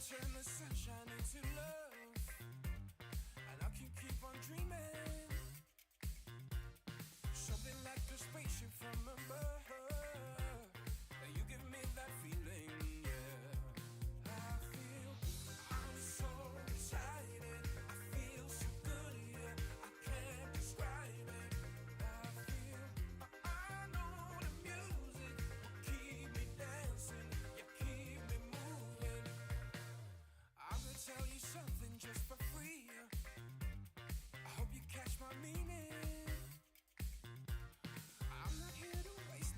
turn the sunshine into love, and I can keep on dreaming. Something like a spaceship from above, and you give me that feeling, yeah. I feel I'm so excited. I feel so good, yeah. I can't describe it. I feel I know the music will keep me dancing, yeah, keep me moving. I'm gonna tell you something just for free. I hope you catch my meaning. I'm not here to waste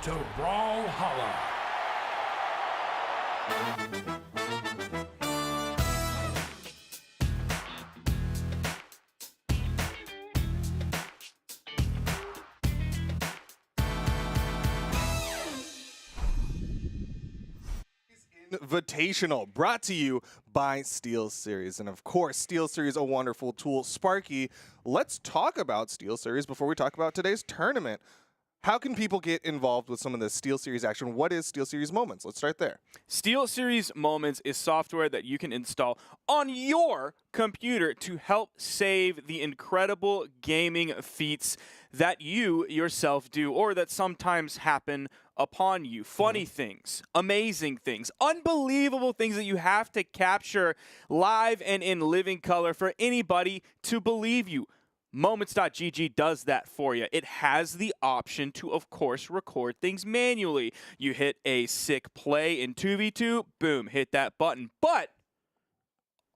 to Brawlhalla. Invitational, brought to you by SteelSeries. And of course, SteelSeries, a wonderful tool. Sparky, let's talk about SteelSeries before we talk about today's tournament. How can people get involved with some of the SteelSeries action? What is SteelSeries Moments? Let's start there. SteelSeries Moments is software that you can install on your computer to help save the incredible gaming feats that you yourself do or that sometimes happen upon you. Funny things, amazing things, unbelievable things that you have to capture live and in living color for anybody to believe you. Moments.gg does that for you. It has the option to, of course, record things manually. You hit a sick play in 2v2, boom, hit that button. But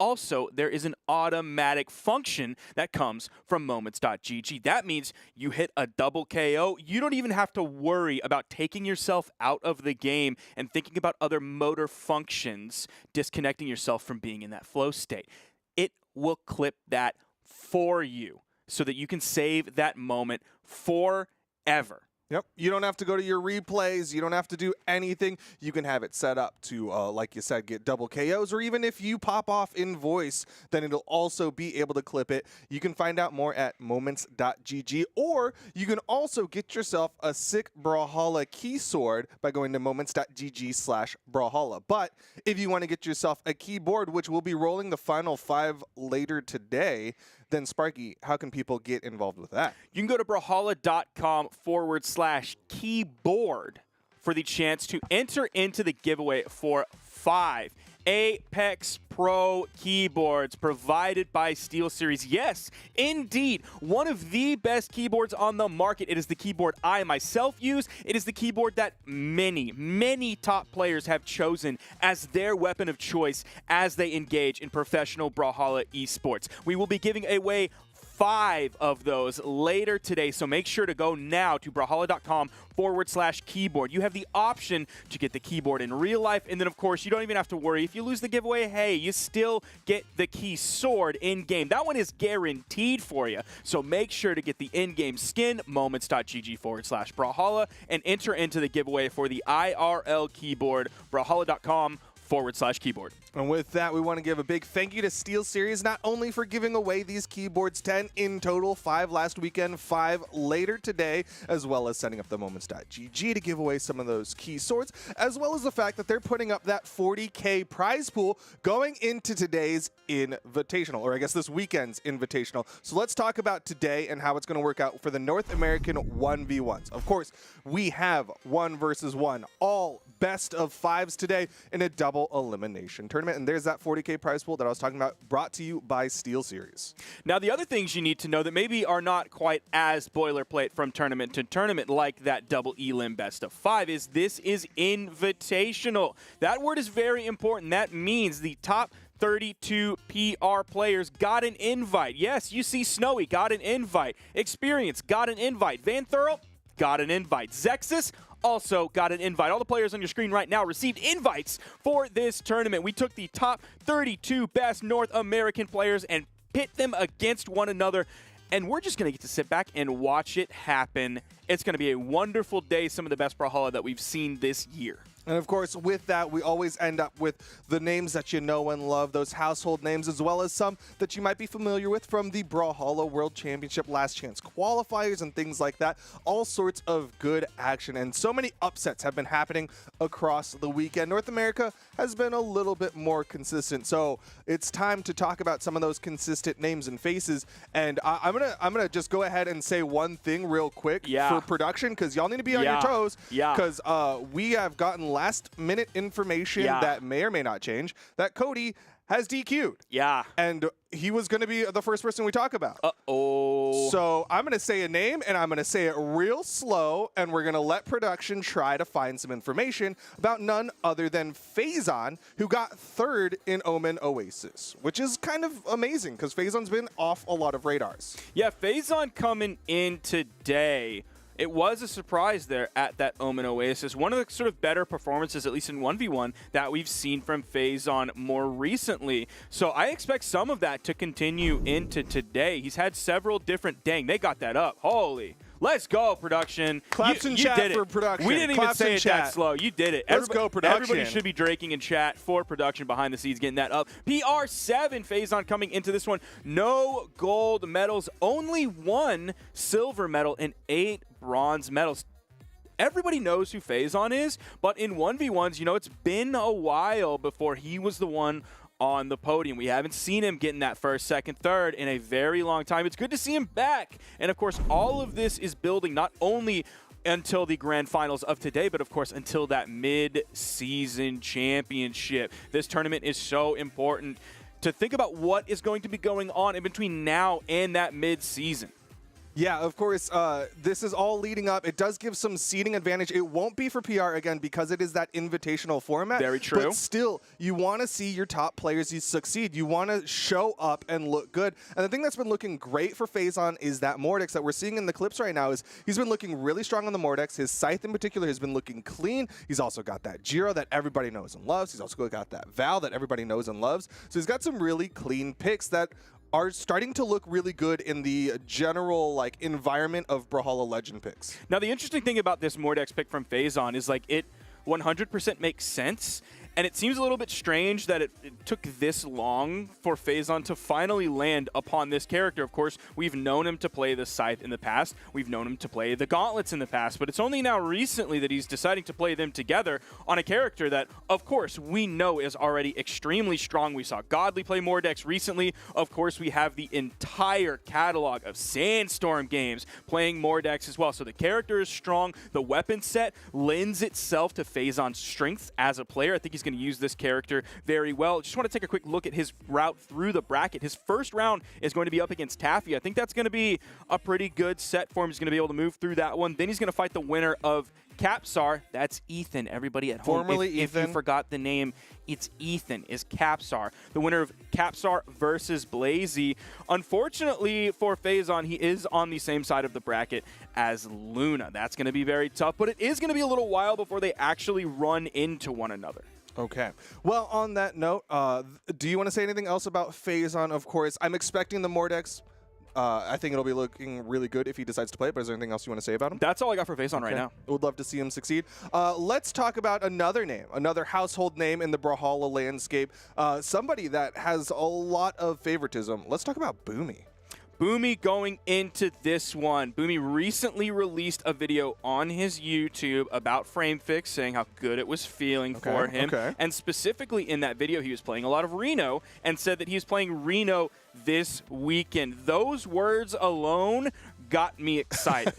also, there is an automatic function that comes from Moments.gg. That means you hit a double KO. You don't even have to worry about taking yourself out of the game and thinking about other motor functions, disconnecting yourself from being in that flow state. It will clip that for you, so that you can save that moment forever. Yep. You don't have to go to your replays. You don't have to do anything. You can have it set up to, like you said, get double KOs, or even if you pop off in voice, then it'll also be able to clip it. You can find out more at moments.gg, or you can also get yourself a sick Brawlhalla key sword by going to moments.gg/Brawlhalla. But if you want to get yourself a keyboard, which we'll be rolling the final 5 later today, then Sparky, how can people get involved with that? You can go to brawlhalla.com/keyboard for the chance to enter into the giveaway for 5 Apex Pro keyboards provided by SteelSeries. Yes, indeed, one of the best keyboards on the market. It is the keyboard I myself use. It is the keyboard that many top players have chosen as their weapon of choice as they engage in professional Brawlhalla esports. We will be giving away 5 of those later today, so make sure to go now to brawlhalla.com/keyboard. You have the option to get the keyboard in real life, and then, of course, you don't even have to worry. If you lose the giveaway, hey, you still get the key sword in-game. That one is guaranteed for you, so make sure to get the in-game skin, moments.gg/Brawlhalla, and enter into the giveaway for the IRL keyboard, brawlhalla.com/keyboard. And with that, we want to give a big thank you to SteelSeries, not only for giving away these keyboards, 10 in total, 5 last weekend, 5 later today, as well as setting up the Moments.gg to give away some of those key swords, as well as the fact that they're putting up that 40K prize pool going into today's Invitational, or I guess this weekend's Invitational. So let's talk about today and how it's going to work out for the North American 1v1s. Of course, we have 1 versus 1, all best of 5s today in a double elimination tournament. And there's that 40K prize pool that I was talking about, brought to you by SteelSeries. Now, the other things you need to know that maybe are not quite as boilerplate from tournament to tournament, like that double elim best of 5, is this is invitational. That word is very important. That means the top 32 PR players got an invite. Yes, you see Snowy got an invite. Experience got an invite. Van Thurl got an invite. Zexus also got an invite. All the players on your screen right now received invites for this tournament. We took the top 32 best North American players and pit them against one another, and we're just going to get to sit back and watch it happen. It's going to be a wonderful day, some of the best Brawlhalla that we've seen this year. And of course, with that, we always end up with the names that you know and love, those household names, as well as some that you might be familiar with from the Brawlhalla World Championship Last Chance qualifiers and things like that. All sorts of good action, and so many upsets have been happening across the weekend. North America has been a little bit more consistent, so it's time to talk about some of those consistent names and faces. And I'm gonna just go ahead and say one thing real quick for production, because y'all need to be on your toes, because we have gotten last-minute information that may or may not change, that Cody has DQ'd. Yeah. And he was going to be the first person we talk about. Uh-oh. So I'm going to say a name, and I'm going to say it real slow, and we're going to let production try to find some information about none other than Faison, who got 3rd in Omen Oasis, which is kind of amazing, because Faison's been off a lot of radars. Yeah, Faison coming in today It was a surprise there at that Omen Oasis. One of the sort of better performances, at least in 1v1, that we've seen from Phazon more recently. So I expect some of that to continue into today. He's had several different... Dang, they got that up. Holy... Let's go, production. Claps in chat did it. for production. We didn't Claps even say in it chat. that slow. You did it. Let's go, production. Everybody should be draking in chat for production behind the scenes, getting that up. PR7, Phazon coming into this one. No gold medals, only 1 silver medal and 8 bronze medals. Everybody knows who Phazon is, but in 1v1s, you know, it's been a while before he was the one on the podium. We haven't seen him getting that first, second, third in a very long time. It's good to see him back. And of course, all of this is building not only until the grand finals of today, but of course until that mid-season championship. This tournament is so important to think about what is going to be going on in between now and that mid-season. Yeah, of course, this is all leading up. It does give some seeding advantage. It won't be for PR, again, because it is that invitational format. Very true. But still, you want to see your top players succeed. You want to show up and look good. And the thing that's been looking great for Phazon is that Mordex that we're seeing in the clips right now is he's been looking really strong on the Mordex. His Scythe in particular has been looking clean. He's also got that Jiro that everybody knows and loves. He's also got that Val that everybody knows and loves. So he's got some really clean picks that are starting to look really good in the general like environment of Brawlhalla Legend picks. Now, the interesting thing about this Mordex pick from Phazon is like it 100% makes sense. And it seems a little bit strange that it took this long for Phazon to finally land upon this character. Of course, we've known him to play the Scythe in the past. We've known him to play the Gauntlets in the past. But it's only now recently that he's deciding to play them together on a character that, of course, we know is already extremely strong. We saw Godly play Mordex recently. Of course, we have the entire catalog of Sandstorm games playing Mordex as well. So the character is strong. The weapon set lends itself to Phazon's strength as a player. I think he's going to use this character very well. Just want to take a quick look at his route through the bracket. His first round is going to be up against Taffy. I think that's going to be a pretty good set for him. He's going to be able to move through that one. Then he's going to fight the winner of Capsar. That's Ethan. Everybody at home, Formerly if you forgot the name, it's Ethan, is Capsar. The winner of Capsar versus Blazy. Unfortunately for Phazon, he is on the same side of the bracket as Luna. That's going to be very tough, but it is going to be a little while before they actually run into one another. Okay. Well, on that note, do you want to say anything else about Phazon? Of course, I'm expecting the Mordex. I think it'll be looking really good if he decides to play it, but is there anything else you want to say about him? That's all I got for Phazon right now. Would love to see him succeed. Let's talk about another name, another household name in the Brawlhalla landscape, somebody that has a lot of favoritism. Let's talk about Boomy. Boomy going into this one. Boomy recently released a video on his YouTube about Frame Fix, saying how good it was feeling for him. And specifically in that video, he was playing a lot of Reno and said that he was playing Reno this weekend. Those words alone got me excited.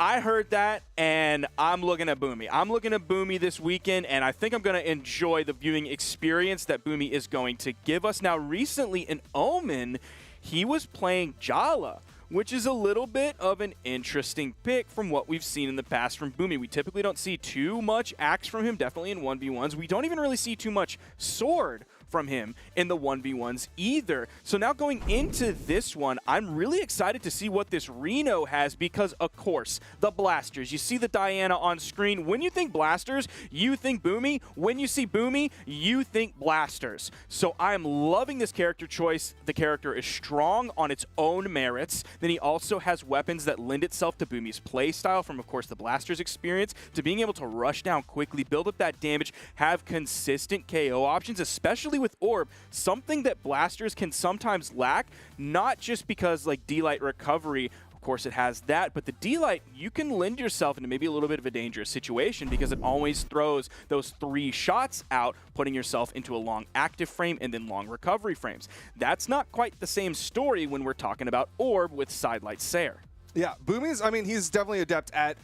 I heard that, and I'm looking at Boomy. I'm looking at Boomy this weekend, and I think I'm going to enjoy the viewing experience that Boomy is going to give us. Now, recently in Omen, he was playing Jala, which is a little bit of an interesting pick from what we've seen in the past from Boomy. We typically don't see too much axe from him, definitely in 1v1s. We don't even really see too much sword from him in the 1v1s either. So now going into this one, I'm really excited to see what this Reno has because, of course, the blasters. You see the Diana on screen. When you think blasters, you think Boomy. When you see Boomy, you think blasters. So I'm loving this character choice. The character is strong on its own merits. Then he also has weapons that lend itself to Boomy's play style from, of course, the blasters experience to being able to rush down quickly, build up that damage, have consistent KO options, especially with Orb, something that blasters can sometimes lack, not just because like D-Light recovery, of course it has that, but the D-Light, you can lend yourself into maybe a little bit of a dangerous situation because it always throws those 3 shots out, putting yourself into a long active frame and then long recovery frames. That's not quite the same story when we're talking about Orb with Sidelight Sayer. Yeah, Boomy's, I mean, he's definitely adept at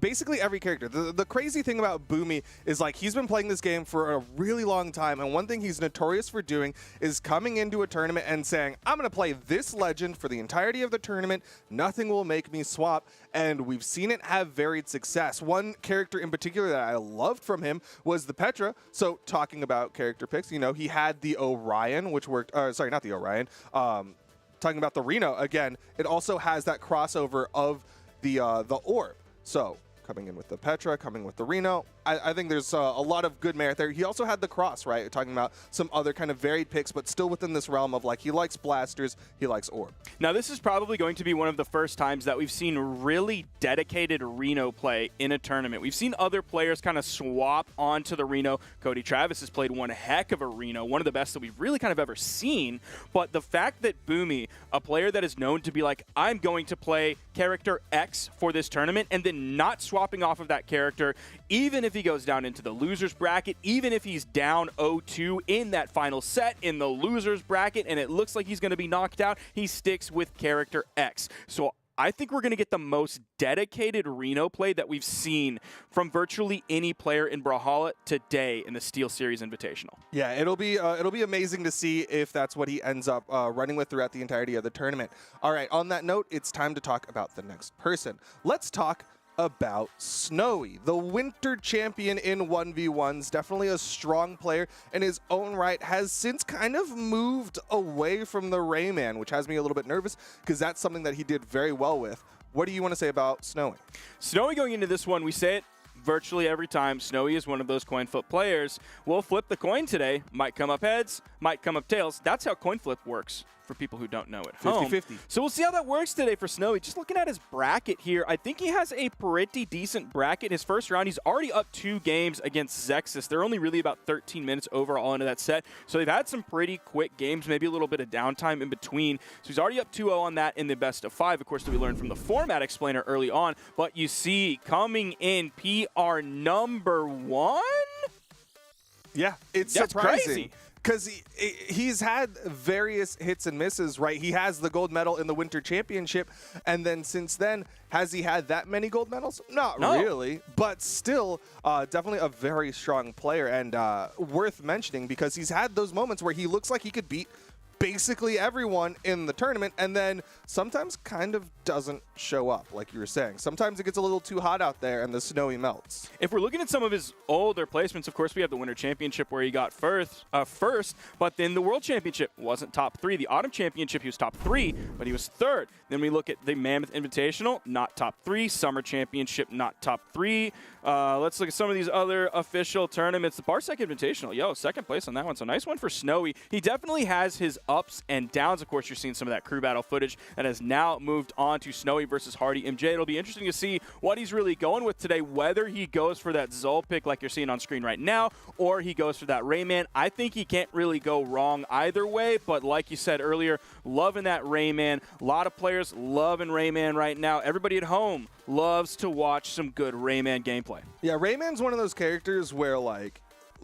basically every character. The crazy thing about Boomy is like he's been playing this game for a really long time, and one thing he's notorious for doing is coming into a tournament and saying, I'm going to play this legend for the entirety of the tournament. Nothing will make me swap, and we've seen it have varied success. One character in particular that I loved from him was the Petra. So talking about character picks, you know, he had the Orion, which worked, sorry, not the Orion, talking about the Reno, again, it also has that crossover of the Orb. So coming in with the Petra, coming with the Reno, I think there's a lot of good merit there. He also had the Cross, right? Talking about some other kind of varied picks, but still within this realm of like he likes blasters, he likes orb. Now, this is probably going to be one of the first times that we've seen really dedicated Reno play in a tournament. We've seen other players kind of swap onto the Reno. Cody Travis has played one heck of a Reno, one of the best that we've really kind of ever seen. But the fact that Boomy, a player that is known to be like, I'm going to play character X for this tournament, and then not swapping off of that character, even if he goes down into the loser's bracket, even if he's down 0-2 in that final set in the loser's bracket, and it looks like he's going to be knocked out, he sticks with character X. So I think we're going to get the most dedicated Reno play that we've seen from virtually any player in Brawlhalla today in the SteelSeries Invitational. Yeah, it'll be amazing to see if that's what he ends up running with throughout the entirety of the tournament. All right, on that note, it's time to talk about the next person. Let's talk about Snowy, the winter champion in 1v1s, definitely a strong player in his own right, has since kind of moved away from the Rayman, which has me a little bit nervous because that's something that he did very well with. What do you want to say about Snowy? Snowy going into this one, we say it virtually every time. Snowy is one of those coin flip players. We'll flip the coin today. Might come up heads, might come up tails. That's how coin flip works for people who don't know at home. 50-50. So we'll see how that works today for Snowy. Just looking at his bracket here, I think he has a pretty decent bracket. His first round, he's already up 2 games against Zexus. They're only really about 13 minutes overall into that set. So they've had some pretty quick games, maybe a little bit of downtime in between. So he's already up 2-0 on that in the best of 5. Of course, that we learned from the format explainer early on. But you see, coming in PR number 1? Yeah, it's That's surprising. crazy. Because he's had various hits and misses, right? He has the gold medal in the Winter Championship, and then since then, has he had that many gold medals? Not really, but still definitely a very strong player and worth mentioning because he's had those moments where he looks like he could beat basically everyone in the tournament and then sometimes kind of doesn't show up, like you were saying. Sometimes it gets a little too hot out there and the Snowy melts. If we're looking at some of his older placements, of course, we have the Winter Championship where he got first, but then the World Championship wasn't top 3. The Autumn Championship, he was top 3, but he was 3rd. Then we look at the Mammoth Invitational, not top 3. Summer Championship, not top 3. Let's look at some of these other official tournaments. The Parsec Invitational, 2nd place on that one. So nice one for Snowy. He definitely has his ups and downs. Of course, you're seeing some of that crew battle footage that has now moved on to Snowy versus Hardy MJ. It'll be interesting to see what he's really going with today, whether he goes for that Zul pick like you're seeing on screen right now, or he goes for that Rayman. I think he can't really go wrong either way, but like you said earlier, loving that Rayman. A lot of players loving Rayman right now. Everybody at home loves to watch some good Rayman gameplay. Yeah, Rayman's one of those characters where, like,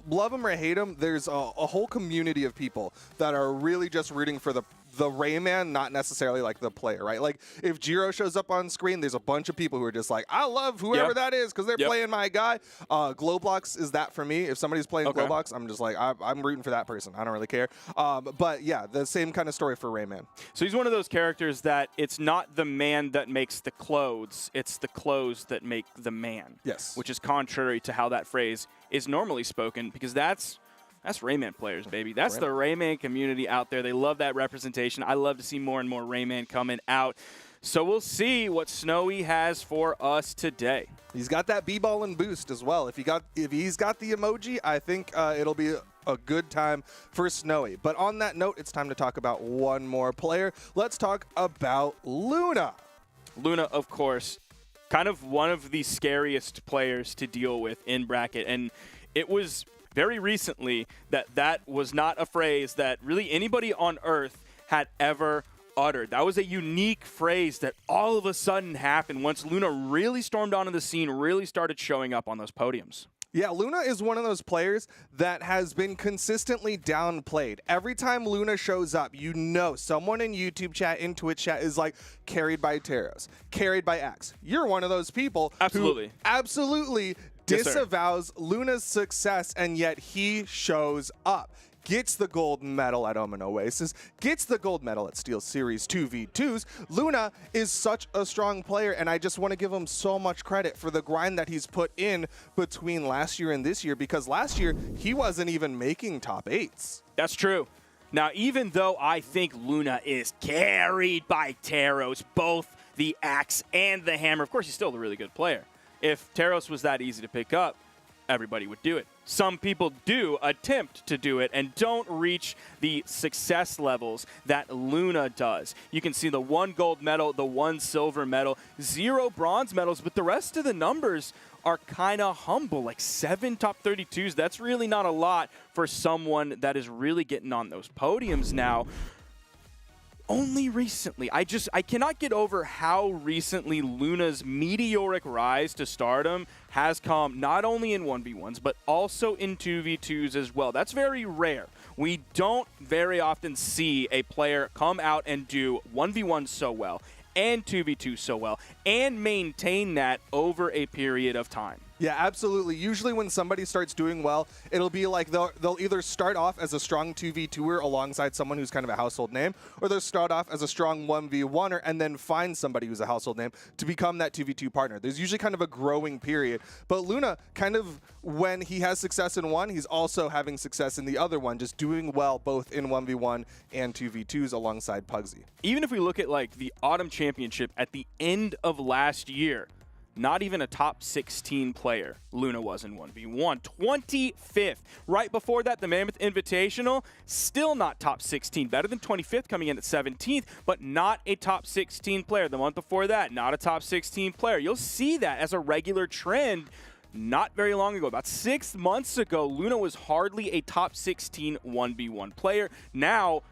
love him or hate him, there's a whole community of people that are really just rooting for the Rayman, not necessarily like the player, right? Like if Jiro shows up on screen, there's a bunch of people who are just like, I love whoever that is because they're playing my guy. Glowblocks is that for me. If somebody's playing Glowblocks, I'm just like, I'm rooting for that person. I don't really care. But yeah, the same kind of story for Rayman. So he's one of those characters that it's not the man that makes the clothes, it's the clothes that make the man. Yes. Which is contrary to how that phrase is normally spoken, because that's Rayman players, baby. That's the Rayman community out there. They love that representation. I love to see more and more Rayman coming out. So we'll see what Snowy has for us today. He's got that B-ball and boost as well. If he's got the emoji, I think it'll be a good time for Snowy. But on that note, it's time to talk about one more player. Let's talk about Luna. Luna, of course, kind of one of the scariest players to deal with in bracket. And it was very recently that was not a phrase that really anybody on Earth had ever uttered. That was a unique phrase that all of a sudden happened once Luna really stormed onto the scene, really started showing up on those podiums. Yeah, Luna is one of those players that has been consistently downplayed. Every time Luna shows up, you know someone in YouTube chat, in Twitch chat is like, carried by Teros, carried by X. You're one of those people who absolutely disavows Luna's success, and yet he shows up. Gets the gold medal at Omen Oasis, gets the gold medal at SteelSeries 2v2s. Luna is such a strong player, and I just want to give him so much credit for the grind that he's put in between last year and this year, because last year he wasn't even making top 8s. That's true. Now, even though I think Luna is carried by Teros, both the axe and the hammer, of course, he's still a really good player. If Taros was that easy to pick up, everybody would do it. Some people do attempt to do it and don't reach the success levels that Luna does. You can see the 1 gold medal, the 1 silver medal, 0 bronze medals, but the rest of the numbers are kind of humble, like 7 top 32s. That's really not a lot for someone that is really getting on those podiums now. Only recently. I cannot get over how recently Luna's meteoric rise to stardom has come not only in 1v1s, but also in 2v2s as well. That's very rare. We don't very often see a player come out and do 1v1 so well and 2v2 so well and maintain that over a period of time. Yeah, absolutely. Usually when somebody starts doing well, it'll be like they'll either start off as a strong 2v2er alongside someone who's kind of a household name, or they'll start off as a strong 1v1er and then find somebody who's a household name to become that 2v2 partner. There's usually kind of a growing period. But Luna, kind of when he has success in one, he's also having success in the other one, just doing well both in 1v1 and 2v2s alongside Pugsy. Even if we look at like the Autumn Championship at the end of last year, not even a top 16 player Luna was in 1v1. 25th. Right before that, the Mammoth Invitational, still not top 16. Better than 25th, coming in at 17th, but not a top 16 player. The month before that, not a top 16 player. You'll see that as a regular trend. Not very long ago, about 6 months ago, Luna was hardly a top 16 1v1 player. Now,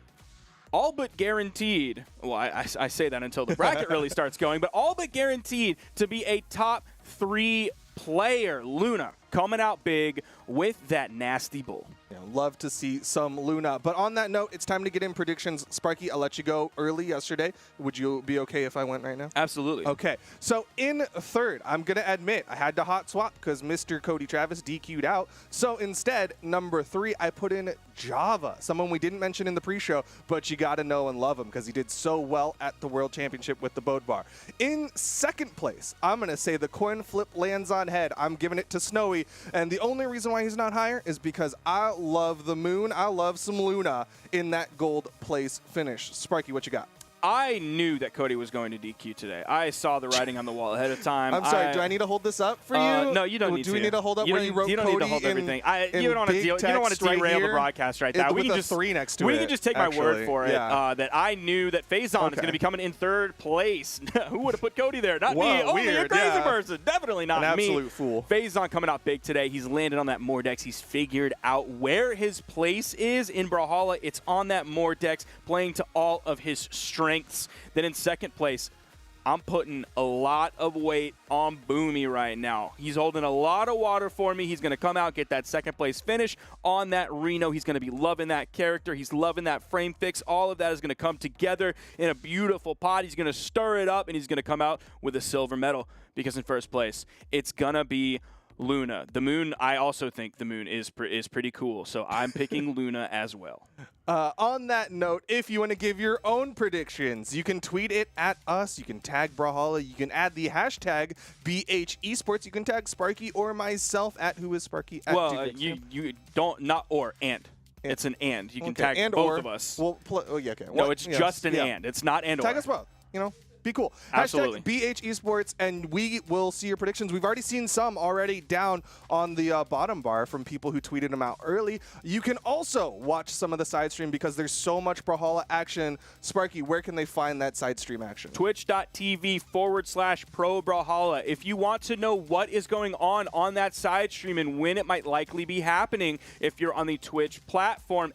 all but guaranteed, well, I say that until the bracket really starts going, but all but guaranteed to be a top 3 player. Luna coming out big with that nasty bull. Yeah, love to see some Luna. But on that note, it's time to get in predictions. Sparky, I let you go early yesterday. Would you be okay if I went right now? Absolutely. Okay. So in third, I'm going to admit I had to hot swap because Mr. Cody Travis DQ'd out. So instead, number 3, I put in Java, someone we didn't mention in the pre-show, but you got to know and love him because he did so well at the World Championship with the Bode Bar. In second place, I'm going to say the coin flip lands on head. I'm giving it to Snowy. And the only reason why he's not higher is because I love the moon. I love some Luna in that gold place finish. Sparky, what you got? I knew that Cody was going to DQ today. I saw the writing on the wall ahead of time. I'm sorry, do I need to hold this up for you? No, you don't need to. Do we need to hold up where you wrote Cody? You don't need to hold everything. You don't want to derail the broadcast right now. We can just 3 next to it. We can just take my word for it that I knew that Faison is going to be coming in third place. Who would have put Cody there? Not me. Only a crazy person. Definitely not me. An absolute fool. Faison coming out big today. He's landed on that Mordex. He's figured out where his place is in Brawlhalla. It's on that Mordex, playing to all of his strengths. Then in second place, I'm putting a lot of weight on Boomy right now. He's holding a lot of water for me. He's going to come out, get that second place finish on that Reno. He's going to be loving that character. He's loving that frame fix. All of that is going to come together in a beautiful pot. He's going to stir it up, and he's going to come out with a silver medal because in first place, it's going to be Luna. The moon, I also think the moon is pretty cool, so I'm picking Luna as well. On that note, if you want to give your own predictions, you can tweet it at us. You can tag Brawlhalla. You can add the hashtag BHEsports. You can tag Sparky or myself at whoissparky. Well, you don't, not or, and. It's an and. You can tag and both or, of us. Well, yeah, okay. No, it's just an and. It's not and or. Tag us both, you know. Be cool. Absolutely. Hashtag BH Esports, and we will see your predictions. We've already seen some already down on the bottom bar from people who tweeted them out early. You can also watch some of the side stream because there's so much Brawlhalla action. Sparky, where can they find that side stream action? Twitch.tv/Pro Brawlhalla. If you want to know what is going on that side stream and when it might likely be happening, if you're on the Twitch platform, !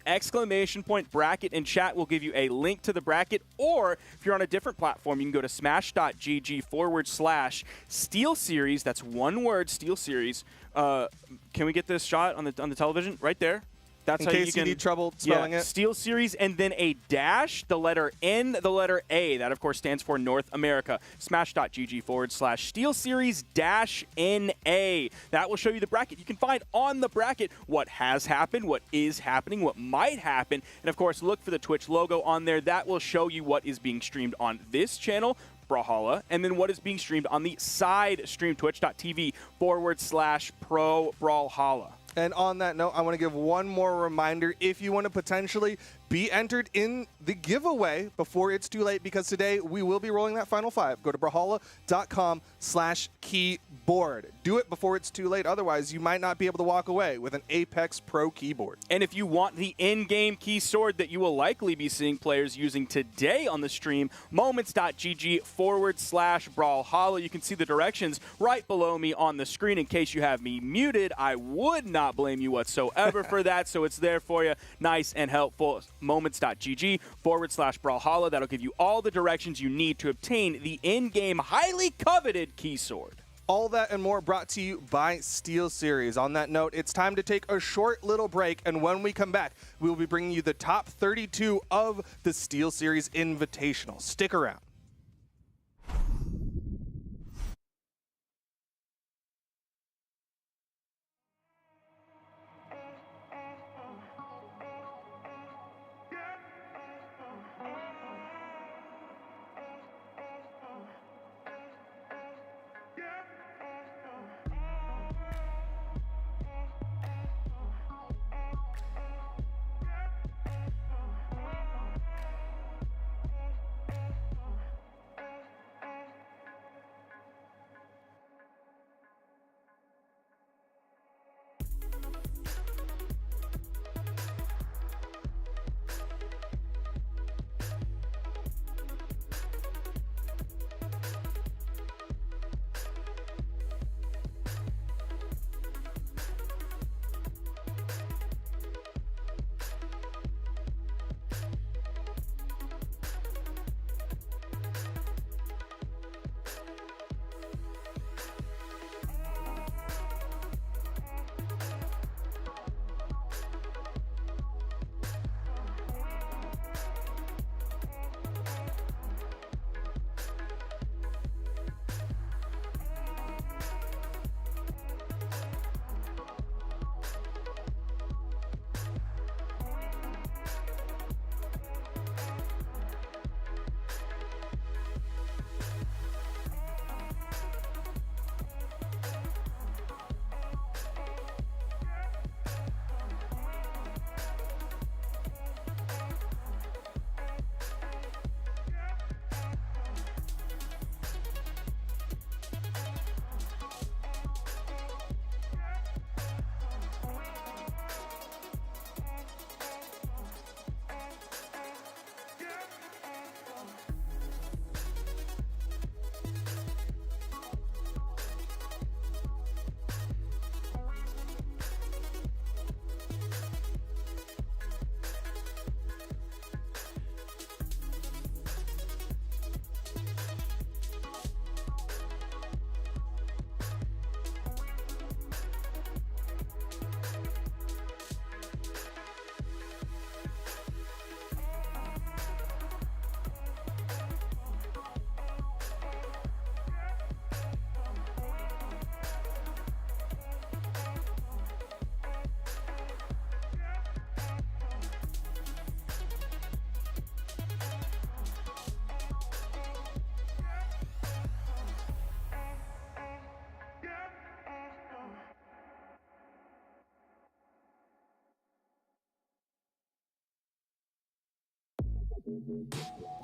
Bracket in chat will give you a link to the bracket, or if you're on a different platform, you can go to smash.gg/SteelSeries. That's one word, SteelSeries. Can we get this shot on the television? Right there. That's in how case you you need trouble spelling it. SteelSeries, and then a dash, the letter N, the letter A. That, of course, stands for North America. Smash.gg/SteelSeries-NA. That will show you the bracket. You can find on the bracket what has happened, what is happening, what might happen. And, of course, look for the Twitch logo on there. That will show you what is being streamed on this channel, Brawlhalla, and then what is being streamed on the side stream, twitch.tv/Pro Brawlhalla. And on that note, I want to give one more reminder. If you want to potentially be entered in the giveaway before it's too late, because today we will be rolling that final 5. Go to brawlhalla.com/keyboard. Do it before it's too late. Otherwise, you might not be able to walk away with an Apex Pro keyboard. And if you want the in-game key sword that you will likely be seeing players using today on the stream, moments.gg/brawlhalla. You can see the directions right below me on the screen. In case you have me muted, I would not blame you whatsoever for that, so it's there for you, nice and helpful. Moments.gg/brawlhalla. That'll give you all the directions you need to obtain the in-game highly coveted key sword. All that and more brought to you by SteelSeries. On that note, it's time to take a short little break, and when we come back, we will be bringing you the top 32 of the SteelSeries Invitational. Stick around.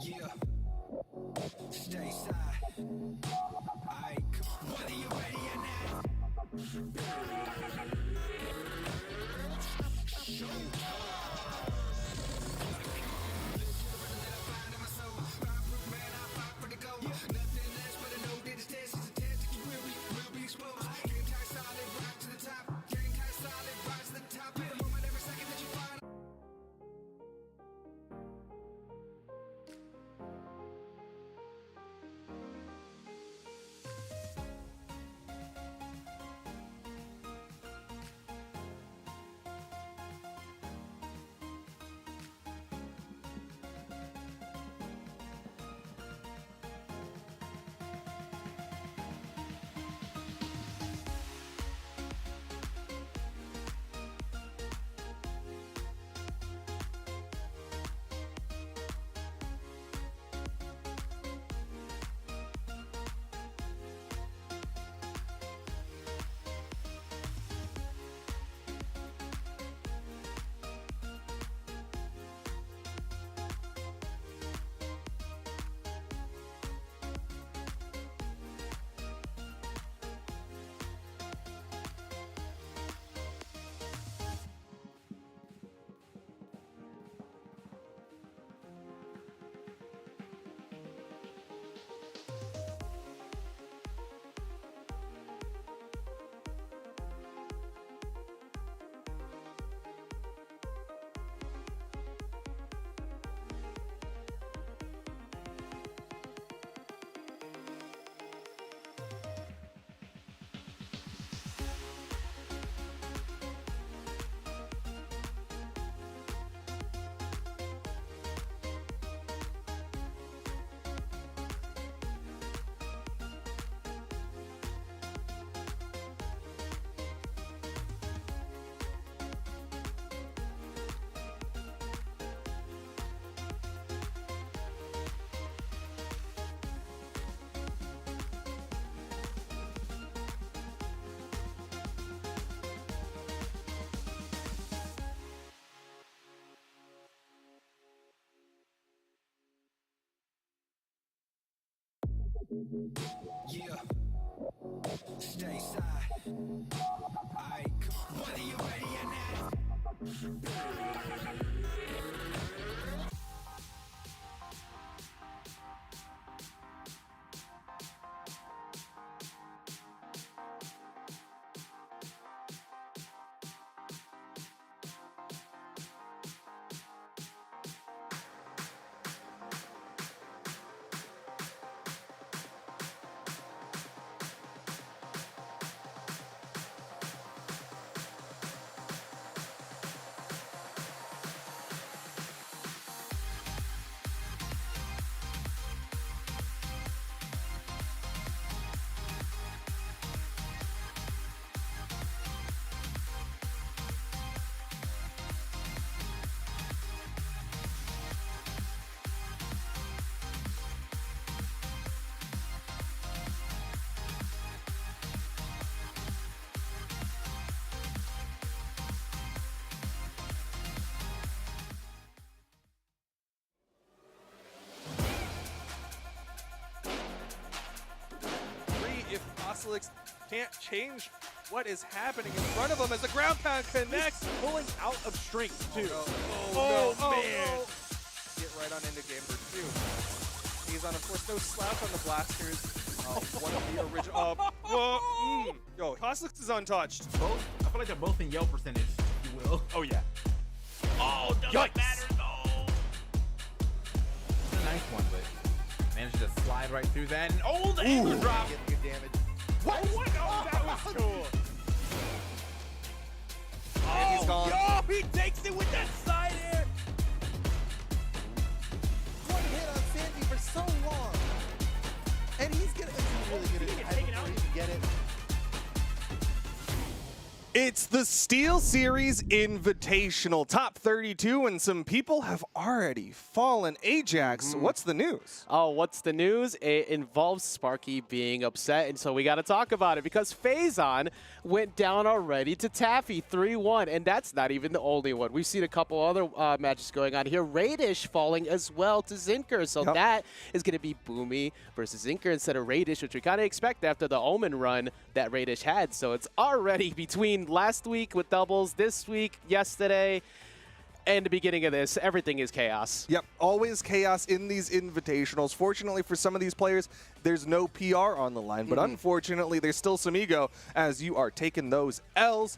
Yeah, stay side. Aight, whether you ready or not. Yeah. Stay side. Aight, come on. Whether you're ready or not. If Ocelix can't change what is happening in front of him as the ground pound connects. Pulling out of strength, too. Oh, no. man. Get right on into game number 2. He's on, of course, no slouch on the blasters. One of the original. Yo, Ocelix is untouched. Both, I feel like they're both in yell percentage, if you will. Oh, yeah. Oh, doesn't matter though. It's a nice one, but managed to slide right through that. And oh, the anchor drop. Getting good damage. What? Oh, that was cool. And he's gone. Yo, he takes it with that side air. One hit on Sandy for so long. And he's really good at it before he can get it. It's the SteelSeries Invitational, top 32, and some people have already fallen. Ajax, what's the news? Oh, what's the news? It involves Sparky being upset, and so we got to talk about it because Phazon went down already to Taffy 3-1, and that's not even the only one. We've seen a couple other matches going on here. Radish falling as well to Zinker, so that is going to be Boomy versus Zinker instead of Radish, which we kind of expect after the Omen run that Radish had. So it's already between last week with doubles, this week, yesterday, and the beginning of this. Everything is chaos. Yep, always chaos in these invitationals. Fortunately for some of these players, there's no PR on the line, but unfortunately, there's still some ego as you are taking those L's.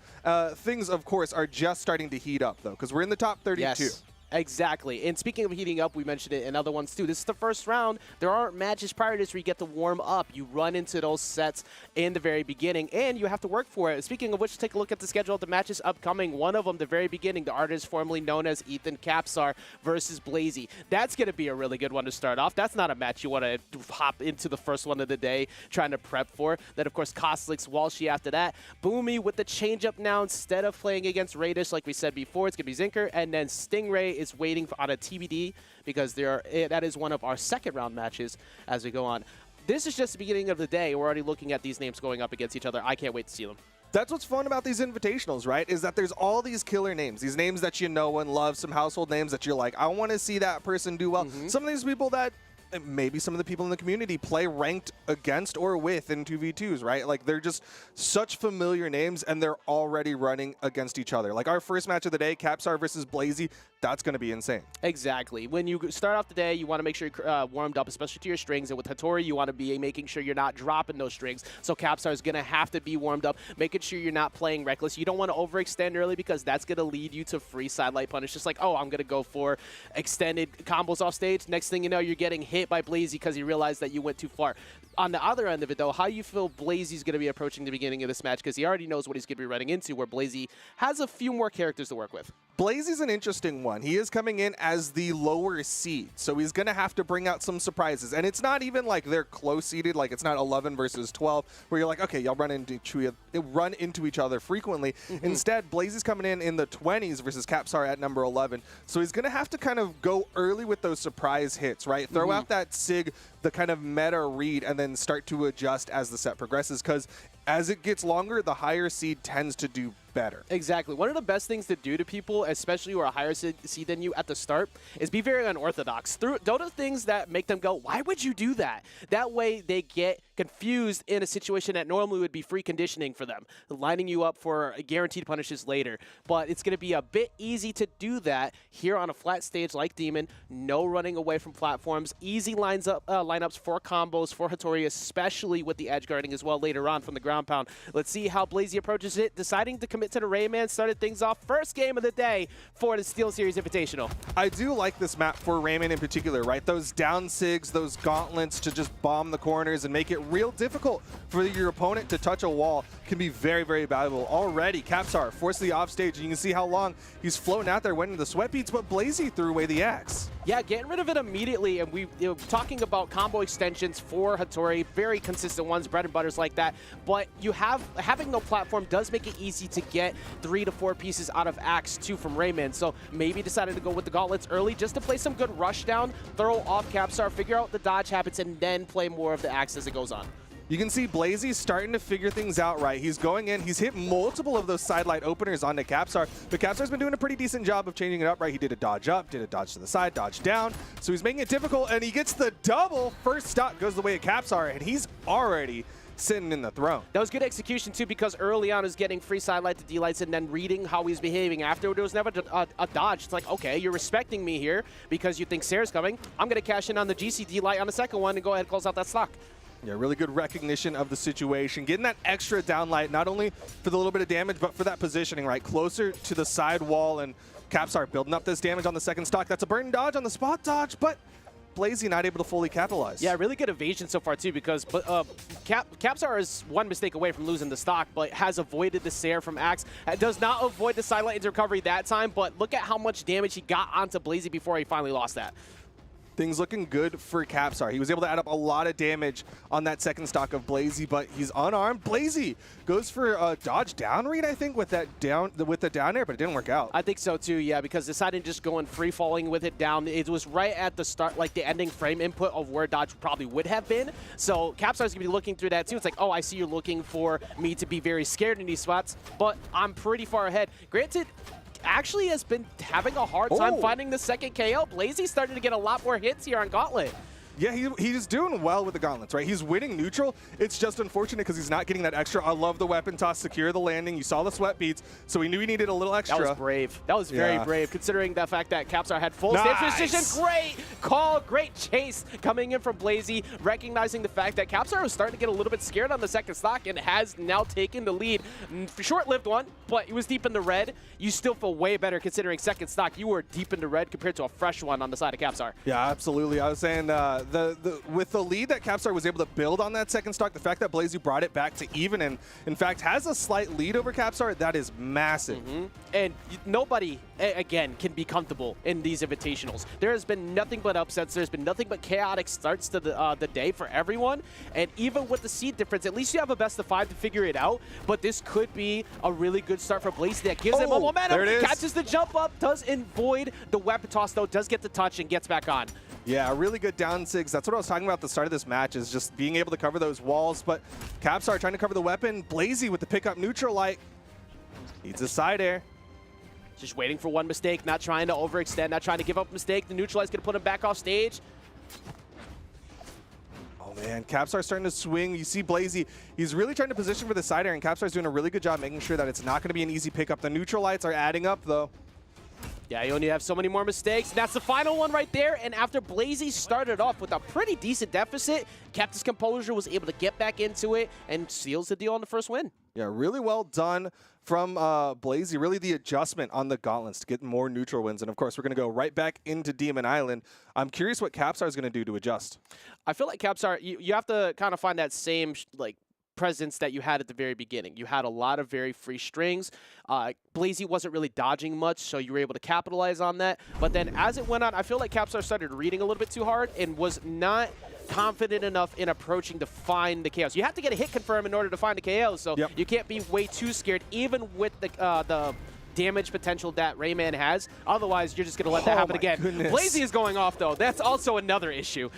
Things, of course, are just starting to heat up, though, because we're in the top 32. Yes. Exactly. And speaking of heating up, we mentioned it in other ones too. This is the first round. There aren't matches prior to this where you get to warm up. You run into those sets in the very beginning, and you have to work for it. Speaking of which, take a look at the schedule of the matches upcoming. One of them, the very beginning, the artist formerly known as Ethan Capsar versus Blazy. That's going to be a really good one to start off. That's not a match you want to hop into the first one of the day trying to prep for. Then, of course, Kostlix, Walshy after that. Boomy with the changeup now. Instead of playing against Radish, like we said before, it's going to be Zinker. And then Stingray is waiting on a TBD because that is one of our second round matches as we go on. This is just the beginning of the day. We're already looking at these names going up against each other. I can't wait to see them. That's what's fun about these invitationals, right? Is that there's all these killer names, these names that you know and love, some household names that you're like, I want to see that person do well. Some of these people that maybe some of the people in the community play ranked against or with in 2v2s, right? Like, they're just such familiar names, and they're already running against each other. Like, our first match of the day, Capsar versus Blazy, that's going to be insane. Exactly. When you start off the day, you want to make sure you're warmed up, especially to your strings. And with Hattori, you want to be making sure you're not dropping those strings. So Capsar is going to have to be warmed up, making sure you're not playing reckless. You don't want to overextend early because that's going to lead you to free sidelight punish. Just like, oh, I'm going to go for extended combos off stage. Next thing you know, you're getting hit by Blazy because you realize that you went too far. On the other end of it, though, how you feel Blazy's going to be approaching the beginning of this match, because he already knows what he's going to be running into, where Blazy has a few more characters to work with. Blazy's an interesting one. He is coming in as the lower seed, so he's going to have to bring out some surprises. And it's not even like they're close-seeded, like it's not 11 versus 12, where you're like, okay, y'all run into each other frequently. Instead, Blazy's coming in the 20s versus Capsar at number 11. So he's going to have to kind of go early with those surprise hits, right? Throw out that SIG, the kind of meta read, and then start to adjust as the set progresses, because as it gets longer, the higher seed tends to do better. Exactly. One of the best things to do to people, especially who are higher seed than you at the start, is be very unorthodox. Don't do things that make them go, why would you do that? That way they get confused in a situation that normally would be free conditioning for them, lining you up for guaranteed punishes later. But it's going to be a bit easy to do that here on a flat stage like Demon. No running away from platforms. Easy lineups for combos for Hattori, especially with the edge guarding as well later on from the ground pound. Let's see how Blazy approaches it. Deciding to commit to the Rayman started things off. First game of the day for the SteelSeries Invitational. I do like this map for Rayman in particular, right? Those down sigs, those gauntlets to just bomb the corners and make it real difficult for your opponent to touch a wall can be very, very valuable. Already, Capsar forced the offstage, and you can see how long he's floating out there, went into the sweat beats, but Blazy threw away the axe. Yeah, getting rid of it immediately, and we talking about combo extensions for Hattori, very consistent ones, bread and butters like that. But having no platform does make it easy to get 3 to 4 pieces out of Axe 2 from Rayman. So maybe decided to go with the gauntlets early just to play some good rush down, throw off Capsar, figure out the dodge habits, and then play more of the Axe as it goes on. You can see Blazy starting to figure things out right. He's going in. He's hit multiple of those sidelight openers onto Capsar, but Capsar's been doing a pretty decent job of changing it up right. He did a dodge up, did a dodge to the side, dodge down. So he's making it difficult, and he gets the double. First stock goes the way of Capsar, and he's already sitting in the throne. That was good execution, too, because early on he was getting free sidelight to D-lights and then reading how he's behaving. After there was never a dodge. It's like, okay, you're respecting me here because you think Sarah's coming. I'm going to cash in on the GC D-light on the second one and go ahead and close out that stock. Yeah, really good recognition of the situation. Getting that extra downlight, not only for the little bit of damage, but for that positioning, right? Closer to the side wall, and Capsar building up this damage on the second stock. That's a burn dodge on the spot dodge, but Blazy not able to fully capitalize. Yeah, really good evasion so far, too, because Capsar is one mistake away from losing the stock, but has avoided the Sair from Axe. Does not avoid the sidelight into recovery that time, but look at how much damage he got onto Blazy before he finally lost that. Things looking good for Capsar. He was able to add up a lot of damage on that second stock of Blazy, but he's unarmed. Blazy goes for a dodge down read, I think, with that down air, but it didn't work out. I think so too, yeah, because deciding just going free falling with it down, it was right at the start, like the ending frame input of where dodge probably would have been. So Capsar's gonna be looking through that too. It's like, oh, I see you're looking for me to be very scared in these spots, but I'm pretty far ahead. Granted, actually has been having a hard time finding the second KO. Blazy's starting to get a lot more hits here on Gauntlet. Yeah, he's doing well with the gauntlets, right? He's winning neutral. It's just unfortunate because he's not getting that extra. I love the weapon toss, secure the landing. You saw the sweat beats, so we knew he needed a little extra. That was brave. That was very brave, considering the fact that Capsar had full stage position. Great call, great chase coming in from Blazy, recognizing the fact that Capsar was starting to get a little bit scared on the second stock and has now taken the lead. Short-lived one, but he was deep in the red. You still feel way better considering second stock. You were deep in the red compared to a fresh one on the side of Capsar. Yeah, absolutely. I was saying with the lead that Capsar was able to build on that second stock, the fact that Blazy brought it back to even and, in fact, has a slight lead over Capsar, that is massive. And nobody, again, can be comfortable in these invitationals. There has been nothing but upsets. There's been nothing but chaotic starts to the day for everyone. And even with the seed difference, at least you have a best of 5 to figure it out. But this could be a really good start for Blazy that gives him a momentum. There it is. Catches the jump up, does avoid the weapon toss, though, does get the touch and gets back on. Yeah, really good down sigs. That's what I was talking about at the start of this match, is just being able to cover those walls. But Capsar trying to cover the weapon. Blazy with the pickup neutral light. Needs a side air. Just waiting for one mistake, not trying to overextend, not trying to give up a mistake. The neutralize going to put him back off stage. Oh man, Capsar's starting to swing. You see Blazy, he's really trying to position for the side air, and Capsar's doing a really good job making sure that it's not going to be an easy pickup. The neutral lights are adding up, though. Yeah, you only have so many more mistakes. That's the final one right there. And after Blazy started off with a pretty decent deficit, kept his composure, was able to get back into it, and seals the deal on the first win. Yeah, really well done from Blazy. Really the adjustment on the gauntlets to get more neutral wins. And of course, we're going to go right back into Demon Island. I'm curious what Capsar is going to do to adjust. I feel like Capsar, you have to kind of find that same, presence that you had at the very beginning. You had a lot of very free strings. Blazy wasn't really dodging much, so you were able to capitalize on that. But then as it went on, I feel like Capsar started reading a little bit too hard and was not confident enough in approaching to find the KOs. You have to get a hit confirm in order to find the KOs, so you can't be way too scared, even with the damage potential that Rayman has. Otherwise, you're just going to let that happen again. Goodness. Blazy is going off, though. That's also another issue.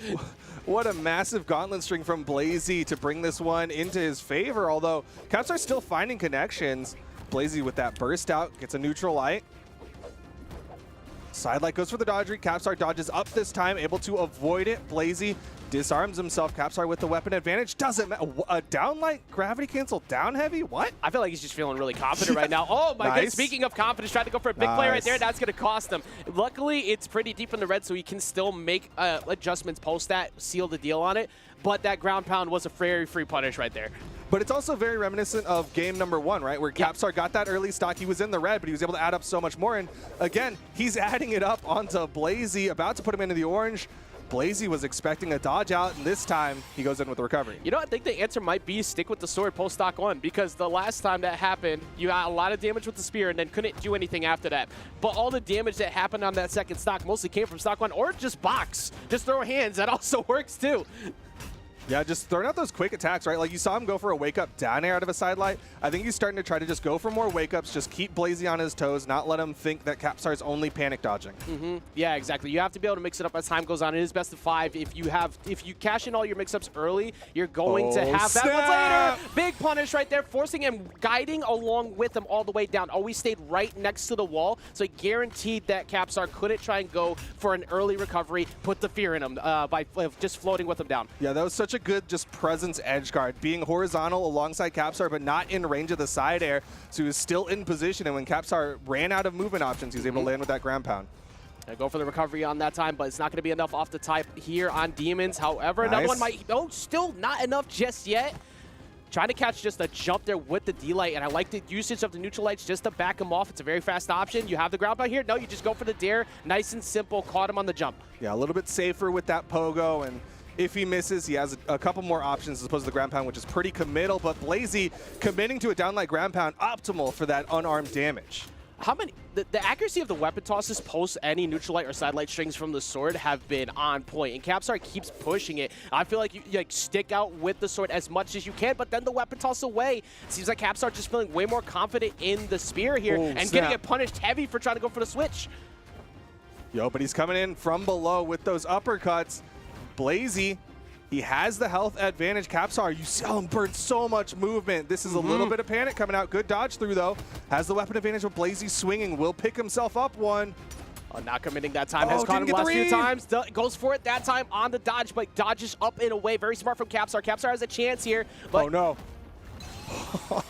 What a massive gauntlet string from Blazy to bring this one into his favor, although Capsar's still finding connections. Blazy with that burst out, gets a neutral light. Side light goes for the dodge read. Capstar dodges up this time, able to avoid it. Blazy disarms himself. Capstar with the weapon advantage. Doesn't matter. A down light, gravity cancel, down heavy? What? I feel like he's just feeling really confident right now. Oh my goodness, speaking of confidence, trying to go for a big play right there. That's going to cost him. Luckily, it's pretty deep in the red, so he can still make adjustments post that, seal the deal on it. But that ground pound was a very free punish right there. But it's also very reminiscent of game number 1, right? Where Capstar got that early stock. He was in the red, but he was able to add up so much more. And again, he's adding it up onto Blazy, about to put him into the orange. Blazy was expecting a dodge out, and this time he goes in with a recovery. You know, I think the answer might be stick with the sword post stock 1, because the last time that happened, you got a lot of damage with the spear and then couldn't do anything after that. But all the damage that happened on that second stock mostly came from stock 1, or just box. Just throw hands. That also works too. Yeah, just throwing out those quick attacks, right? Like you saw him go for a wake-up down air out of a side light. I think he's starting to try to just go for more wake-ups, just keep Blazy on his toes, not let him think that Capstar's only panic dodging. Yeah, exactly. You have to be able to mix it up as time goes on. It is best of 5. If you cash in all your mix-ups early, you're going to have that one later. Big punish right there, forcing him, guiding along with him all the way down. Always stayed right next to the wall, so it guaranteed that Capstar couldn't try and go for an early recovery, put the fear in him by just floating with him down. Yeah, that was such a good just presence edge guard, being horizontal alongside Capstar, but not in range of the side air, so he was still in position, and when Capstar ran out of movement options, he was able to land with that ground pound. Go for the recovery on that time, but it's not going to be enough off the type here on Demons. However, another one might, still not enough just yet. Trying to catch just a jump there with the D-Light, and I like the usage of the neutral lights just to back him off. It's a very fast option. You have the ground pound here. No, you just go for the dare. Nice and simple. Caught him on the jump. Yeah, a little bit safer with that pogo, and if he misses, he has a couple more options as opposed to the ground pound, which is pretty committal, but Blazy committing to a downlight ground pound, optimal for that unarmed damage. How many, the accuracy of the weapon tosses post any neutral light or side light strings from the sword have been on point, and Capstar keeps pushing it. I feel like you stick out with the sword as much as you can, but then the weapon toss away. It seems like Capstar just feeling way more confident in the spear here and getting it punished heavy for trying to go for the switch. Yo, but he's coming in from below with those uppercuts. Blazy, he has the health advantage. Capstar, you saw him burn so much movement. This is a little bit of panic coming out. Good dodge through, though. Has the weapon advantage with Blazy swinging. Will pick himself up one. Not committing that time. Has caught him the last few times. Goes for it that time on the dodge, but dodges up and away. Very smart from Capstar. Capstar has a chance here. But oh, no.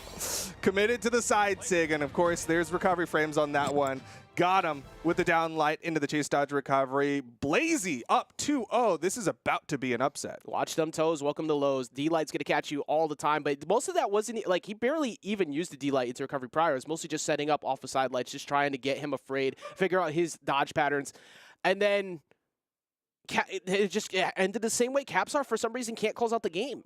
Committed to the side sig, and of course, there's recovery frames on that one. Got him with the down light into the chase dodge recovery. Blazy up 2-0. This is about to be an upset. Watch them toes. Welcome to lows. D-Light's going to catch you all the time, but most of that wasn't, like, he barely even used the D-Light into recovery prior. It was mostly just setting up off the side lights, just trying to get him afraid, figure out his dodge patterns, and then it just ended the same way. Capstar, for some reason, can't close out the game.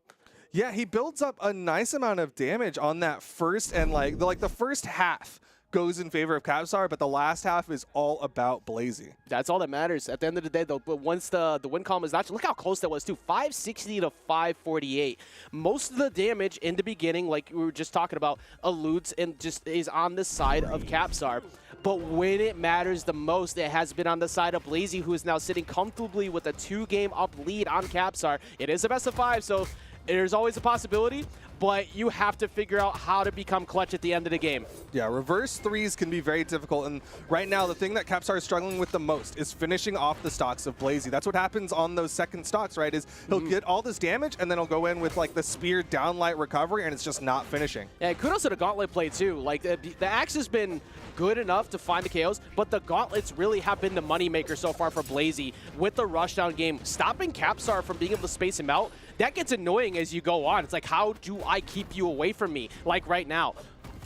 Yeah, he builds up a nice amount of damage on that first, and like the first half goes in favor of Capstar, but the last half is all about Blazy. That's all that matters. At the end of the day, though, but once the win column is notched, look how close that was, too. 560 to 548. Most of the damage in the beginning, like we were just talking about, eludes and just is on the side of Capstar. But when it matters the most, it has been on the side of Blazy, who is now sitting comfortably with a 2-game up lead on Capstar. It is a best of 5, so there's always a possibility, but you have to figure out how to become clutch at the end of the game. Yeah, reverse threes can be very difficult, and right now the thing that Capstar is struggling with the most is finishing off the stocks of Blazy. That's what happens on those second stocks, right, is he'll get all this damage, and then he'll go in with like the spear downlight recovery, and it's just not finishing. Yeah, kudos to the gauntlet play, too. Like, the axe has been good enough to find the KOs, but the gauntlets really have been the moneymaker so far for Blazy with the rushdown game. Stopping Capstar from being able to space him out, that gets annoying as you go on. It's like, how do I keep you away from me, like right now?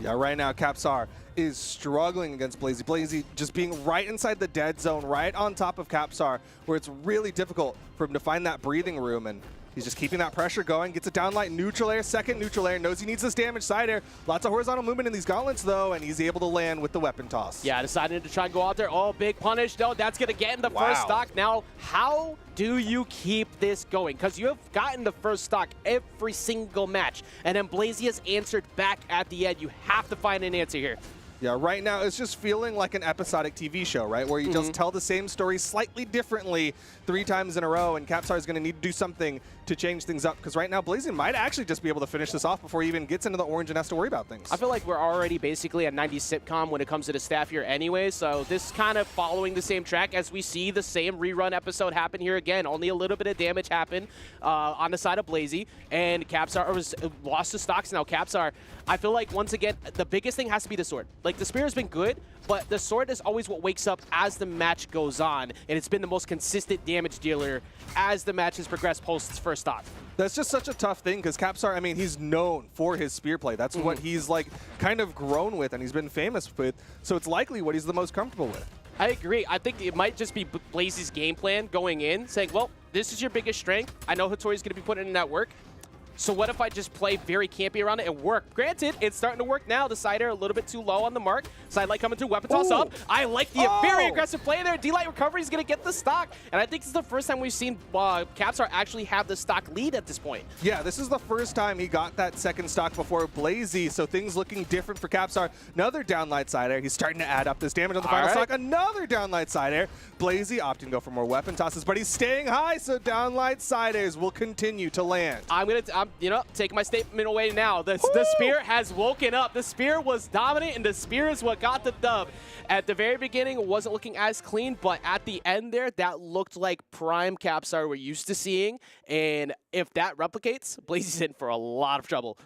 Yeah, right now Capstar is struggling against Blazy. Blazy just being right inside the dead zone, right on top of Capstar, where it's really difficult for him to find that breathing room, and he's just keeping that pressure going. Gets a downlight neutral air, second neutral air, knows he needs this damage side air. Lots of horizontal movement in these gauntlets, though, and he's able to land with the weapon toss. Yeah, decided to try and go out there. Oh, big punish. No, that's going to get in the first stock. Now, how do you keep this going? Because you have gotten the first stock every single match, and then Blazy has answered back at the end. You have to find an answer here. Yeah, right now it's just feeling like an episodic TV show, right? Where you just tell the same story slightly differently 3 times in a row, and Capstar is going to need to do something to change things up. Because right now, Blazy might actually just be able to finish this off before he even gets into the orange and has to worry about things. I feel like we're already basically a 90s sitcom when it comes to the staff here anyway, so this is kind of following the same track as we see the same rerun episode happen here again. Only a little bit of damage happened on the side of Blazy, and Capstar was lost to stocks. Now Capstar, I feel like once again, the biggest thing has to be the sword. Like, the spear has been good, but the sword is always what wakes up as the match goes on, and it's been the most consistent damage dealer as the match has progressed post its first stock. That's just such a tough thing because Capstar, I mean, he's known for his spear play. That's what he's like kind of grown with and he's been famous with. So it's likely what he's the most comfortable with. I agree. I think it might just be Blazy's game plan going in, saying, well, this is your biggest strength. I know Hattori's going to be putting in that work. So what if I just play very campy around it and work? Granted, it's starting to work now. The side air a little bit too low on the mark. Side light coming through, weapon toss up. I like the very aggressive play there. D-Light recovery is going to get the stock. And I think this is the first time we've seen Capstar actually have the stock lead at this point. Yeah, this is the first time he got that second stock before Blazy, so things looking different for Capstar. Another downlight side air. He's starting to add up this damage on the final stock. Another downlight side air. Blazy opting to go for more weapon tosses, but he's staying high, so downlight side airs will continue to land. I'm taking my statement away now. The spear has woken up. The spear was dominant, and the spear is what got the dub. At the very beginning, it wasn't looking as clean, but at the end there, that looked like prime Capstar we're used to seeing. And if that replicates, Blazy's in for a lot of trouble.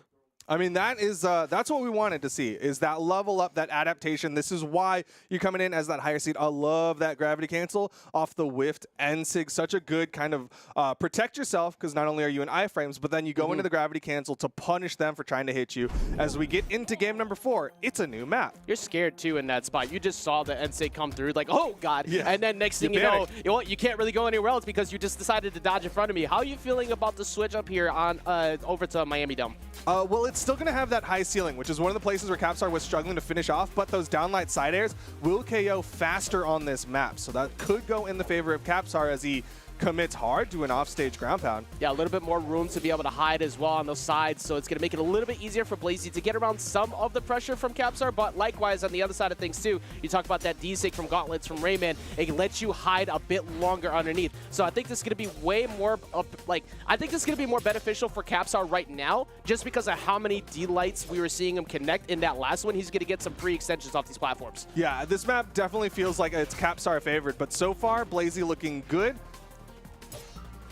I mean, that is that's what we wanted to see, is that level up, that adaptation. This is why you're coming in as that higher seed. I love that gravity cancel off the whiffed N-Sig. Such a good kind of protect yourself, because not only are you in iframes, but then you go into the gravity cancel to punish them for trying to hit you. As we get into game number 4, it's a new map. You're scared, too, in that spot. You just saw the N-Sig come through, like, oh, God. Yeah. And then next thing you know, you can't really go anywhere else because you just decided to dodge in front of me. How are you feeling about the switch up here on over to Miami Dome? Well, it's still going to have that high ceiling, which is one of the places where Capstar was struggling to finish off, but those downlight side airs will KO faster on this map. So that could go in the favor of Capstar as he commits hard to an offstage ground pound. Yeah, a little bit more room to be able to hide as well on those sides, so it's going to make it a little bit easier for Blazy to get around some of the pressure from Capstar, but likewise on the other side of things too, you talk about that D-Sig from Gauntlets from Rayman, it lets you hide a bit longer underneath. So I think this is going to be way more, I think this is going to be more beneficial for Capstar right now, just because of how many D-Lights we were seeing him connect in that last one. He's going to get some free extensions off these platforms. Yeah, this map definitely feels like it's Capstar favored, but so far, Blazy looking good.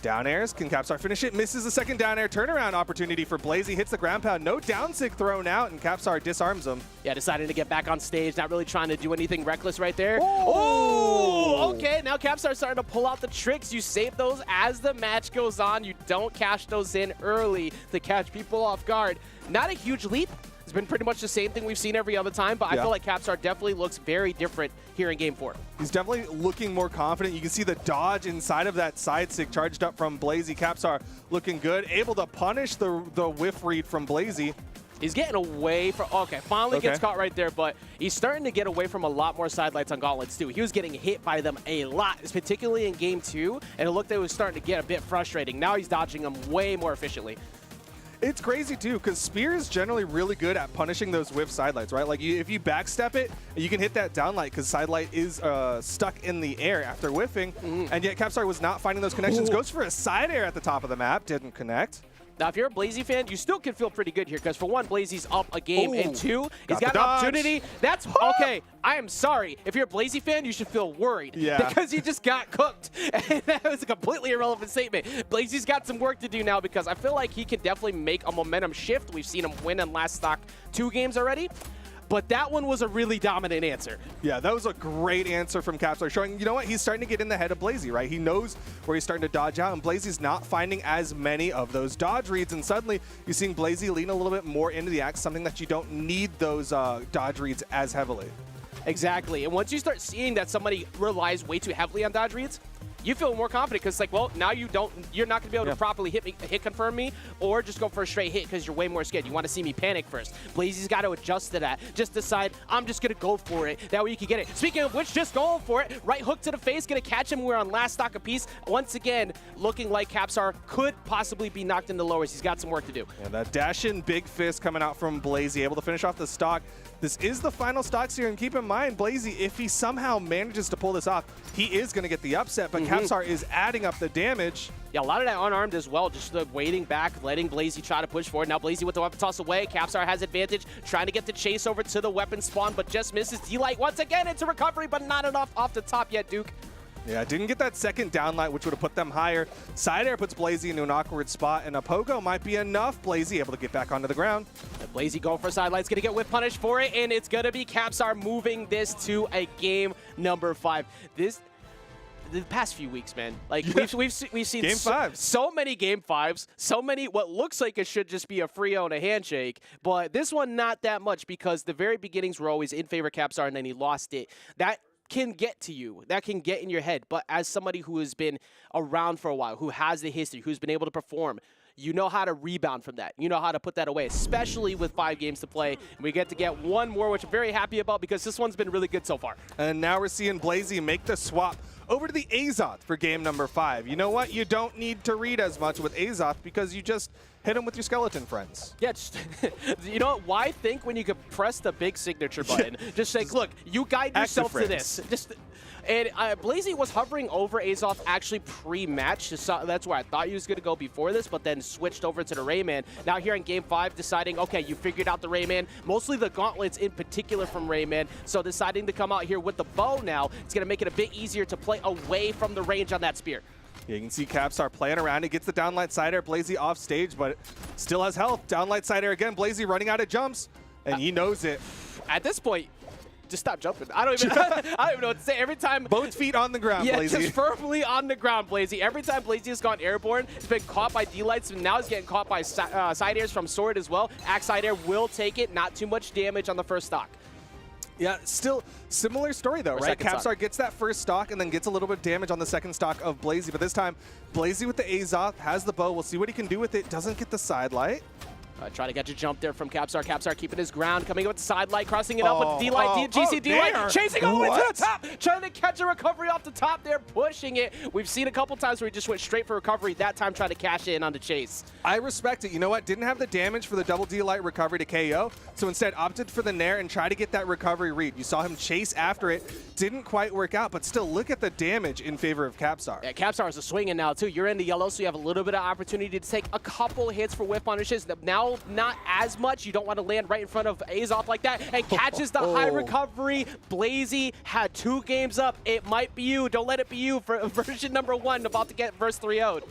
Down airs. Can Capstar finish it? Misses the second down air. Turnaround opportunity for Blazy. Hits the ground pound. No down sig thrown out, and Capstar disarms him. Yeah, deciding to get back on stage. Not really trying to do anything reckless right there. Oh! Okay, now Capstar's starting to pull out the tricks. You save those as the match goes on. You don't cash those in early to catch people off guard. Not a huge leap. It's been pretty much the same thing we've seen every other time, but I feel like Capstar definitely looks very different here in Game 4. He's definitely looking more confident. You can see the dodge inside of that side stick charged up from Blazy. Capstar looking good, able to punish the whiff read from Blazy. He's getting away from, finally gets caught right there, but he's starting to get away from a lot more sidelights on Gauntlets too. He was getting hit by them a lot, particularly in Game 2, and it looked like it was starting to get a bit frustrating. Now he's dodging them way more efficiently. It's crazy, too, because Spear is generally really good at punishing those whiff sidelights, right? Like, if you backstep it, you can hit that downlight because sidelight is stuck in the air after whiffing, and yet Capstar was not finding those connections. Goes for a side air at the top of the map, didn't connect. Now, if you're a Blazy fan, you still can feel pretty good here because, for one, Blazy's up a game, and two, he's got an opportunity. That's okay. I am sorry. If you're a Blazy fan, you should feel worried because he just got cooked. And that was a completely irrelevant statement. Blazy's got some work to do now because I feel like he can definitely make a momentum shift. We've seen him win in last stock 2 games already. But that one was a really dominant answer. Yeah, that was a great answer from Capstar, showing, you know what, he's starting to get in the head of Blazy, right? He knows where he's starting to dodge out, and Blazy's not finding as many of those dodge reads, and suddenly you're seeing Blazy lean a little bit more into the axe, something that you don't need those dodge reads as heavily. Exactly, and once you start seeing that somebody relies way too heavily on dodge reads, you feel more confident because it's like, well, now you're not going to be able to properly hit confirm me or just go for a straight hit because you're way more scared. You want to see me panic first. Blazy's got to adjust to that. Just decide, I'm just going to go for it. That way you can get it. Speaking of which, just going for it. Right hook to the face, going to catch him. We're on last stock apiece. Once again, looking like Capstar could possibly be knocked in the lowers. He's got some work to do. And that dash in big fist coming out from Blazy, able to finish off the stock. This is the final stocks here, and keep in mind, Blazy, if he somehow manages to pull this off, he is going to get the upset, but Capsar is adding up the damage. Yeah, a lot of that unarmed as well, just waiting back, letting Blazy try to push forward. Now Blazy with the weapon toss away. Capsar has advantage, trying to get the chase over to the weapon spawn, but just misses. D-Light once again into recovery, but not enough off the top yet, Duke. Yeah, didn't get that second downlight, which would have put them higher. Side air puts Blazy into an awkward spot, and a pogo might be enough. Blazy able to get back onto the ground. And Blazy going for a sidelight's going to get whip punish for it, and it's going to be Capsar moving this to a game number 5. The past few weeks, man, like we've seen Game 5s. So many game 5s, so many what looks like it should just be a free-o and a handshake, but this one not that much because the very beginnings were always in favor of Capsar, and then he lost it. That can get to you. That can get in your head. But as somebody who has been around for a while, who has the history, who's been able to perform, you know how to rebound from that. You know how to put that away, especially with 5 games to play. And we get to get one more, which I'm very happy about because this one's been really good so far. And now we're seeing Blazy make the swap over to the Azoth for game number 5. You know what? You don't need to read as much with Azoth because you just hit him with your skeleton friends. Yeah, just, you know what? Why think when you could press the big signature button? Just say, look, you guide yourself to this. And Blazy was hovering over Azoth actually pre-match. So that's where I thought he was going to go before this, but then switched over to the Rayman. Now here in Game 5, deciding, okay, you figured out the Rayman, mostly the gauntlets in particular from Rayman. So deciding to come out here with the bow now, it's going to make it a bit easier to play away from the range on that spear. Yeah, you can see Capsar playing around. He gets the downlight side air. Blazy off stage, but still has health. Downlight side air again. Blazy running out of jumps, and he knows it. At this point, just stop jumping. I don't even know what to say. Every time both feet on the ground, yeah, Blazy. just firmly on the ground, Blazy. Every time Blazy has gone airborne, he's been caught by D-Lights, and now he's getting caught by side airs from Sword as well. Axe side air will take it. Not too much damage on the first stock. Yeah, still similar story though, right? Capsar gets that first stock and then gets a little bit of damage on the second stock of Blazy, but this time Blazy with the Azoth has the bow. We'll see what he can do with it. Doesn't get the side light. Try to get a jump there from Capsar. Capsar keeping his ground, coming up with the side light, crossing it up with the D-Light, GC D-Light, chasing all the way to the top, trying to catch a recovery off the top there, pushing it. We've seen a couple times where he just went straight for recovery, that time trying to cash in on the chase. I respect it. You know what? Didn't have the damage for the double D-Light recovery to KO, so instead opted for the Nair and try to get that recovery read. You saw him chase after it. Didn't quite work out, but still look at the damage in favor of Capsar. Yeah, Capsar is a swinging now too. You're in the yellow, so you have a little bit of opportunity to take a couple hits for whiff punishes. Now, not as much. You don't want to land right in front of Azoth like that, and catches the high recovery. Blazy had 2 games up. It might be you. Don't let it be you for version number 1, about to get verse 3-0'd.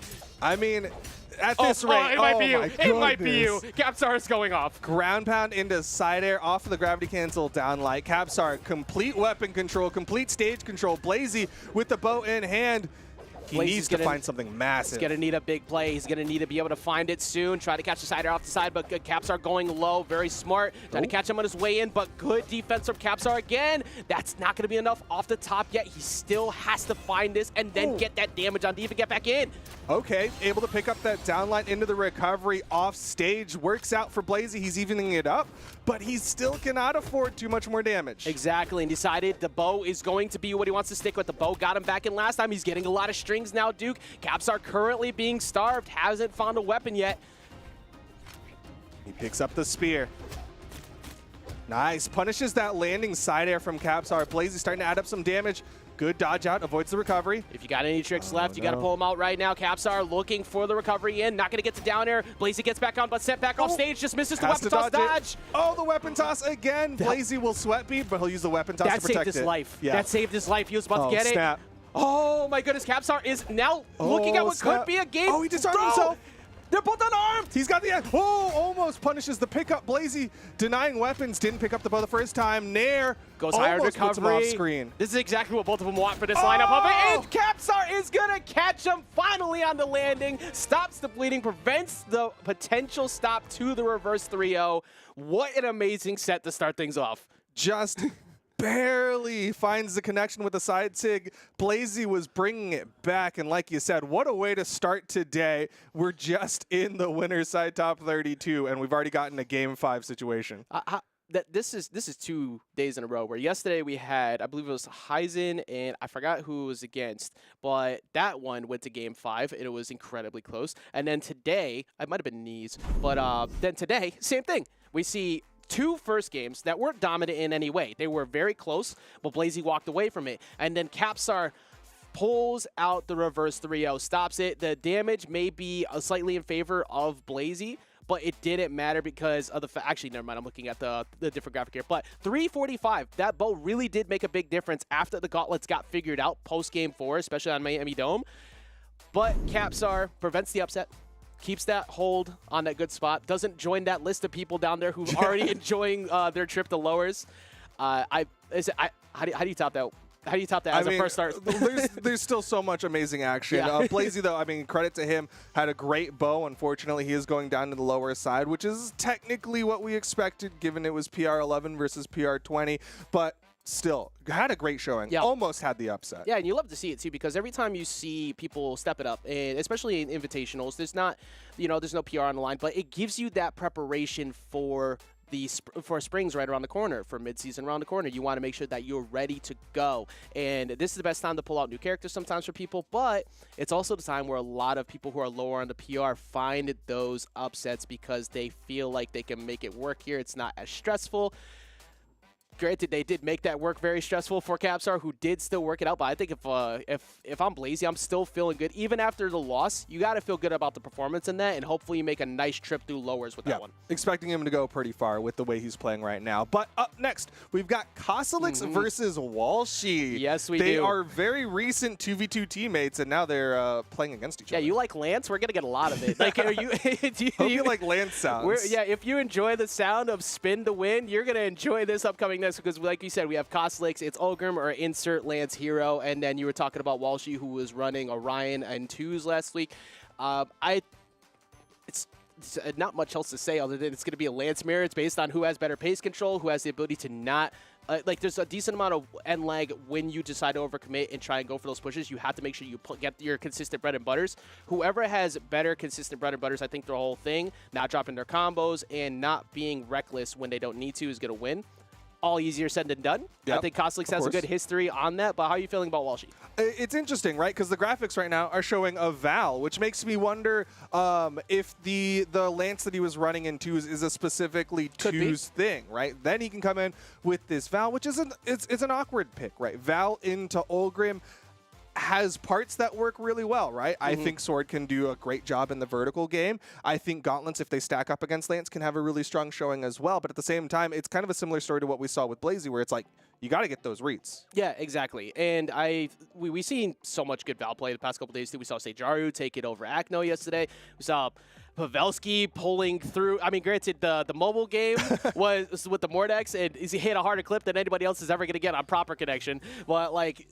I mean, at this rate, it might be you. It might be you. Capsar is going off. Ground pound into side air off of the gravity cancel downlight. Capsar, complete weapon control, complete stage control. Blazy with the bow in hand. He needs to find something massive. He's going to need a big play. He's going to need to be able to find it soon. Try to catch the side air off the side, but Capsar going low. Very smart. Trying to catch him on his way in, but good defense from Capsar again. That's not going to be enough off the top yet. He still has to find this and then get that damage on to even get back in. Okay, able to pick up that downline into the recovery off stage. Works out for Blazy. He's evening it up, but he still cannot afford too much more damage. Exactly, and decided the bow is going to be what he wants to stick with. The bow got him back in last time. He's getting a lot of strings now, Duke. Capsar currently being starved, hasn't found a weapon yet. He picks up the spear. Nice, punishes that landing side air from Capsar. Blazy starting to add up some damage. Good dodge out, avoids the recovery. If you got any tricks left, you got to pull them out right now. Capsar looking for the recovery in, not going to get to down air. Blazy gets back on, but sent back off stage, just misses the weapon toss dodge. Oh, the weapon toss again. Blazy will sweat beat, but he'll use the weapon toss to protect it. That saved his life. Yeah. That saved his life. He was about to get snap. it. Oh my goodness, Capsar is now looking at what could be a game. Oh, he disarmed himself. They're both unarmed. He's got the almost punishes the pickup. Blazy denying weapons, didn't pick up the bow the first time. Nair goes higher puts him recovery. off screen. This is exactly what both of them want for this lineup of it. And Capsar is gonna catch him finally on the landing. Stops the bleeding, prevents the potential stop to the reverse 3-0. What an amazing set to start things off. Just barely finds the connection with the side sig. Blazy was bringing it back, and like you said, what a way to start today. We're just in the winner's side top 32, and we've already gotten a game 5 situation. This is 2 days in a row where yesterday we had, I believe it was Heisen, and I forgot who it was against, but that one went to game 5, and it was incredibly close. And then today, it might have been knees, but then today, same thing. We see two first games that weren't dominant in any way. They were very close, but Blazy walked away from it. And then Capsar pulls out the reverse 3-0, stops it. The damage may be slightly in favor of Blazy, but it didn't matter because of the actually, never mind, I'm looking at the different graphic here. But 345, that bow really did make a big difference after the gauntlets got figured out post-game 4, especially on Miami Dome. But Capsar prevents the upset, keeps that hold on that good spot, doesn't join that list of people down there who's already enjoying their trip to lowers. How do you top that? How do you top that as a first start? there's still so much amazing action. Yeah. Blazy, though, I mean, credit to him, had a great bow. Unfortunately, he is going down to the lower side, which is technically what we expected, given it was PR11 versus PR20. But still, had a great showing. Yeah. Almost had the upset. Yeah, and you love to see it too, because every time you see people step it up, and especially in invitationals, there's not, there's no PR on the line, but it gives you that preparation for springs right around the corner, for midseason around the corner. You want to make sure that you're ready to go. And this is the best time to pull out new characters sometimes for people, but it's also the time where a lot of people who are lower on the PR find those upsets because they feel like they can make it work here. It's not as stressful. Granted, they did make that work very stressful for Capsar, who did still work it out. But I think if I'm Blazy, I'm still feeling good. Even after the loss, you got to feel good about the performance in that, and hopefully you make a nice trip through lowers with that one. Expecting him to go pretty far with the way he's playing right now. But up next, we've got Kosalix versus Walshy. Yes, we do. They are very recent 2v2 teammates, and now they're playing against each other. Yeah, you like Lance? We're going to get a lot of it. Like, are you, Hope you like Lance sounds. Yeah, if you enjoy the sound of spin to win, you're going to enjoy this upcoming next, because like you said, we have Kosalix, it's Ulgrim or insert Lance hero, and then you were talking about Walshy, who was running Orion and 2s last week. It's not much else to say other than it's going to be a Lance mirror. It's based on who has better pace control, who has the ability to not there's a decent amount of end lag when you decide to overcommit and try and go for those pushes. You have to make sure you get your consistent bread and butters. Whoever has better consistent bread and butters, I think their whole thing, not dropping their combos and not being reckless when they don't need to, is going to win. All easier said than done. Yep, I think Kosalix has a good history on that, but how are you feeling about Walshy? It's interesting, right? Because the graphics right now are showing a Val, which makes me wonder if the Lance that he was running in 2s is a specifically 2s thing, right? Then he can come in with this Val, which is it's an awkward pick, right? Val into Ulgrim has parts that work really well, right? I think Sword can do a great job in the vertical game. I think Gauntlets, if they stack up against Lance, can have a really strong showing as well. But at the same time, it's kind of a similar story to what we saw with Blazy, where it's like, you got to get those reads. Yeah, exactly. And we've seen so much good Val play the past couple days, too. We saw Sejaru take it over Akno yesterday. We saw Pavelski pulling through. I mean, granted, the mobile game was with the Mordex, and he hit a harder clip than anybody else is ever going to get on proper connection. But, like,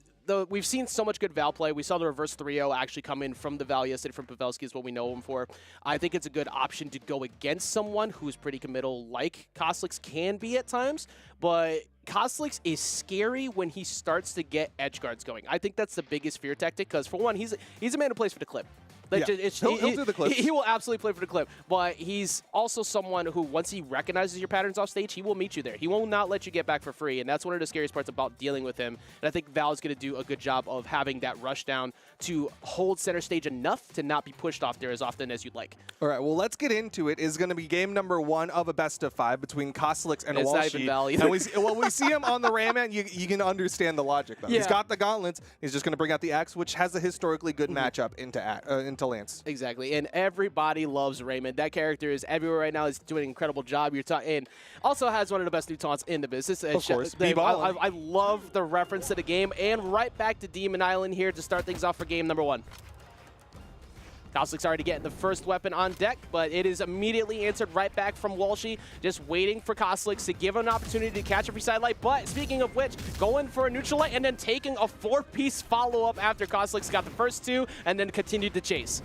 we've seen so much good Val play. We saw the reverse 3-0 actually come in from the Val yesterday from Pavelski, is what we know him for. I think it's a good option to go against someone who's pretty committal, like Kosalix can be at times, but Kosalix is scary when he starts to get edge guards going. I think that's the biggest fear tactic, because for one, he's a man who plays for the clip. Like, he'll do the clips. He will absolutely play for the clip, but he's also someone who, once he recognizes your patterns off stage, he will meet you there. He will not let you get back for free, and that's one of the scariest parts about dealing with him. And I think Val's going to do a good job of having that rush down to hold center stage enough to not be pushed off there as often as you'd like. All right, well, let's get into it. It's going to be game number 1 of a best-of-5 between Kosalix and Walshy. It's not even Val either. And we see him on the Rayman. You can understand the logic, though. Yeah. He's got the gauntlets. He's just going to bring out the Axe, which has a historically good matchup into Lance. Exactly. And everybody loves Raymond. That character is everywhere right now. He's doing an incredible job. And also has one of the best new taunts in the business. Of course. I love the reference to the game. And right back to Demon Island here to start things off for game number 1. Kosalix already getting the first weapon on deck, but it is immediately answered right back from Walshy, just waiting for Kosalix to give him an opportunity to catch a free side light. But speaking of which, going for a neutral light and then taking a 4-piece follow-up after Kosalix got the first 2 and then continued to chase.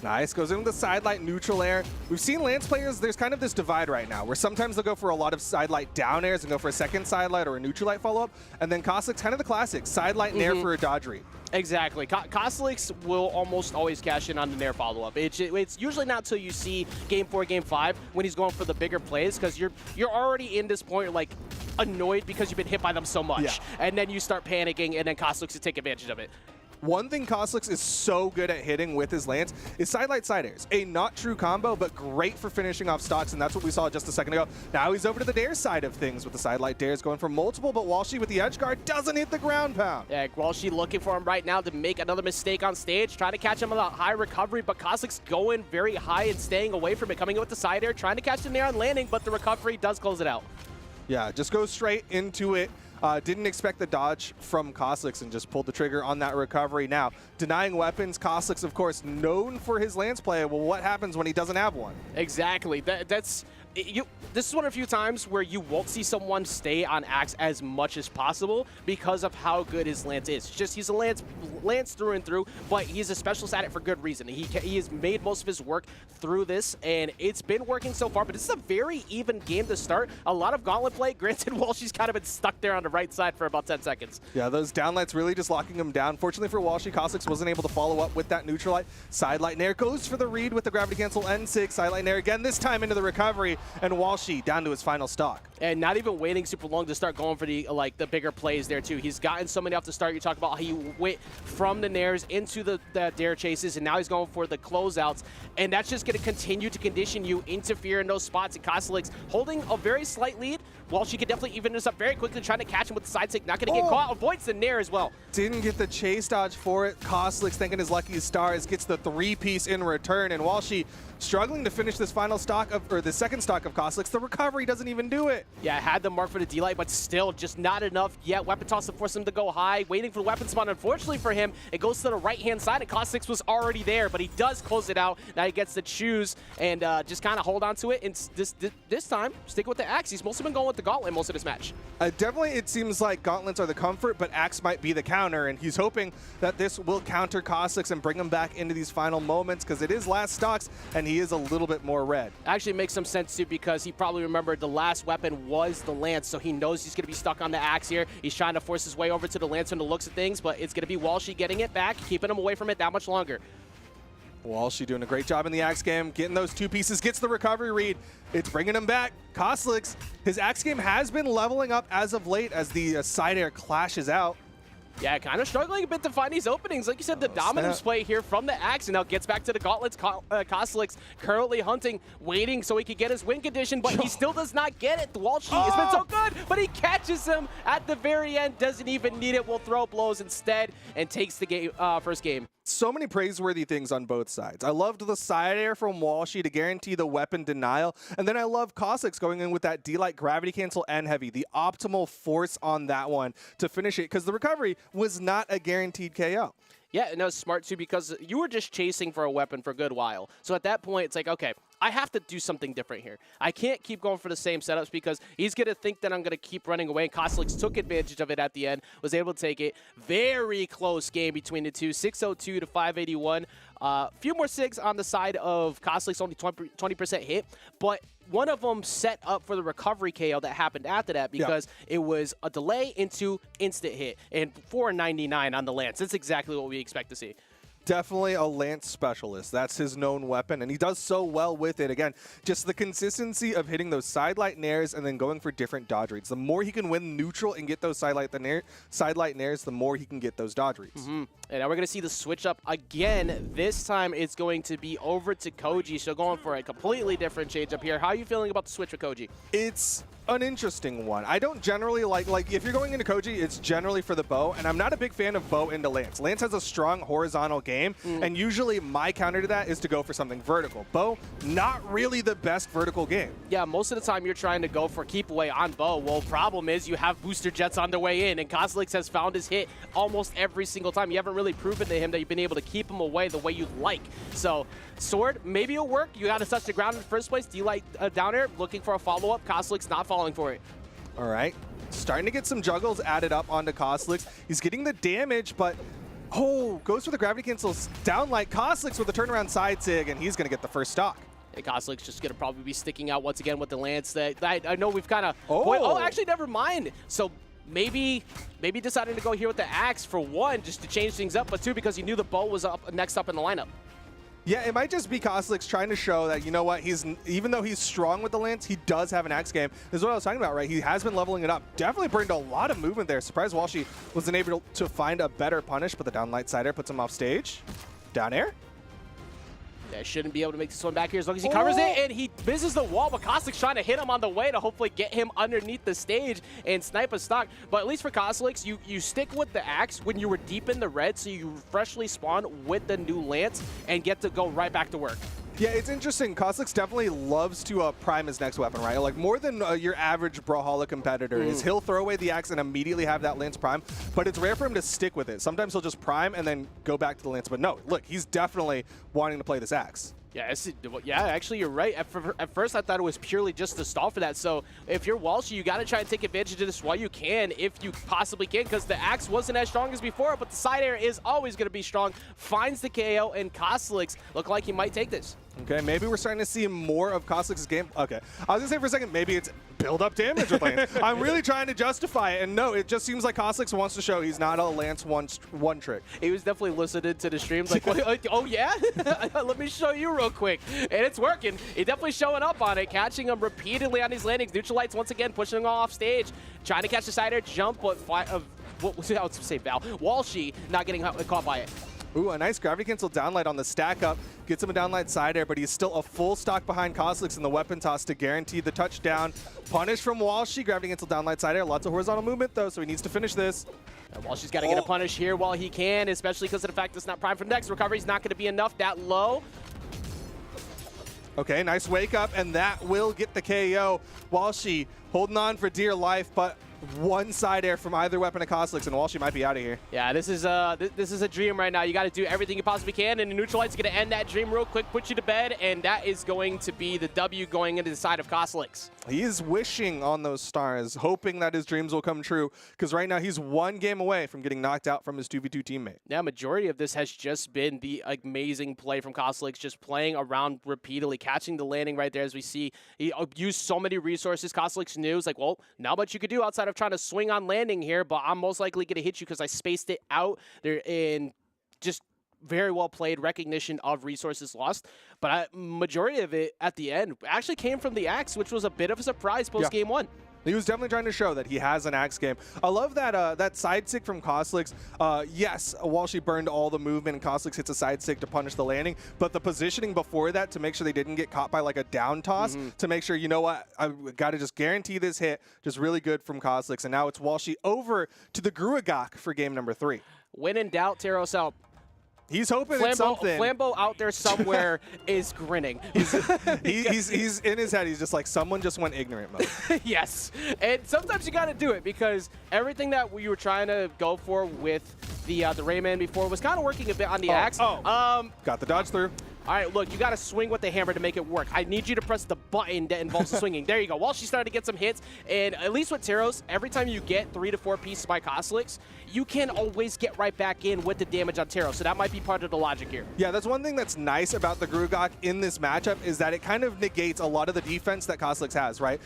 Nice, goes in with the side light, neutral air. We've seen Lance players, there's kind of this divide right now, where sometimes they'll go for a lot of side light down airs and go for a second side light or a neutral light follow-up, and then Kosalix, kind of the classic, side light nair for a dodge read. Exactly. Kosalix will almost always cash in on the nair follow-up. It's usually not until you see game 4, game 5 when he's going for the bigger plays, because you're already in this point, like, annoyed because you've been hit by them so much. Yeah. And then you start panicking, and then Kosalix to take advantage of it. One thing Koslix is so good at hitting with his lance is side-light side airs. A not true combo, but great for finishing off stocks, and that's what we saw just a second ago. Now he's over to the dare side of things with the side-light dares going for multiple, but Walshy with the edge guard doesn't hit the ground pound. Yeah, Walshy looking for him right now to make another mistake on stage, trying to catch him on a high recovery, but Koslix going very high and staying away from it, coming in with the side air, trying to catch him there on landing, but the recovery does close it out. Yeah, just goes straight into it. Didn't expect the dodge from Koslix and just pulled the trigger on that recovery. Now, denying weapons, Koslix, of course, known for his lance play. Well, what happens when he doesn't have one? Exactly. This is one of a few times where you won't see someone stay on Axe as much as possible because of how good his lance is. Just he's a lance through and through, but he's a specialist at it for good reason. He has made most of his work through this, and it's been working so far, but this is a very even game to start. A lot of gauntlet play. Granted, Walshy's kind of been stuck there on the right side for about 10 seconds. Yeah, those downlights really just locking him down. Fortunately for Walshy, Koslix wasn't able to follow up with that neutral light. Side light nair goes for the read with the gravity cancel N6. Side light nair again, this time into the recovery, and Walshy down to his final stock. And not even waiting super long to start going for the bigger plays there too. He's gotten so many off the start. You talk about how he went from the nairs into the dare chases, and now he's going for the closeouts. And that's just going to continue to condition you, interfere in those spots. And Koslix holding a very slight lead. Walshy could definitely even this up very quickly, trying to catch him with the side stick. Not going to get caught. Avoids the nair as well. Didn't get the chase dodge for it. Koslix, thanking his lucky stars, gets the 3-piece in return. And Walshy struggling to finish this final stock or the second stock of Koslix. The recovery doesn't even do it. Yeah, had the mark for the D-Light, but still just not enough yet. Weapon toss to force him to go high, waiting for the weapon spawn. Unfortunately for him, it goes to the right-hand side, and Koslix was already there, but he does close it out. Now he gets to choose and just kind of hold on to it, and this time, stick with the Axe. He's mostly been going with the Gauntlet most of this match. Definitely, it seems like Gauntlets are the comfort, but Axe might be the counter, and he's hoping that this will counter Koslix and bring him back into these final moments, because it is last stocks, and he is a little bit more red. Actually, it makes some sense, too, because he probably remembered the last weapon was the Lance, so he knows he's going to be stuck on the Axe here. He's trying to force his way over to the Lance from the looks of things, but it's going to be Walshy getting it back, keeping him away from it that much longer. Walshy doing a great job in the Axe game, getting those 2 pieces, gets the recovery read. It's bringing him back. Koslix, his Axe game has been leveling up as of late as the side air clashes out. Yeah, kind of struggling a bit to find these openings. Like you said, the dominance play here from the Axe, and now gets back to the Gauntlets. Koslix currently hunting, waiting so he could get his win condition, but he still does not get it. The Walshy has been so good, but he catches him at the very end, doesn't even need it, will throw blows instead, and takes the game, first game. So many praiseworthy things on both sides. I loved the side air from Walshy to guarantee the weapon denial, and then I love Koslix going in with that D-Light gravity cancel and heavy, the optimal force on that one to finish it, because the recovery was not a guaranteed KO. Yeah, and that was smart too, because you were just chasing for a weapon for a good while. So at that point, it's like, okay, I have to do something different here. I can't keep going for the same setups because he's going to think that I'm going to keep running away. And Koslix took advantage of it at the end, was able to take it. Very close game between the two, 602 to 581. Few more SIGs on the side of Koslix, only 20% hit, but one of them set up for the recovery KO that happened after that because it was a delay into instant hit and 499 on the Lance. That's exactly what we expect to see. Definitely a Lance specialist. That's his known weapon, and he does so well with it. Again, just the consistency of hitting those side-light nairs and then going for different dodge reads. The more he can win neutral and get those side-light nairs, the more he can get those dodge reads. And now we're going to see the switch up again. This time it's going to be over to Koji, so going for a completely different change up here. How are you feeling about the switch with Koji? It's an interesting one. I don't generally like if you're going into Koji, it's generally for the bow, and I'm not a big fan of bow into Lance. Lance has a strong horizontal game, and usually my counter to that is to go for something vertical. Bow, not really the best vertical game. Yeah, most of the time you're trying to go for keep away on bow. Well, problem is you have booster jets on their way in, and Koslix has found his hit almost every single time. You haven't really proven to him that you've been able to keep him away the way you'd like. So, sword, maybe it'll work. You got to touch the ground in the first place. D-Light down air, looking for a follow-up. Koslix not falling for it. All right. Starting to get some juggles added up onto Koslix. He's getting the damage, but goes for the gravity cancels down like Koslix with a turnaround side sig, and he's going to get the first stock. And Koslix just going to probably be sticking out once again with the Lance. That I know we've kind of... actually, never mind. So maybe deciding to go here with the Axe for one, just to change things up, but two, because he knew the bow was next up in the lineup. Yeah, it might just be Kozlik's trying to show that, you know what, even though he's strong with the lance, he does have an axe game. This is what I was talking about, right? He has been leveling it up. Definitely burned a lot of movement there. Surprised Walshy wasn't able to find a better punish, but the down light sider puts him off stage. Down air. Yeah, shouldn't be able to make this one back here as long as he covers it, and he misses the wall, but Kozlik's trying to hit him on the way to hopefully get him underneath the stage and snipe a stock. But at least for Kozlik, you stick with the axe when you were deep in the red, so you freshly spawn with the new lance and get to go right back to work. Yeah, it's interesting. Kozlik definitely loves to prime his next weapon, right? Like more than your average Brawlhalla competitor is he'll throw away the axe and immediately have that lance prime, but it's rare for him to stick with it. Sometimes he'll just prime and then go back to the lance. But no, look, he's definitely wanting to play this axe. Yeah, actually, you're right. At first, I thought it was purely just to stall for that. So if you're Walshy, you got to try and take advantage of this while you can, if you possibly can, because the axe wasn't as strong as before, but the side air is always going to be strong. Finds the KO, and Kozlik look like he might take this. Okay, maybe we're starting to see more of Kozlik's game. Okay, I was going to say for a second, maybe it's build-up damage with Lance. I'm really trying to justify it, and no, it just seems like Kozlik wants to show he's not a Lance one trick. He was definitely listening to the streams like, oh yeah? Let me show you real quick. And it's working. He's definitely showing up on it, catching him repeatedly on these landings. Neutral lights once again pushing him off stage, trying to catch the side air jump, but what was it? I was going to say Val. Walshy not getting caught by it. Ooh, a nice gravity cancel downlight on the stack up. Gets him a downlight side air, but he's still a full stock behind Kozlik in the weapon toss to guarantee the touchdown. Punish from Walshy. Gravity cancel downlight side air. Lots of horizontal movement, though, so he needs to finish this. Walshy's got to get a punish here while he can, especially because of the fact it's not prime for next. Recovery's not going to be enough that low. Okay, nice wake up, and that will get the KO. Walshy holding on for dear life, but one side air from either weapon of Kozlik, and Walshy might be out of here. Yeah, this is a dream right now. You got to do everything you possibly can, and the neutral light's going to end that dream real quick, put you to bed, and that is going to be the W going into the side of Kozlik. He is wishing on those stars, hoping that his dreams will come true, because right now he's one game away from getting knocked out from his 2v2 teammate. Yeah, majority of this has just been the amazing play from Kozlik, just playing around repeatedly, catching the landing right there as we see. He used so many resources. Kozlik knew, like, well, not much you could do outside of trying to swing on landing here, but I'm most likely going to hit you because I spaced it out there in just very well played, recognition of resources lost. But majority of it at the end actually came from the axe, which was a bit of a surprise post game one. He was definitely trying to show that he has an axe game. I love that that side stick from Kozlik. Yes, Walshy burned all the movement, and Kozlik hits a side stick to punish the landing, but the positioning before that to make sure they didn't get caught by like a down toss, to make sure, you know what, I got to just guarantee this hit, just really good from Kozlik. And now it's Walshy over to the Gruagok for game number 3. When in doubt, Teros out. He's hoping it's something. Flambeau out there somewhere is grinning. He's in his head. He's just like, someone just went ignorant mode. Yes, and sometimes you got to do it because everything that we were trying to go for with the Rayman before was kind of working a bit on the axe. Got the dodge through. All right, look, you got to swing with the hammer to make it work. I need you to press the button that involves the swinging. There you go. While she started to get some hits, and at least with Teros, every time you get 3 to 4 pieces by Kozlik, you can always get right back in with the damage on Teros. So that might be part of the logic here. Yeah, that's one thing that's nice about the Gruagok in this matchup is that it kind of negates a lot of the defense that Kozlik has, right?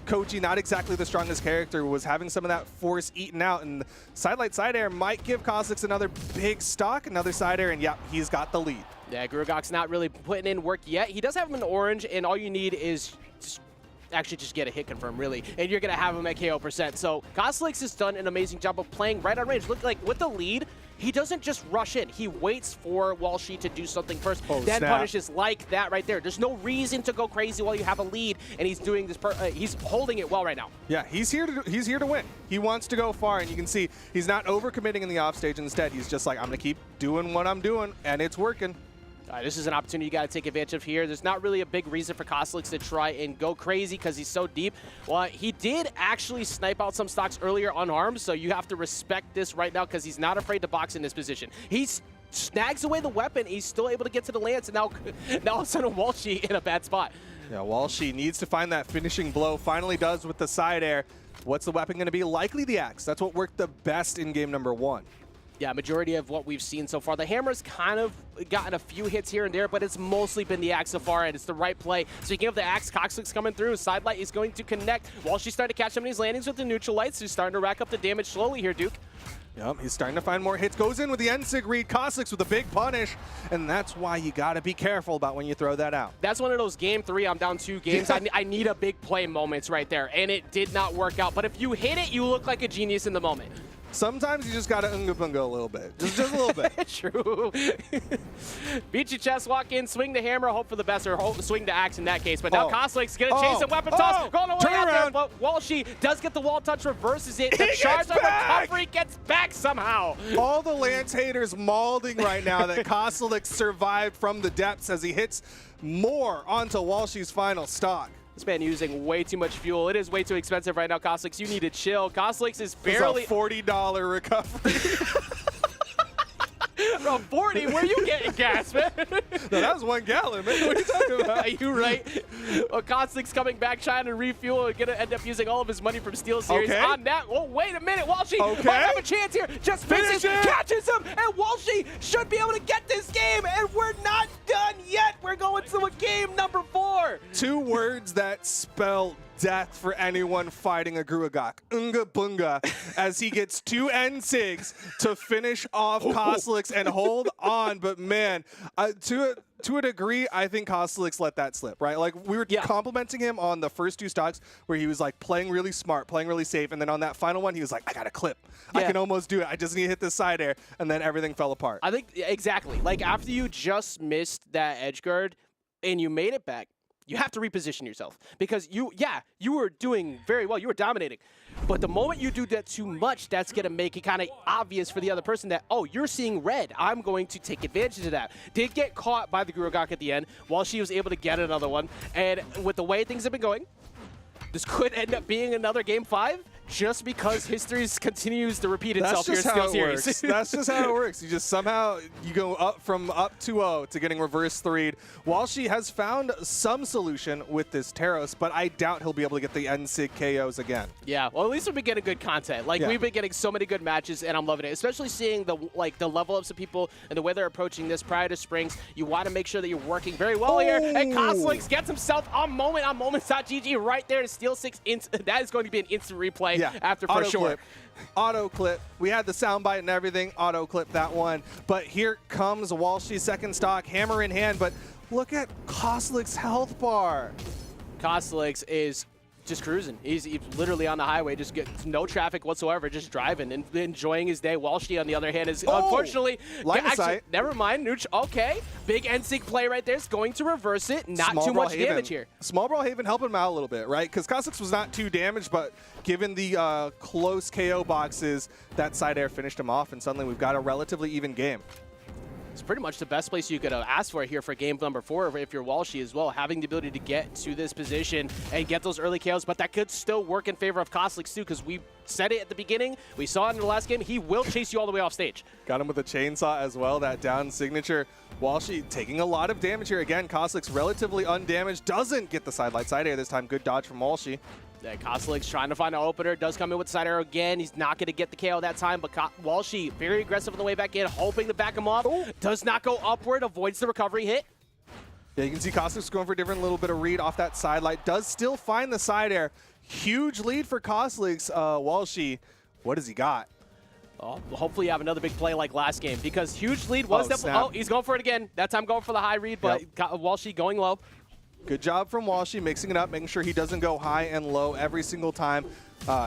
Koji, not exactly the strongest character, was having some of that force eaten out, and sidelight side air might give Kozlik another big stock, another side air, and yeah, he's got the lead. Yeah, Gruagok's not really putting in work yet. He does have him in orange, and all you need is just get a hit confirm, really, and you're going to have him at KO %. So Kozlik has done an amazing job of playing right on range. Look, like with the lead, he doesn't just rush in. He waits for Walshy to do something first, then punishes like that right there. There's no reason to go crazy while you have a lead, and he's doing this. He's holding it well right now. Yeah, he's here to win. He wants to go far, and you can see he's not overcommitting in the offstage. Instead, he's just like, I'm going to keep doing what I'm doing, and it's working. All right, this is an opportunity you got to take advantage of here. There's not really a big reason for Kozlik to try and go crazy because he's so deep. Well, he did actually snipe out some stocks earlier unarmed, so you have to respect this right now because he's not afraid to box in this position. He snags away the weapon. He's still able to get to the lance, and now all of a sudden Walshy in a bad spot. Yeah, Walshy needs to find that finishing blow. Finally does with the side air. What's the weapon going to be? Likely the axe. That's what worked the best in game number 1. Yeah, majority of what we've seen so far. The hammer's kind of gotten a few hits here and there, but it's mostly been the axe so far, and it's the right play. Speaking of the axe, Kozlik's coming through. Sidelight is going to connect. Walshy's starting to catch some of these landings with the neutral lights. He's starting to rack up the damage slowly here, Duke. Yep, he's starting to find more hits. Goes in with the N-Sig read. Kosliks with a big punish. And that's why you got to be careful about when you throw that out. That's one of those game 3, I'm down 2 games. I need a big play moments right there. And it did not work out. But if you hit it, you look like a genius in the moment. Sometimes you just got to unga-bunga a little bit. Just a little bit. True. Beat your chest, walk in, swing the hammer, hope for the best, or swing the axe in that case. But now Kosliks going to chase and weapon toss, going away turn out there. around. But Walshy does get the wall touch, reverses it. The charge on recovery gets back somehow. All the Lance haters mauling right now that Kosliks survived from the depths as he hits more onto Walshy's final stock. This man using way too much fuel. It is way too expensive right now, Kosliks. You need to chill. Kosliks is barely... It's a $40 recovery. Bro, 40? Where you getting gas, man? No, that was 1 gallon, man. What are you talking about? Are you right? Well, Kosliks coming back, trying to refuel, and gonna end up using all of his money from SteelSeries on that. Oh, wait a minute. Walshy might have a chance here. Just misses, catches him, and Walshy should be able to get this game, and we're not done yet. We're going to a game number 4. 2 words that spell death for anyone fighting a Gruagok. Unga bunga, as he gets 2 N-Sigs to finish off Kosliks and hold on. But man, to a degree, I think Kosliks let that slip, right? Like, we were complimenting him on the first 2 stocks where he was like playing really smart, playing really safe. And then on that final one, he was like, I got a clip. I can almost do it. I just need to hit this side air. And then everything fell apart. I think, exactly. Like, after you just missed that edge guard and you made it back, you have to reposition yourself because you were doing very well. You were dominating. But the moment you do that too much, that's going to make it kind of obvious for the other person that, oh, you're seeing red. I'm going to take advantage of that. Did get caught by the Gruagok at the end while she was able to get another one. And with the way things have been going, this could end up being another Game 5 just because history continues to repeat itself here in SteelSeries. That's just how it works. You just somehow you go up from up 2-0 to getting reverse 3'd. Walshy has found some solution with this Taros, but I doubt he'll be able to get the N-Sig KOs again. Yeah, well, at least we've been getting good content. Like, we've been getting so many good matches, and I'm loving it. Especially seeing the level ups of people and the way they're approaching this prior to Springs. You want to make sure that you're working very well here. And Kosliks gets himself on moment.gg right there to steal 6. That is going to be an instant replay. After for sure. Auto clip. We had the soundbite and everything. Auto clip that one. But here comes Walshy's second stock, hammer in hand. But look at Kosliks' health bar. Kosliks is just cruising. He's literally on the highway, just gets no traffic whatsoever, just driving and enjoying his day. Walshy, on the other hand, is unfortunately line of sight. Never mind. Okay, big N-Sig play right there. It's going to reverse it. Not too much damage here. Small Brawl Haven helping him out a little bit, right? Because Kosliks was not too damaged, but given the close KO boxes, that side air finished him off, and suddenly we've got a relatively even game. It's pretty much the best place you could ask for here for game number 4 if you're Walshy as well, having the ability to get to this position and get those early KOs, but that could still work in favor of Kosliks too, because we said it at the beginning, we saw it in the last game, he will chase you all the way off stage. Got him with a chainsaw as well, that down signature. Walshy taking a lot of damage here. Again, Kosliks relatively undamaged, doesn't get the side air this time. Good dodge from Walshy. Yeah, Kosliks trying to find an opener, does come in with the side arrow again. He's not going to get the KO that time, but Walshy very aggressive on the way back in, hoping to back him off. Does not go upward, avoids the recovery hit. Yeah, you can see Kosliks going for a different little bit of read off that side light. Does still find the side air. Huge lead for Kosliks. Walshy, what does he got? Hopefully you have another big play like last game, because huge lead was he's going for it again. That time going for the high read, but Walshy going low. Good job from Walshy, mixing it up, making sure he doesn't go high and low every single time,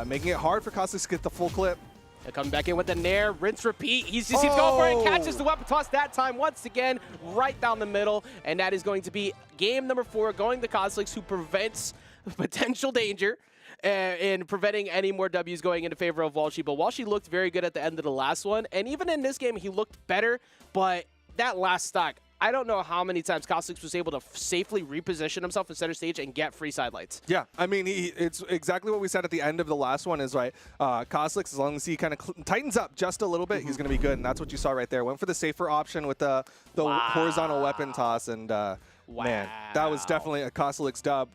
making it hard for Kosliks to get the full clip. They're coming back in with the nair, rinse, repeat. He's going for it, catches the weapon toss that time once again, right down the middle, and that is going to be game number 4, going to Kosliks, who prevents potential danger in preventing any more W's going into favor of Walshy. But Walshy looked very good at the end of the last one, and even in this game, he looked better, but that last stock, I don't know how many times Kosliks was able to safely reposition himself in center stage and get free sidelights. Yeah, I mean, it's exactly what we said at the end of the last one is, right, Kosliks, as long as he kind of tightens up just a little bit, he's going to be good, and that's what you saw right there. Went for the safer option with the horizontal weapon toss, and man, that was definitely a Kosliks dub.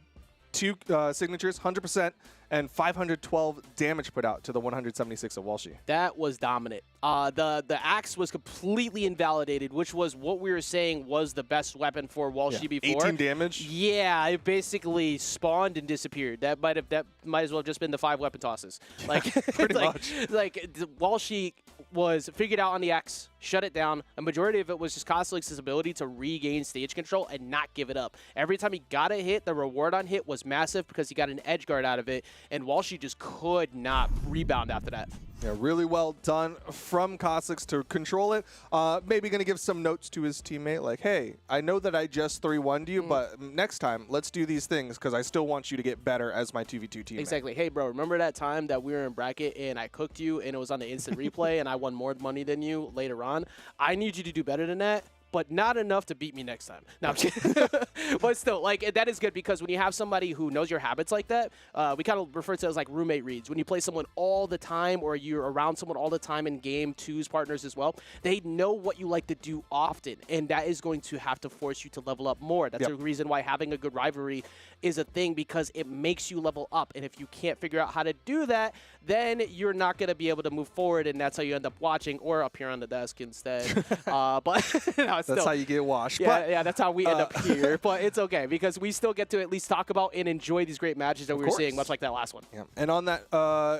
2 signatures, 100%, and 512 damage put out to the 176 of Walshy. That was dominant. The axe was completely invalidated, which was what we were saying was the best weapon for Walshy before. 18 damage? Yeah, it basically spawned and disappeared. That might as well have just been the 5 weapon tosses. Like, pretty much. Like Walshy was figured out on the X, shut it down. A majority of it was just Koslik's ability to regain stage control and not give it up. Every time he got a hit, the reward on hit was massive because he got an edge guard out of it, and Walshy just could not rebound after that. Yeah, really well done from Koslik to control it. Maybe going to give some notes to his teammate, like, hey, I know that I just 3-1'd you, but next time, let's do these things because I still want you to get better as my 2v2 teammate. Exactly. Hey, bro, remember that time that we were in bracket and I cooked you and it was on the instant replay and I won more money than you later on? I need you to do better than that, but not enough to beat me next time. No, I'm kidding. But still, like, that is good because when you have somebody who knows your habits like that, we kind of refer to it as like roommate reads. When you play someone all the time or you're around someone all the time in game, twos partners as well, they know what you like to do often, and that is going to have to force you to level up more. That's the reason why having a good rivalry is a thing, because it makes you level up, and if you can't figure out how to do that, then you're not going to be able to move forward, and that's how you end up watching or up here on the desk instead. But no, That's how you get washed. Yeah, that's how we end up here. But it's okay because we still get to at least talk about and enjoy these great matches that we were seeing, much like that last one. Yeah. And on that,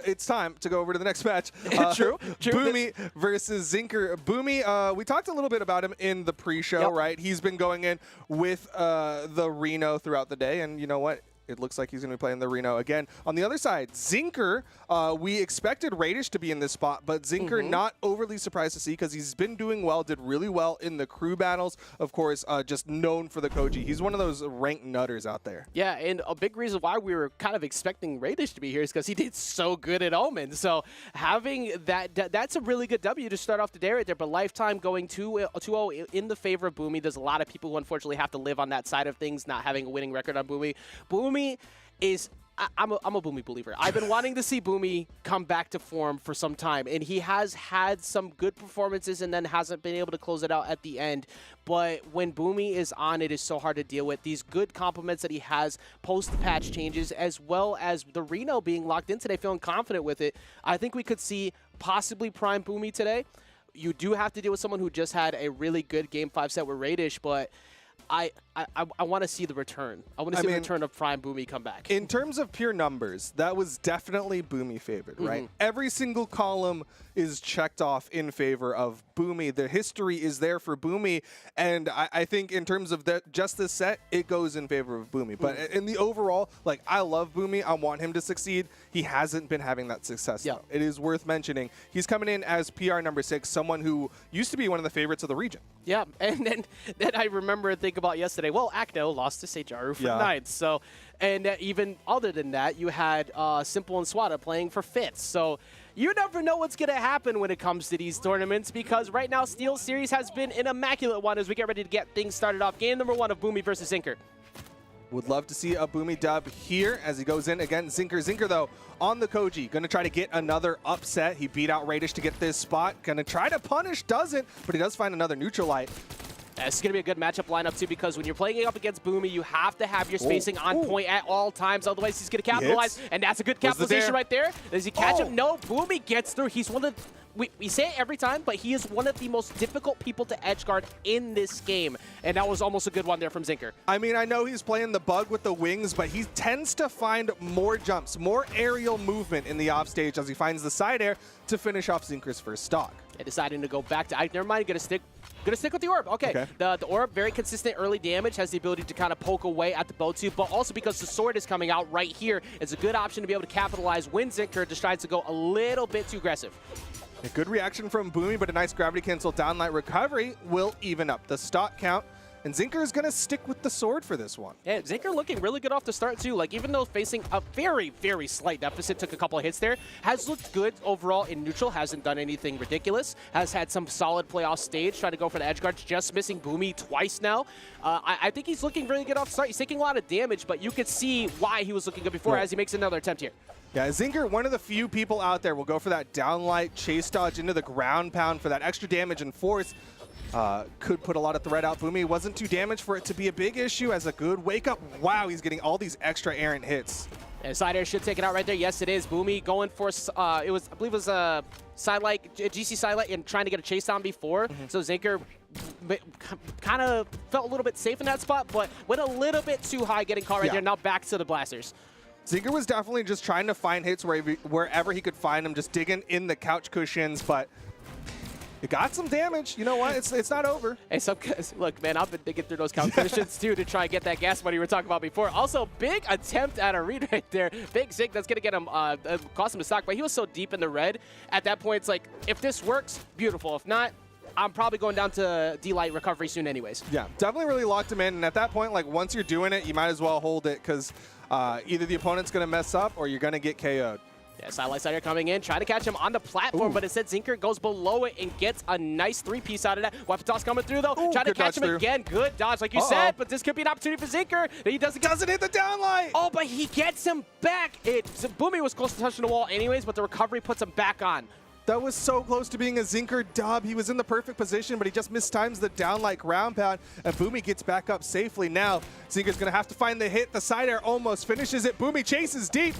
it's time to go over to the next match. True. Boomy versus Zinker. Boomy, we talked a little bit about him in the pre-show, right? He's been going in with the Reno throughout the day, and you know what? It looks like he's going to be playing the Reno again. On the other side, Zinker, we expected Radish to be in this spot, but Zinker not overly surprised to see because he's been doing well, did really well in the crew battles. Of course, just known for the Koji. He's one of those ranked nutters out there. Yeah, and a big reason why we were kind of expecting Radish to be here is because he did so good at Omen. So having that's a really good W to start off the day right there. But Lifetime going 2-0 in the favor of Boomy. There's a lot of people who unfortunately have to live on that side of things, not having a winning record on Boomy. Boomy is... I'm a Boomy believer. I've been wanting to see Boomy come back to form for some time, and he has had some good performances and then hasn't been able to close it out at the end. But when Boomy is on, it is so hard to deal with. These good compliments that he has post-patch changes, as well as the Reno being locked in today, feeling confident with it, I think we could see possibly prime Boomy today. You do have to deal with someone who just had a really good Game 5 set with Radish, but I want to see the return. I want to see the return of Prime Boomy come back. In terms of pure numbers, that was definitely Boomy favored, right? Every single column is checked off in favor of Boomy. The history is there for Boomy, and I think in terms of just this set, it goes in favor of Boomy. But in the overall, like, I love Boomy. I want him to succeed. He hasn't been having that success, though. It is worth mentioning. He's coming in as PR number 6, someone who used to be one of the favorites of the region. Yeah, and then I remember thinking about yesterday, well, Acno lost to Seijaru for 9th. So, and even other than that, you had Simple and Swada playing for 5th. So you never know what's going to happen when it comes to these tournaments, because right now SteelSeries has been an immaculate one as we get ready to get things started off. Game number 1 of Boomy versus Zinker. Would love to see a Boomy dub here as he goes in against Zinker. Zinker, though, on the Koji, going to try to get another upset. He beat out Radish to get this spot. Going to try to punish, doesn't, but he does find another neutral light. This is going to be a good matchup lineup, too, because when you're playing up against Boomy, you have to have your spacing on point at all times. Otherwise, he's going to capitalize, and that's a good capitalization right there. Does he catch him? No, Boomy gets through. He's one of the... We say it every time, but he is one of the most difficult people to edge guard in this game, and that was almost a good one there from Zinker. I mean, I know he's playing the bug with the wings, but he tends to find more jumps, more aerial movement in the offstage as he finds the side air to finish off Zinker's first stock. And deciding to go back to... never mind, gonna stick with the orb. Okay. The orb, very consistent early damage, has the ability to kind of poke away at the bow tube, but also because the sword is coming out right here, it's a good option to be able to capitalize when Zinker decides to go a little bit too aggressive. A good reaction from Boomy, but a nice gravity cancel downlight recovery will even up the stock count. And Zinker is going to stick with the sword for this one. Yeah, Zinker looking really good off the start, too. Like, even though facing a very, very slight deficit, took a couple of hits there, has looked good overall in neutral, hasn't done anything ridiculous, has had some solid play off stage, trying to go for the edge guards, just missing Boomy twice now. I think he's looking really good off the start. He's taking a lot of damage, but you could see why he was looking good before as he makes another attempt here. Yeah, Zinker, one of the few people out there, will go for that downlight chase dodge into the ground pound for that extra damage and force. Could put a lot of threat out. Boomy wasn't too damaged for it to be a big issue as a good wake up. Wow, he's getting all these extra errant hits. And side air should take it out right there. Yes, it is. Boomy going for, I believe it was a sidelight, GC sidelight, and trying to get a chase down before. So Zinker kind of felt a little bit safe in that spot, but went a little bit too high getting caught right there. Now back to the blasters. Zinker was definitely just trying to find hits wherever he could find them, just digging in the couch cushions, but It got some damage. You know what? It's not over. Hey, some guys, look, man, I've been thinking through those calculations too to try and get that gas money we were talking about before. Also, big attempt at a read right there. Big Zig, that's going to get him, cost him a stock, but he was so deep in the red. At that point, it's like, if this works, beautiful. If not, I'm probably going down to D-Light recovery soon anyways. Yeah, definitely really locked him in. And at that point, like once you're doing it, you might as well hold it because either the opponent's going to mess up or you're going to get KO'd. Yeah, Sidelight Sider coming in, trying to catch him on the platform, but instead Zinker goes below it and gets a nice 3-piece out of that. Weapon toss coming through, though. Trying to catch him again. Good dodge, like you said, but this could be an opportunity for Zinker. He doesn't hit the downlight. Oh, but he gets him back. Boomy was close to touching the wall anyways, but the recovery puts him back on. That was so close to being a Zinker dub. He was in the perfect position, but he just mistimes the down-like ground pound, and Boomy gets back up safely. Now, Zinker's going to have to find the hit. The side air almost finishes it. Boomy chases deep.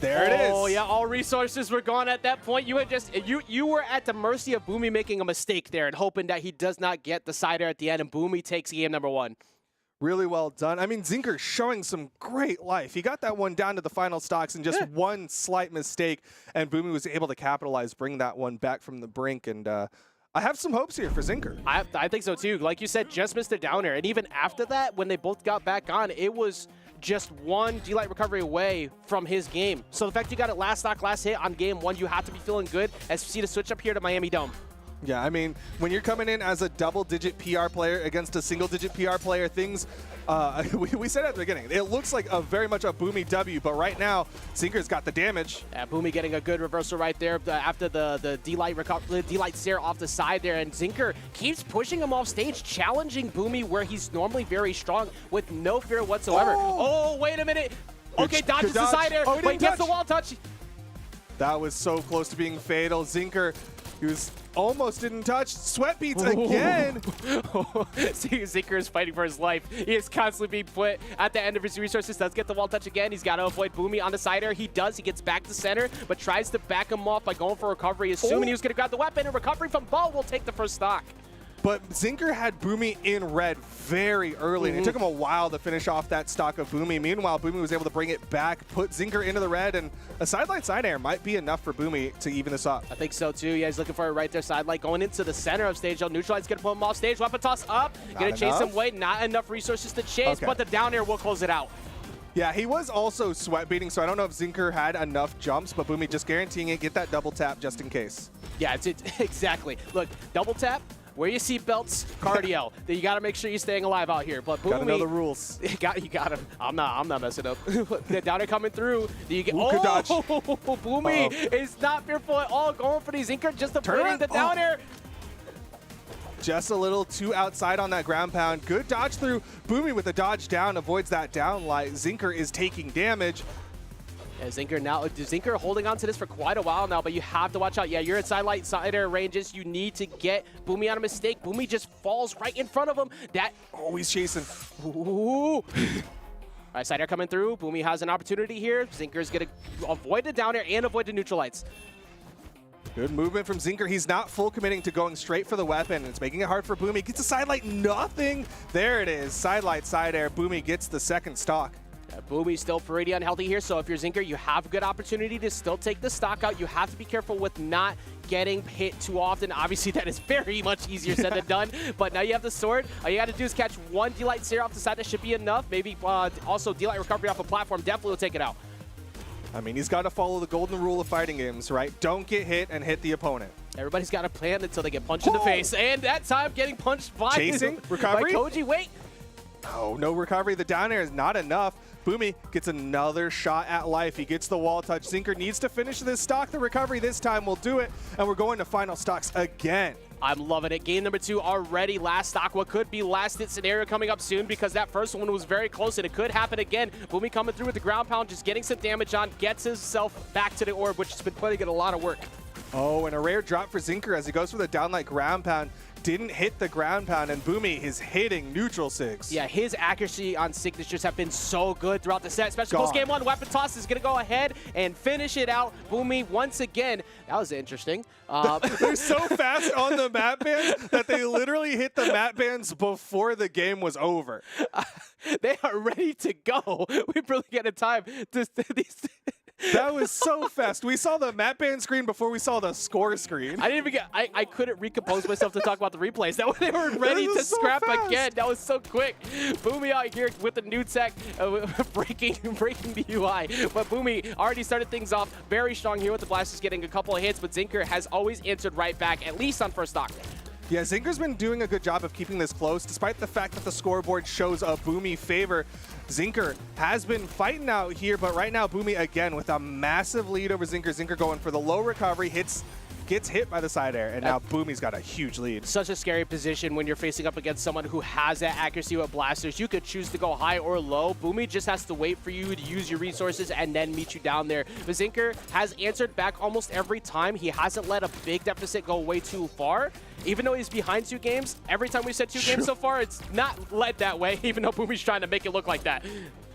There it is. Oh, yeah, all resources were gone at that point. You had just you were at the mercy of Boomy making a mistake there and hoping that he does not get the side air at the end, and Boomy takes game number 1. Really well done. I mean, Zinker showing some great life. He got that one down to the final stocks in just one slight mistake, and Boomy was able to capitalize, bring that one back from the brink, and I have some hopes here for Zinker. I think so, too. Like you said, just missed a downer, and even after that, when they both got back on, it was just one D-Light recovery away from his game. So the fact you got it last stock, last hit on game 1, you have to be feeling good as you see the switch up here to Miami Dome. Yeah, I mean, when you're coming in as a double-digit PR player against a single-digit PR player, things, we said at the beginning, it looks like very much a Boomy W, but right now, Zinker's got the damage. Yeah, Boomy getting a good reversal right there after the D-Light stare off the side there, and Zinker keeps pushing him off stage, challenging Boomy where he's normally very strong with no fear whatsoever. Oh, wait a minute. Okay, dodges the side air, but he gets the wall touch. That was so close to being fatal. Zinker, he was almost didn't touch. Sweat beats again. Zinker is fighting for his life. He is constantly being put at the end of his resources. Does get the wall touch again. He's got to avoid Boomy on the side air. He does. He gets back to center, but tries to back him off by going for recovery, assuming he was going to grab the weapon, and recovery from Bo will take the first stock. But Zinker had Boomy in red very early, and it took him a while to finish off that stock of Boomy. Meanwhile, Boomy was able to bring it back, put Zinker into the red, and a sidelight side air might be enough for Boomy to even this up. I think so, too. Yeah, he's looking for it right there. Sidelight going into the center of stage. Neutralize's going to pull him off stage. Weapon toss up. Going to chase him away. Not enough resources to chase, but the down air will close it out. Yeah, he was also sweat beating, so I don't know if Zinker had enough jumps, but Boomy just guaranteeing it. Get that double tap just in case. Yeah, exactly. Look, double tap. Wear your seatbelts, cardio. Then you got to make sure you're staying alive out here. But Boomy, gotta know the rules. You got him. I'm not messing up. The downer coming through. You get, good dodge. Boomy is not fearful at all. Going for these Zinker, just avoiding the downer. Just a little too outside on that ground pound. Good dodge through. Boomy with the dodge down avoids that down light. Zinker is taking damage. Yeah, Zinker holding on to this for quite a while now, but you have to watch out. Yeah, you're at side air ranges. You need to get Boomy on a mistake. Boomy just falls right in front of him. He's chasing. Ooh. All right, side air coming through. Boomy has an opportunity here. Zinker's going to avoid the down air and avoid the neutralites. Good movement from Zinker. He's not full committing to going straight for the weapon. It's making it hard for Boomy. Gets a sidelight, nothing. There it is. Sidelight, side air. Boomy gets the second stock. Boomy's still pretty unhealthy here, so if you're Zinker, you have a good opportunity to still take the stock out. You have to be careful with not getting hit too often. Obviously, that is very much easier said than done, but now you have the sword. All you got to do is catch one D-Light Seer off the side. That should be enough. Maybe also D-Light recovery off a platform definitely will take it out. I mean, he's got to follow the golden rule of fighting games, right? Don't get hit and hit the opponent. Everybody's got a plan until they get punched in the face, and that time getting punched by chasing recovery. By Koji. Wait. Oh, no recovery. The down air is not enough. Boomy gets another shot at life. He gets the wall touch. Zinker needs to finish this stock. The recovery this time will do it, and we're going to final stocks again. I'm loving it. Game number 2 already. Last stock. What could be last hit scenario coming up soon because that first one was very close and it could happen again. Boomy coming through with the ground pound, just getting some damage on, gets himself back to the orb, which has been putting in a lot of work. Oh, and a rare drop for Zinker as he goes for the downlight ground pound. Didn't hit the ground pound, and Boomy is hitting neutral sigs. Yeah, his accuracy on signatures have been so good throughout the set, especially post game 1. Weapon toss is going to go ahead and finish it out. Boomy, once again, that was interesting. They're so fast on the map bands that they literally hit the map bands before the game was over. They are ready to go. We really get a time. That was so fast. We saw the map ban screen before we saw the score screen. I didn't even get. I couldn't recompose myself to talk about the replays. That they were ready to was so scrap fast. again. That was so quick. Boomy out here with the new tech, breaking the UI. But Boomy already started things off very strong here with the Blasters getting a couple of hits. But Zinker has always answered right back, at least on first stock. Yeah, Zinker's been doing a good job of keeping this close, despite the fact that the scoreboard shows a Boomy favor. Zinker has been fighting out here, but right now Boomy again with a massive lead over Zinker. Zinker going for the low recovery, gets hit by the side air, and now Boomy's got a huge lead. Such a scary position when you're facing up against someone who has that accuracy with Blasters. You could choose to go high or low. Boomy just has to wait for you to use your resources and then meet you down there. But Zinker has answered back almost every time. He hasn't let a big deficit go way too far. Even though he's behind 2 games, every time we've said 2 games so far, it's not led that way, even though Boomy's trying to make it look like that.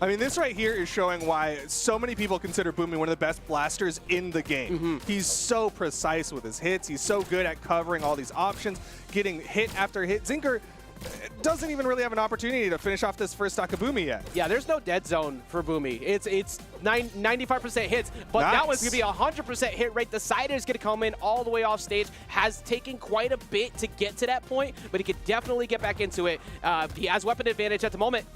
I mean, this right here is showing why so many people consider Boomy one of the best blasters in the game. He's so precise with his hits. He's so good at covering all these options, getting hit after hit. Zinker doesn't even really have an opportunity to finish off this first stock of Boomy yet. Yeah, there's no dead zone for Boomy. It's 95% hits, but that one's going to be 100% hit rate. The side air is going to come in all the way off stage. Has taken quite a bit to get to that point, but he could definitely get back into it. He has weapon advantage at the moment.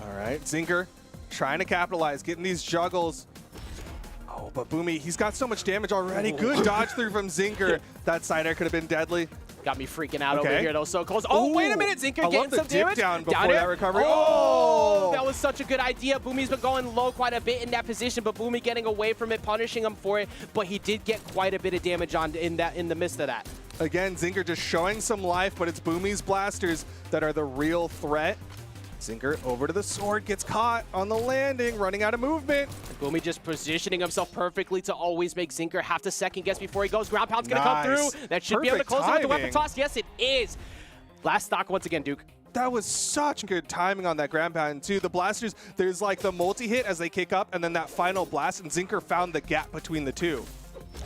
All right, Zinker trying to capitalize, getting these juggles. Oh, but Boomy, he's got so much damage already. Good dodge through from Zinker. That side air could have been deadly. Got me freaking out over here, though. So close. Oh, wait a minute. Zinker I getting love the some dip damage. down before Down that air. recovery. Oh, that was such a good idea. Boomy's been going low quite a bit in that position, but Boomy getting away from it, punishing him for it. But he did get quite a bit of damage on in the midst of that. Again, Zinker just showing some life, but it's Boomy's blasters that are the real threat. Zinker over to the sword, gets caught on the landing, running out of movement. Boomy just positioning himself perfectly to always make Zinker have to second guess before he goes. Ground pound's going to come through. That should be able to close it with the weapon toss. Yes, it is. Last stock once again, Duke. That was such good timing on that ground pound, too. The blasters, there's like the multi-hit as they kick up, and then that final blast, and Zinker found the gap between the two.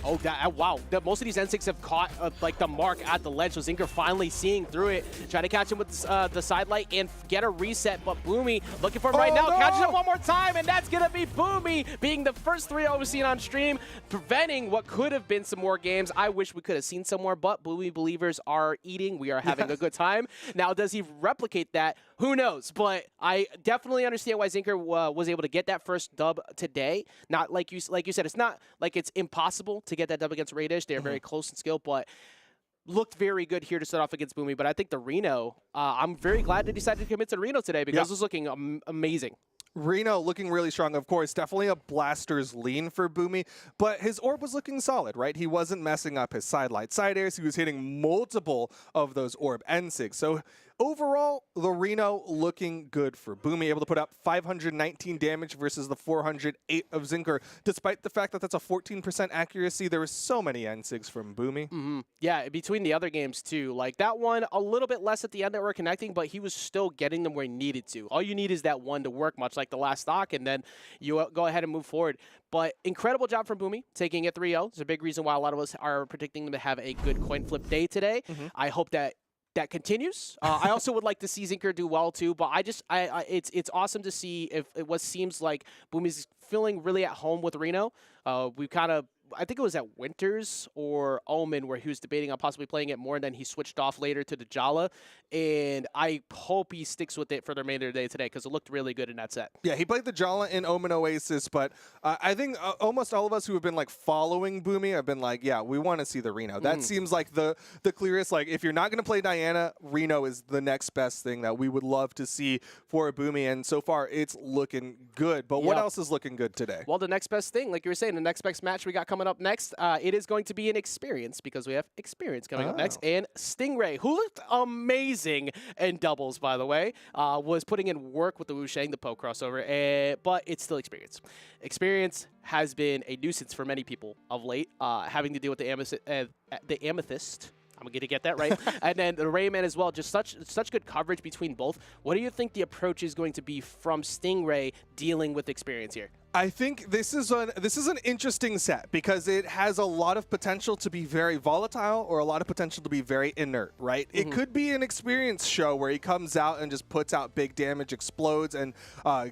Oh, wow. Most of these N6 have caught like the mark at the ledge, so Zinker finally seeing through it, trying to catch him with the side light and get a reset, but Boomy looking for him right now, catches him one more time, and that's going to be Boomy being the first 3-0 we've seen on stream, preventing what could have been some more games. I wish we could have seen some more, but Boomy believers are eating. We are having a good time. Now, does he replicate that? Who knows? But I definitely understand why Zinker was able to get that first dub today. Not like you said, it's not like it's impossible to get that dub against Radish. They're very close in skill, but looked very good here to start off against Boomy. But I think the Reno, I'm very glad they decided to commit to the Reno today because it was looking amazing. Reno looking really strong, of course. Definitely a blaster's lean for Boomy, but his orb was looking solid, right? He wasn't messing up his side light, side airs. He was hitting multiple of those orb N6. So overall, the Reno looking good for Boomy, able to put up 519 damage versus the 408 of Zinker. Despite the fact that that's a 14% accuracy, there were so many N6 from Boomy. Yeah, between the other games too. Like that one, a little bit less at the end that we're connecting, but he was still getting them where he needed to. All you need is that one to work, much like the last stock, and then you go ahead and move forward. But incredible job from Boomy, taking it 3-0. It's a big reason why a lot of us are predicting them to have a good coin flip day today. I hope that continues. I also would like to see Zinker do well too, but it's awesome to see if it seems like Boomy's feeling really at home with Reno. We kind of, I think it was at Winters or Omen where he was debating on possibly playing it more, and then he switched off later to the Jala. And I hope he sticks with it for the remainder of the day today because it looked really good in that set. Yeah, he played the Jala in Omen Oasis, but I think almost all of us who have been like following Boomy have been like, yeah, we want to see the Reno. That seems like the clearest. Like, if you're not going to play Diana, Reno is the next best thing that we would love to see for Boomy. And so far, it's looking good. But what else is looking good today? Well, the next best thing, like you were saying, the next best match we got coming up next, it is going to be an experience because we have experience coming up next. And Stingray, who looked amazing in doubles, by the way, was putting in work with the Wu Shang, the poke crossover, but it's still experience. Experience has been a nuisance for many people of late, having to deal with the Amethyst. I'm going to get that right. And then the Rayman as well. Just such good coverage between both. What do you think the approach is going to be from Stingray dealing with experience here? I think this is an interesting set because it has a lot of potential to be very volatile or a lot of potential to be very inert, right? It could be an experience show where he comes out and just puts out big damage, explodes, and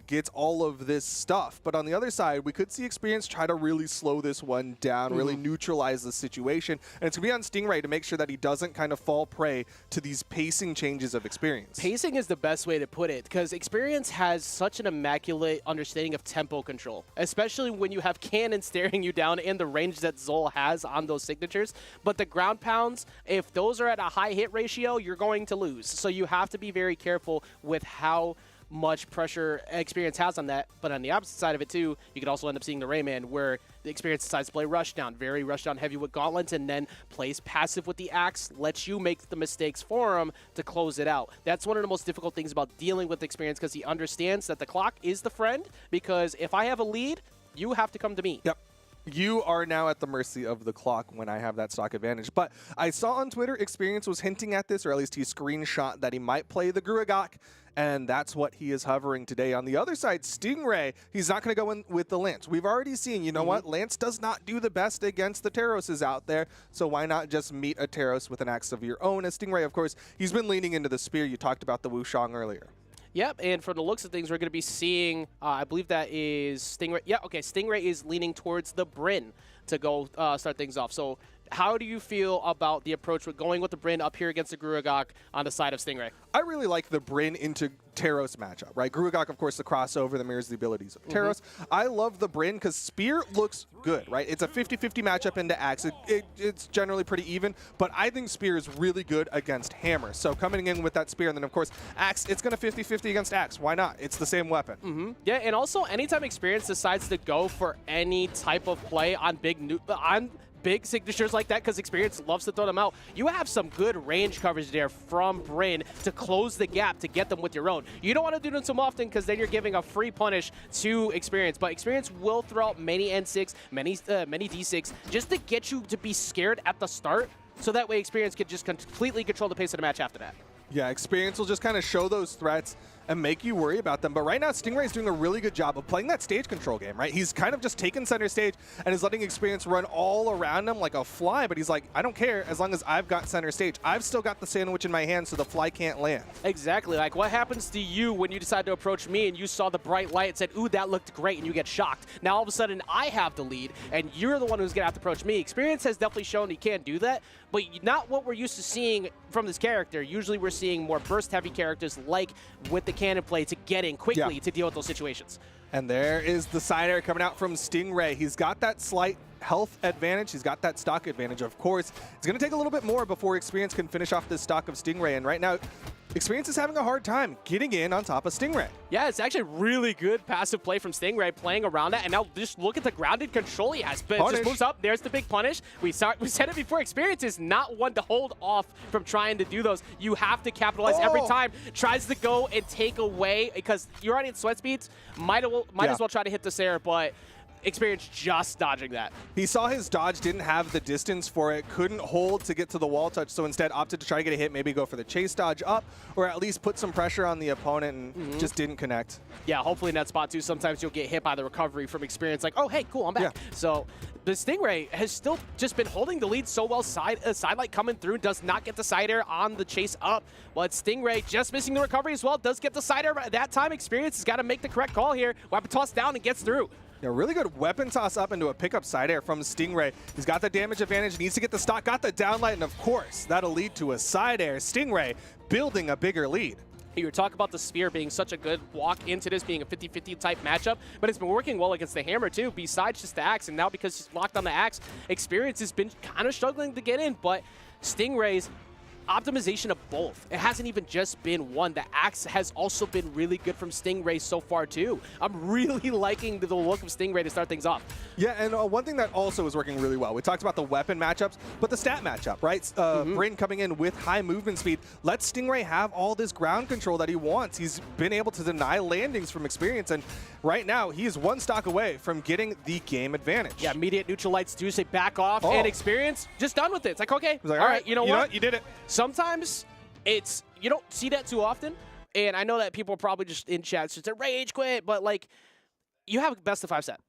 gets all of this stuff. But on the other side, we could see experience try to really slow this one down, really neutralize the situation. And it's going to be on Stingray to make sure that he doesn't kind of fall prey to these pacing changes of experience. Pacing is the best way to put it because experience has such an immaculate understanding of tempo control. Especially when you have Cannon staring you down and the range that Zol has on those signatures. But the ground pounds, if those are at a high hit ratio, you're going to lose. So you have to be very careful with how much pressure experience has on that. But on the opposite side of it too, you could also end up seeing the Rayman where the experience decides to play rushdown, very rushdown heavy with gauntlets, and then plays passive with the axe, lets you make the mistakes for him to close it out. That's one of the most difficult things about dealing with experience because he understands that the clock is the friend, because if I have a lead, you have to come to me. Yep. You are now at the mercy of the clock when I have that stock advantage. But I saw on Twitter Experience was hinting at this, or at least he screenshot that he might play the Gurugak, and that's what he is hovering today. On the other side, Stingray, he's not going to go in with the Lance. We've already seen, you know what? Lance does not do the best against the Terroses out there, so why not just meet a Terros with an axe of your own? As Stingray, of course, he's been leaning into the spear. You talked about the Wushang earlier. Yep, and from the looks of things, we're going to be seeing, I believe that is Stingray. Yeah, okay, Stingray is leaning towards the Bryn to go start things off. So how do you feel about the approach with going with the Bryn up here against the Gurugak on the side of Stingray? I really like the Bryn into Terros matchup, right? Gurugak, of course, the crossover that mirrors the abilities of Terros. I love the Bryn because Spear looks good, right? It's a 50-50 matchup into Axe. It's generally pretty even, but I think Spear is really good against Hammer. So coming in with that Spear, and then, of course, Axe, it's going to 50-50 against Axe. Why not? It's the same weapon. Yeah, and also anytime Experience decides to go for any type of play on big signatures like that, because Experience loves to throw them out, you have some good range coverage there from Bryn to close the gap to get them with your own. You don't want to do them so often because then you're giving a free punish to Experience, but Experience will throw out many N6, many D6, just to get you to be scared at the start, so that way Experience can just completely control the pace of the match after that. Yeah, Experience will just kind of show those threats and make you worry about them. But right now, Stingray is doing a really good job of playing that stage control game, right? He's kind of just taken center stage and is letting Experience run all around him like a fly, but he's like, I don't care as long as I've got center stage. I've still got the sandwich in my hand so the fly can't land. Exactly. Like, what happens to you when you decide to approach me and you saw the bright light and said, ooh, that looked great, and you get shocked? Now, all of a sudden, I have the lead, and you're the one who's going to have to approach me. Experience has definitely shown he can do that, but not what we're used to seeing from this character. Usually, we're seeing more burst-heavy characters like with the cannon play to get in quickly to deal with those situations. And there is the side air coming out from Stingray. He's got that slight health advantage. He's got that stock advantage. Of course, it's going to take a little bit more before Experience can finish off this stock of Stingray. And right now, Experience is having a hard time getting in on top of Stingray. Yeah, it's actually really good passive play from Stingray, playing around that. And now just look at the grounded control he has. But it just moves up. There's the big punish. We said it before. Experience is not one to hold off from trying to do those. You have to capitalize every time. Tries to go and take away, because you're already at sweat speeds. Might as well try to hit this air, but Experience just dodging that. He saw his dodge didn't have the distance for it, couldn't hold to get to the wall touch, so instead opted to try to get a hit, maybe go for the chase dodge up, or at least put some pressure on the opponent and just didn't connect. Yeah, hopefully in that spot too, sometimes you'll get hit by the recovery from Experience, like, oh, hey, cool, I'm back. Yeah. So the Stingray has still just been holding the lead so well, side light coming through, does not get the side air on the chase up, but Stingray just missing the recovery as well, does get the side air, but at that time Experience has got to make the correct call here. Weapon toss down and gets through. Yeah, really good weapon toss up into a pickup side air from Stingray. He's got the damage advantage, needs to get the stock, got the downlight, and of course, that'll lead to a side air. Stingray building a bigger lead. You were talking about the Spear being such a good walk into this being a 50-50 type matchup, but it's been working well against the Hammer too, besides just the Axe, and now because he's locked on the Axe, Experience has been kind of struggling to get in, but Stingray's optimization of both. It hasn't even just been one. The Axe has also been really good from Stingray so far too. I'm really liking the look of Stingray to start things off. Yeah, and one thing that also is working really well, we talked about the weapon matchups, but the stat matchup, right? Bryn coming in with high movement speed lets Stingray have all this ground control that he wants. He's been able to deny landings from Experience, and right now he is one stock away from getting the game advantage. Yeah, immediate neutral lights do say back off, and Experience just done with it. It's like, okay, all right, you know what? You did it. Sometimes you don't see that too often, and I know that people are probably just in chat just a rage quit, but like, you have a best of 5 set.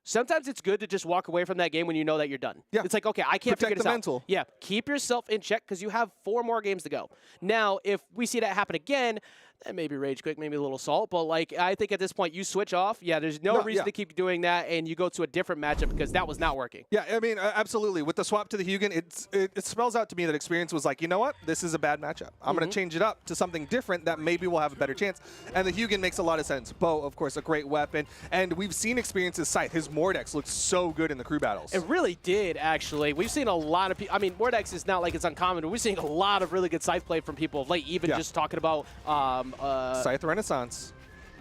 Sometimes it's good to just walk away from that game when you know that you're done. Yeah. It's like, okay, I can't Protect figure this the out. mental. Yeah, keep yourself in check because you have 4 more games to go. Now, if we see that happen again, then maybe rage quit, maybe a little salt. But, like, I think at this point, you switch off. Yeah, there's no reason to keep doing that, and you go to a different matchup because that was not working. Yeah, I mean, absolutely. With the swap to the Hugin, it spells out to me that Experience was like, you know what? This is a bad matchup. I'm going to change it up to something different that maybe will have a better chance. And the Hugin makes a lot of sense. Bow, of course, a great weapon. And we've seen Experience's Scythe. His Mordex looks so good in the crew battles. It really did, actually. We've seen a lot of people. I mean, Mordex is not like it's uncommon, but we're seeing a lot of really good Scythe play from people of late, even just talking about Scythe Renaissance.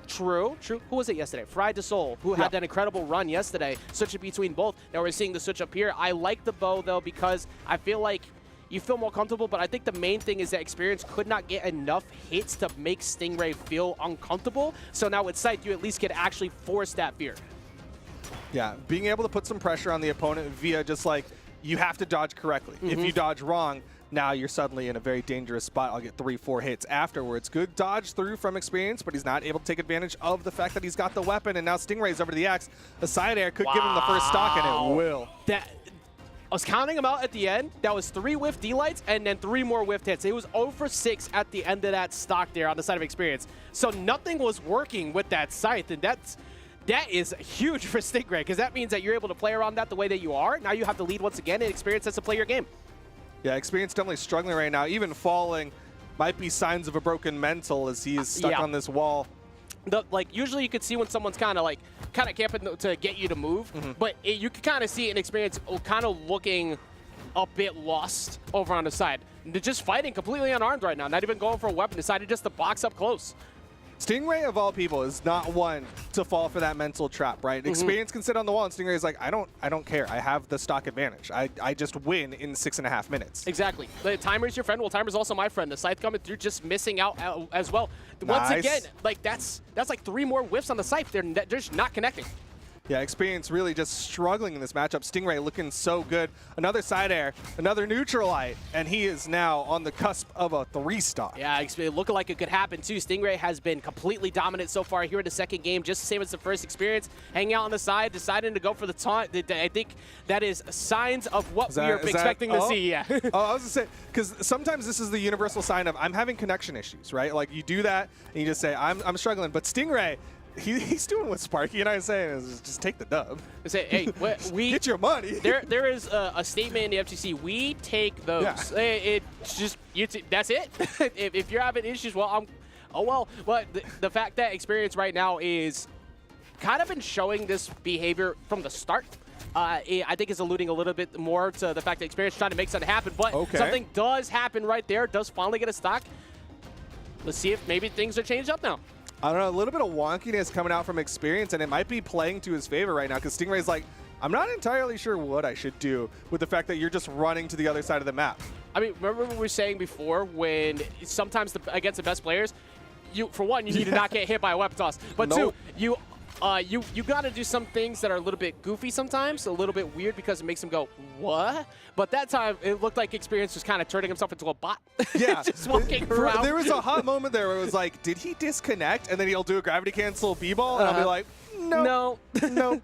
True. Who was it yesterday? Fried to Soul, who had that incredible run yesterday, switching between both. Now we're seeing the switch up here. I like the bow, though, because I feel like you feel more comfortable, but I think the main thing is that Experience could not get enough hits to make Stingray feel uncomfortable. So now with Scythe, you at least can actually force that fear. Yeah, being able to put some pressure on the opponent via just like, you have to dodge correctly. If you dodge wrong, now you're suddenly in a very dangerous spot. I'll get 3-4 hits afterwards. Good dodge through from Experience, but he's not able to take advantage of the fact that he's got the weapon, and now Stingray's over to the X. A side air could give him the first stock, and it will. I was counting them out at the end. That was 3 whiff D-lights and then 3 more whiff hits. It was 0 for 6 at the end of that stock there on the side of Experience. So nothing was working with that Scythe, and that is huge for Stingray because that means that you're able to play around that the way that you are. Now you have to lead once again, and Experience has to play your game. Yeah, Experience definitely struggling right now. Even falling might be signs of a broken mental as he is stuck on this wall. Usually you could see when someone's kind of camping to get you to move, but you can kind of see an Experience kind of looking a bit lost over on the side. They're just fighting completely unarmed right now, not even going for a weapon, decided just to box up close. Stingray, of all people, is not one to fall for that mental trap, right? Experience can sit on the wall, and Stingray is like, I don't care. I have the stock advantage. I just win in 6.5 minutes. Exactly. The timer's your friend. Well, timer's also my friend. The Scythe coming through, just missing out as well. Once again, like that's like 3 more whiffs on the Scythe. They're just not connecting. Yeah, Experience really just struggling in this matchup. Stingray looking so good. Another side air, another neutralite, and he is now on the cusp of a 3-stock. Yeah, it looked like it could happen too. Stingray has been completely dominant so far here in the second game, just the same as the first Experience. Hanging out on the side, deciding to go for the taunt. I think that is signs of what we are expecting to see. Yeah. Oh, I was going to say, because sometimes this is the universal sign of I'm having connection issues, right? Like you do that, and you just say, I'm struggling. But Stingray, he's doing what Sparky and I are saying is just take the dub. Say, hey, we get your money. There is a statement in the FTC. We take those. Yeah. It's just that's it. if you're having issues, well, But the fact that Experience right now is kind of been showing this behavior from the start. I think is alluding a little bit more to the fact that Experience trying to make something happen, but something does happen right there. Does finally get a stock. Let's see if maybe things are changed up now. I don't know, a little bit of wonkiness coming out from Experience, and it might be playing to his favor right now because Stingray's like, I'm not entirely sure what I should do with the fact that you're just running to the other side of the map. I mean, remember what we were saying before when sometimes against the best players, for one, you need to not get hit by a weapon toss. But two, you got to do some things that are a little bit goofy sometimes, a little bit weird because it makes them go, what? But that time, it looked like Experience was kind of turning himself into a bot. Yeah. Just walking around. There was a hot moment there where it was like, did he disconnect? And then he'll do a gravity cancel B-ball, and I'll be like, no,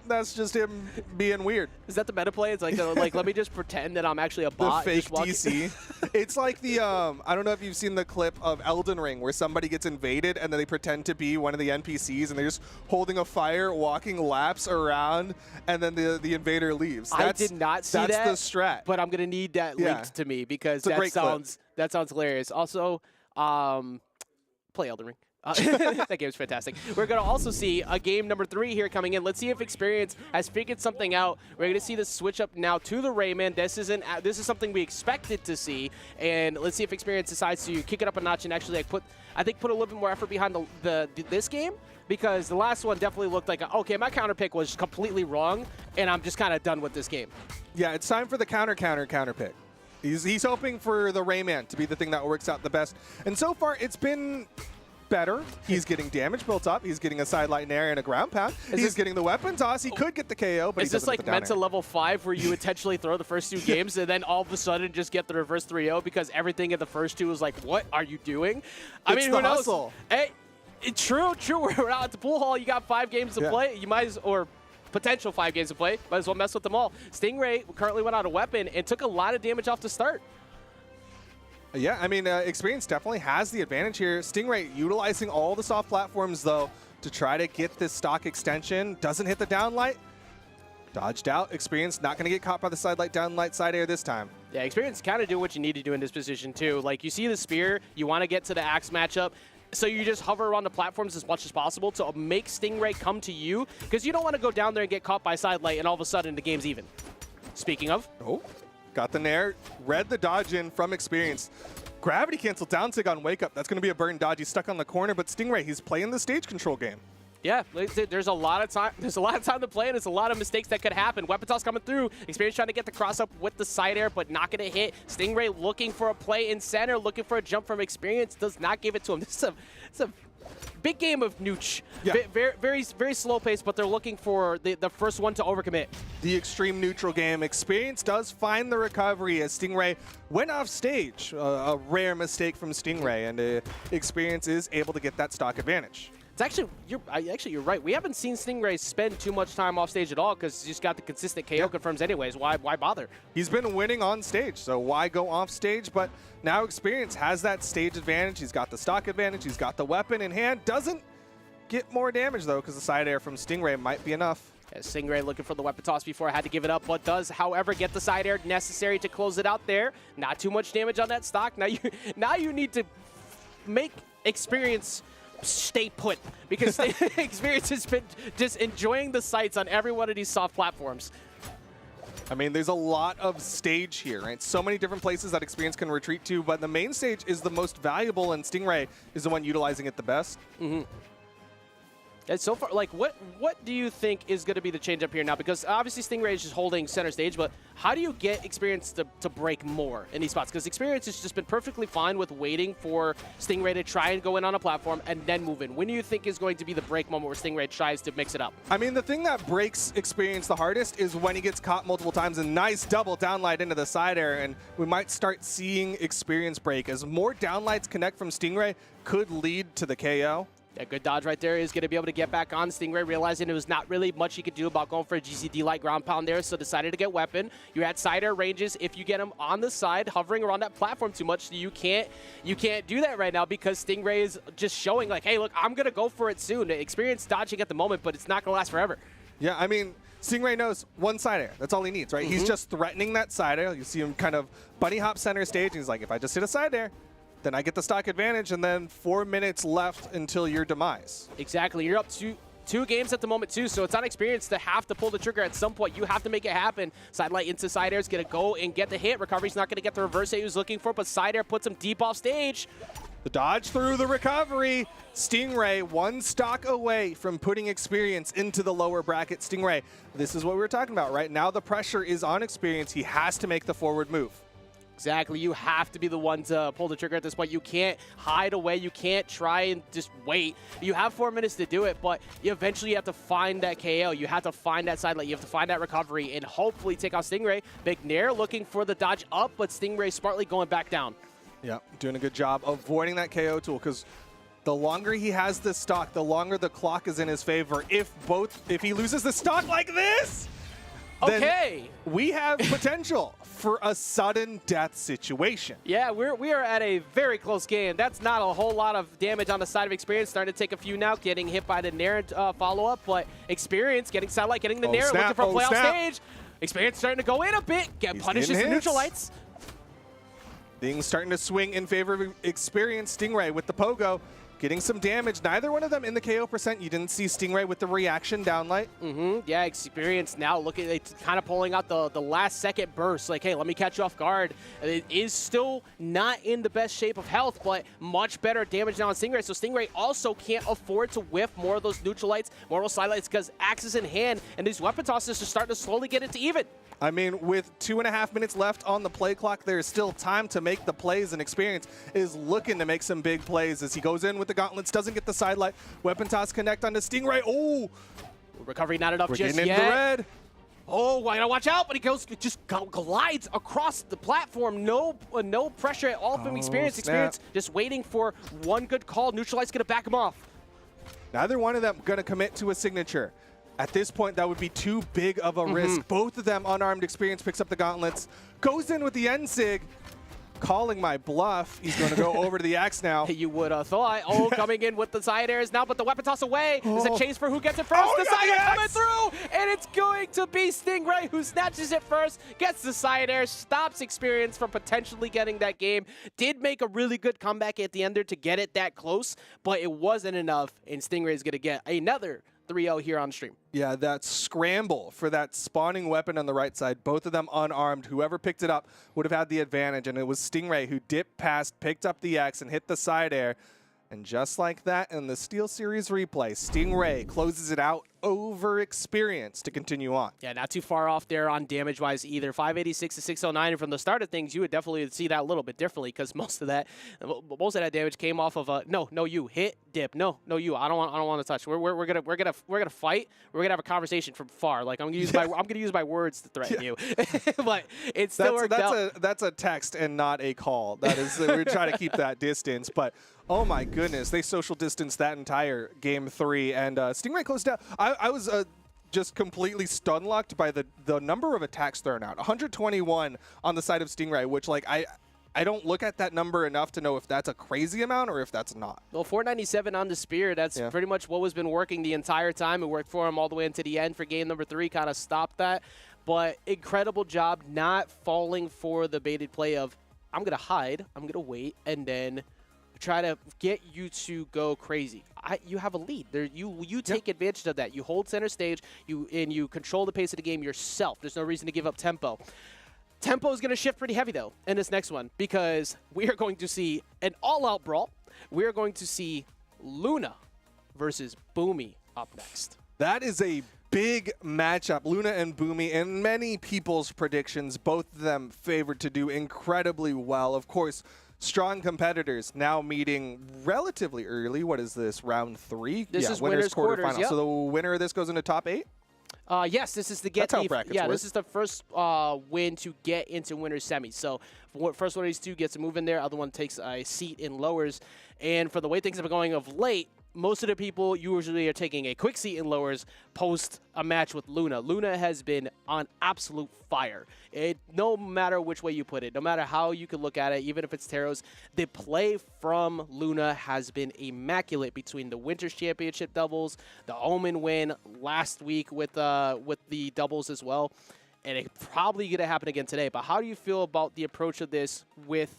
that's just him being weird. Is that the meta play? It's like, let me just pretend that I'm actually a bot. The fake DC. It's like the, I don't know if you've seen the clip of Elden Ring where somebody gets invaded and then they pretend to be one of the NPCs and they're just holding a fire, walking laps around, and then the invader leaves. I did not see that. That's the strat. But I'm going to need that linked to me because that sounds hilarious. Also, play Elden Ring. That game's fantastic. We're going to also see a game number 3 here coming in. Let's see if Experience has figured something out. We're going to see the switch up now to the Rayman. This is something we expected to see, and let's see if Experience decides to kick it up a notch and actually put a little bit more effort behind this game, because the last one definitely looked like, okay, my counter pick was completely wrong, and I'm just kind of done with this game. Yeah, it's time for the counter pick. He's hoping for the Rayman to be the thing that works out the best, and so far it's been better. He's getting damage built up. He's getting a sideline air and a ground pound. He's getting the weapon toss. He could get the KO, but is this like Menta level 5 where you intentionally throw the first 2 games and then all of a sudden just get the reverse 3-0 because everything in the first 2 was like, what are you doing? I mean, who knows? Hustle. Hey, True. We're out at the pool hall. You got 5 games to Yeah. play. You might as, or potential 5 games to play. Might as well mess with them all. Stingray currently went out a weapon and took a lot of damage off the start. Yeah, I mean, Experience definitely has the advantage here. Stingray utilizing all the soft platforms, though, to try to get this stock extension. Doesn't hit the downlight. Dodged out. Experience not going to get caught by the side light, downlight, side air this time. Yeah, Experience kind of do what you need to do in this position, too. Like, you see the spear, you want to get to the axe matchup, so you just hover around the platforms as much as possible to make Stingray come to you, because you don't want to go down there and get caught by side light, and all of a sudden the game's even. Speaking of, Oh, got the nair. Read the dodge in from Experience. Gravity cancel down sig on Wake Up. That's going to be a burn dodge. He's stuck on the corner, but Stingray, he's playing the stage control game. yeah, there's a lot of time. There's a lot of time to play, and there's a lot of mistakes that could happen. Weapon toss coming through. Experience trying to get the cross up with the side air, but not going to hit. Stingray looking for a play in center, looking for a jump from Experience. Does not give it to him. This is a big game of Nooch. Yeah. Very slow pace, but they're looking for the first one to overcommit. The extreme neutral game. Experience does find the recovery as Stingray went off stage. A rare mistake from Stingray, and Experience is able to get that stock advantage. It's actually you're right. We haven't seen Stingray spend too much time off stage at all because he's just got the consistent KO confirms anyways. Why bother? He's been winning on stage, so why go off stage? But now Experience has that stage advantage. He's got the stock advantage. He's got the weapon in hand. Doesn't get more damage, though, because the side air from Stingray might be enough. Yeah, Stingray looking for the weapon toss before I had to give it up, but does, however, get the side air necessary to close it out there. Not too much damage on that stock. Now you need to make Experience stay put, because Experience has been just enjoying the sights on every one of these soft platforms. I mean, there's a lot of stage here, right? So many different places that Experience can retreat to, but the main stage is the most valuable, and Stingray is the one utilizing it the best. And so far, like, what do you think is going to be the change up here now? Because obviously Stingray is just holding center stage, but how do you get Experience to break more in these spots? Because Experience has just been perfectly fine with waiting for Stingray to try and go in on a platform and then move in. When do you think is going to be the break moment where Stingray tries to mix it up? I mean, the thing that breaks Experience the hardest is when he gets caught multiple times. A nice double downlight into the side air, and we might start seeing Experience break. As more downlights connect from Stingray, could lead to the KO. A good dodge right there is going to be able to get back on. Stingray realizing it was not really much he could do about going for a GCD light ground pound there, so decided to get weapon. You had side air ranges. If you get him on the side, hovering around that platform too much, you can't do that right now because Stingray is just showing like, hey, look, I'm going to go for it soon. Experience dodging at the moment, but it's not going to last forever. Yeah, I mean, Stingray knows one side air. That's all he needs, right? He's just threatening that side air. You see him kind of bunny hop center stage, and he's like, if I just hit a side air, then I get the stock advantage, and then 4 minutes left until your demise. Exactly. You're up to two games at the moment, too, so it's not Experience to have to pull the trigger at some point. You have to make it happen. Side light into side air is going to go and get the hit. Recovery's not going to get the reverse hit he was looking for, but side air puts him deep off stage. The dodge through the recovery. Stingray one stock away from putting Experience into the lower bracket. Stingray, this is what we were talking about, right? Now the pressure is on Experience. He has to make the forward move. Exactly. You have to be the one to pull the trigger at this point. You can't hide away. You can't try and just wait. You have 4 minutes to do it, but eventually you have to find that KO. You have to find that side light. You have to find that recovery and hopefully take out Stingray. Big Nair looking for the dodge up, but Stingray smartly going back down. Yeah, doing a good job avoiding that KO tool, because the longer he has this stock, the longer the clock is in his favor. If he loses the stock like this, okay, then we have potential for a sudden death situation. Yeah, we are at a very close game. That's not a whole lot of damage on the side of Experience. Starting to take a few now, getting hit by the Nair follow-up, but Experience getting satellite, getting the Nair, looking for a play off stage. Experience starting to go in a bit, punishes the neutral lights. Things starting to swing in favor of Experience. Stingray with the pogo, getting some damage. Neither one of them in the KO percent. You didn't see Stingray with the reaction downlight. Yeah, Experience now looking, it's kind of pulling out the last second burst. Like, hey, let me catch you off guard. It is still not in the best shape of health, but much better damage now on Stingray. So Stingray also can't afford to whiff more of those neutral lights, more of those side lights, because axes in hand, and these weapon tosses are starting to slowly get into even. I mean, with 2.5 minutes left on the play clock, there's still time to make the plays, and Experience is looking to make some big plays as he goes in with the gauntlets, doesn't get the side light. Weapon toss connect onto Stingray. Oh! Recovery not enough We're just getting yet. into red. Oh, I gotta watch out, but he just glides across the platform. No pressure at all from Experience. Snap. Experience just waiting for one good call. Neutralize gonna back him off. Neither one of them going to commit to a signature. At this point, that would be too big of a risk. Both of them unarmed. Experience picks up the gauntlets, goes in with the N-Sig, calling my bluff. He's going to go over to the axe now. You would have thought. Oh, coming in with the side airs now, but the weapon toss away. There's a chase for who gets it first. Oh, the he got side the air coming axe! through, and it's going to be Stingray who snatches it first, gets the side air, stops Experience from potentially getting that game. Did make a really good comeback at the end there to get it that close, but it wasn't enough, and Stingray is going to get another 3-0 here on stream. Yeah, that scramble for that spawning weapon on the right side, both of them unarmed. Whoever picked it up would have had the advantage, and it was Stingray who dipped past, picked up the axe, and hit the side air. And just like that, in the SteelSeries replay, Stingray closes it out over Experience to continue on. Yeah, not too far off there on damage-wise either. 586 to 609, and from the start of things, you would definitely see that a little bit differently because most of that damage came off of a no, you hit dip, no, you. I don't want to touch. We're gonna fight. We're gonna have a conversation from far. Like I'm gonna use my words to threaten you, but it still worked out. That's a text and not a call. That is we're trying to keep that distance, but. Oh my goodness, they social distanced that entire game 3, and Stingray closed out. I was just completely stun-locked by the number of attacks thrown out. 121 on the side of Stingray, which like I don't look at that number enough to know if that's a crazy amount or if that's not. Well, 497 on the Spear, that's pretty much what has been working the entire time. It worked for him all the way into the end for game number 3, kind of stopped that. But incredible job not falling for the baited play of, I'm going to hide, I'm going to wait, and then try to get you to go crazy. You have a lead. You take advantage of that. You hold center stage, and you control the pace of the game yourself. There's no reason to give up tempo. Tempo is going to shift pretty heavy, though, in this next one, because we are going to see an all-out brawl. We are going to see Luna versus Boomy up next. That is a big matchup. Luna and Boomy, in many people's predictions, both of them favored to do incredibly well. Of course, strong competitors now meeting relatively early. What is this, round 3? This is winner's quarters, yep. So the winner of this goes into top 8? Yes, this is to get this is the first win to get into winner's semis. So first one of these two gets to move in there, other one takes a seat in lowers. And for the way things have been going of late, most of the people usually are taking a quick seat in lowers post a match with Luna. Luna has been on absolute fire. No matter which way you put it, no matter how you could look at it, even if it's Teros, the play from Luna has been immaculate between the Winters Championship doubles, the Omen win last week with the doubles as well, and it's probably going to happen again today. But how do you feel about the approach of this with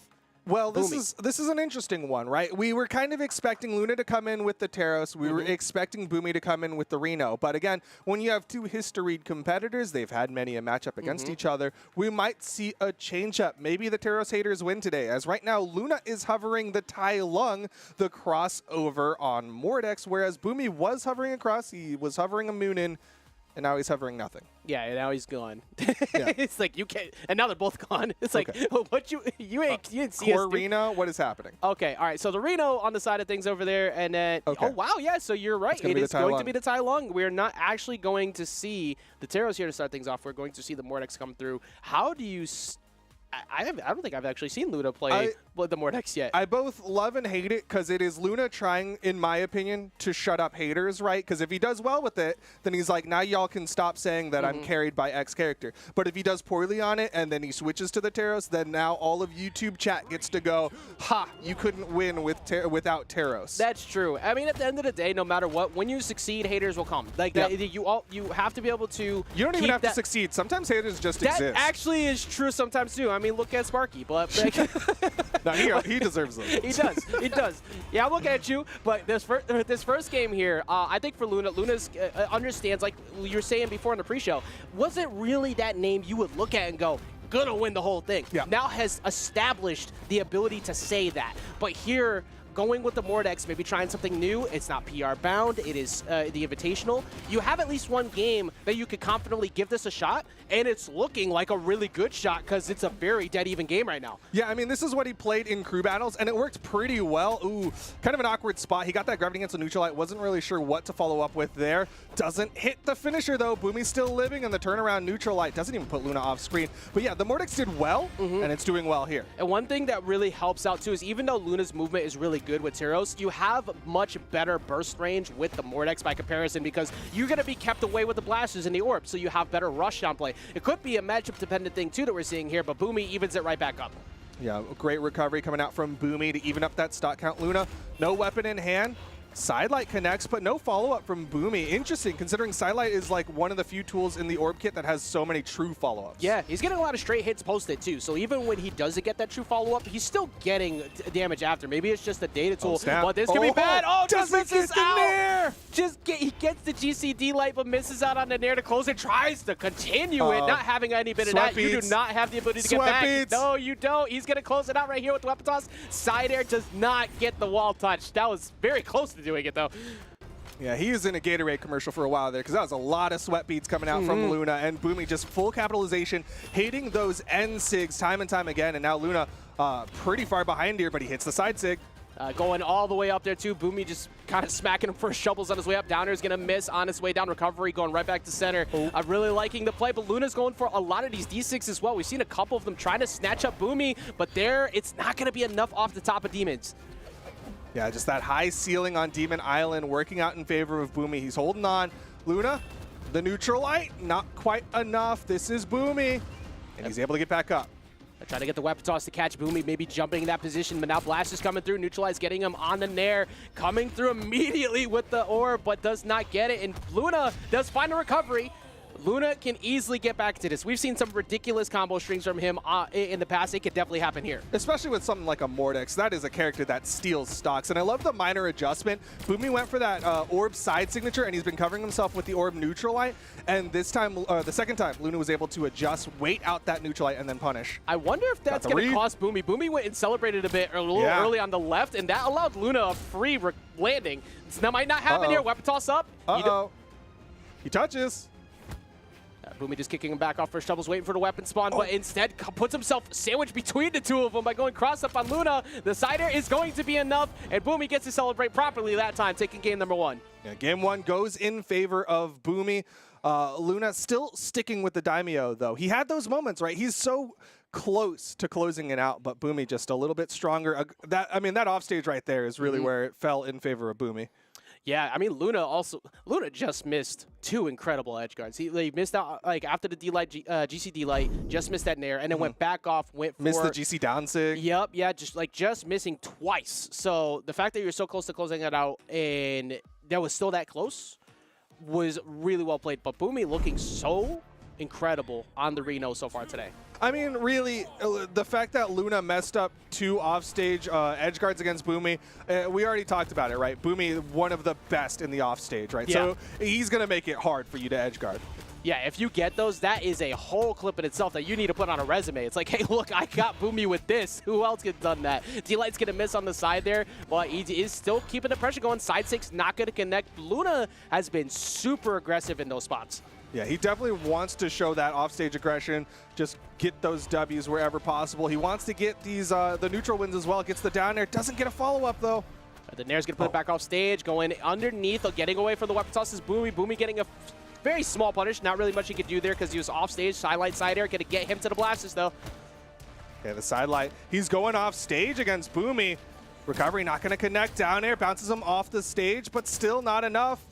Well, this is an interesting one, right? We were kind of expecting Luna to come in with the Teros. We were expecting Boomy to come in with the Reno. But again, when you have two historied competitors, they've had many a matchup against each other, we might see a change-up. Maybe the Teros haters win today, as right now Luna is hovering the Tai Lung, the crossover on Mordex, whereas Boomy was hovering across. He was hovering a Moonin, and now he's hovering nothing. Yeah, and now he's gone. It's like you can't, and now they're both gone. It's like what you didn't see Core Reno, what is happening? Okay, all right. So the Reno on the side of things over there, and then oh wow, yeah. So you're right. It is going to be the Tai Lung. We're not actually going to see the Teros here to start things off. We're going to see the Mordex come through. How do you? I don't think I've actually seen Luna play with the Mordex yet. I both love and hate it because it is Luna trying, in my opinion, to shut up haters, right? Because if he does well with it, then he's like, now y'all can stop saying that I'm carried by X character. But if he does poorly on it and then he switches to the Teros, then now all of YouTube chat gets to go, ha, you couldn't win without Teros. That's true. I mean, at the end of the day, no matter what, when you succeed, haters will come. Like you have to be able to. You don't even have to succeed. Sometimes haters just exist. That actually is true sometimes too. I mean, look at Sparky, but no, he deserves them. He does. He does. Yeah, I'm looking at you, but this first game here, I think for Luna understands, like you were saying before in the pre-show, wasn't really that name you would look at and go, gonna win the whole thing. Yeah. Now has established the ability to say that. But here, going with the Mordex, maybe trying something new. It's not PR bound. It is the Invitational. You have at least one game that you could confidently give this a shot, and it's looking like a really good shot because it's a very dead even game right now. Yeah, I mean, this is what he played in crew battles, and it worked pretty well. Ooh, kind of an awkward spot. He got that gravity cancel neutral light. Wasn't really sure what to follow up with there. Doesn't hit the finisher, though. Boomy's still living, and the turnaround neutral light doesn't even put Luna off screen. But yeah, the Mordex did well, and it's doing well here. And one thing that really helps out, too, is even though Luna's movement is really good with Tyros. You have much better burst range with the Mordex by comparison because you're going to be kept away with the blasters and the orb, so you have better rush down play. It could be a matchup-dependent thing, too, that we're seeing here, but Boomy evens it right back up. Yeah, great recovery coming out from Boomy to even up that stock count. Luna, no weapon in hand. Sidelight connects, but no follow-up from Boomy. Interesting, considering Sidelight is like one of the few tools in the orb kit that has so many true follow-ups. Yeah, he's getting a lot of straight hits posted too, so even when he doesn't get that true follow-up, he's still getting damage after. Maybe it's just a data tool, but this could be bad. Oh, just misses out! He gets the GCD light, but misses out on the Nair to close it, tries to continue it, not having any bit of that. You do not have the ability to get back. No, you don't. He's going to close it out right here with the weapon toss. Side air does not get the wall touch. That was very close to doing it, though. Yeah, he was in a Gatorade commercial for a while there because that was a lot of sweat beads coming out from Luna, and Boomy just full capitalization, hitting those end sigs time and time again, and now Luna pretty far behind here, but he hits the side sig. Going all the way up there, too. Boomy just kind of smacking him for shovels on his way up. Downer's going to miss on his way down. Recovery going right back to center. I'm really liking the play, but Luna's going for a lot of these D6 as well. We've seen a couple of them trying to snatch up Boomy, but there, it's not going to be enough off the top of Demons. Yeah, just that high ceiling on Demon Island working out in favor of Boomy. He's holding on. Luna, the neutral light, not quite enough. This is Boomy, and he's able to get back up. I try to get the weapon toss to catch Boomy, maybe jumping in that position, but now Blast is coming through, Neutralize getting him on the Nair, coming through immediately with the orb, but does not get it, and Luna does find a recovery. Luna can easily get back to this. We've seen some ridiculous combo strings from him in the past. It could definitely happen here. Especially with something like a Mordex. That is a character that steals stocks. And I love the minor adjustment. Boomy went for that orb side signature, and he's been covering himself with the orb neutral light. And this time, the second time, Luna was able to adjust, wait out that neutral light, and then punish. I wonder if that's going to cost Boomy. Boomy went and celebrated a bit a little early on the left, and that allowed Luna a free landing. That might not happen here. Weapon toss up. He touches. Boomy just kicking him back off for shovels, waiting for the weapon spawn, but instead puts himself sandwiched between the two of them by going cross up on Luna. The side air is going to be enough, and Boomy gets to celebrate properly that time, taking game number 1. Yeah, game 1 goes in favor of Boomy. Luna still sticking with the Daimyo, though. He had those moments, right? He's so close to closing it out, but Boomy just a little bit stronger. That offstage right there is really where it fell in favor of Boomy. Yeah, I mean, Luna just missed 2 incredible edge guards. He missed out, like, after the D-Light, GC D-Light, just missed that Nair, and then went back off, missed the GC down sig. Yep, yeah, just missing twice. So the fact that you're so close to closing it out, and that was still that close, was really well played. But Boomy looking so incredible on the Reno so far today. I mean, really, the fact that Luna messed up 2 offstage edge guards against Boomy, we already talked about it, right? Boomy, one of the best in the offstage, right? Yeah. So he's going to make it hard for you to edge guard. Yeah, if you get those, that is a whole clip in itself that you need to put on a resume. It's like, hey, look, I got Boomy with this. Who else could have done that? D-Light's going to miss on the side there, but he is still keeping the pressure going. Side 6 not going to connect. Luna has been super aggressive in those spots. Yeah, he definitely wants to show that offstage aggression, just get those W's wherever possible. He wants to get these the neutral wins as well, gets the down air, doesn't get a follow-up though. The Nair's going to put it back off stage, going underneath, getting away from the weapon tosses. Boomy. Boomy getting a very small punish, not really much he could do there because he was off stage. Sidelight side air, going to get him to the blasters though. Okay, the sidelight, he's going off stage against Boomy. Recovery not going to connect, down air, bounces him off the stage, but still not enough.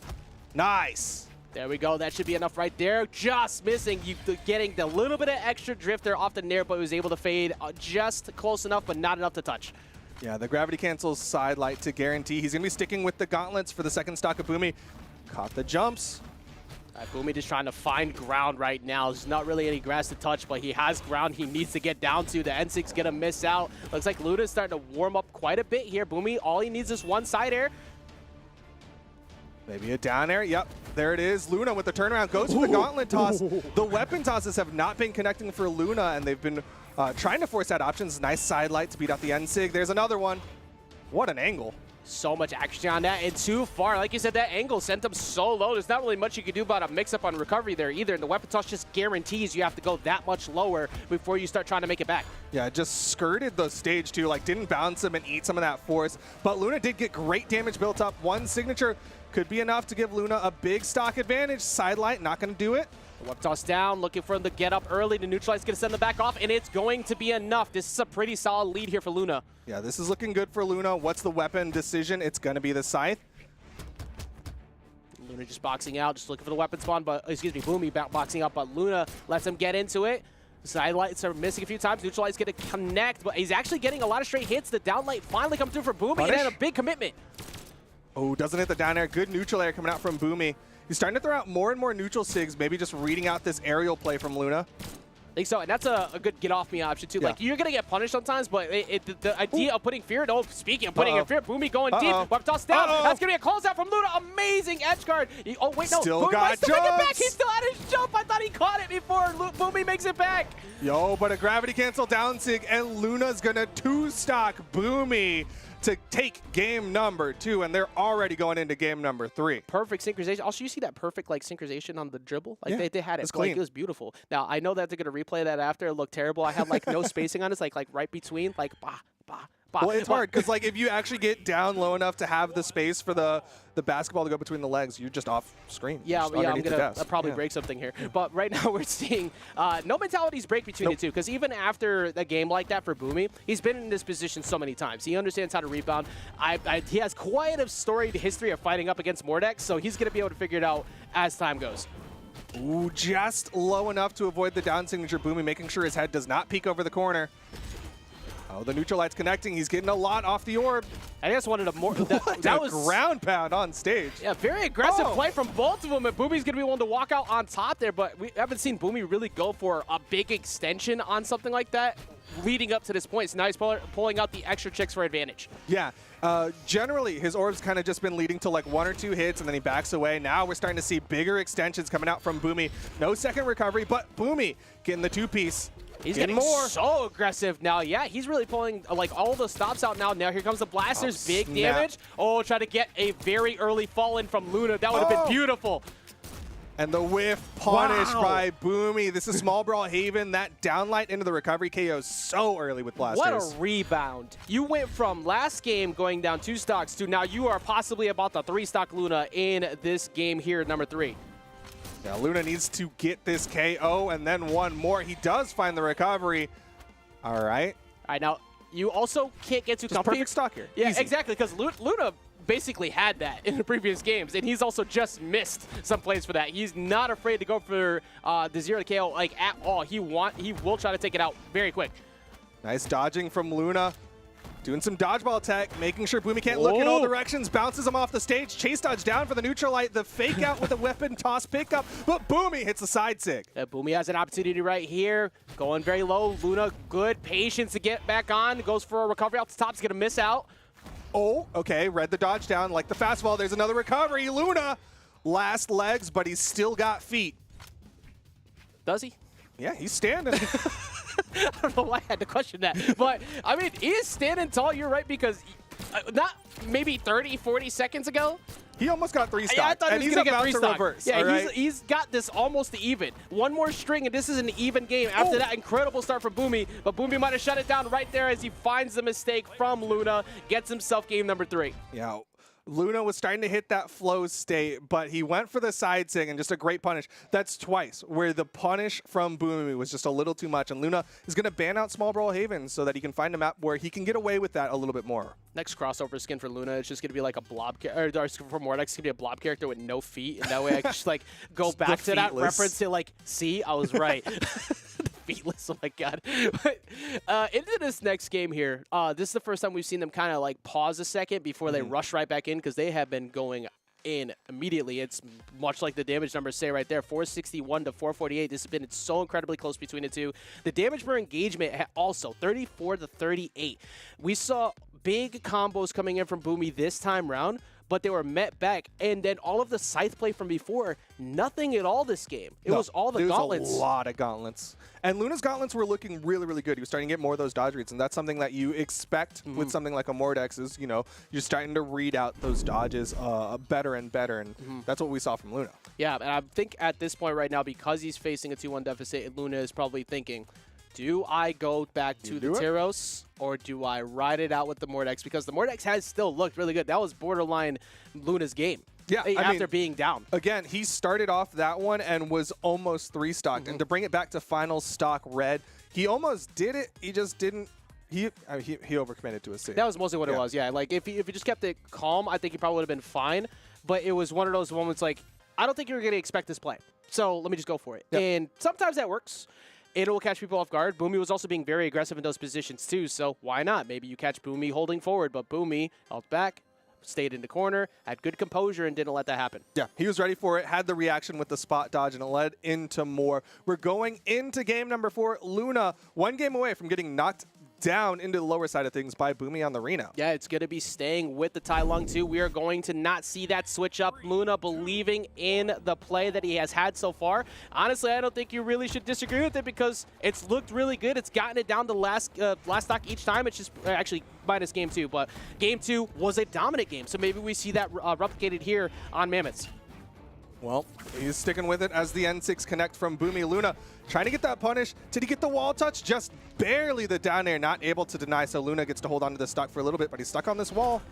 Nice. There we go. That should be enough right there. Just missing. Getting the little bit of extra drift there off the Nair, but was able to fade just close enough, but not enough to touch. Yeah, the gravity cancels side light to guarantee. He's going to be sticking with the gauntlets for the second stock of Boomy. Caught the jumps. Boomy just trying to find ground right now. There's not really any grass to touch, but he has ground he needs to get down to. The N6's going to miss out. Looks like Luna's starting to warm up quite a bit here. Boomy, all he needs is one side air. Maybe a down air. Yep, there it is. Luna with the turnaround goes for the gauntlet toss. The weapon tosses have not been connecting for Luna, and they've been trying to force out options. Nice side light to beat out the N-Sig. There's another one. What an angle. So much action on that, and too far. Like you said, that angle sent him so low. There's not really much you can do about a mix-up on recovery there either, and the weapon toss just guarantees you have to go that much lower before you start trying to make it back. Yeah, just skirted the stage too, like didn't bounce him and eat some of that force. But Luna did get great damage built up. One signature could be enough to give Luna a big stock advantage. Sidelight not going to do it. Web toss down, looking for him to get up early. The neutralize going to send them back off, and it's going to be enough. This is a pretty solid lead here for Luna. Yeah, this is looking good for Luna. What's the weapon decision? It's going to be the Scythe. Luna just boxing out, just looking for the weapon spawn, but, excuse me, Boomy boxing out, but Luna lets him get into it. Sidelights are missing a few times. Neutralize going to connect, but he's actually getting a lot of straight hits. The downlight finally come through for Boomy, and then a big commitment. Oh, doesn't hit the down air. Good neutral air coming out from Boomy. He's starting to throw out more and more neutral sigs, maybe just reading out this aerial play from Luna. I think so, and that's a good get-off-me option, too. Yeah. Like, you're going to get punished sometimes, but the idea of putting fear, speaking of putting in fear, Boomy going deep, web toss down, that's going to be a closeout from Luna, amazing edge guard. Oh, wait, no, Still Boomy got might still make it back, jumps. he's still at his jump, I thought he caught it before Boomy makes it back. Yo, but a gravity cancel down sig, and Luna's going to two-stock Boomy to take game number 2, and they're already going into game number 3. Perfect synchronization. Also, you see that perfect synchronization on the dribble? Like Yeah, they had it. it's Like, clean. it was beautiful. Now I know that they're gonna replay that after. It looked terrible. I had like no spacing on it. It's like right between, like bah, bah, bah. Well, it's hard because like if you actually get down low enough to have the space for the basketball to go between the legs, you're just off screen. Yeah, just I'm underneath the gonna desk. probably Yeah. break something here. But right now we're seeing no mentalities break between the two, because even after a game like that for Boomy, he's been in this position so many times. He understands how to rebound. He has quite a storied history of fighting up against Mordex, so he's gonna be able to figure it out as time goes. Ooh, just low enough to avoid the down signature. Boomy making sure his head does not peek over the corner. Oh, the neutral light's connecting. He's getting a lot off the orb. I just wanted a more. What That a was ground pound on stage. Yeah, very aggressive Oh. play from both of them, and Boomy's going to be willing to walk out on top there, but we haven't seen Boomy really go for a big extension on something like that leading up to this point. So now he's pulling out the extra chicks for advantage. Yeah, generally his orb's kind of just been leading to like 1 or 2 hits and then he backs away. Now we're starting to see bigger extensions coming out from Boomy. No second recovery, but Boomy getting the 2-piece. He's getting more. so aggressive now. Yeah, he's really pulling like all the stops out now. Now here comes the blasters, Oh, big snap. damage. Oh, try to get a very early fall in from Luna. That would have been beautiful. And the whiff punished Wow. by Boomy. This is Small Brawl Haven. That downlight into the recovery KO so early with blasters. What a rebound. You went from last game going down 2 stocks to now you are possibly about the 3-stock Luna in this game here at number 3. Yeah, Luna needs to get this KO and then one more. He does find the recovery. All right. All right, now you also can't get too Just comfy. perfect stock here. Yeah, Easy. exactly, because Luna basically had that in the previous games, and he's also just missed some plays for that. He's not afraid to go for the 0 to KO like at all. He will try to take it out very quick. Nice dodging from Luna. Doing some dodgeball tech, making sure Boomy can't look in all Whoa. directions, bounces him off the stage, chase dodge down for the neutral light, the fake out with the weapon toss pickup, but Boomy hits the side sig. Boomy has an opportunity right here, going very low. Luna, good patience to get back on, goes for a recovery off the top, he's gonna miss out. Oh, okay, read the dodge down like the fastball. There's another recovery. Luna, last legs, but he's still got feet. Does he? Yeah, he's standing. I don't know why I had to question that. But, I mean, he is standing tall, you're right, because not maybe 30, 40 seconds ago, He almost got 3 stocks, yeah, I thought and he was he's going to get about 3 to stock. reverse. Yeah, all right? he's got this almost to even. One more string, and this is an even game after that incredible start from Boomy. But Boomy might have shut it down right there as he finds the mistake from Luna, gets himself game number 3. Yeah, Luna was starting to hit that flow state, but he went for the side sig and just a great punish. That's twice where the punish from Boomy was just a little too much, and Luna is going to ban out Small Brawl Haven so that he can find a map where he can get away with that a little bit more. Next crossover skin for Luna, it's just going to be like a blob character, or for Mordex, it's going to be a blob character with no feet, and that way I can just like go back to that feetless. reference to like, see, I was right. Feetless, oh my god. But into this next game here, this is the first time we've seen them kind of like pause a second before they rush right back in, because they have been going in immediately. It's much like the damage numbers say right there, 461 to 448. This has been so incredibly close between the two. The damage per engagement also 34 to 38. We saw big combos coming in from Boomy this time round, but they were met back. And then all of the scythe play from before, nothing at all this game. It was all the gauntlets. A lot of gauntlets. And Luna's gauntlets were looking really, really good. He was starting to get more of those dodge reads, and that's something that you expect with something like a Mordex is, you know, you're starting to read out those dodges better and better, and that's what we saw from Luna. Yeah, and I think at this point right now, because he's facing a 2-1 deficit, Luna is probably thinking, do I go back to the Tyros, or do I ride it out with the Mordex? Because the Mordex has still looked really good. That was borderline Luna's game. Yeah, I after mean, being down. Again, he started off that one and was almost 3-stocked. And to bring it back to final stock red, he almost did it. He just didn't. He overcommitted to a save. That was mostly what it was, yeah. Like, if he just kept it calm, I think he probably would have been fine. But it was one of those moments like, I don't think you were going to expect this play. So let me just go for it. Yep. And sometimes that works. It will catch people off guard. Boomy was also being very aggressive in those positions too, so why not? Maybe you catch Boomy holding forward, but Boomy held back, stayed in the corner, had good composure, and didn't let that happen. Yeah, he was ready for it, had the reaction with the spot dodge, and it led into more. We're going into game number 4. Luna, 1 game away from getting knocked down into the lower side of things by Boomy on the Reno. Yeah, it's going to be staying with the Tai Lung too. We are going to not see that switch up. Luna believing in the play that he has had so far. Honestly, I don't think you really should disagree with it because it's looked really good. It's gotten it down to last stock each time. It's just actually minus game 2, but game 2 was a dominant game. So maybe we see that replicated here on Mammoths. Well, he's sticking with it as the N6 connect from Boomy. Luna trying to get that punish. Did he get the wall touch? Just barely the down air, not able to deny. So Luna gets to hold on to the stock for a little bit, but he's stuck on this wall.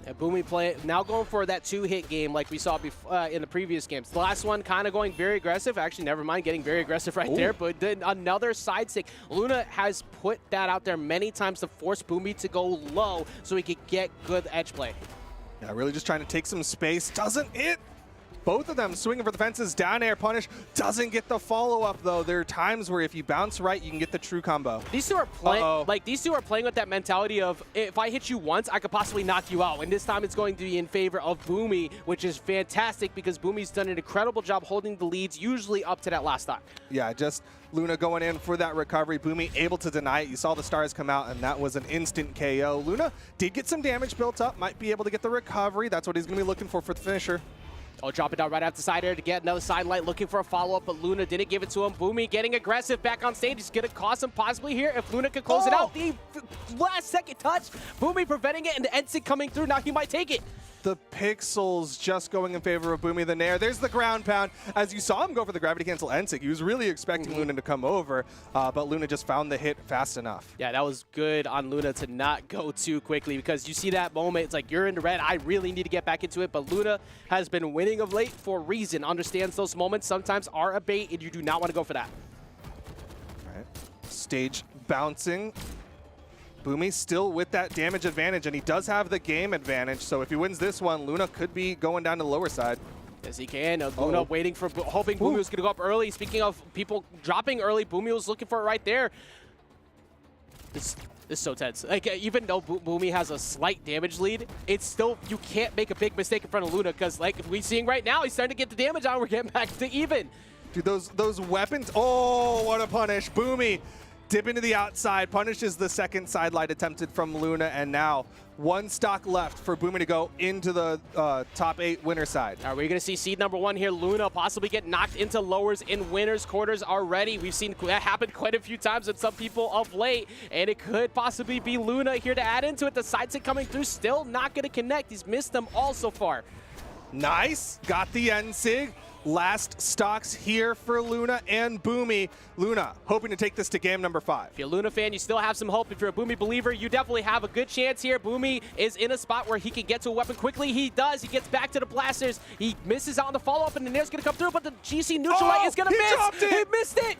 And Boomy now going for that 2-hit game like we saw before, in the previous games. The last one kind of going very aggressive. Actually, never mind getting very aggressive right there. But then another side stick. Luna has put that out there many times to force Boomy to go low so he could get good edge play. Yeah, really just trying to take some space. Doesn't hit. Both of them swinging for the fences. Down air punish. Doesn't get the follow-up, though. There are times where if you bounce right, you can get the true combo. These two are playing these two are playing with that mentality of if I hit you once, I could possibly knock you out. And this time it's going to be in favor of Boomy, which is fantastic because Boomy's done an incredible job holding the leads, usually up to that last stock. Yeah, just Luna going in for that recovery. Boomy able to deny it. You saw the stars come out, and that was an instant KO. Luna did get some damage built up. Might be able to get the recovery. That's what he's going to be looking for the finisher. Oh, drop it down right after side air to get another side light, looking for a follow-up, but Luna didn't give it to him. Boomy getting aggressive back on stage. He's going to cost him possibly here if Luna could close it out. The last second touch, Boomy preventing it, and the N-Sig coming through. Now he might take it. The pixels just going in favor of Boomy the Nair. There's the ground pound. As you saw him go for the gravity cancel N-Sig, he was really expecting Luna to come over, but Luna just found the hit fast enough. Yeah, that was good on Luna to not go too quickly because you see that moment, it's like you're in the red, I really need to get back into it, but Luna has been winning of late for a reason, understands those moments sometimes are a bait and you do not want to go for that. All right, stage bouncing. Boomy still with that damage advantage, and he does have the game advantage, so if he wins this one, Luna could be going down to the lower side. Yes, he can. Luna waiting for, hoping Boomy was going to go up early. Speaking of people dropping early, Boomy was looking for it right there. This is so tense. Like, even though Boomy has a slight damage lead, it's still, you can't make a big mistake in front of Luna, because like we're seeing right now, he's starting to get the damage on. We're getting back to even. Dude, those weapons, oh, what a punish. Boomy dip into the outside, punishes the second side light attempted from Luna, and now 1 stock left for Boomy to go into the top 8 winner side. Are we going to see seed number 1 here? Luna possibly get knocked into lowers in winners quarters already. We've seen that happen quite a few times with some people of late, and it could possibly be Luna here to add into it. The side stick coming through, still not going to connect. He's missed them all so far. Nice, got the N-Sig. Last stocks here for Luna and Boomy. Luna hoping to take this to game number 5. If you're a Luna fan, you still have some hope. If you're a Boomy believer, you definitely have a good chance here. Boomy is in a spot where he can get to a weapon quickly. He does. He gets back to the blasters. He misses out on the follow-up, and the Nair's going to come through, but the GC neutral light is going to miss. He missed it.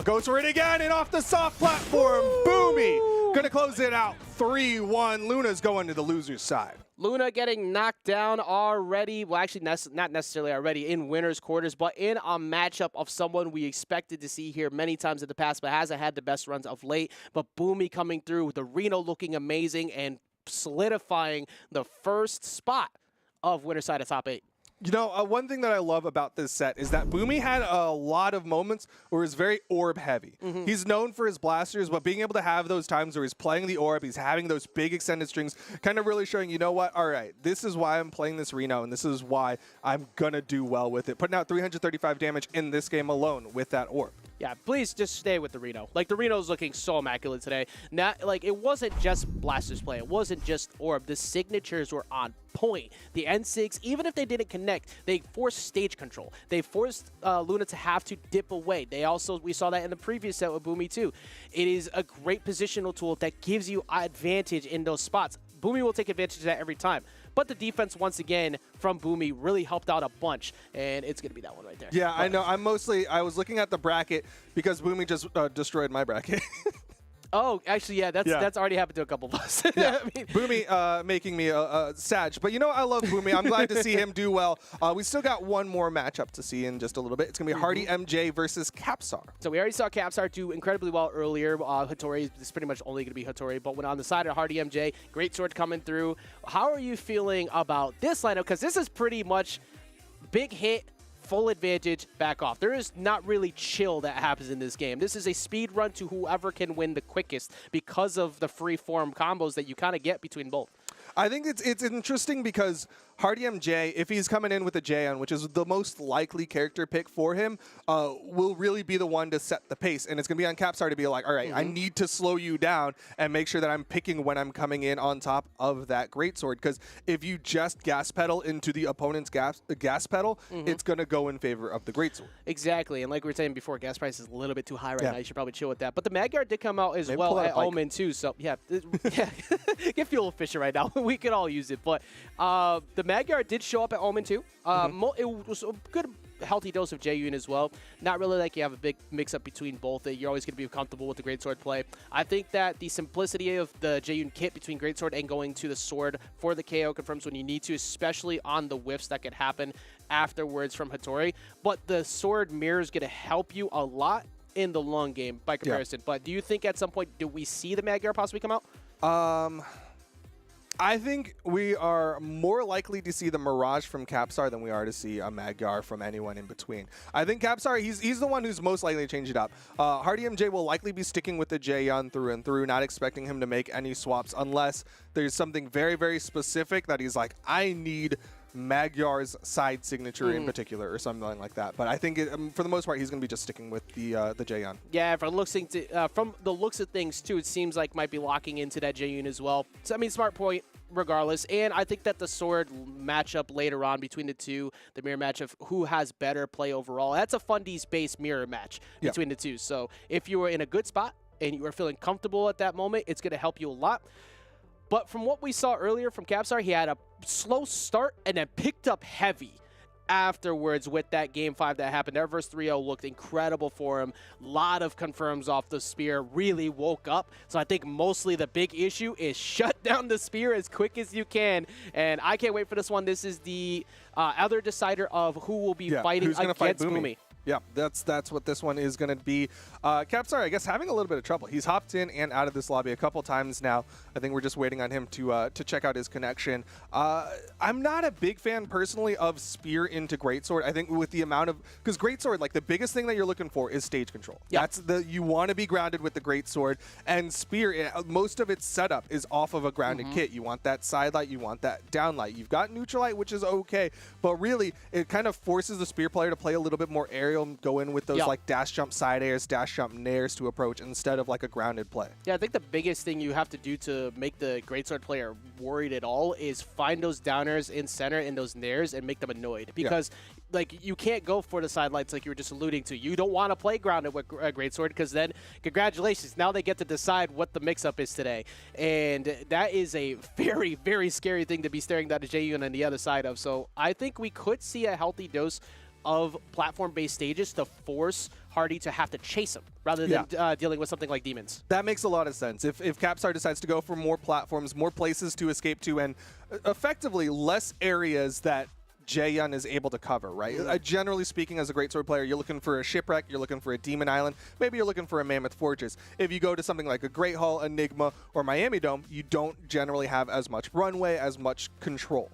Goes for it again, and off the soft platform, Boomy gonna close it out. 3-1. Luna's going to the loser's side. Luna getting knocked down already. Well, actually, not necessarily already in winner's quarters, but in a matchup of someone we expected to see here many times in the past, but hasn't had the best runs of late. But Boomy coming through with the Reno looking amazing and solidifying the first spot of winner's side of top 8. You know, one thing that I love about this set is that Boomy had a lot of moments where he's very orb heavy. He's known for his blasters, but being able to have those times where he's playing the orb, he's having those big extended strings, kind of really showing, you know what, all right, this is why I'm playing this Reno, and this is why I'm going to do well with it. Putting out 335 damage in this game alone with that orb. Yeah, please just stay with the Reno. Like, the Reno's looking so immaculate today. Like, it wasn't just blasters play. It wasn't just orb. The signatures were on point. The N6, even if they didn't connect, they forced stage control. They forced Luna to have to dip away. We saw that in the previous set with Boomy too. It is a great positional tool that gives you advantage in those spots. Boomy will take advantage of that every time. But the defense, once again, from Boomy really helped out a bunch, and it's going to be that one right there. Yeah, I know. I was looking at the bracket because Boomy just destroyed my bracket. Oh, actually, yeah, that's already happened to a couple of us. Yeah. I mean, Boomy making me sad. But I love Boomy. I'm glad to see him do well. We still got one more matchup to see in just a little bit. It's going to be Hardy MJ versus Capsar. So we already saw Capsar do incredibly well earlier. Hattori is pretty much only going to be Hattori. But when on the side of Hardy MJ, great sword coming through. How are you feeling about this lineup? Because this is pretty much big hit, full advantage, back off. There is not really chill that happens in this game. This is a speed run to whoever can win the quickest because of the free form combos that you kind of get between both. I think it's interesting because Hardy MJ, if he's coming in with a Jaeon, which is the most likely character pick for him, will really be the one to set the pace. And it's going to be on Capsar to be like, all right, I need to slow you down and make sure that I'm picking when I'm coming in on top of that greatsword. Because if you just gas pedal into the opponent's gas pedal, it's going to go in favor of the greatsword. Exactly. And like we were saying before, gas price is a little bit too high right now. You should probably chill with that. But the Magyar did come out as Maybe well pull out at a bike. Omen too. So yeah, yeah. Get fuel efficient right now. We could all use it. But the Magyar did show up at Omen too. It was a good, healthy dose of Jaeyoon as well. Not really like you have a big mix-up between both. You're always going to be comfortable with the Greatsword play. I think that the simplicity of the Jaeyoon kit between Greatsword and going to the sword for the KO confirms when you need to, especially on the whiffs that could happen afterwards from Hattori. But the sword mirror is going to help you a lot in the long game by comparison. But do you think at some point, do we see the Magyar possibly come out? I think we are more likely to see the Mirage from Capsar than we are to see a Magyar from anyone in between. I think Capsar, he's the one who's most likely to change it up. Hardy MJ will likely be sticking with the Jaeon through and through, not expecting him to make any swaps unless there's something very, very specific that he's like, I need Magyar's side signature in particular or something like that. But I think for the most part, he's going to be just sticking with the Jaeon. Yeah, from the looks of things too, it seems like might be locking into that Jaeyoon as well. So I mean, smart point regardless. And I think that the sword matchup later on between the two, the mirror match of who has better play overall, that's a Fundies-based mirror match between the two. So if you were in a good spot and you were feeling comfortable at that moment, it's going to help you a lot. But from what we saw earlier from Capsar, he had a slow start and then picked up heavy afterwards with that Game 5 that happened. Their verse 3-0 looked incredible for him. A lot of confirms off the spear, really woke up. So I think mostly the big issue is shut down the spear as quick as you can. And I can't wait for this one. This is the other decider of who will be fighting against Boomy. Yeah, that's what this one is going to be. Capsar, I guess, having a little bit of trouble. He's hopped in and out of this lobby a couple times now. I think we're just waiting on him to check out his connection. I'm not a big fan, personally, of Spear into Greatsword. I think with the amount of... Because Greatsword, like, the biggest thing that you're looking for is stage control. Yeah. You want to be grounded with the Greatsword. And Spear, most of its setup is off of a grounded kit. You want that side light. You want that down light. You've got neutral light, which is okay. But really, it kind of forces the Spear player to play a little bit more aerial, go in with those like dash jump side airs, dash jump nairs to approach instead of like a grounded play. Yeah, I think the biggest thing you have to do to make the Greatsword player worried at all is find those downers in center and those nairs and make them annoyed. Because like you can't go for the side lights like you were just alluding to. You don't want to play grounded with Greatsword because then, congratulations, now they get to decide what the mix-up is today. And that is a very, very scary thing to be staring down a Jaeyoon on the other side of. So I think we could see a healthy dose of platform-based stages to force Hardy to have to chase him rather than dealing with something like demons. That makes a lot of sense. If Capsar decides to go for more platforms, more places to escape to, and effectively less areas that Jaeyoon is able to cover, right? Generally speaking, as a Greatsword player, you're looking for a shipwreck, you're looking for a demon island, maybe you're looking for a mammoth fortress. If you go to something like a Great Hall, Enigma, or Miami Dome, you don't generally have as much runway, as much control.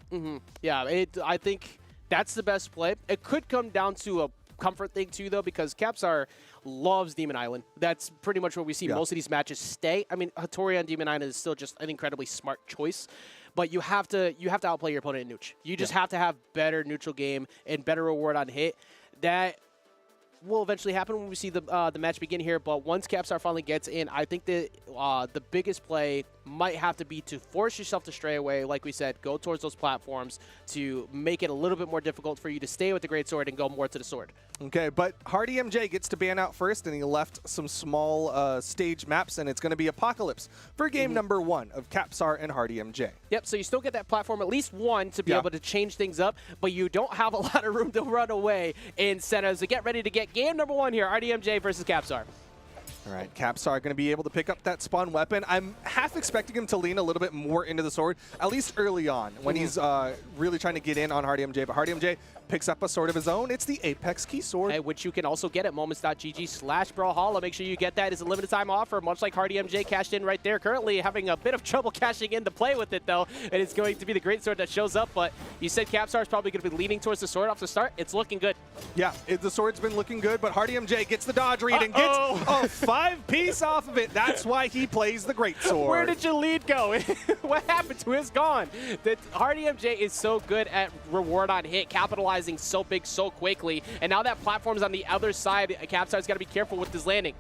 Yeah, I think that's the best play. It could come down to a comfort thing too, though, because Capsar loves Demon Island. That's pretty much what we see most of these matches stay. I mean, Hattori on Demon Island is still just an incredibly smart choice, but you have to outplay your opponent in neutral. You just have to have better neutral game and better reward on hit. That will eventually happen when we see the match begin here. But once Capsar finally gets in, I think that the biggest play might have to be to force yourself to stray away, like we said, go towards those platforms to make it a little bit more difficult for you to stay with the greatsword and go more to the sword. Okay, but Hardy MJ gets to ban out first, and he left some small stage maps, and it's going to be Apocalypse for game number 1 of Capsar and Hardy MJ. Yep, so you still get that platform, at least one, to be able to change things up, but you don't have a lot of room to run away in centers. So get ready to get game number 1 here, RDMJ versus Capsar. All right, Capsar going to be able to pick up that spawn weapon. I'm half expecting him to lean a little bit more into the sword, at least early on, when he's really trying to get in on Hardy MJ. But Hardy MJ picks up a sword of his own. It's the Apex Key Sword. Which you can also get at moments.gg/Brawlhalla. Make sure you get that. It's a limited time offer, much like Hardy MJ cashed in right there. Currently having a bit of trouble cashing in to play with it, though, and it's going to be the greatsword that shows up. But you said Capsar is probably going to be leaning towards the sword off the start. It's looking good. Yeah, the sword's been looking good, but Hardy MJ gets the dodge read and gets a 5-piece off of it. That's why he plays the greatsword. Where did your lead go? What happened to his gone? Hardy MJ is so good at reward on hit, capitalizing so big so quickly. And now that platform's on the other side, Capsar's got to be careful with his landing.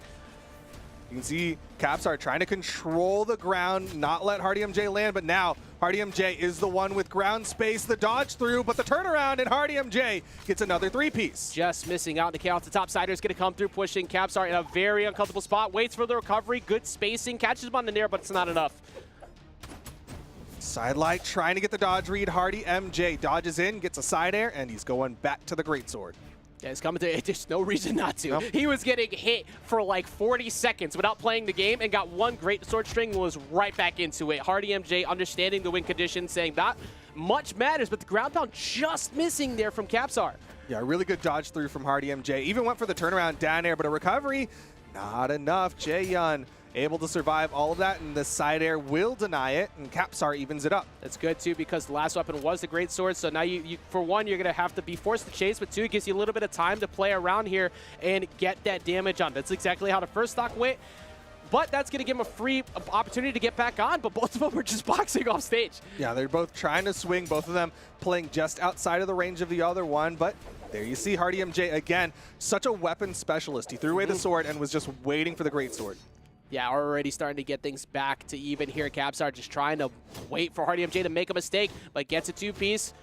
You can see Capsar trying to control the ground, not let Hardy MJ land, but now Hardy MJ is the one with ground space, the dodge through, but the turnaround, and Hardy MJ gets another 3-piece. Just missing out. The chaos. The top sider is going to come through, pushing Capsar in a very uncomfortable spot. Waits for the recovery, good spacing, catches him on the nair, but it's not enough. Sidelight trying to get the dodge read. Hardy MJ dodges in, gets a side air, and he's going back to the greatsword. Yeah, it's coming to. There's no reason not to. Nope. He was getting hit for like 40 seconds without playing the game and got one great sword string and was right back into it. Hardy MJ understanding the win conditions, saying that much matters, but the ground pound just missing there from Capsar. Yeah, a really good dodge through from Hardy MJ. Even went for the turnaround down air, but a recovery, not enough. Jae-Yun able to survive all of that, and the side air will deny it, and Capsar evens it up. That's good, too, because the last weapon was the great sword, so now, you for one, you're going to have to be forced to chase, but two, it gives you a little bit of time to play around here and get that damage on. That's exactly how the first stock went, but that's going to give him a free opportunity to get back on, but both of them were just boxing off stage. Yeah, they're both trying to swing, both of them playing just outside of the range of the other one, but there you see Hardy MJ, again, such a weapon specialist. He threw away the sword and was just waiting for the great sword. Yeah, already starting to get things back to even here. Capsar just trying to wait for Hardy MJ to make a mistake, but gets a 2-piece.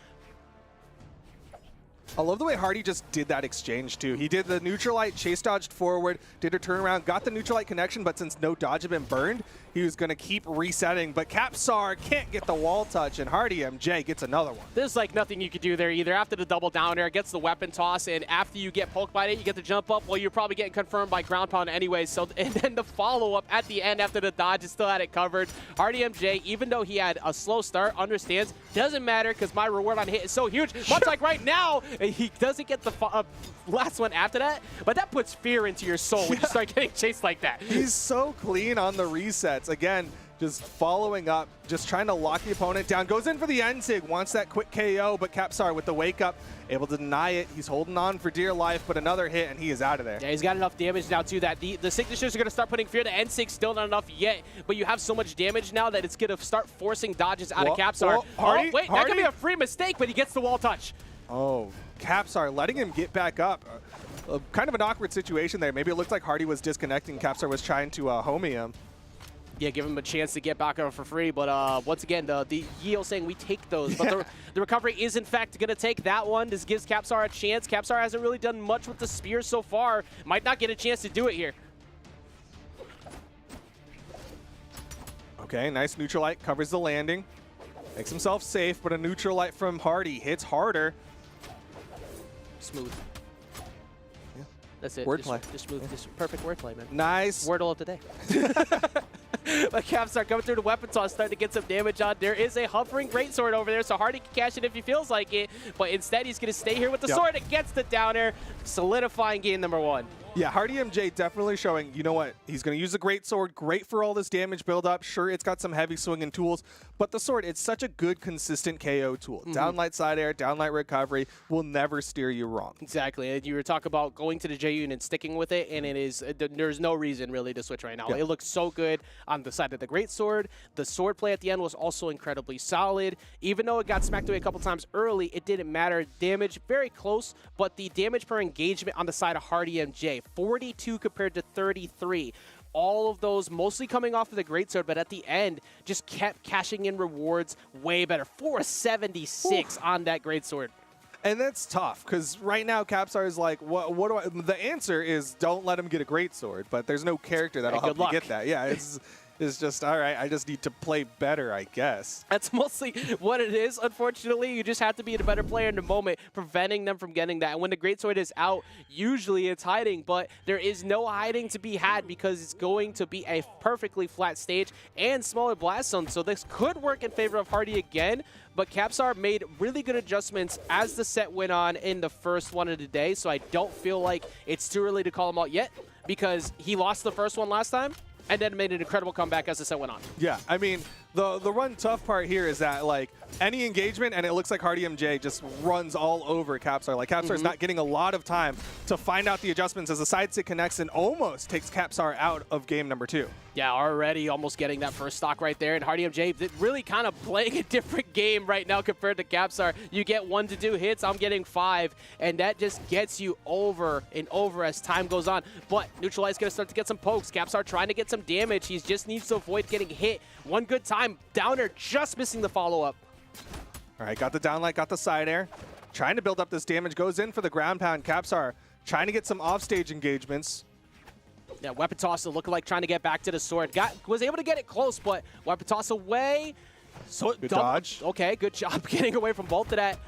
I love the way Hardy just did that exchange, too. He did the neutral light, chase dodged forward, did a turnaround, got the neutral light connection, but since no dodge had been burned, he was going to keep resetting. But Capsar can't get the wall touch, and Hardy MJ gets another one. There's like nothing you could do there either. After the double down air, gets the weapon toss, and after you get poked by it, you get the jump up. Well, you're probably getting confirmed by ground pound anyway. So, and then the follow-up at the end after the dodge, it still had it covered. Hardy MJ, even though he had a slow start, understands, doesn't matter because my reward on hit is so huge. Much like right now, he doesn't get the last one after that, but that puts fear into your soul when you start getting chased like that. He's so clean on the resets. Again, just following up, just trying to lock the opponent down. Goes in for the N-Sig, wants that quick KO, but Capsar with the wake up, able to deny it. He's holding on for dear life, but another hit, and he is out of there. Yeah, he's got enough damage now, too, that the signatures are going to start putting fear. The N-Sig still not enough yet, but you have so much damage now that it's going to start forcing dodges out of Capsar. Hardy, wait, that could be a free mistake, but he gets the wall touch. Oh, Capsar letting him get back up. Kind of an awkward situation there. Maybe it looked like Hardy was disconnecting. Capsar was trying to homie him. Yeah, give him a chance to get back up for free. But once again, the Yeo saying we take those. But the recovery is, in fact, going to take that one. This gives Capsar a chance. Capsar hasn't really done much with the spear so far. Might not get a chance to do it here. Okay, nice neutral light. Covers the landing. Makes himself safe, but a neutral light from Hardy hits harder. Smooth. Yeah. That's it. Wordplay. Just smooth. Just perfect wordplay, man. Nice. Wordle of the day. But Capsar coming through the weapon toss, starting to get some damage on. There is a hovering greatsword over there, so Hardy can cash it if he feels like it. But instead, he's going to stay here with the sword. It gets the downer, solidifying game number 1. Yeah, Hardy MJ definitely showing, you know what, he's going to use the great sword, great for all this damage buildup. Sure, it's got some heavy swinging tools, but the sword, it's such a good, consistent KO tool. Downlight side air, downlight recovery will never steer you wrong. Exactly. And you were talking about going to the Jae-Yun and sticking with it, and it is there's no reason really to switch right now. It looks so good on the side of the great sword. The sword play at the end was also incredibly solid. Even though it got smacked away a couple times early, it didn't matter. Damage very close, but the damage per engagement on the side of Hardy MJ, 42 compared to 33. all of those, mostly coming off of the greatsword, but at the end, just kept cashing in rewards way better. 476 on that greatsword. And that's tough, because right now Capsar is like, what do I... The answer is don't let him get a greatsword, but there's no character that'll help you get that. Yeah, it's just, all right, I just need to play better, I guess. That's mostly what it is, unfortunately. You just have to be a better player in the moment, preventing them from getting that. And when the greatsword is out, usually it's hiding, but there is no hiding to be had because it's going to be a perfectly flat stage and smaller blast zone. So this could work in favor of Hardy again, but Capsar made really good adjustments as the set went on in the first one of the day, so I don't feel like it's too early to call him out yet because he lost the first one last time and then made an incredible comeback as the set went on. Yeah, I mean, the run tough part here is that, like, any engagement, and it looks like Hardy MJ just runs all over Capsar. Like, Capsar is not getting a lot of time to find out the adjustments as the side stick connects and almost takes Capsar out of game number 2. Yeah, already almost getting that first stock right there. And Hardy MJ really kind of playing a different game right now compared to Capsar. You get 1 to 2 hits, I'm getting 5. And that just gets you over and over as time goes on. But Neutralize going to start to get some pokes. Capsar trying to get some damage. He just needs to avoid getting hit. One good time. Downer just missing the follow-up. All right, got the downlight, got the side air. Trying to build up this damage. Goes in for the ground pound. Capsar trying to get some offstage engagements. Yeah, Weapon Tosser looking like trying to get back to the sword. Was able to get it close, but Weapon Toss away. So Good dodge. Okay, good job getting away from both of that.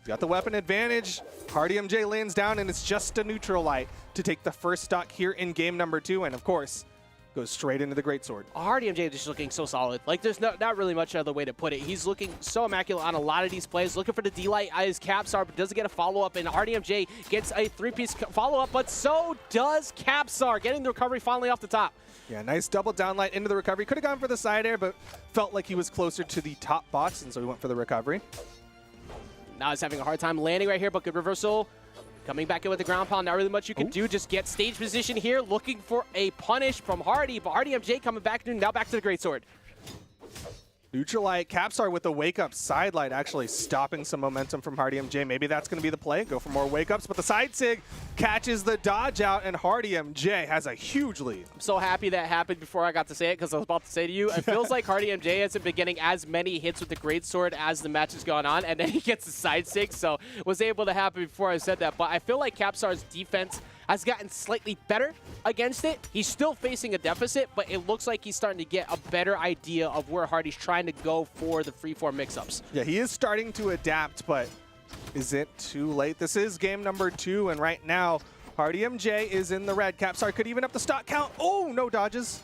Got the weapon advantage. Hardy MJ lands down, and it's just a neutral light to take the first stock here in game number 2. And, of course, goes straight into the greatsword. Hardy MJ is just looking so solid. Like, there's not really much other way to put it. He's looking so immaculate on a lot of these plays. Looking for the D-Light as Capsar, but doesn't get a follow-up. And Hardy MJ gets a 3-piece follow-up, but so does Capsar, getting the recovery finally off the top. Yeah, nice double downlight into the recovery. Could have gone for the side air, but felt like he was closer to the top box, and so he went for the recovery. Now he's having a hard time landing right here, but good reversal. Coming back in with the ground pound. Not really much you can do. Just get stage position here. Looking for a punish from Hardy. But Hardy MJ coming back. Now back to the greatsword. Neutralite. Capsar with the wake-up side light actually stopping some momentum from Hardy MJ. Maybe that's going to be the play. Go for more wake-ups. But the side sig catches the dodge out, and Hardy MJ has a huge lead. I'm so happy that happened before I got to say it because I was about to say to you, it feels like Hardy MJ hasn't been getting as many hits with the greatsword as the match has gone on, and then he gets the side sig, so it was able to happen before I said that. But I feel like Capsar's defense has gotten slightly better against it. He's still facing a deficit, but it looks like he's starting to get a better idea of where Hardy's trying to go for the freeform mix-ups. Yeah, he is starting to adapt, but is it too late? This is game number 2, and right now, Hardy MJ is in the red. Capsar could even up the stock count. Oh, no dodges.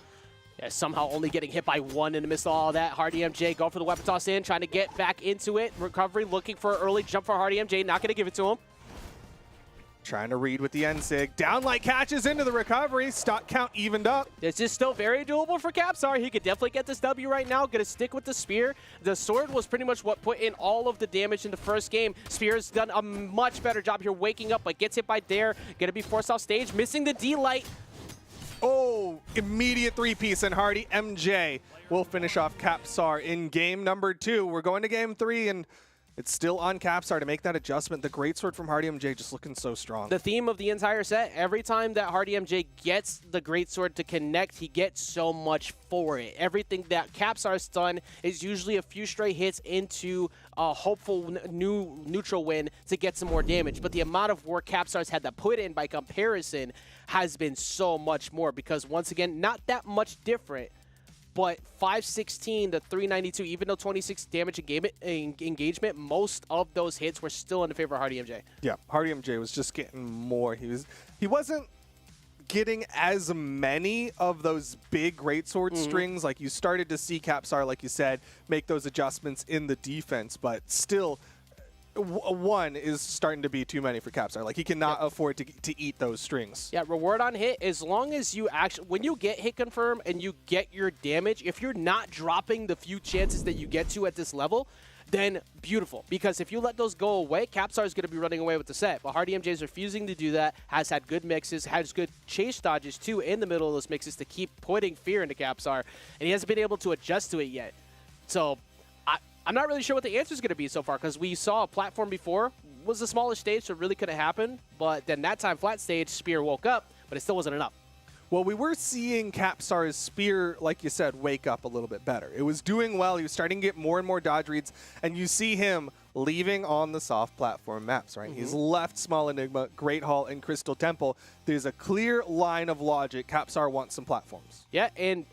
Yeah, somehow only getting hit by 1 in the midst of all that. Hardy MJ going for the weapon toss in, trying to get back into it. Recovery, looking for an early jump for Hardy MJ. Not going to give it to him. Trying to read with the N-Sig. Downlight catches into the recovery. Stock count evened up. This is still very doable for Capsar. He could definitely get this W right now. Going to stick with the Spear. The sword was pretty much what put in all of the damage in the first game. Spear's done a much better job here waking up, but gets hit by Dare. Going to be forced off stage. Missing the D-Light. Oh, immediate 3-piece, and Hardy MJ will finish off Capsar in game number 2. We're going to game 3, and it's still on Capsar to make that adjustment. The greatsword from Hardy MJ just looking so strong. The theme of the entire set, every time that Hardy MJ gets the greatsword to connect, he gets so much for it. Everything that Capsar's done is usually a few stray hits into a hopeful new neutral win to get some more damage. But the amount of work Capsar's had to put in by comparison has been so much more because, once again, not that much different. But 516 to 392, even though 26 damage engagement, most of those hits were still in the favor of Hardy MJ. Yeah, Hardy MJ was just getting more. He wasn't getting as many of those big greatsword strings. Like, you started to see Capsar, like you said, make those adjustments in the defense, but still, 1 is starting to be too many for Capsar. Like, he cannot afford to eat those strings. Yeah, reward on hit, as long as you actually, when you get hit confirm and you get your damage, if you're not dropping the few chances that you get to at this level, then beautiful. Because if you let those go away, Capsar is going to be running away with the set. But Hardy MJ is refusing to do that, has had good mixes, has good chase dodges too in the middle of those mixes to keep putting fear into Capsar, and he hasn't been able to adjust to it yet. So I'm not really sure what the answer is going to be so far, because we saw a platform before was the smallest stage, so it really couldn't happen. But then that time, flat stage, Spear woke up, but it still wasn't enough. Well, we were seeing Capsar's spear, like you said, wake up a little bit better. It was doing well. He was starting to get more and more dodge reads, and you see him leaving on the soft platform maps, right? He's left Small Enigma, Great Hall, and Crystal Temple. There's a clear line of logic. Capsar wants some platforms. Yeah, and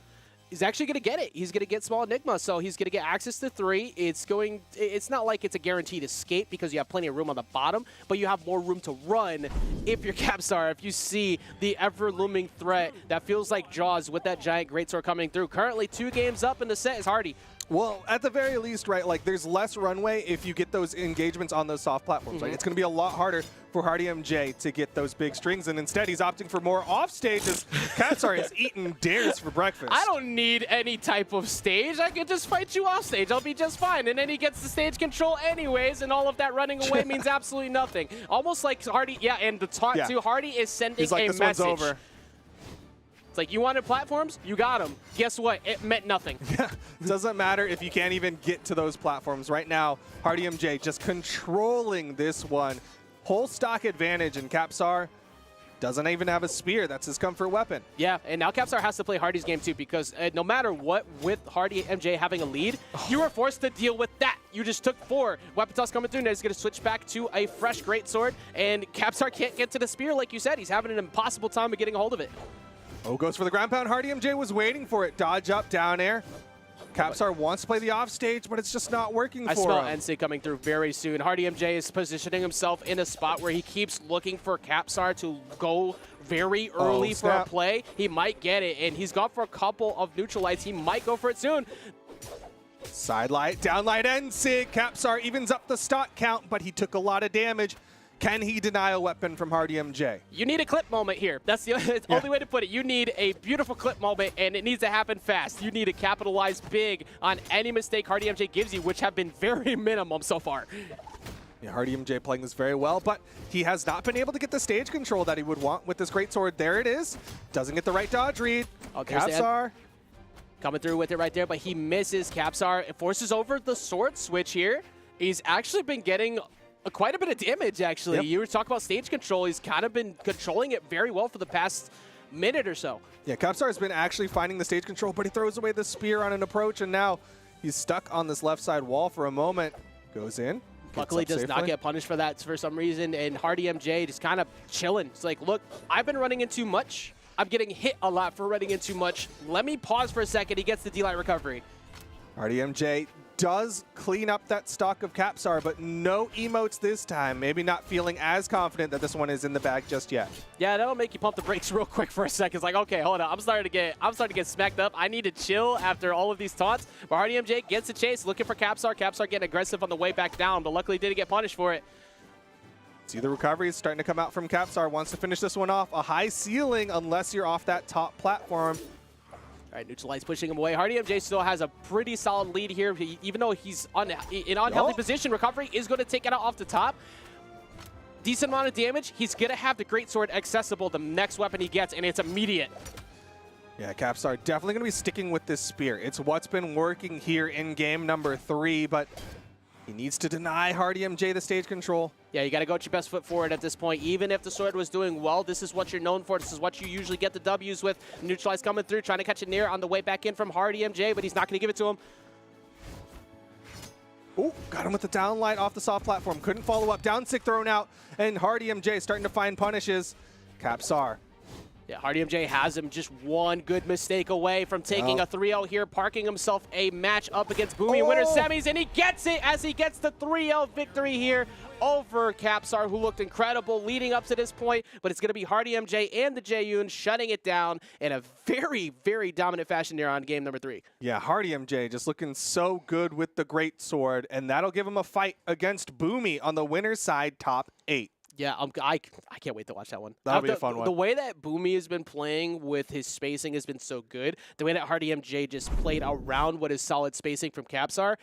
he's actually going to get it. He's going to get Small Enigma, so he's going to get access to 3. It's not like it's a guaranteed escape because you have plenty of room on the bottom, but you have more room to run if you're Capsar, if you see the ever-looming threat that feels like Jaws with that giant greatsword coming through. Currently 2 games up in the set is Hardy. Well, at the very least, right, like there's less runway if you get those engagements on those soft platforms, right? It's going to be a lot harder for Hardy MJ to get those big strings, and instead he's opting for more offstage as Capsar is eating dares for breakfast. I don't need any type of stage. I can just fight you off stage. I'll be just fine. And then he gets the stage control anyways, and all of that running away means absolutely nothing. Almost like Hardy, yeah, and the taunt too, Hardy is sending He's like, a this message. one's over. It's like, you wanted platforms? You got them. Guess what? It meant nothing. Doesn't matter if you can't even get to those platforms. Right now, Hardy MJ just controlling this one. Whole stock advantage, and Capsar doesn't even have a spear. That's his comfort weapon. Yeah, and now Capsar has to play Hardy's game too, because no matter what, with Hardy MJ having a lead, you were forced to deal with that. You just took 4. Weapon toss coming through, now he's going to switch back to a fresh greatsword, and Capsar can't get to the spear like you said. He's having an impossible time of getting a hold of it. Oh, goes for the ground pound. Hardy MJ was waiting for it. Dodge up, down air. Capsar wants to play the offstage, but it's just not working for him. I smell NC coming through very soon. Hardy MJ is positioning himself in a spot where he keeps looking for Capsar to go very early for a play. He might get it, and he's gone for a couple of neutralites. He might go for it soon. Side light, down light, and Sig. Capsar evens up the stock count, but he took a lot of damage. Can he deny a weapon from Hardy MJ? You need a clip moment here. That's the only way to put it. You need a beautiful clip moment, and it needs to happen fast. You need to capitalize big on any mistake Hardy MJ gives you, which have been very minimum so far. Yeah, Hardy MJ playing this very well, but he has not been able to get the stage control that he would want with this greatsword. There it is. Doesn't get the right dodge read. Capsar coming through with it right there, but he misses. Capsar forces over the sword switch here. He's actually been getting quite a bit of damage, actually. You were talking about stage control. He's kind of been controlling it very well for the past minute or so. Yeah, Capsar has been actually finding the stage control, but he throws away the spear on an approach, and now he's stuck on this left side wall for a moment. Goes in. Luckily does not get punished for that for some reason, and Hardy MJ just kind of chilling. It's like, look, I've been running in too much. I'm getting hit a lot for running in too much. Let me pause for a second. He gets the D-Light recovery. Hardy MJ does clean up that stock of Capsar, but no emotes this time. Maybe not feeling as confident that this one is in the bag just yet. Yeah, that'll make you pump the brakes real quick for a second. It's like, okay, hold on. I'm starting to get smacked up. I need to chill after all of these taunts. But Hardy MJ gets the chase, looking for Capsar. Capsar getting aggressive on the way back down, but luckily didn't get punished for it. See the recovery is starting to come out from Capsar. Wants to finish this one off. A high ceiling unless you're off that top platform. All right, neutralize pushing him away. Hardy MJ still has a pretty solid lead here. Even though he's in unhealthy position, recovery is going to take it out off the top. Decent amount of damage. He's going to have the greatsword accessible the next weapon he gets, and it's immediate. Yeah, Capsar definitely going to be sticking with this spear. It's what's been working here in game number 3, but he needs to deny Hardy MJ the stage control. Yeah, you got to go with your best foot forward at this point. Even if the sword was doing well, this is what you're known for. This is what you usually get the W's with. Neutralize coming through, trying to catch it near on the way back in from Hardy MJ, but he's not going to give it to him. Oh, got him with the down light off the soft platform. Couldn't follow up. Down sick thrown out, and Hardy MJ starting to find punishes. Capsar. Yeah, Hardy MJ has him just one good mistake away from taking a 3-0 here, parking himself a match up against Boomy in winner semis, and he gets it as he gets the 3-0 victory here over Capsar, who looked incredible leading up to this point, but it's going to be Hardy MJ and the Jaeyoon shutting it down in a very, very dominant fashion here on game number 3. Yeah, Hardy MJ just looking so good with the great sword, and that'll give him a fight against Boomy on the winner's side, top 8. Yeah, I can't wait to watch that one. That'll be a fun one. The way that Boomy has been playing with his spacing has been so good. The way that Hardy MJ just played around what is solid spacing from Capsar,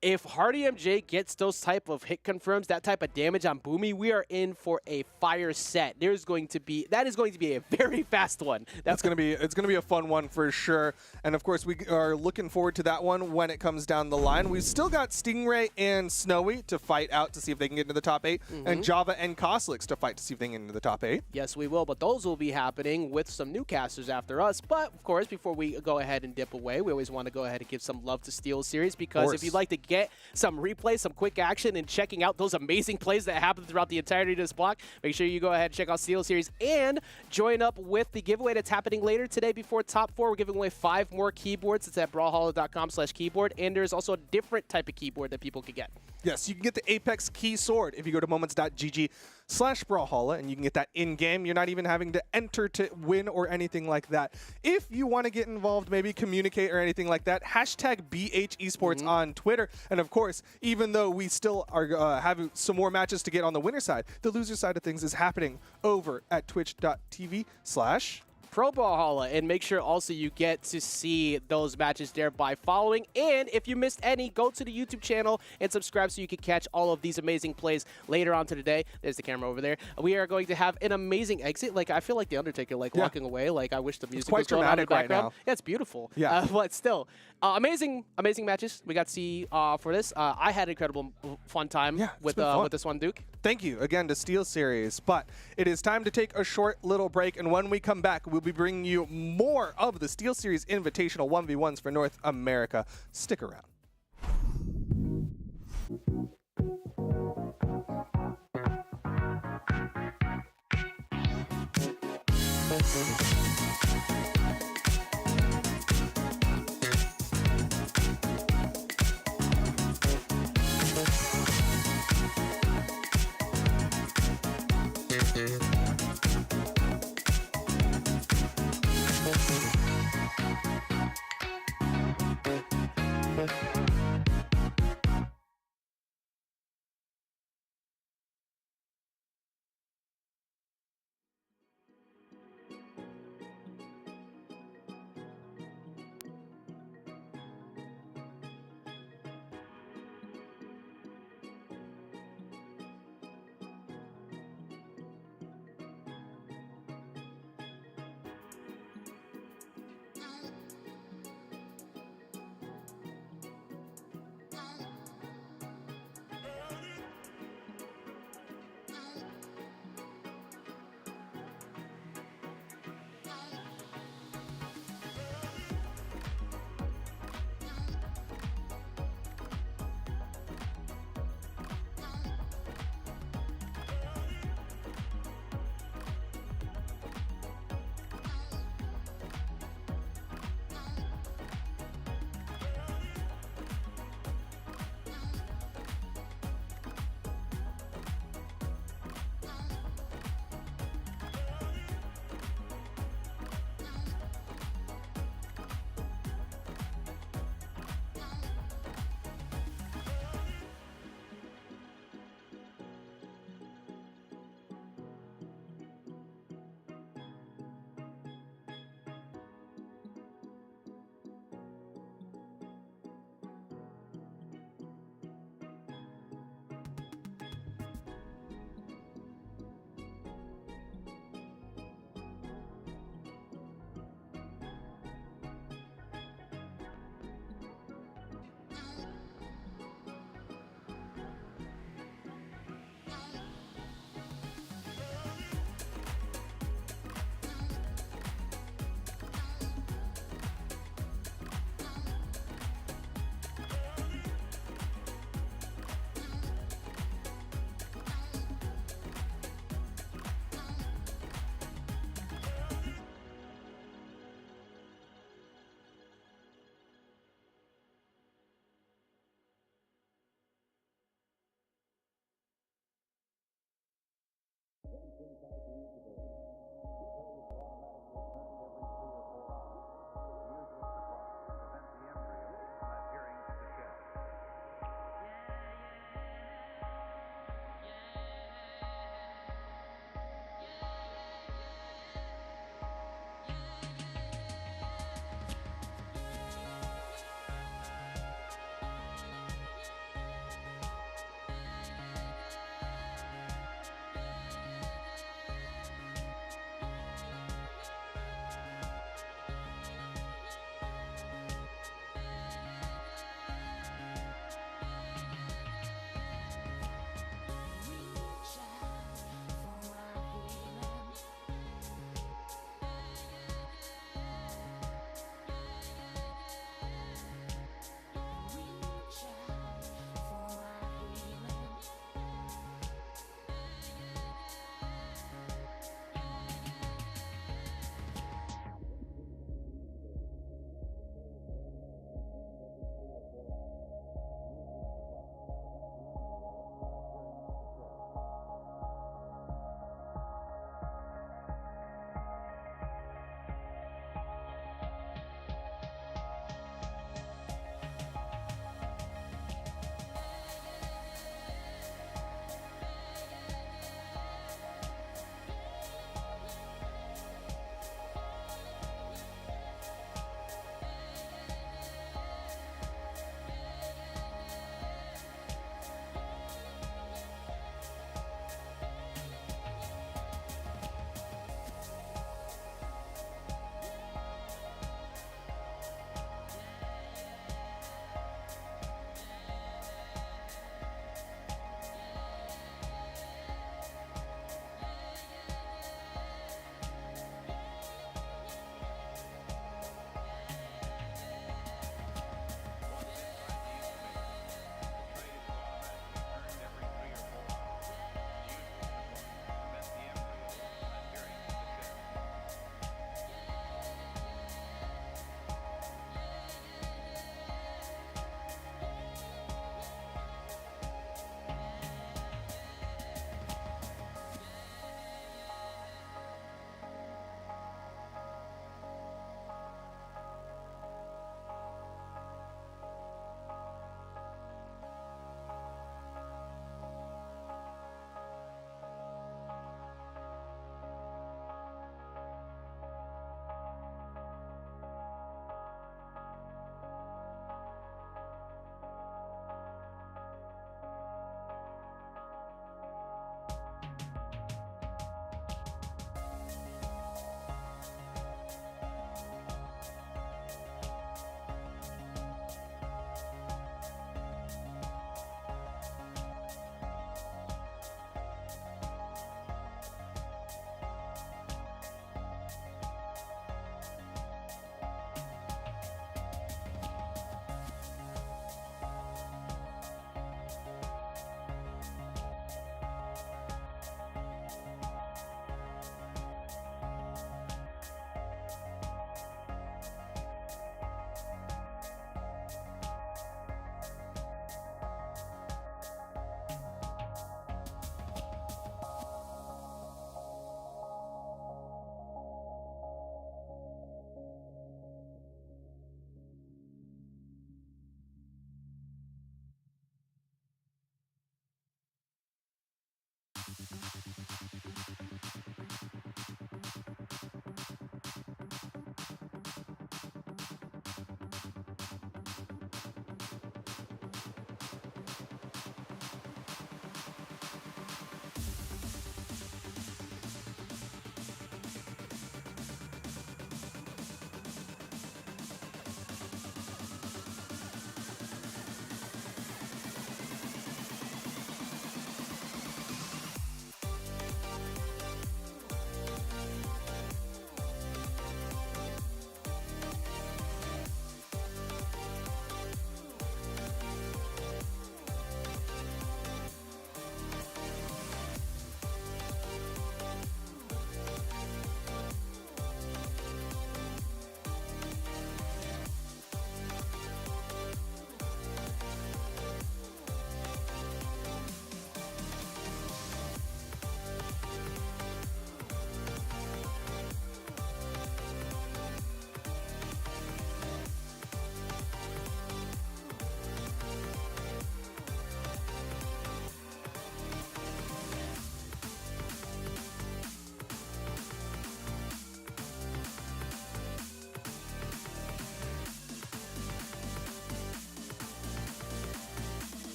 If Hardy MJ gets those type of hit confirms, that type of damage on Boomy, we are in for a fire set. That is going to be a very fast one. It's gonna be a fun one for sure. And of course, we are looking forward to that one when it comes down the line. We've still got Stingray and Snowy to fight out to see if they can get into the top 8, and Java and Koslix to fight to see if they can get into the top 8. Yes, we will, but those will be happening with some new casters after us. But of course, before we go ahead and dip away, we always want to go ahead and give some love to SteelSeries, because if you'd like to get some replays, some quick action, and checking out those amazing plays that happen throughout the entirety of this block, make sure you go ahead and check out SteelSeries and join up with the giveaway that's happening later today before top 4. We're giving away 5 more keyboards. It's at brawlhalla.com/keyboard, and there's also a different type of keyboard that people can get. Yes, you can get the Apex Key Sword if you go to moments.gg/Brawlhalla, and you can get that in-game. You're not even having to enter to win or anything like that. If you want to get involved, maybe communicate or anything like that, hashtag BH Esports on Twitter. And of course, even though we still are having some more matches to get on the winner side, the loser side of things is happening over at twitch.tv/ Pro Brawlhalla, and make sure also you get to see those matches there by following. And if you missed any, go to the YouTube channel and subscribe so you can catch all of these amazing plays later on today. There's the camera over there. We are going to have an amazing exit. Like, I feel like the Undertaker, like walking away. Like, I wish the music was going on in the background. Right now. Yeah, it's beautiful. Yeah. But still, amazing matches we got to see for this. I had an incredible fun time with this one, Duke. Thank you again to SteelSeries. But it is time to take a short little break, and when we come back, we'll be bringing you more of the SteelSeries Invitational 1v1s for North America. Stick around.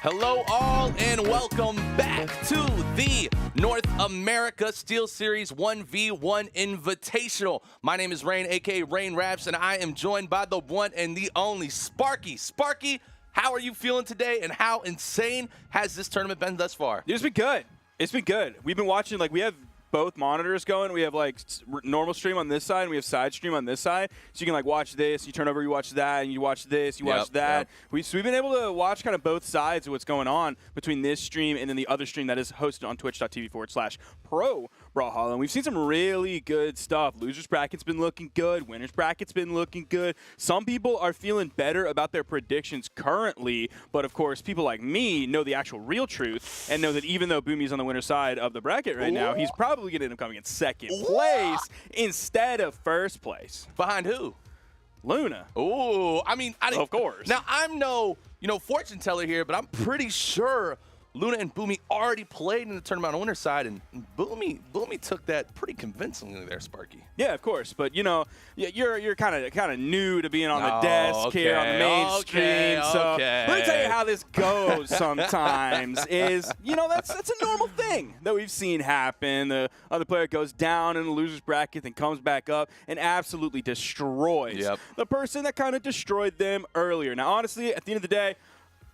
Hello all and welcome back to the North America SteelSeries 1v1 Invitational. My name is Rain, aka Rain Raps, and I am joined by the one and the only Sparky. Sparky, how are you feeling today, and how insane has this tournament been thus far? It's been good. It's been good. We've been watching, like, we have both monitors going. We have like normal stream on this side, and we have side stream on this side. So you can like watch this, you turn over, you watch that, and you watch this, you watch that. So we've been able to watch kind of both sides of what's going on between this stream and then the other stream that is hosted on twitch.tv/pro Brawlhalla. And we've seen some really good stuff. Losers bracket's been looking good. Winners bracket's been looking good. Some people are feeling better about their predictions currently, but of course people like me know the actual real truth and know that even though Boomy's on the winner's side of the bracket right now, he's probably going to end up coming in second place instead of first place. Behind who? Luna. Ooh, I mean, of course. Now, I'm no, fortune teller here, but I'm pretty sure Luna and Boomy already played in the tournament on the winner's side, and Boomy took that pretty convincingly there, Sparky. Yeah, of course, but you're kind of new to being on the desk here on the main stream. So let me tell you how this goes. Sometimes is that's a normal thing that we've seen happen. The other player goes down in the losers bracket, then comes back up and absolutely destroys the person that kind of destroyed them earlier. Now, honestly, at the end of the day,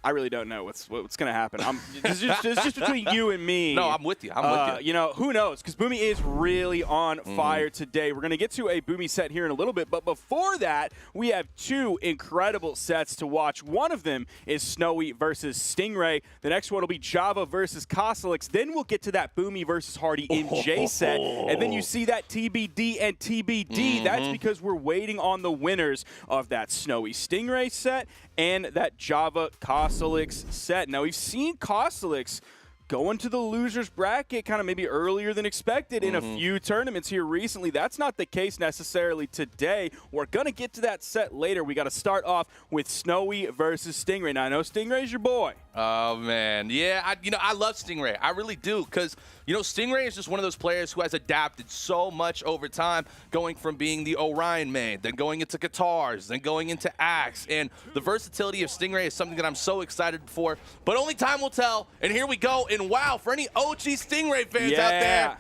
I really don't know what's going to happen. It's just between you and me. No, I'm with you. I'm with you. Who knows? Because Boomy is really on fire today. We're going to get to a Boomy set here in a little bit. But before that, we have two incredible sets to watch. One of them is Snowy versus Stingray. The next one will be Java versus Kosalix. Then we'll get to that Boomy versus Hardy in J set. And then you see that TBD and TBD. That's because we're waiting on the winners of that Snowy Stingray set and that Java Kosalix set. Now, we've seen Kosalix go into the losers bracket kind of maybe earlier than expected in a few tournaments here recently. That's not the case necessarily today. We're going to get to that set later. We got to start off with Snowy versus Stingray. Now, I know Stingray's your boy. Oh, man. Yeah, I love Stingray. I really do because, Stingray is just one of those players who has adapted so much over time, going from being the Orion main, then going into guitars, then going into Axe. And the versatility of Stingray is something that I'm so excited for, but only time will tell. And here we go. And wow, for any OG Stingray fans out there,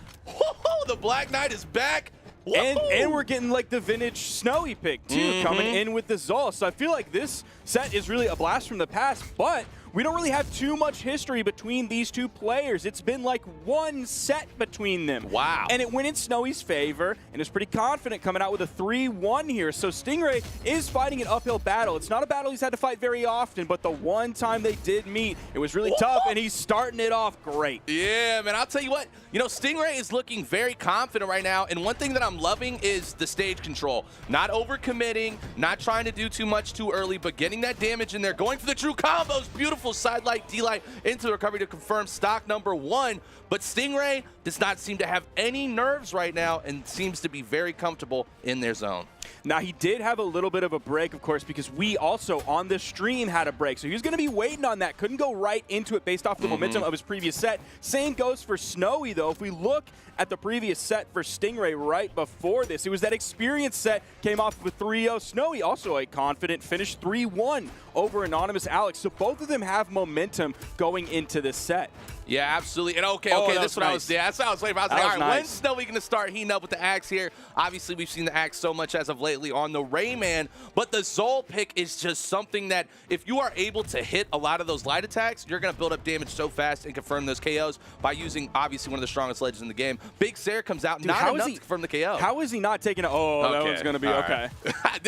the Black Knight is back. And we're getting like the vintage Snowy pick too, coming in with the Zol. So I feel like this set is really a blast from the past, but we don't really have too much history between these two players. It's been like one set between them. Wow. And it went in Snowy's favor, and is pretty confident coming out with a 3-1 here. So Stingray is fighting an uphill battle. It's not a battle he's had to fight very often, but the one time they did meet, it was really tough, and he's starting it off great. Yeah, man, I'll tell you what. Stingray is looking very confident right now, and one thing that I'm loving is the stage control. Not overcommitting, not trying to do too much too early, but getting that damage in there, going for the true combos. Beautiful side light, D-light into the recovery to confirm stock number 1. But Stingray does not seem to have any nerves right now and seems to be very comfortable in their zone. Now, he did have a little bit of a break, of course, because we also on the stream had a break. So he was going to be waiting on that. Couldn't go right into it based off the momentum of his previous set. Same goes for Snowy, though. If we look at the previous set for Stingray right before this, it was that experience set, came off with 3-0. Snowy also a confident finish, 3-1 over Anonymous Alex. So both of them have momentum going into this set. Yeah, absolutely. And okay, that's what I was waiting for. I was like, all right, when's Snowy going to start heating up with the Axe here? Obviously, we've seen the Axe so much as of lately on the Rayman, but the Zol pick is just something that if you are able to hit a lot of those light attacks, you're going to build up damage so fast and confirm those KOs by using, obviously, one of the strongest ledges in the game. Big Sarah comes out, not enough to confirm the KO. How is he not taking it? Oh, that one's going to be okay.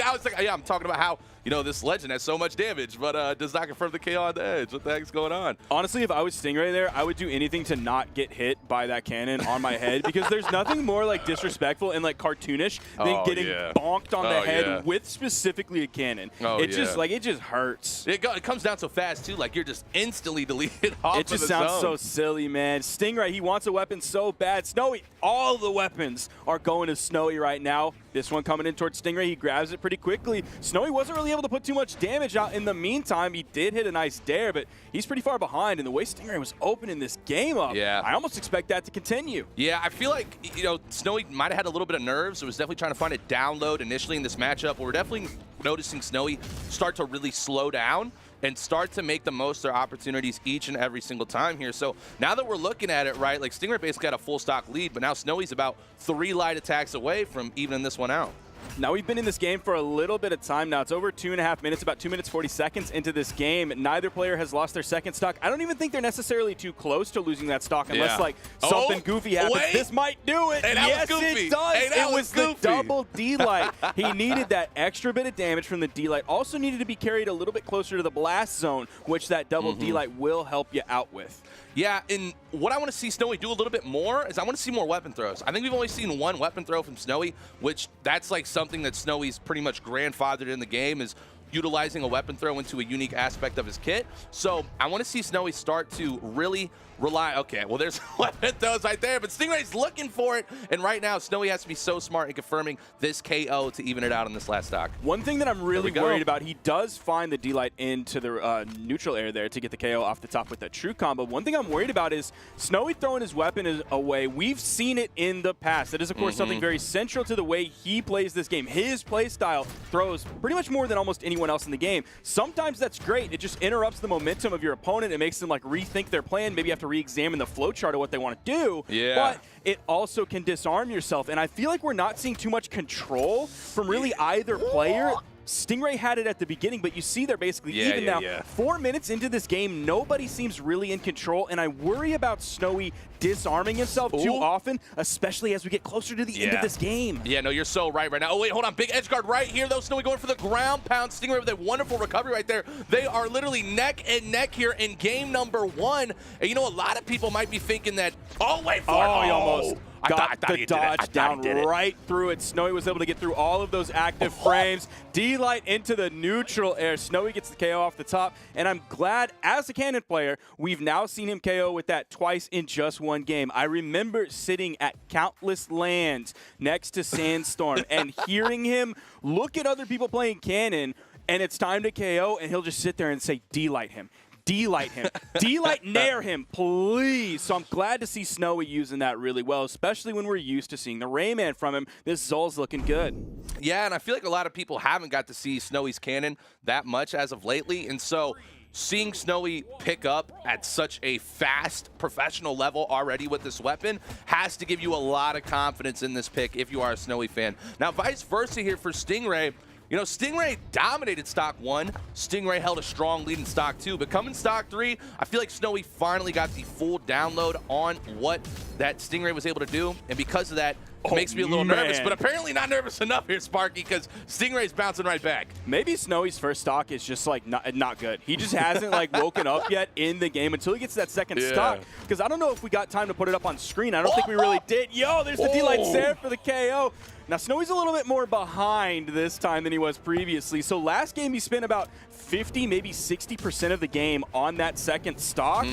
I was like, yeah, I'm talking about how, this legend has so much damage, but does not confirm the KO on the edge. What the heck's going on? Honestly, if I was Stingray there, I would would do anything to not get hit by that cannon on my head because there's nothing more like disrespectful and like cartoonish than getting bonked on the head with specifically a cannon. It just like, it just hurts. It comes down so fast too, like you're just instantly deleted off It just sounds so silly, man. Stingray, he wants a weapon so bad. Snowy, all the weapons are going to Snowy right now. This one coming in towards Stingray, he grabs it pretty quickly. Snowy wasn't really able to put too much damage out in the meantime. He did hit a nice dare, but he's pretty far behind. And the way Stingray was opening this game up, I almost expect that to continue. Yeah, I feel like, you know, Snowy might have had a little bit of nerves. It was definitely trying to find a download initially in this matchup. But we're definitely noticing Snowy start to really slow down and start to make the most of their opportunities each and every single time here. So now that we're looking at it, right, like Stingray basically got a full stock lead, but now Snowy's about 3 light attacks away from evening this one out. Now, we've been in this game for a little bit of time now. It's over 2.5 minutes, about 2 minutes, 40 seconds into this game. Neither player has lost their second stock. I don't even think they're necessarily too close to losing that stock unless, like, something goofy happens. This might do it. Hey, yes, it does. Hey, it was the double D-Light. He needed that extra bit of damage from the D-Light. Also needed to be carried a little bit closer to the blast zone, which that double D-Light will help you out with. Yeah, and what I want to see Snowy do a little bit more is I want to see more weapon throws. I think we've only seen 1 weapon throw from Snowy, which that's like something that Snowy's pretty much grandfathered in the game, is utilizing a weapon throw into a unique aspect of his kit. So I want to see Snowy start to really rely. Okay, well, there's weapon throws right there, but Stingray's looking for it. And right now, Snowy has to be so smart in confirming this KO to even it out on this last stock. One thing that I'm really worried about, he does find the D-Light into the neutral air there to get the KO off the top with that true combo. One thing I'm worried about is Snowy throwing his weapon away. We've seen it in the past. That is, of course, something very central to the way he plays this game. His play style throws pretty much more than almost anyone else in the game. Sometimes that's great. It just interrupts the momentum of your opponent. It makes them like rethink their plan. Maybe you have to re-examine the flow chart of what they want to do. Yeah. But it also can disarm yourself. And I feel like we're not seeing too much control from really either player. Stingray had it at the beginning, but you see they're basically even now. 4 minutes into this game, nobody seems really in control, and I worry about Snowy disarming himself too often, especially as we get closer to the end of this game. Yeah, no, you're so right now. Oh, wait, hold on. Big edge guard right here, though. Snowy going for the ground pound. Stingray with a wonderful recovery right there. They are literally neck and neck here in game number 1. And you know, a lot of people might be thinking that, oh, wait for it. Oh, he almost got the dodge down right right through it. Snowy was able to get through all of those active frames. D-Light into the neutral air. Snowy gets the KO off the top, and I'm glad, as a Cannon player, we've now seen him KO with that twice in just one game. I remember sitting at Countless Lands next to Sandstorm and hearing him look at other people playing Cannon, and it's time to KO, and he'll just sit there and say, D-Light him. D-Light him. D-Light nair him, please. So I'm glad to see Snowy using that really well, especially when we're used to seeing the Rayman from him. This Zol's looking good. Yeah, and I feel like a lot of people haven't got to see Snowy's cannon that much as of lately, and so seeing Snowy pick up at such a fast professional level already with this weapon has to give you a lot of confidence in this pick if you are a Snowy fan. Now, vice versa here for Stingray. You know, Stingray dominated stock 1. Stingray held a strong lead in stock 2. But coming stock 3, I feel like Snowy finally got the full download on what that Stingray was able to do. And because of that, it makes me a little nervous, but apparently not nervous enough here, Sparky, because Stingray's bouncing right back. Maybe Snowy's first stock is just like not good. He just hasn't like woken up yet in the game until he gets to that second stock. Because I don't know if we got time to put it up on screen. I don't think we really did. Yo, there's the D-Light there for the KO. Now, Snowy's a little bit more behind this time than he was previously. So last game, he spent about 50, maybe 60% of the game on that second stock.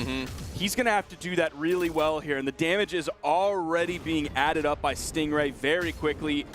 He's going to have to do that really well here. And the damage is already being added up by Stingray very quickly.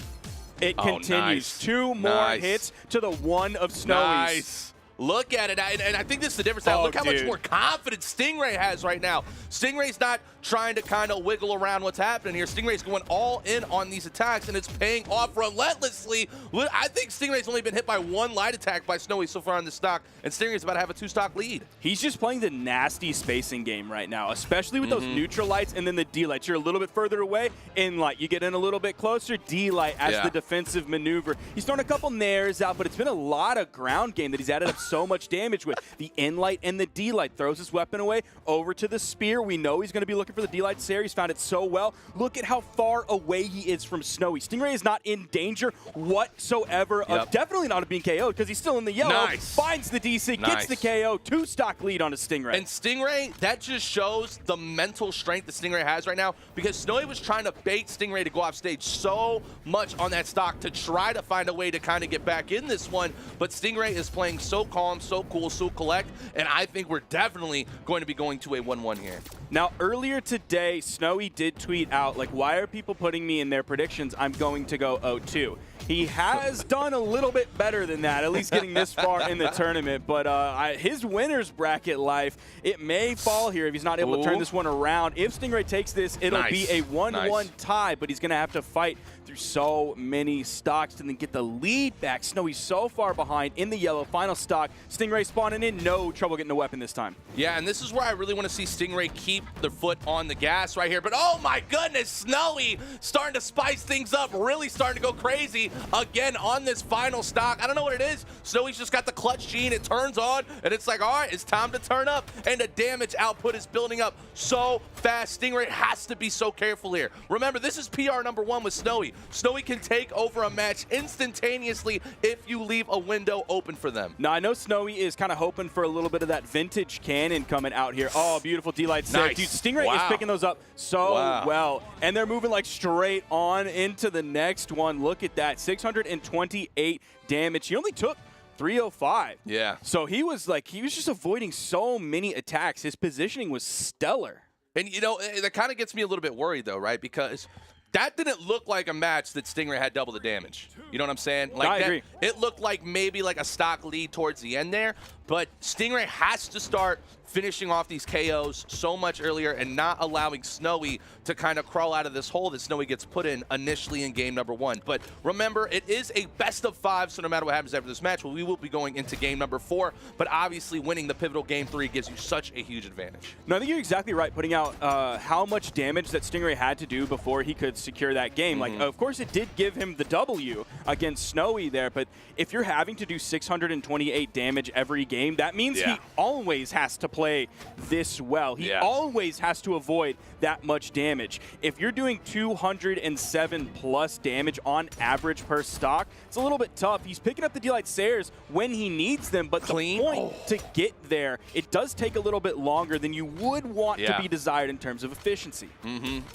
It continues. Nice. 2 more hits to the 1 of Snowy's. Nice. Look at it, and I think this is the difference now. Look how much more confidence Stingray has right now. Stingray's not trying to kind of wiggle around what's happening here. Stingray's going all in on these attacks, and it's paying off relentlessly. I think Stingray's only been hit by 1 light attack by Snowy so far on this stock, and Stingray's about to have a 2-stock lead. He's just playing the nasty spacing game right now, especially with those neutral lights and then the D-Lights. You're a little bit further away, in light. You get in a little bit closer, D-Light as the defensive maneuver. He's thrown a couple nairs out, but it's been a lot of ground game that he's added up so much damage with. The in-light and the D-light. Throws his weapon away, over to the spear. We know he's going to be looking for the D-light there. He's found it so well. Look at how far away he is from Snowy. Stingray is not in danger whatsoever of definitely not of being KO'd because he's still in the yellow. Finds the DC, gets the KO. 2-stock lead on a Stingray. And Stingray, that just shows the mental strength that Stingray has right now because Snowy was trying to bait Stingray to go off stage so much on that stock to try to find a way to kind of get back in this one. But Stingray is playing so calm, so cool, so collect, and I think we're definitely going to be going to a 1-1 here. Now, earlier today, Snowy did tweet out, like, why are people putting me in their predictions? I'm going to go 0-2. He has done a little bit better than that, at least getting this far in the tournament. But his winner's bracket life, it may fall here if he's not able to turn this one around. If Stingray takes this, it'll be a 1-1 tie, but he's going to have to fight through so many stocks to then get the lead back. Snowy's so far behind in the yellow. Final stock. Stingray spawning in. No trouble getting the weapon this time. Yeah, and this is where I really want to see Stingray keep their foot on the gas right here. But oh my goodness, Snowy starting to spice things up, really starting to go crazy again on this final stock. I don't know what it is. Snowy's just got the clutch gene. It turns on, and it's like, all right, it's time to turn up. And the damage output is building up so fast. Stingray has to be so careful here. Remember, this is PR #1 with Snowy. Snowy can take over a match instantaneously if you leave a window open for them. Now, I know Snowy is kind of hoping for a little bit of that vintage cannon coming out here. Oh, beautiful D-Light save. Dude, Stingray is picking those up so well. And they're moving like straight on into the next one. Look at that, 628 damage. He only took 305. Yeah. So he was just avoiding so many attacks. His positioning was stellar. And, you know, that kind of gets me a little bit worried, though, right? Because that didn't look like a match that Stingray had double the damage. You know what I'm saying? Like I agree. It looked like maybe like a stock lead towards the end there, but Stingray has to start finishing off these KOs so much earlier and not allowing Snowy to kind of crawl out of this hole that Snowy gets put in initially in game #1. But remember, it is a best-of-5, so no matter what happens after this match, we will be going into game #4. But obviously, winning the pivotal game 3 gives you such a huge advantage. No, I think you're exactly right, putting out how much damage that Stingray had to do before he could secure that game. Like, of course, it did give him the W against Snowy there, but if you're having to do 628 damage every game, that means he always has to play this well. He always has to avoid that much damage. If you're doing 207 plus damage on average per stock, it's a little bit tough. He's picking up the D-Light Sayers when he needs them, but the point to get there, it does take a little bit longer than you would want to be desired in terms of efficiency.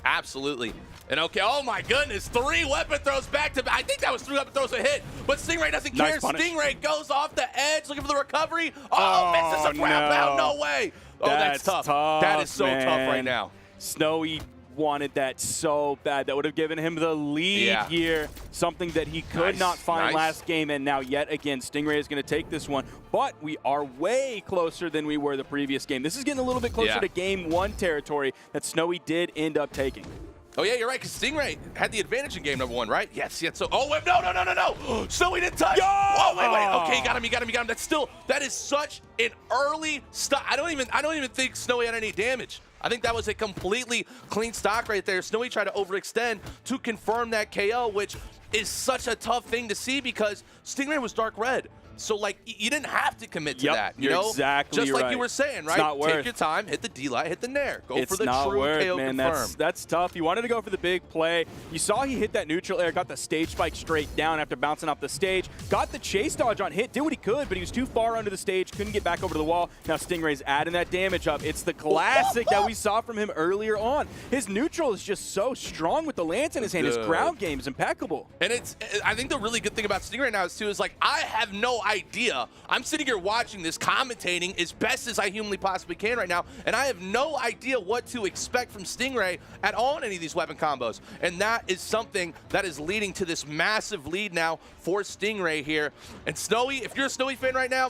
Absolutely. And okay, oh my goodness, 3 weapon throws back to back. I think that was 3 weapon throws a hit, but Stingray doesn't care. Stingray goes off the edge looking for the recovery. Oh, misses a grab out. No way. Oh, that's tough. That is so tough right now. Snowy wanted that so bad. That would have given him the lead here, something that he could not find last game, and now yet again, Stingray is going to take this one. But we are way closer than we were the previous game. This is getting a little bit closer to game 1 territory that Snowy did end up taking. Oh, yeah, you're right, because Stingray had the advantage in game #1, right? Yes. So, oh, wait, no. Snowy didn't touch. Oh, wait. Okay, you got him. That is such an early stop. I don't even think Snowy had any damage. I think that was a completely clean stock right there. Snowy tried to overextend to confirm that KO, which is such a tough thing to see because Stingray was dark red. So, like, you didn't have to commit to that, you know? Exactly Just like right. you were saying, right? It's not worth. Take your time, hit the D-Light, hit the Nair. Go for the not true worth, KO man. confirm. That's tough. He wanted to go for the big play. You saw he hit that neutral air, got the stage spike straight down after bouncing off the stage, got the chase dodge on hit, did what he could, but he was too far under the stage, couldn't get back over to the wall. Now Stingray's adding that damage up. It's the classic that we saw from him earlier on. His neutral is just so strong with the lance in his hand. His ground game is impeccable. And I think the really good thing about Stingray now is like, I have no idea. I'm sitting here watching this, commentating as best as I humanly possibly can right now, and I have no idea what to expect from Stingray at all in any of these weapon combos. And that is something that is leading to this massive lead now for Stingray here. And Snowy, if you're a Snowy fan right now,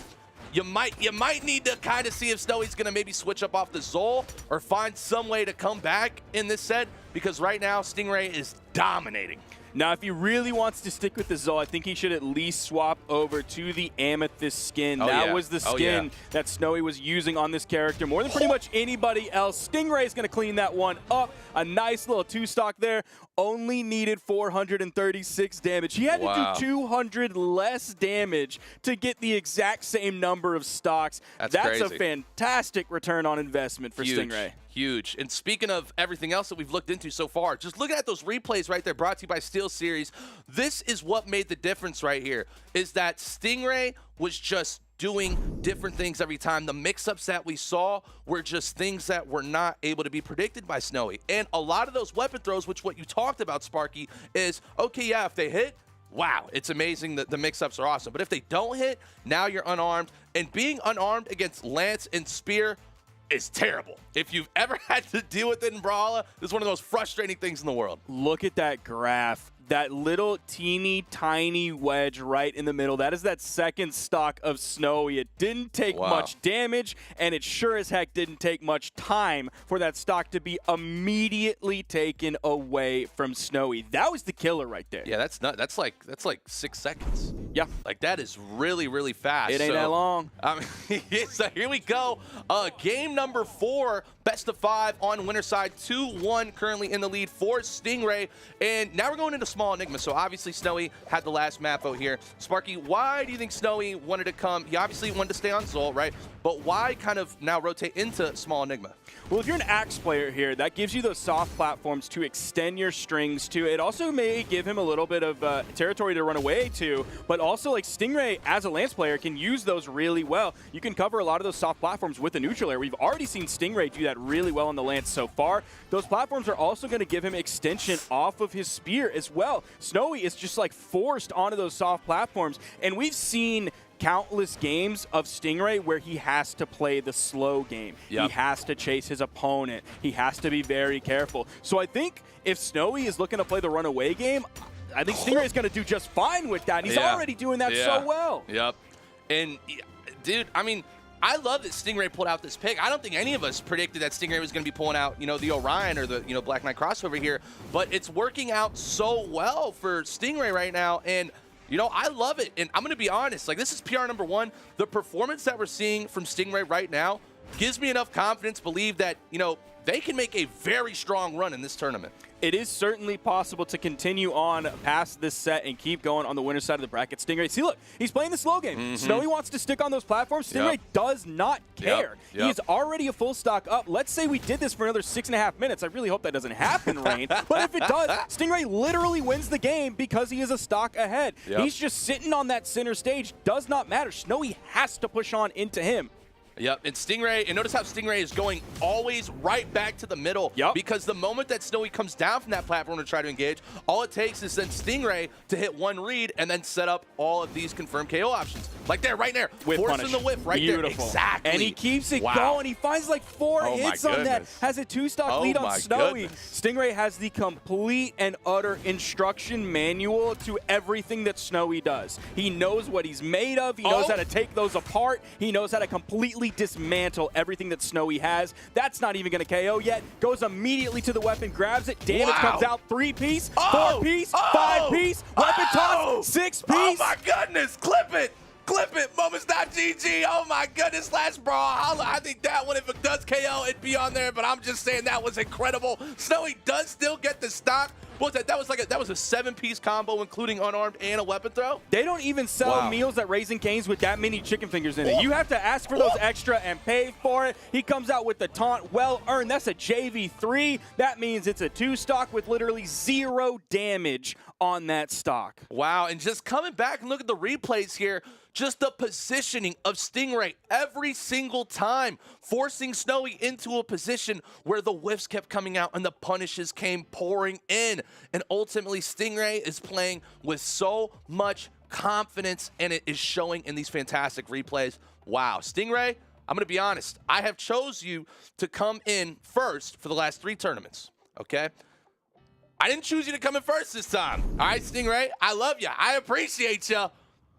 you might need to kind of see if Snowy's going to maybe switch up off the Zol or find some way to come back in this set. because right now Stingray is dominating. Now, if he really wants to stick with the Zol, I think he should at least swap over to the Amethyst skin. That was the skin that Snowy was using on this character more than pretty much anybody else. Stingray is going to clean that one up. A nice little 2-stock there. Only needed 436 damage. He had to do 200 less damage to get the exact same number of stocks. That's crazy. A fantastic return on investment for Stingray. Huge. And speaking of everything else that we've looked into so far, just looking at those replays right there brought to you by SteelSeries, this is what made the difference right here, is that Stingray was just doing different things every time. The mix-ups that we saw were just things that were not able to be predicted by Snowy. And a lot of those weapon throws, which what you talked about, Sparky, is, okay, yeah, if they hit, wow, it's amazing that the mix-ups are awesome. But if they don't hit, now you're unarmed. And being unarmed against Lance and Spear is terrible. If you've ever had to deal with it in Brawlhalla, this is one of the most frustrating things in the world. Look at that graph. That little teeny tiny wedge right in the middle. That is that second stock of Snowy. It didn't take much damage, and it sure as heck didn't take much time for that stock to be immediately taken away from Snowy. That was the killer right there. Yeah, that's not. That's like 6 seconds. Yeah, like that is really, really fast. It ain't that long. So here we go. Game number 4, best of 5 on winner side. 2-1 currently in the lead for Stingray, and now we're going into small Enigma. So obviously Snowy had the last map vote here. Sparky, why do you think Snowy wanted to come? He obviously wanted to stay on Zol, right? But why kind of now rotate into small Enigma? Well, if you're an Axe player here, that gives you those soft platforms to extend your strings to. It also may give him a little bit of territory to run away to, but also like Stingray as a Lance player can use those really well. You can cover a lot of those soft platforms with the neutral air. We've already seen Stingray do that really well on the Lance so far. Those platforms are also going to give him extension off of his spear as well. Snowy is just like forced onto those soft platforms, and we've seen countless games of Stingray where he has to play the slow game. He has to chase his opponent. He has to be very careful. So I think if Snowy is looking to play the runaway game, I think Stingray is going to do just fine with that. He's already doing that so well. Yep. And, dude, I mean, I love that Stingray pulled out this pick. I don't think any of us predicted that Stingray was going to be pulling out, the Orion or the, Black Knight crossover here. But it's working out so well for Stingray right now. And I love it. And I'm going to be honest, like, this is PR number 1. The performance that we're seeing from Stingray right now gives me enough confidence to believe that, they can make a very strong run in this tournament. It is certainly possible to continue on past this set and keep going on the winner's side of the bracket. Stingray, see, look, he's playing the slow game. Snowy wants to stick on those platforms. Stingray does not care. He is already a full stock up. Let's say we did this for another 6.5 minutes. I really hope that doesn't happen, Rain. But if it does, Stingray literally wins the game because he is a stock ahead. He's just sitting on that center stage. Does not matter. Snowy has to push on into him. Yep, and Stingray, and notice how Stingray is going always right back to the middle. Because the moment that Snowy comes down from that platform to try to engage, all it takes is then Stingray to hit one read and then set up all of these confirmed KO options. Like there, right there. Forcing the whiff right there. Exactly. And he keeps it going. He finds like 4 hits on that. Has a 2-stock lead on Snowy. Stingray has the complete and utter instruction manual to everything that Snowy does. He knows what he's made of. He knows how to take those apart. He knows how to completely dismantle everything that Snowy has. That's not even going to KO yet. Goes immediately to the weapon, grabs it. Damage comes out. 3-piece, 4-piece, 5-piece, weapon toss, 6-piece. Oh my goodness, clip it. Clip it, moments.gg. Oh my goodness, last Brawlhalla. I think that one, if it does KO, it'd be on there, but I'm just saying that was incredible. Snowy does still get the stock. What was that? That was a 7-piece combo, including unarmed and a weapon throw. They don't even sell meals at Raising Cane's with that many chicken fingers in it. You have to ask for those extra and pay for it. He comes out with the taunt, well earned. That's a JV3. That means it's a 2-stock with literally 0 damage on that stock. Wow, and just coming back and look at the replays here, just the positioning of Stingray every single time, forcing Snowy into a position where the whiffs kept coming out and the punishes came pouring in. And ultimately, Stingray is playing with so much confidence, and it is showing in these fantastic replays. Wow, Stingray, I'm going to be honest. I have chose you to come in first for the last 3 tournaments, okay? I didn't choose you to come in first this time. All right, Stingray, I love you. I appreciate you.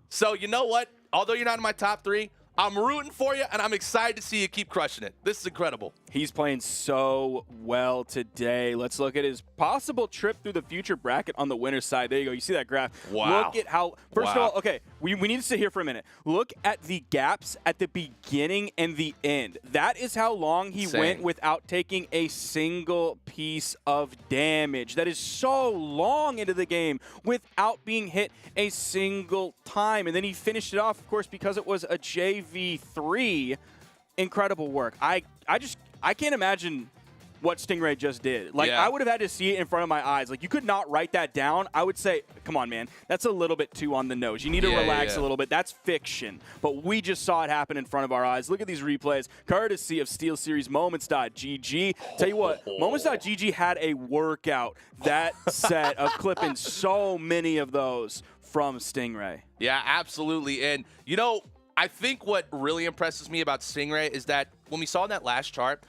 So you know what? Although you're not in my top 3, I'm rooting for you, and I'm excited to see you keep crushing it. This is incredible. He's playing so well today. Let's look at his possible trip through the future bracket on the winner's side. There you go. You see that graph. Wow. Look at how, first of all, okay, we need to sit here for a minute. Look at the gaps at the beginning and the end. That is how long he went without taking a single piece of damage. That is so long into the game without being hit a single time. And then he finished it off, of course, because it was a JV3. Incredible work. I can't imagine what Stingray just did. Like, I would have had to see it in front of my eyes. Like, you could not write that down. I would say, come on, man, that's a little bit too on the nose. You need to relax a little bit. That's fiction. But we just saw it happen in front of our eyes. Look at these replays, courtesy of SteelSeries Moments.gg. Tell you what, Moments.gg had a workout that set of clipping so many of those from Stingray. Yeah, absolutely. And, you know, I think what really impresses me about Stingray is that when we saw in that last chart,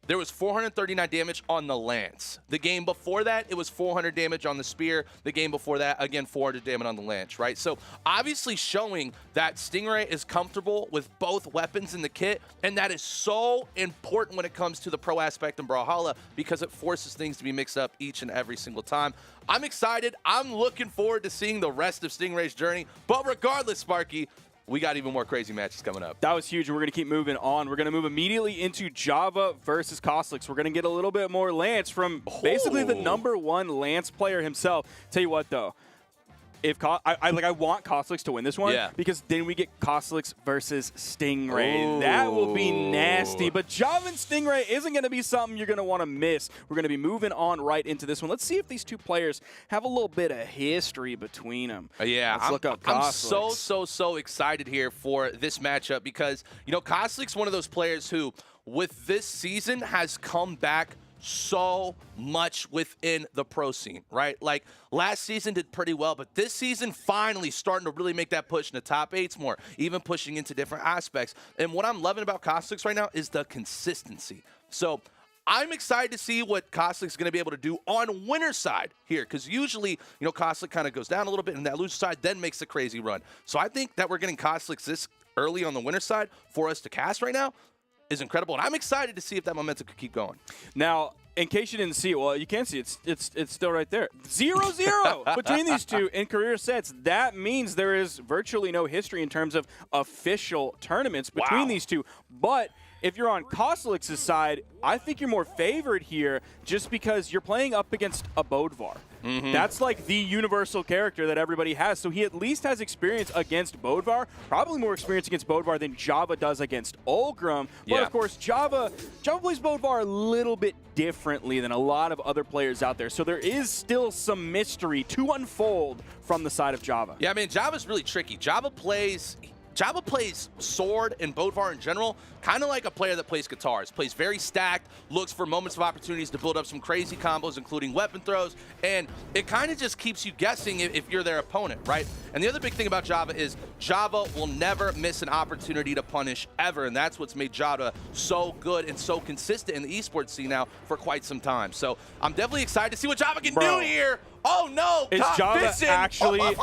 there was 439 damage on the lance. The game before that, it was 400 damage on the spear. The game before that, again, 400 damage on the lance, right? So obviously showing that Stingray is comfortable with both weapons in the kit, and that is so important when it comes to the pro aspect in Brawlhalla because it forces things to be mixed up each and every single time. I'm excited. I'm looking forward to seeing the rest of Stingray's journey. But regardless, Sparky, we got even more crazy matches coming up. That was huge, and we're going to keep moving on. We're going to move immediately into Java versus Kostlix. We're going to get a little bit more Lance from basically the #1 Lance player himself. Tell you what, though. If I want Kostlix to win this one because then we get Kostlix versus Stingray. Ooh. That will be nasty. But Java and Stingray isn't going to be something you're going to want to miss. We're going to be moving on right into this one. Let's see if these two players have a little bit of history between them. Yeah, let's look up Kostlix. I'm so excited here for this matchup because, you know, Kostlix, one of those players who, with this season, has come back so much within the pro scene, right? Like, last season did pretty well, but this season finally starting to really make that push in the top 8s more, even pushing into different aspects. And what I'm loving about Kostlix right now is the consistency. So I'm excited to see what Kostlix is going to be able to do on winner's side here, because usually, you know, Kostlix kind of goes down a little bit, and that loser side then makes a crazy run. So I think that we're getting Kostlix this early on the winner's side for us to cast right now is incredible, and I'm excited to see if that momentum could keep going. Now, in case you didn't see it, well, you can see it's still right there. 0-0 between these two in career sets. That means there is virtually no history in terms of official tournaments between these two. But if you're on Kostlix's side, I think you're more favored here just because you're playing up against a Bodvar. That's like the universal character that everybody has. So he at least has experience against Bodvar, probably more experience against Bodvar than Java does against Olgrim. But of course, Java plays Bodvar a little bit differently than a lot of other players out there. So there is still some mystery to unfold from the side of Java. Yeah, I mean, Java's really tricky. Java plays Sword and Bodvar in general kind of like a player that plays guitars. Plays very stacked, looks for moments of opportunities to build up some crazy combos, including weapon throws, and it kind of just keeps you guessing if you're their opponent, right? And the other big thing about Java is Java will never miss an opportunity to punish ever, and that's what's made Java so good and so consistent in the esports scene now for quite some time. So I'm definitely excited to see what Java can do here. Oh no, is Java Vision actually...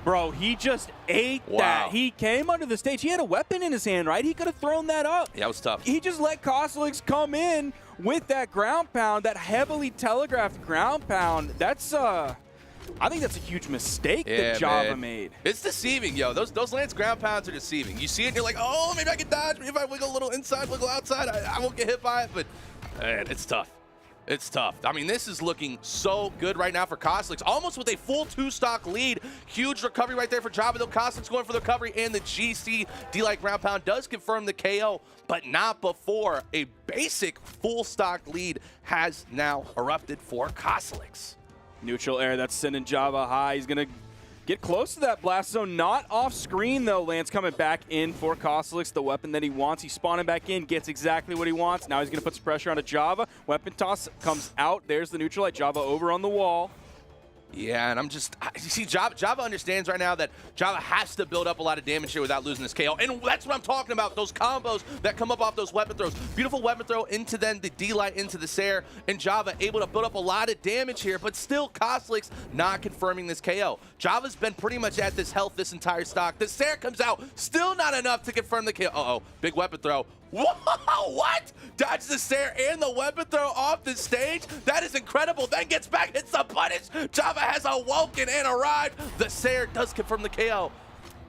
Bro, he just ate that. He came onto the stage. He had a weapon in his hand, right? He could have thrown that up. Yeah, it was tough. He just let Kostlix come in with that ground pound, that heavily telegraphed ground pound. That's, I think that's a huge mistake that Java made. It's deceiving, yo. Those Lance ground pounds are deceiving. You see it and you're like, oh, maybe I can dodge. Maybe if I wiggle a little inside, wiggle outside, I won't get hit by it. But, man, it's tough. It's tough. I mean, this is looking so good right now for Kostlix, almost with a full 2-stock lead. Huge recovery right there for Java, though. Kostlix going for the recovery, and the GC D-Light ground pound does confirm the KO, but not before a basic full stock lead has now erupted for Kostlix. Neutral air, that's sending Java high. He's going to get close to that blast zone. Not off screen, though. Lance coming back in for Kostlix, the weapon that he wants. He's spawning back in, gets exactly what he wants. Now he's going to put some pressure on a Java. Weapon toss comes out. There's the neutral light. Java over on the wall. Yeah, and you see, Java understands right now that Java has to build up a lot of damage here without losing this KO. And that's what I'm talking about, those combos that come up off those weapon throws. Beautiful weapon throw into then the D-Light into the Sair, and Java able to build up a lot of damage here, but still Kostlix not confirming this KO. Java's been pretty much at this health this entire stock. The Sair comes out, still not enough to confirm the KO. Uh-oh, big weapon throw. Whoa, what? Dodge the stare and the weapon throw off the stage? That is incredible. Then gets back, hits the punish. Java has awoken and arrived. The stare does confirm the KO.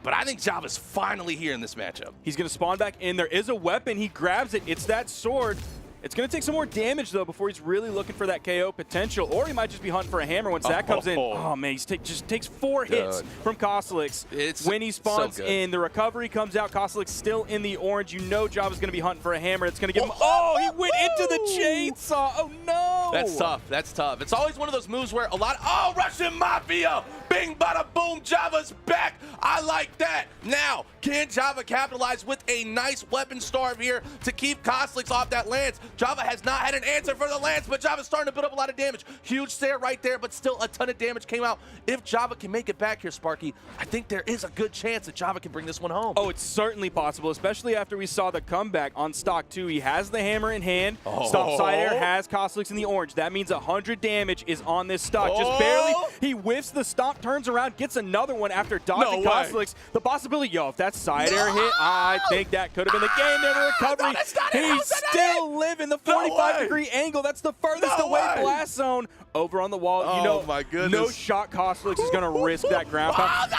But I think Java's finally here in this matchup. He's going to spawn back in. There is a weapon. He grabs it. It's that sword. It's going to take some more damage, though, before he's really looking for that KO potential. Or he might just be hunting for a hammer once that comes in. Oh, man, he just takes 4 hits from Koslix. When he spawns in, the recovery comes out. Koslix still in the orange. You know Java's going to be hunting for a hammer. It's going to give him... Oh, he went into the chainsaw. Oh, no. That's tough. That's tough. It's always one of those moves where a lot... Oh, Russian Mafia! Bing, bada, boom, Java's back. I like that. Now, can Java capitalize with a nice weapon starve here to keep Koslix off that lance? Java has not had an answer for the lance, but Java's starting to build up a lot of damage. Huge stare right there, but still a ton of damage came out. If Java can make it back here, Sparky, I think there is a good chance that Java can bring this one home. Oh, it's certainly possible, especially after we saw the comeback on stock 2. He has the hammer in hand. Stop side air has Koslix in the orange. That means 100 damage is on this stock. Just barely. He whiffs the stomp, turns around, gets another one after dodging Koslix. The possibility, if that side air hit, I think that could have been the game there. The recovery. He's still living the 45-degree angle. That's the furthest away blast zone. Over on the wall. You know, my goodness. No shot Koslix is going to risk that ground pound. No,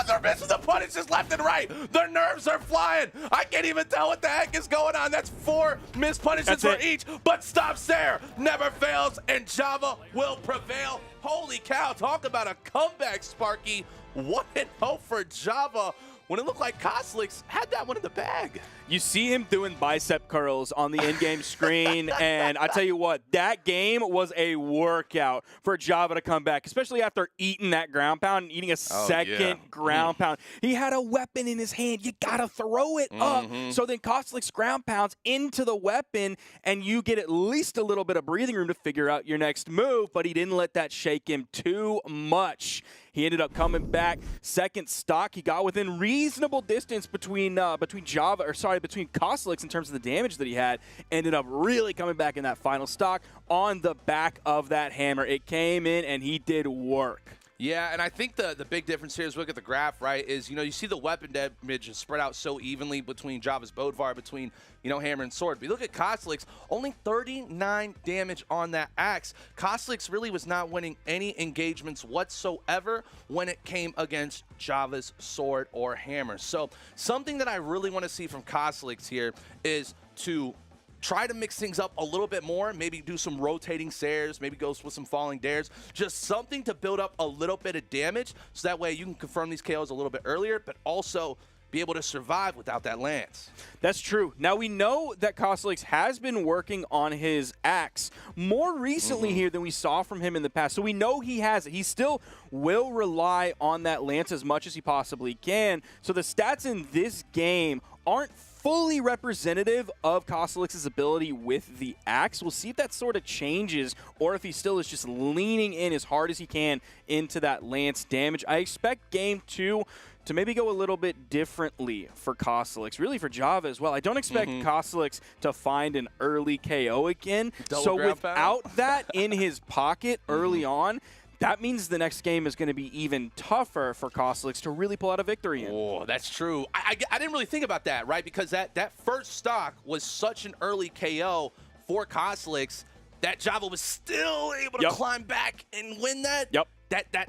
they're missing the punishes left and right. Their nerves are flying. I can't even tell what the heck is going on. That's 4 missed punishes for each, but stops there. Never fails, and Java will prevail. Holy cow, talk about a comeback, Sparky. 1-0 for Java when it looked like Koslix had that one in the bag. You see him doing bicep curls on the in-game screen, and I tell you what, that game was a workout for Java to come back, especially after eating that ground pound and eating a second ground pound. He had a weapon in his hand. You got to throw it up. So then Koslix ground pounds into the weapon, and you get at least a little bit of breathing room to figure out your next move, but he didn't let that shake him too much. He ended up coming back second stock. He got within reasonable distance between Koslix in terms of the damage that he had. Ended up really coming back in that final stock on the back of that hammer. It came in and he did work. Yeah, and I think the big difference here is look at the graph, right, is, you see the weapon damage is spread out so evenly between Java's Bodvar, between, hammer and sword. But you look at Koslix, only 39 damage on that axe. Koslix really was not winning any engagements whatsoever when it came against Java's sword or hammer. So something that I really want to see from Koslix here is to try to mix things up a little bit more, maybe do some rotating stairs, maybe go with some falling dares, just something to build up a little bit of damage so that way you can confirm these KOs a little bit earlier, but also be able to survive without that lance. That's true. Now, we know that Koslix has been working on his axe more recently here than we saw from him in the past, so we know he has it. He still will rely on that lance as much as he possibly can, so the stats in this game aren't fully representative of Koslix's ability with the axe. We'll see if that sort of changes or if he still is just leaning in as hard as he can into that lance damage. I expect game 2 to maybe go a little bit differently for Koslix, really for Java as well. I don't expect Koslix to find an early KO again. So without that in his pocket early on, that means the next game is going to be even tougher for Koslix to really pull out a victory in. Oh, that's true. I didn't really think about that, right? Because that first stock was such an early KO for Koslix that Java was still able to climb back and win that.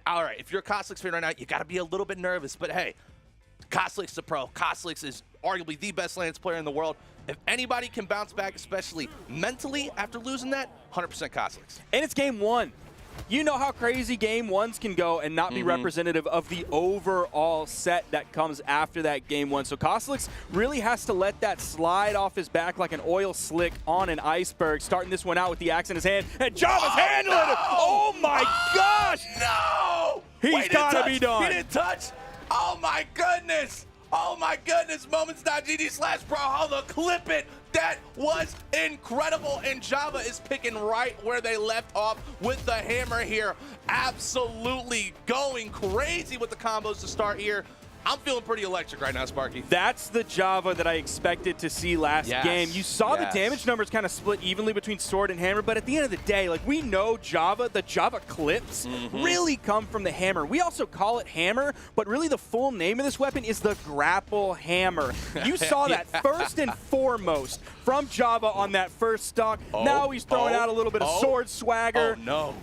All right, if you're a Koslix fan right now, you got to be a little bit nervous. But hey, Koslix is a pro. Koslix is arguably the best lance player in the world. If anybody can bounce back, especially mentally after losing that, 100% Koslix. And it's game 1. You know how crazy game 1s can go and not be representative of the overall set that comes after that game 1. So Koslix really has to let that slide off his back like an oil slick on an iceberg, starting this one out with the axe in his hand, and Java's handling it! Oh my gosh! No! He's got to be done. He didn't touch. Oh my goodness! Oh my goodness! Moments.gg/Brawlhalla. Clip it. That was incredible, and Java is picking right where they left off with the hammer here. Absolutely going crazy with the combos to start here. I'm feeling pretty electric right now, Sparky. That's the Java that I expected to see last game. You saw the damage numbers kind of split evenly between Sword and Hammer, but at the end of the day, like, we know Java, the Java clips really come from the Hammer. We also call it Hammer, but really the full name of this weapon is the Grapple Hammer. You saw that first and foremost from Java on that first stock. Now he's throwing out a little bit of Sword swagger. Oh, no.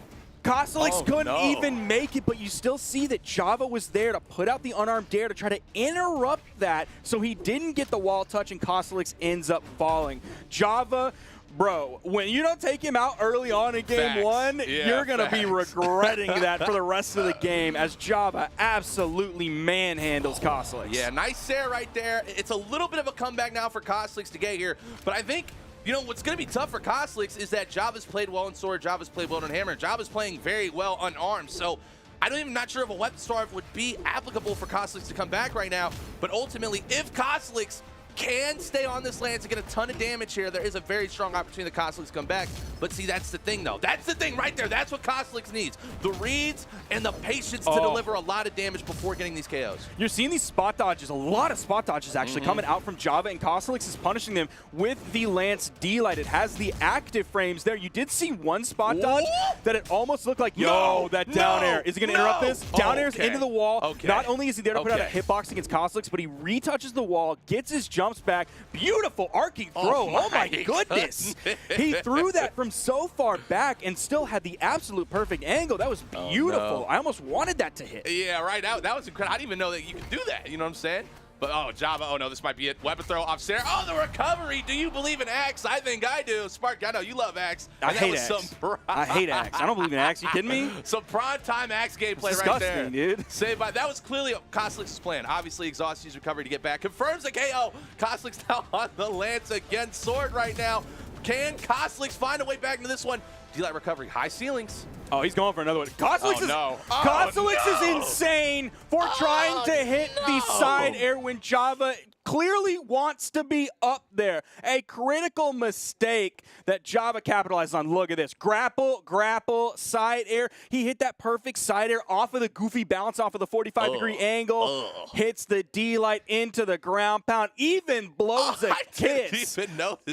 Kostelix couldn't even make it, but you still see that Java was there to put out the unarmed dare to try to interrupt that, so he didn't get the wall touch, and Kostelix ends up falling. Java, bro, when you don't take him out early on in game one, you're going to be regretting that for the rest of the game, as Java absolutely manhandles Kostelix. Yeah, nice Sarah right there. It's a little bit of a comeback now for Kostelix to get here, but I think, you know, what's going to be tough for Kostelix is that Java's played well in Sword, Java's played well in Hammer, Java's playing very well unarmed. So I'm not sure if a weapon starve would be applicable for Kostelix to come back right now. But ultimately, if Kostelix can stay on this lance and get a ton of damage here, there is a very strong opportunity that Kostelix come back. But see, that's the thing, though. That's the thing right there. That's what Kostelix needs. The reads and the patience to deliver a lot of damage before getting these KOs. You're seeing these spot dodges, a lot of spot dodges actually coming out from Java, and Kostelix is punishing them with the Lance D-Light. It has the active frames there. You did see one spot dodge that it almost looked like, that down air. Is he going to interrupt this? Down air's into the wall. Not only is he there to put out a hitbox against Kostelix, but he retouches the wall, gets his jumps back. Beautiful arcing throw. Oh my goodness. He threw that from so far back and still had the absolute perfect angle. That was beautiful. I almost wanted that to hit. Yeah, right. That was incredible. I didn't even know that you could do that. You know what I'm saying? But, Java, oh no, this might be it. Weapon throw off Sarah. Oh, the recovery. Do you believe in Axe? I think I do. Spark, I know you love Axe. I hate Axe. I hate Axe. I don't believe in Axe. You kidding me? Some prime time Axe gameplay right there. Dude. Saved by, that was clearly Kostelix's plan. Obviously, exhausts his recovery to get back. Confirms the KO. Kostelix now on the lance against Sword right now. Can Kostelix find a way back into this one? D-Light recovery, high ceilings. Oh, he's going for another one. Kostelix is insane for trying to hit the side air when Java clearly wants to be up there. A critical mistake that Java capitalized on. Look at this. Grapple, side air. He hit that perfect side air off of the goofy bounce off of the 45-degree angle. Hits the D-Light into the ground pound. Even blows a kiss.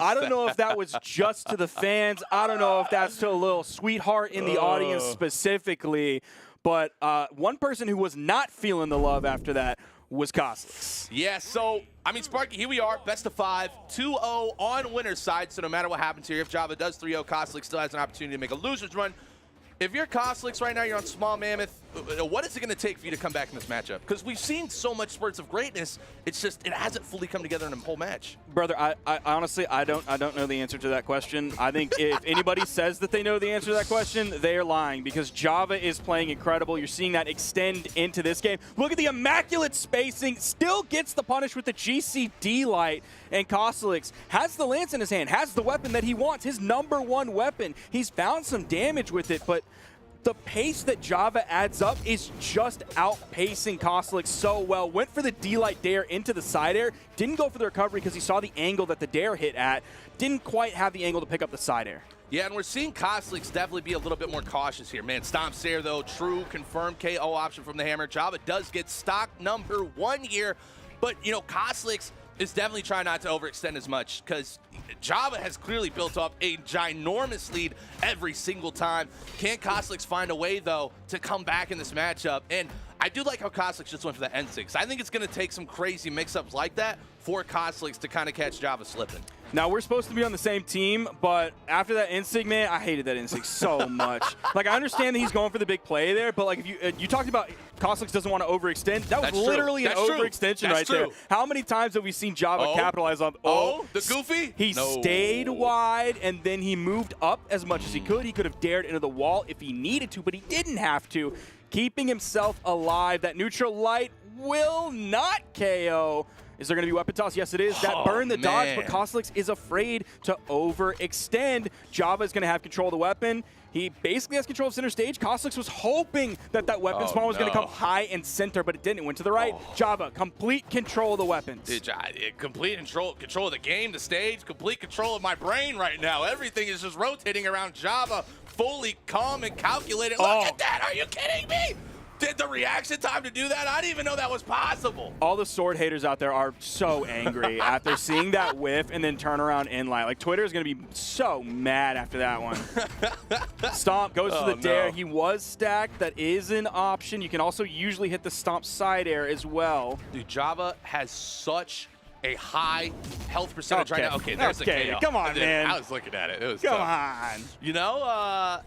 I don't know if that was just to the fans. I don't know if that's to a little sweetheart in the audience specifically. But one person who was not feeling the love after that was Kostelix. Yeah, so, I mean, Sparky, here we are, best of 5, 2-0 on winner's side, so no matter what happens here, if Java does 3-0, Kostelix still has an opportunity to make a loser's run. If you're Kostelix right now, you're on Small Mammoth, what is it going to take for you to come back in this matchup? Because we've seen so much spurts of greatness, it's just, it hasn't fully come together in a whole match. Brother, I honestly, I don't know the answer to that question. I think if anybody says that they know the answer to that question, they are lying, because Java is playing incredible. You're seeing that extend into this game. Look at the immaculate spacing, still gets the punish with the GCD light, and Kostelix has the lance in his hand, has the weapon that he wants, his #1 weapon. He's found some damage with it, but the pace that Java adds up is just outpacing Kostelix so well. Went for the D-Light dare into the side air. Didn't go for the recovery because he saw the angle that the dare hit at. Didn't quite have the angle to pick up the side air. Yeah, and we're seeing Kostelix definitely be a little bit more cautious here. Man, Stomps there, though. True confirmed KO option from the Hammer. Java does get stock #1 here. But, you know, Kostelix is definitely trying not to overextend as much, because Java has clearly built up a ginormous lead every single time. Can Kostelix find a way, though, to come back in this matchup? And I do like how Kostelix just went for the N6. I think it's going to take some crazy mix-ups like that for Kostelix to kind of catch Java slipping. Now, we're supposed to be on the same team, but after that N6, man, I hated that N6 so much. Like, I understand that he's going for the big play there, but, like, if you talked about Kostelix doesn't want to overextend, that was literally an overextension right there. How many times have we seen Java capitalize on the goofy? He stayed wide, and then he moved up as much as he could. He could have dared into the wall if he needed to, but he didn't have to. Keeping himself alive. That neutral light will not KO. Is there going to be weapon toss? Yes, it is. That burned the dodge, but Kostelix is afraid to overextend. Java is going to have control of the weapon. He basically has control of center stage. Kostelix was hoping that that weapon spawn was going to come high and center, but it didn't. It went to the right. Java, complete control of the weapons. Complete control of the game, the stage, complete control of my brain right now. Everything is just rotating around Java, fully calm and calculated. Look at that. Are you kidding me? Did the reaction time to do that? I didn't even know that was possible. All the sword haters out there are so angry after seeing that whiff and then turn around inline. Like, Twitter is going to be so mad after that one. Stomp goes to the dare. He was stacked. That is an option. You can also usually hit the stomp side air as well. Dude, Java has such a high health percentage right now. Okay, there's a KO. Come on, man. I was looking at it. It was Come tough. on. You know,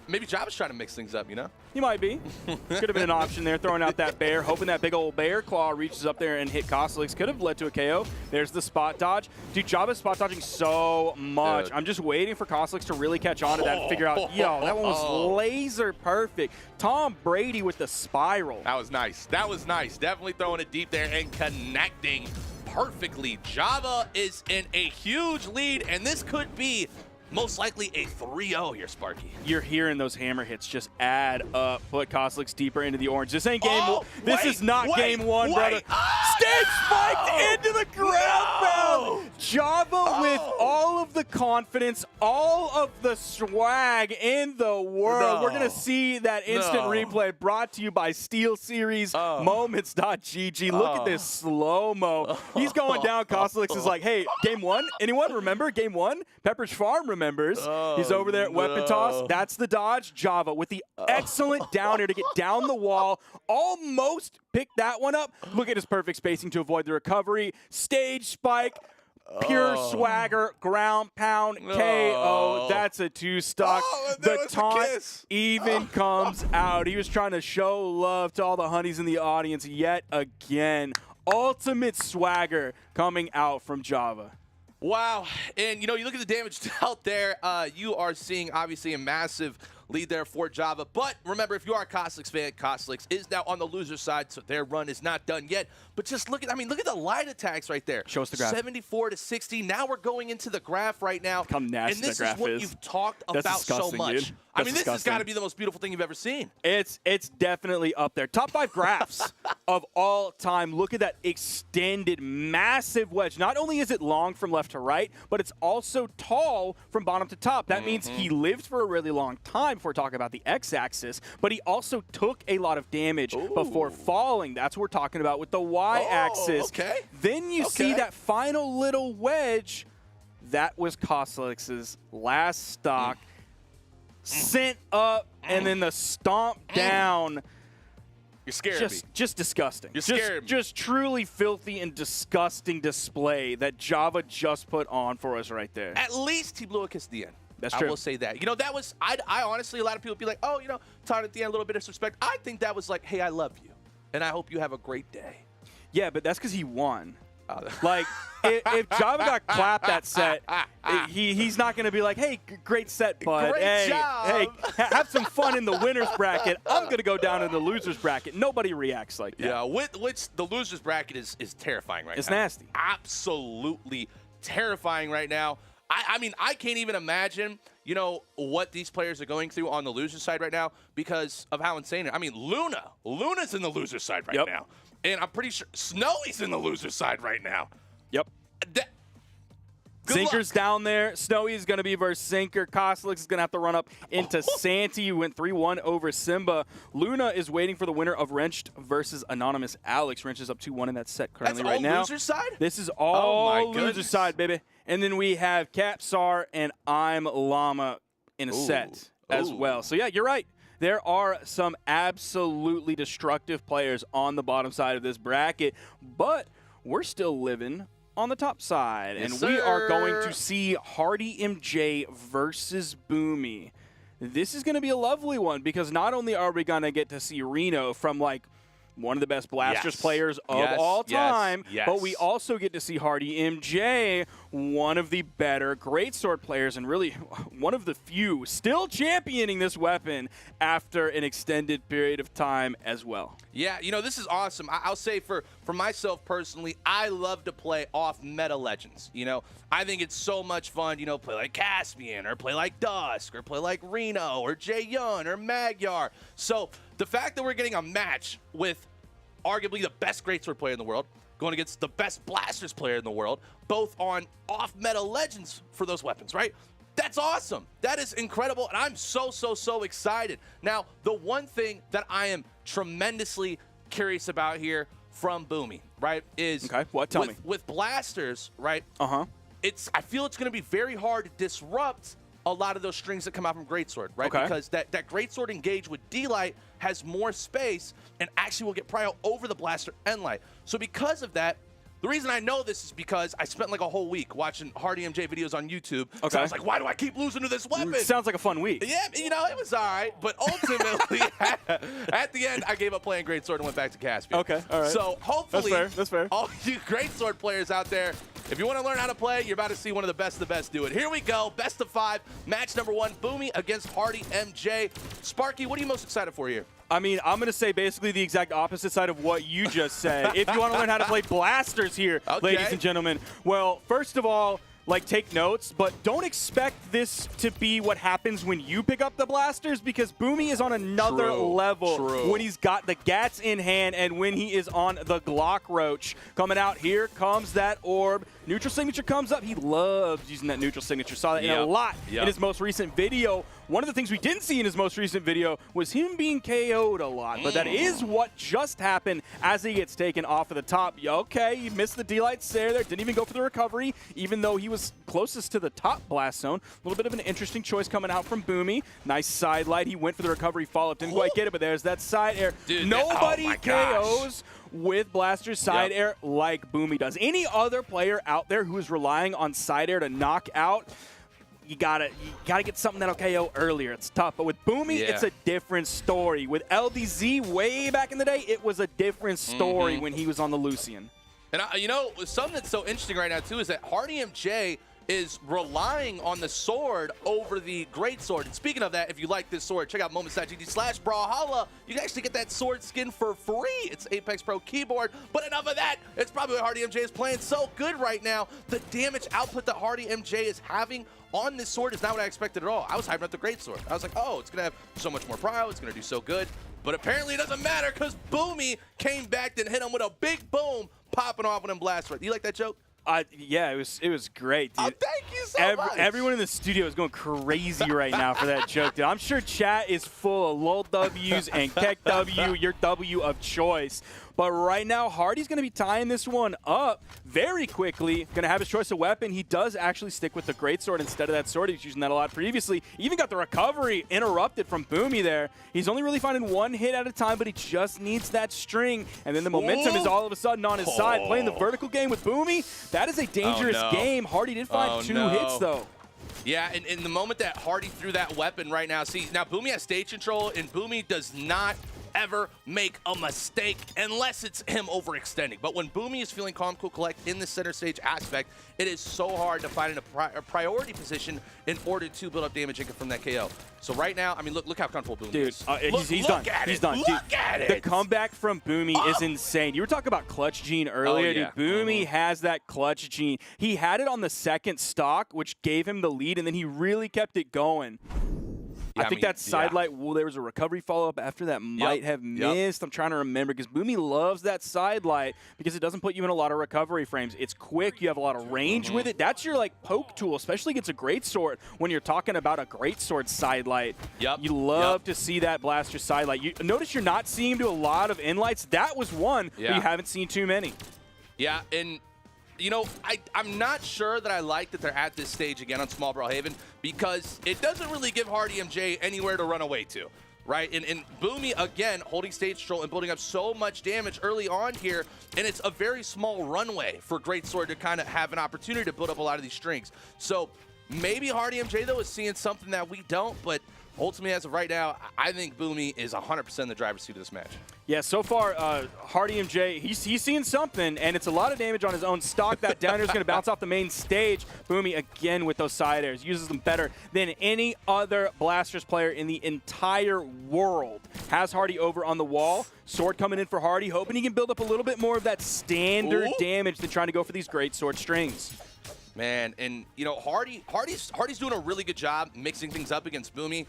maybe Java's trying to mix things up, you know? He might be. Could have been an option there, throwing out that bear, hoping that big old bear claw reaches up there and hit Kostelix. Could have led to a KO. There's the spot dodge. Dude, Java's spot dodging so much. Dude. I'm just waiting for Kostelix to really catch on to that and figure out, yo, that one was laser perfect. Tom Brady with the spiral. That was nice. That was nice. Definitely throwing it deep there and connecting perfectly. Java is in a huge lead, and this could be most likely a 3-0 here, Sparky. You're hearing those hammer hits just add up. Put Kostelix deeper into the orange. This ain't game one. This is not game one, brother. Stage spiked into the ground pound. Java with all of the confidence, all of the swag in the world. We're going to see that instant replay brought to you by SteelSeries Moments.gg. Look at this slow-mo. He's going down. Kostelix is like, hey, game one? Anyone remember game one? Pepperidge Farm remembers. He's over there at weapon toss. That's the dodge. Java with the excellent down air to get down the wall. Almost picked that one up. Look at his perfect spacing to avoid the recovery. Stage spike. Pure swagger, ground pound, KO. That's a 2-stock. The taunt even comes out. He was trying to show love to all the honeys in the audience yet again. Ultimate swagger coming out from Java. Wow. And, you know, you look at the damage dealt there, you are seeing, obviously, a massive lead there for Java. But remember, if you are a Kostelix fan, Kostelix is now on the loser side, so their run is not done yet. But just look at, look at the line attacks right there. Show us the graph. 74 to 60. Now we're going into the graph right now. How nasty and this the graph is what is. You've talked That's about so disgusting, much. dude. This has got to be the most beautiful thing you've ever seen. It's definitely up there. Top 5 graphs of all time. Look at that extended, massive wedge. Not only is it long from left to right, but it's also tall from bottom to top. That means he lived for a really long time before talking about the x-axis, but he also took a lot of damage before falling. That's what we're talking about with the y-axis. Okay. Then you see that final little wedge. That was Kostelix's last stock. Sent up, and then the stomp down. You're scared me. Just disgusting. You're scared me. Just truly filthy and disgusting display that Java just put on for us right there. At least he blew a kiss at the end. That's true. I will say that. You know, that was, I honestly, a lot of people be like, oh, you know, taught at the end, a little bit of disrespect. I think that was like, hey, I love you, and I hope you have a great day. Yeah, but that's because he won. Like, if Java got clapped that set, he's not going to be like, hey, great set, bud. Great job. Hey, have some fun in the winner's bracket. I'm going to go down in the loser's bracket. Nobody reacts like that. Yeah, which the loser's bracket is terrifying right now. It's nasty. Absolutely terrifying right now. I mean, I can't even imagine, you know, what these players are going through on the loser side right now because of how insane it is. I mean, Luna's in the loser side right now. And I'm pretty sure Snowy's in the loser side right now. Yep. Sinker's down there. Snowy is going to be versus Sinker. Kostelix is going to have to run up into Santi, who went 3-1 over Simba. Luna is waiting for the winner of Wrenched versus Anonymous Alex. Wrench is up 2-1 in that set currently right now. Loser side? This is all loser side, baby. And then we have Capsar and I'm Llama in a set as well. So, yeah, you're right. There are some absolutely destructive players on the bottom side of this bracket, but we're still living on the top side. Yes, and we are going to see Hardy MJ versus Boomy. This is going to be a lovely one because not only are we going to get to see Reno from, like, one of the best Blasters players of all time, but we also get to see Hardy MJ, one of the better greatsword players and really one of the few still championing this weapon after an extended period of time as well. Yeah, you know, this is awesome. I'll say for myself personally, I love to play off meta legends. You know, I think it's so much fun, you know, play like Caspian or play like Dusk or play like Reno or Jaeyun or Magyar. So the fact that we're getting a match with arguably the best greatsword player in the world going against the best Blasters player in the world, both on off-meta legends for those weapons, right? That's awesome. That is incredible, and I'm so excited. Now, the one thing that I am tremendously curious about here from Boomy, right, is Okay, what? Tell me. with blasters, right? Uh-huh. I feel it's going to be very hard to disrupt a lot of those strings that come out from Greatsword, right? Okay. Because that Greatsword engage with D-Light has more space and actually will get prio over the blaster and light. So because of that, the reason I know this is because I spent like a whole week watching Hardy MJ videos on YouTube. Okay. So I was like, why do I keep losing to this weapon? Sounds like a fun week. Yeah, you know, it was all right. But ultimately, at the end, I gave up playing Greatsword and went back to Caspian. Okay, all right. So hopefully, That's fair. all you Greatsword players out there, if you want to learn how to play, you're about to see one of the best do it. Here we go, best of 5, match number 1, Boomy against Hardy MJ. Sparky, what are you most excited for here? I mean, I'm going to say basically the exact opposite side of what you just said. If you want to learn how to play blasters here, ladies and gentlemen, well, first of all, like, take notes, but don't expect this to be what happens when you pick up the blasters, because Boomy is on another level when he's got the Gats in hand and when he is on the Glock Roach. Coming out, here comes that orb. Neutral signature comes up. He loves using that neutral signature. Saw that in a lot in his most recent video. One of the things we didn't see in his most recent video was him being KO'd a lot, but that is what just happened as he gets taken off of the top. Okay, he missed the D-Light stare there, didn't even go for the recovery, even though he was closest to the top blast zone. A little bit of an interesting choice coming out from Boomy. Nice side light. He went for the recovery follow-up, didn't quite get it, but there's that side air. Dude, Nobody KOs with blaster side air like Boomy does. Any other player out there who is relying on side air to knock out, you gotta get something that'll KO earlier. It's tough, but with Boomy, it's a different story. With LDZ way back in the day, it was a different story when he was on the Lucian. And you know, something that's so interesting right now too is that Hardy MJ is relying on the sword over the Greatsword. And speaking of that, if you like this sword, check out moments.gg/Brawlhalla. You can actually get that sword skin for free. It's Apex Pro keyboard. But enough of that. It's probably why Hardy MJ is playing so good right now. The damage output that Hardy MJ is having on this sword is not what I expected at all. I was hyping up the Greatsword. I was like, oh, it's going to have so much more prio. It's going to do so good. But apparently it doesn't matter because Boomy came back and hit him with a big boom, popping off with him blast. You like that joke? Yeah, it was great, dude. Oh, thank you so much. Everyone in the studio is going crazy right now for that joke, dude. I'm sure chat is full of LOL W's and Keck W, your W of choice. But right now, Hardy's going to be tying this one up very quickly. Going to have his choice of weapon. He does actually stick with the Greatsword instead of that sword. He was using that a lot previously. Even got the recovery interrupted from Boomy there. He's only really finding one hit at a time, but he just needs that string. And then the momentum is all of a sudden on his side. Playing the vertical game with Boomy, that is a dangerous game. Hardy did find 2 hits, though. Yeah, and in the moment that Hardy threw that weapon right now, see, now Boomy has stage control, and Boomy does not ever make a mistake unless it's him overextending. But when Boomy is feeling calm, cool, collect in the center stage aspect, it is so hard to find a priority position in order to build up damage and confirm that KO. So right now, I mean, look how comfortable Boomy is. He's done. He's done. Look at it. The comeback from Boomy is insane. You were talking about clutch gene earlier. Dude, Boomy has that clutch gene. He had it on the second stock, which gave him the lead, and then he really kept it going. I think that side light, well, there was a recovery follow-up after that might have missed. I'm trying to remember because Boomy loves that side light because it doesn't put you in a lot of recovery frames. It's quick. You have a lot of range with it. That's your, like, poke tool, especially against a Greatsword when you're talking about a Greatsword side light. You love to see that blaster side light. You notice you're not seeing him do a lot of in-lights. That was one, but you haven't seen too many. Yeah, and you know, I'm not sure that I like that they're at this stage again on Small Brawlhaven because it doesn't really give Hardy MJ anywhere to run away to, right? And Boomy, again, holding stage control and building up so much damage early on here, and it's a very small runway for Greatsword to kind of have an opportunity to build up a lot of these strings. So maybe Hardy MJ, though, is seeing something that we don't, but ultimately, as of right now, I think Boomy is 100% in the driver's seat of this match. Yeah, so far, Hardy MJ, he's seeing something, and it's a lot of damage on his own stock. That down air is going to bounce off the main stage. Boomy, again, with those side airs, uses them better than any other Blasters player in the entire world. Has Hardy over on the wall. Sword coming in for Hardy, hoping he can build up a little bit more of that standard damage than trying to go for these great sword strings. Man, and you know, Hardy's doing a really good job mixing things up against Boomy.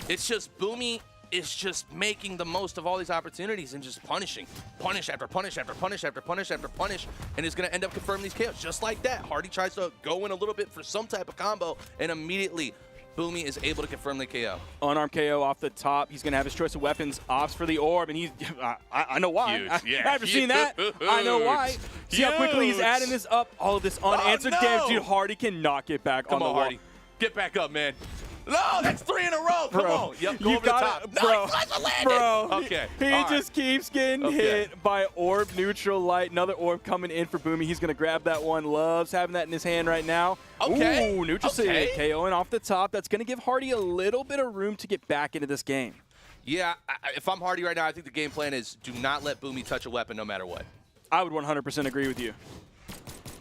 It's just Boomy is just making the most of all these opportunities and just punishing. Punish after punish after punish after punish after punish, and is going to end up confirming these KOs just like that. Hardy tries to go in a little bit for some type of combo, and immediately Boomy is able to confirm the KO. Unarmed KO off the top. He's going to have his choice of weapons. Opts for the orb, and he's I know why. Huge, yeah. After seeing that, I know why. See how quickly he's Huge. adding this up. All of this unanswered damage. Dude, Hardy cannot get back Come on the on, wall. Hardy. Get back up, man. No, that's 3 in a row. Come Bro, on. Yep, go you over the got top. it, bro. Nice, nice, I landed. Bro, Okay. he all right. just keeps getting Okay. hit by orb neutral light. Another orb coming in for Boomy. He's going to grab that one. Loves having that in his hand right now. Okay. Ooh, neutral Okay. KOing off the top. That's going to give Hardy a little bit of room to get back into this game. Yeah, if I'm Hardy right now, I think the game plan is do not let Boomy touch a weapon no matter what. I would 100% agree with you.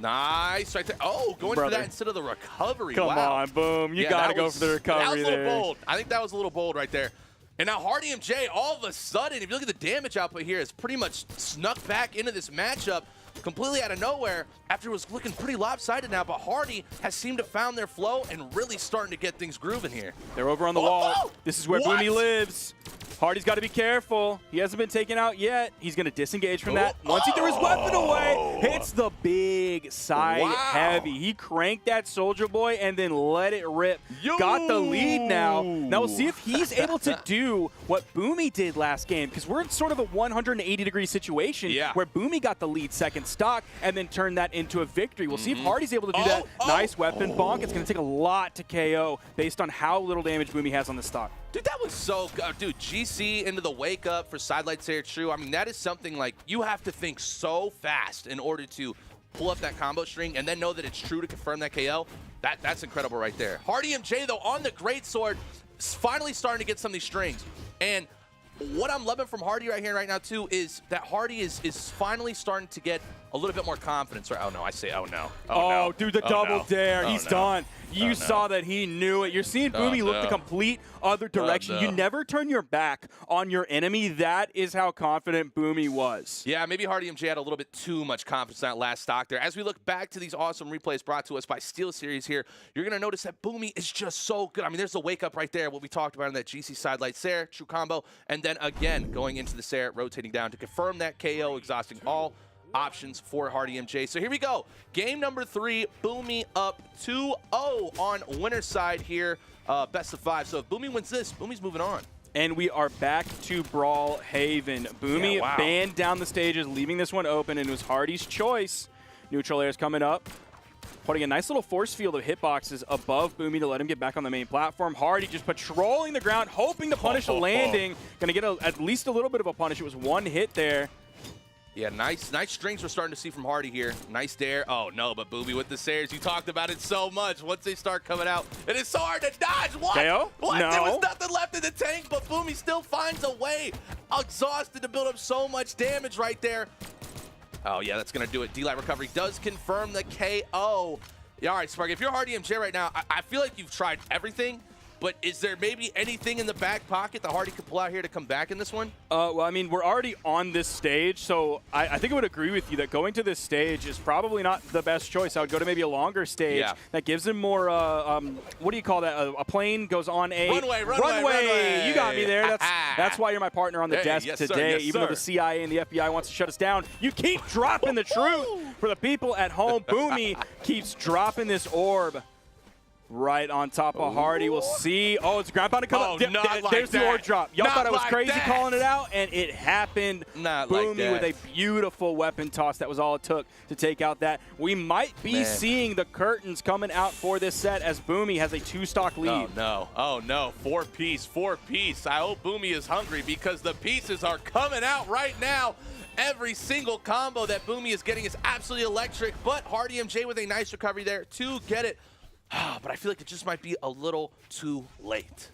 Nice right there. Oh, going for Brother. that instead of the recovery. Come wow. on, boom. You Yeah, got to that go was- for the recovery That was a little there. bold. I think that was a little bold right there. And now Hardy MJ, all of a sudden, if you look at the damage output here, has pretty much snuck back into this matchup completely out of nowhere after it was looking pretty lopsided now. But Hardy has seemed to found their flow and really starting to get things grooving here. They're over on the Oh, wall. oh! This is where What? Boomy lives. Hardy's got to be careful. He hasn't been taken out yet. He's going to disengage from that. Once he threw his weapon away, hits the big side Wow. heavy. He cranked that Soldier Boy and then let it rip. Got the lead now. Now we'll see if he's able to do what Boomy did last game, because we're in sort of a 180-degree situation where Boomy got the lead second stock and then turned that into a victory. We'll see if Hardy's able to do that. Nice weapon bonk. It's going to take a lot to KO based on how little damage Boomy has on the stock. Dude, that was so good. Dude, GC into the wake up for sidelights there, true. I mean, that is something like you have to think so fast in order to pull up that combo string and then know that it's true to confirm that KO. That's incredible right there. Hardy MJ, though, on the greatsword, is finally starting to get some of these strings. And what I'm loving from Hardy right here right now, too, is that Hardy is finally starting to get a little bit more confidence. Oh, no, I say, oh, no. Oh, dude, the double dare. He's done. You no. saw that he knew it. You're seeing Boomy look the complete other direction. no. You never turn your back on your enemy. That is how confident Boomy was. Yeah, maybe Hardy MJ had a little bit too much confidence in that last stock there. As we look back to these awesome replays brought to us by SteelSeries here, you're going to notice that Boomy is just so good. I mean, there's the wake up right there, what we talked about in that GC sidelight Sair, true combo, and then again, going into the Sair, rotating down to confirm that KO, exhausting all options for Hardy MJ. So here we go. Game number 3, Boomy up 2-0 on winner's side here. Best of 5. So if Boomy wins this, Boomy's moving on. And we are back to Brawl Haven. Boomy banned down the stages, leaving this one open, and it was Hardy's choice. Neutral air's coming up, putting a nice little force field of hitboxes above Boomy to let him get back on the main platform. Hardy just patrolling the ground, hoping to punish a landing. Gonna get at least a little bit of a punish. It was one hit there. Yeah, nice strings we're starting to see from Hardy here. Nice dare. Oh, no, but Boomy with the Sairs. You talked about it so much. Once they start coming out, it is so hard to dodge. What? KO? What? No. There was nothing left in the tank, but Boomy still finds a way. Exhausted to build up so much damage right there. Oh, yeah, that's going to do it. D-Light recovery does confirm the KO. Yeah, all right, Sparky, if you're Hardy MJ right now, I feel like you've tried everything. But is there maybe anything in the back pocket that Hardy could pull out here to come back in this one? Well, I mean, we're already on this stage, so I think I would agree with you that going to this stage is probably not the best choice. I would go to maybe a longer stage that gives him more, what do you call that? A plane goes on a... Runway. You got me there. That's why you're my partner on the desk yes, sir, today. yes, Even though the CIA and the FBI wants to shut us down, you keep dropping the truth. For the people at home, Boomy keeps dropping this orb. Right on top of Hardy. We'll see. Oh, it's ground pound to come up. There's the orb drop. Y'all thought I was crazy calling it out, and it happened. Boomy with a beautiful weapon toss. That was all it took to take out that. We might be seeing the curtains coming out for this set as Boomy has a 2-stock lead. Oh, no. 4-piece. I hope Boomy is hungry because the pieces are coming out right now. Every single combo that Boomy is getting is absolutely electric, but Hardy MJ with a nice recovery there to get it. But I feel like it just might be a little too late.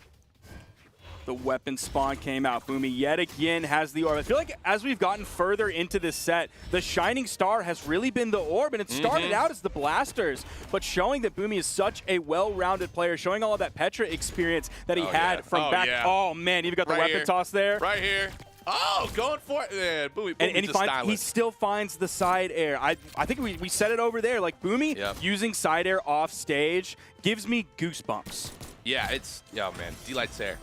The weapon spawn came out. Boomy yet again has the orb. I feel like as we've gotten further into this set, the shining star has really been the orb, and it started out as the blasters, but showing that Boomy is such a well-rounded player, showing all of that Petra experience that he had from back. Oh, man, you've got the weapon toss there. Right here. Oh, going for it. Yeah, Boomy and he still finds the side air. I think we said it over there. Like, Boomy using side air off stage gives me goosebumps. Yeah, man. D-Light Sair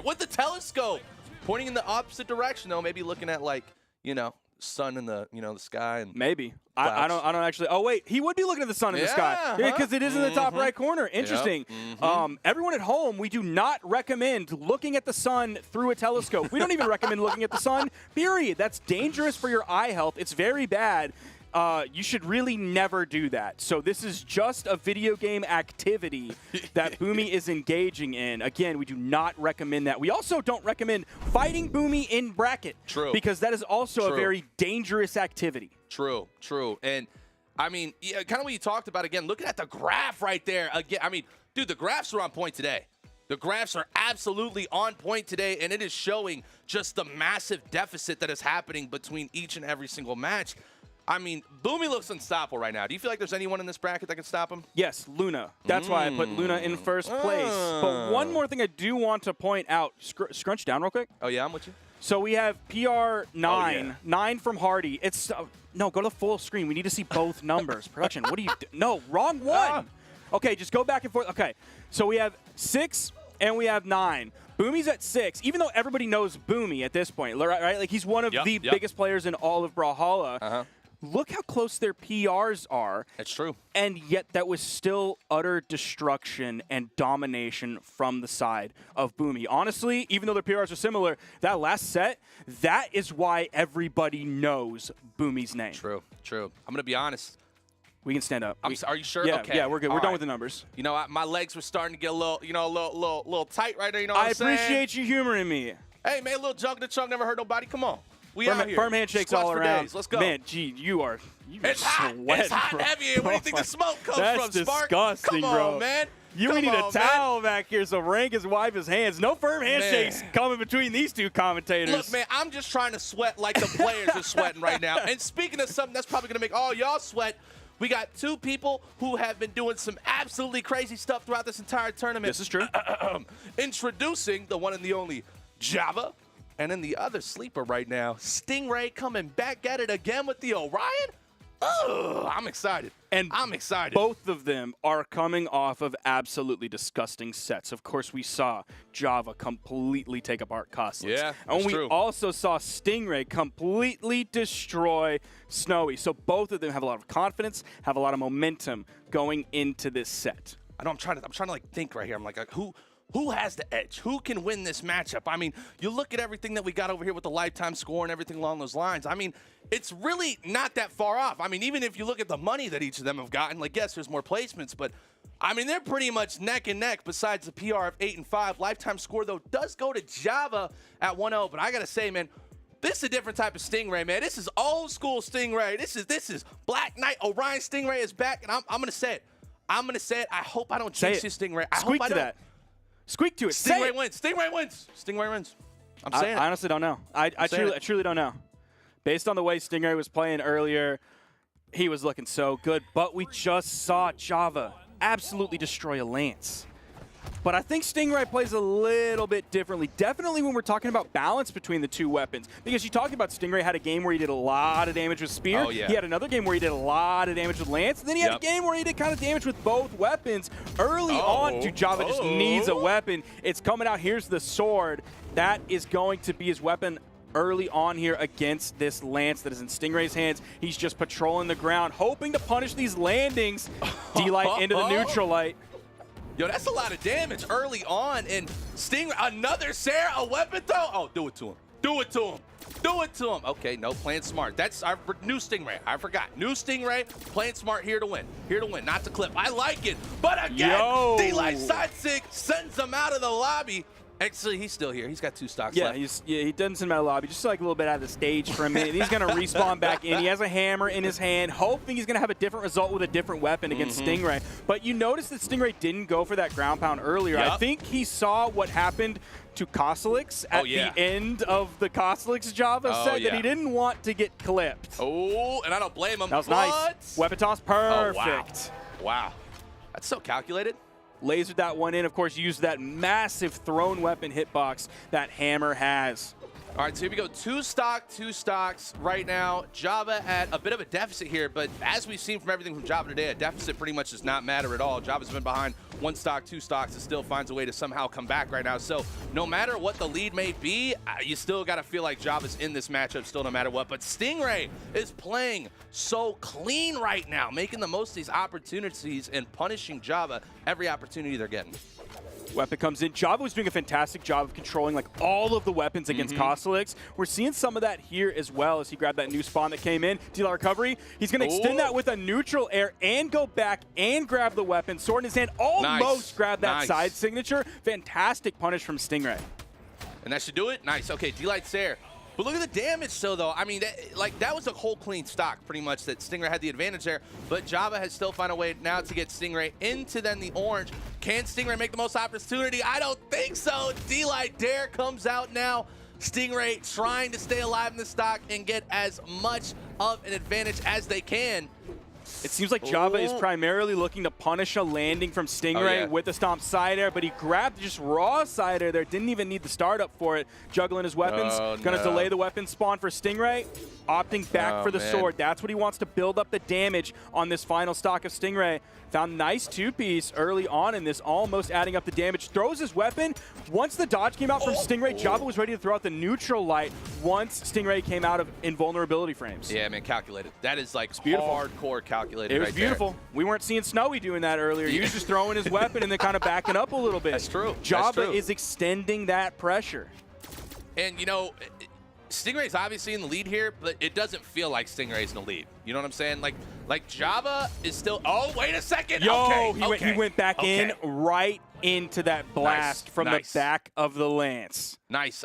with the telescope. Pointing in the opposite direction, though. Maybe looking at, like, you know, sun in the the sky and Maybe. I don't actually. Oh wait, he would be looking at the sun in the sky because it is in the top right corner. Interesting. Everyone at home, we do not recommend looking at the sun through a telescope. We don't even recommend looking at the sun. Period. That's dangerous for your eye health. It's very bad. You should really never do that. So this is just a video game activity that Boomy is engaging in. Again, we do not recommend that. We also don't recommend fighting Boomy in bracket. True. Because that is also a very dangerous activity. True. And I mean, kind of what you talked about again, looking at the graph right there. Again, I mean, dude, the graphs are on point today. The graphs are absolutely on point today, and it is showing just the massive deficit that is happening between each and every single match. I mean, Boomy looks unstoppable right now. Do you feel like there's anyone in this bracket that can stop him? Yes, Luna. That's why I put Luna in first place. But one more thing I do want to point out. Scrunch down real quick. Oh, yeah, I'm with you. So we have PR 9, 9 from Hardy. It's no, go to the full screen. We need to see both numbers. Production, what do you do? No, wrong one. Okay, just go back and forth. Okay, so we have 6 and we have 9. Boomy's at 6, even though everybody knows Boomy at this point, right? Like he's one of the biggest players in all of Brawlhalla. Look how close their PRs are. It's true. And yet that was still utter destruction and domination from the side of Boomy. Honestly, even though their PRs are similar, that last set, that is why everybody knows Boomy's name. True. I'm going to be honest. We can stand up. Are you sure? Yeah, okay. Yeah, we're good. We're All done right. with the numbers. You know, my legs were starting to get a little, little tight right there. You know what I I'm saying? appreciate you humoring me. Hey, man, a little junk to chunk never hurt nobody. Come on. We out here. Firm handshakes Squats all for around. days. Let's go. Man, gee, it's hot. It's hot and heavy. Where do you think the smoke comes from, Spark? Disgusting, Come on, bro. man. We need a towel back here so Rank can wipe his hands. No firm handshakes coming between these two commentators. Look, man, I'm just trying to sweat like the players are sweating right now. And speaking of something that's probably going to make all y'all sweat, we got 2 people who have been doing some absolutely crazy stuff throughout this entire tournament. This is true. Introducing the one and the only Java. And in the other sleeper right now, Stingray coming back at it again with the Orion. Oh, I'm excited. And I'm excited. Both of them are coming off of absolutely disgusting sets. Of course, we saw Java completely take apart Costlix. Yeah, and that's we true. also saw Stingray completely destroy Snowy. So both of them have a lot of confidence, have a lot of momentum going into this set. I know I'm trying to like think right here. I'm like who has the edge? Who can win this matchup? I mean, you look at everything that we got over here with the lifetime score and everything along those lines. I mean, it's really not that far off. I mean, even if you look at the money that each of them have gotten, like, yes, there's more placements, but, I mean, they're pretty much neck and neck besides the PR of 8 and 5. Lifetime score, though, does go to Java at 1-0, but I got to say, man, this is a different type of Stingray, man. This is old school Stingray. This is Black Knight. Orion Stingray is back, and I'm going to say it. I'm going to say it. I hope I don't jinx this Stingray. I Squeak hope I to don't. that. Squeak to it. Stingray wins. Stingray wins. Stingray wins. I'm saying I honestly don't know. I truly don't know. Based on the way Stingray was playing earlier, he was looking so good. But we just saw Java absolutely destroy a Lance. But I think Stingray plays a little bit differently. Definitely when we're talking about balance between the two weapons. Because you talked about Stingray had a game where he did a lot of damage with Spear. Oh, yeah. He had another game where he did a lot of damage with Lance. And then he had a game where he did kind of damage with both weapons. Early on, dude, Java just needs a weapon. It's coming out. Here's the sword. That is going to be his weapon early on here against this Lance that is in Stingray's hands. He's just patrolling the ground, hoping to punish these landings. D-Light into the neutral light. Yo, that's a lot of damage early on. And Stingray, another Sarah, a weapon throw? Oh, do it to him. Do it to him. Do it to him. Okay, no, playing smart. That's our new Stingray. I forgot. New Stingray, playing smart, here to win. Here to win, not to clip. I like it. But again, D-Light side sig sends him out of the lobby. Actually, he's still here. He's got 2 stocks left. He doesn't send him out of the lobby. Just like a little bit out of the stage for a minute. He's going to respawn back in. He has a hammer in his hand, hoping he's going to have a different result with a different weapon against Stingray. But you notice that Stingray didn't go for that ground pound earlier. I think he saw what happened to Costlix at the end of the Costlix Java set that he didn't want to get clipped. Oh, and I don't blame him. That was nice. Weapon toss, perfect. Oh, wow. That's so calculated. Lasered that one in, of course, used that massive thrown weapon hitbox that Hammer has. All right, so here we go. Two stocks right now. Java at a bit of a deficit here, but as we've seen from everything from Java today, a deficit pretty much does not matter at all. Java's been behind one stock, two stocks, and still finds a way to somehow come back right now. So no matter what the lead may be, you still got to feel like Java's in this matchup still no matter what. But Stingray is playing so clean right now, making the most of these opportunities and punishing Java every opportunity they're getting. Weapon comes in. Java was doing a fantastic job of controlling like all of the weapons against Kosalix. We're seeing some of that here as well as he grabbed that new spawn that came in. Deal recovery. He's going to extend that with a neutral air and go back and grab the weapon. Sword in his hand. Almost grab that side signature. Fantastic punish from Stingray. And that should do it. Nice. Okay, D-Light's there. But look at the damage still, though. I mean, that was a whole clean stock, pretty much, that Stingray had the advantage there. But Java has still found a way now to get Stingray into then the orange. Can Stingray make the most opportunity? I don't think so. D-Light Dare comes out now. Stingray trying to stay alive in the stock and get as much of an advantage as they can. It seems like Java is primarily looking to punish a landing from Stingray with the stomp side air, but he grabbed just raw side air there. Didn't even need the startup for it. Juggling his weapons. Gonna delay the weapon spawn for Stingray. Opting back for the sword. That's what he wants to build up the damage on this final stock of Stingray. Found nice two-piece early on in this, almost adding up the damage. Throws his weapon. Once the dodge came out from Stingray, Java was ready to throw out the neutral light once Stingray came out of invulnerability frames. Yeah, man, calculated. That is like hardcore calculated. It was right beautiful. There. We weren't seeing Snowy doing that earlier. He was just throwing his weapon and then kind of backing up a little bit. That's true. Java is extending that pressure. And, you know, Stingray's obviously in the lead here, but it doesn't feel like Stingray's in the lead. You know what I'm saying? Like Java is still. Oh, wait a second. He went back in right into that blast from the back of the lance. Nice.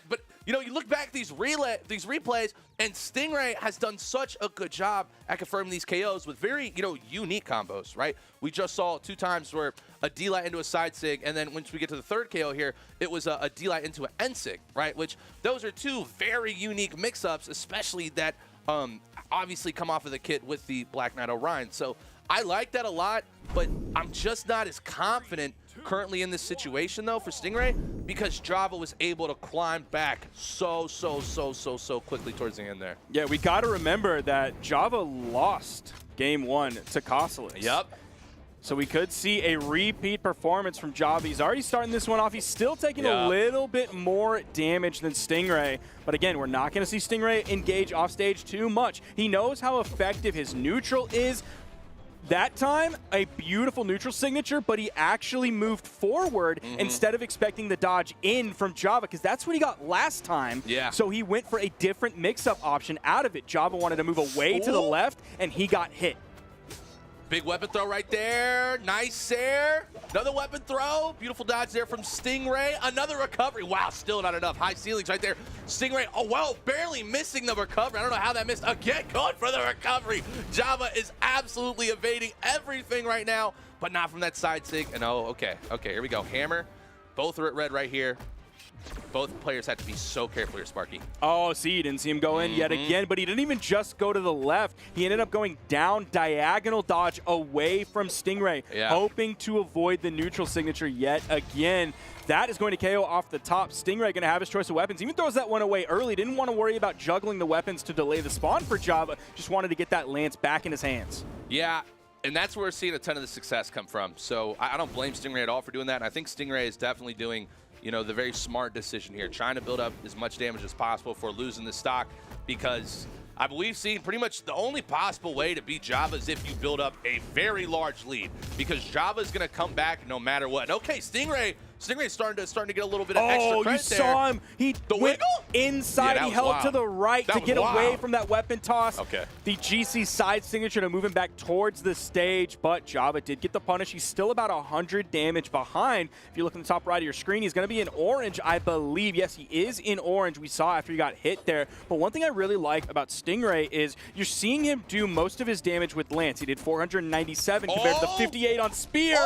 But you know, you look back at these replays, and Stingray has done such a good job at confirming these KOs with very, you know, unique combos, right? We just saw 2 times where a D-Light into a side sig, and then once we get to the third KO here, it was a D-Light into an N-sig, right? Which those are 2 very unique mix-ups, especially that obviously come off of the kit with the Black Knight Orion. So I like that a lot, but I'm just not as confident currently in this situation, though, for Stingray, because Java was able to climb back so quickly towards the end there. Yeah, we got to remember that Java lost game 1 to Kosalix. Yep. So we could see a repeat performance from Java. He's already starting this one off. He's still taking a little bit more damage than Stingray. But again, we're not going to see Stingray engage off stage too much. He knows how effective his neutral is. That time, a beautiful neutral signature, but he actually moved forward instead of expecting the dodge in from Java, because that's what he got last time. Yeah. So he went for a different mix-up option out of it. Java wanted to move away to the left, and he got hit. Big weapon throw right there. Nice air. Another weapon throw. Beautiful dodge there from Stingray. Another recovery. Wow, still not enough. High ceilings right there. Stingray, oh, well, barely missing the recovery. I don't know how that missed. Again, going for the recovery. Java is absolutely evading everything right now, but not from that side sig. And oh, okay, here we go. Hammer. Both are at red right here. Both players have to be so careful here, Sparky. Oh, see, you didn't see him go in yet again, but he didn't even just go to the left. He ended up going down, diagonal dodge away from Stingray, hoping to avoid the neutral signature yet again. That is going to KO off the top. Stingray going to have his choice of weapons. Even throws that one away early. Didn't want to worry about juggling the weapons to delay the spawn for Java. Just wanted to get that lance back in his hands. Yeah, and that's where we're seeing a ton of the success come from. So I don't blame Stingray at all for doing that. And I think Stingray is definitely doing, you know, the very smart decision here, trying to build up as much damage as possible for losing the stock, because I believe seeing pretty much the only possible way to beat Java is if you build up a very large lead, because Java is going to come back no matter what. And okay, Stingray's starting to get a little bit of extra credit there. Oh, you saw him. He went inside. He held to the right to get away from that weapon toss. Okay. The GC side signature to move him back towards the stage, but Java did get the punish. He's still about 100 damage behind. If you look in the top right of your screen, he's going to be in orange, I believe. Yes, he is in orange. We saw after he got hit there. But one thing I really like about Stingray is you're seeing him do most of his damage with Lance. He did 497 compared to the 58 on Spear.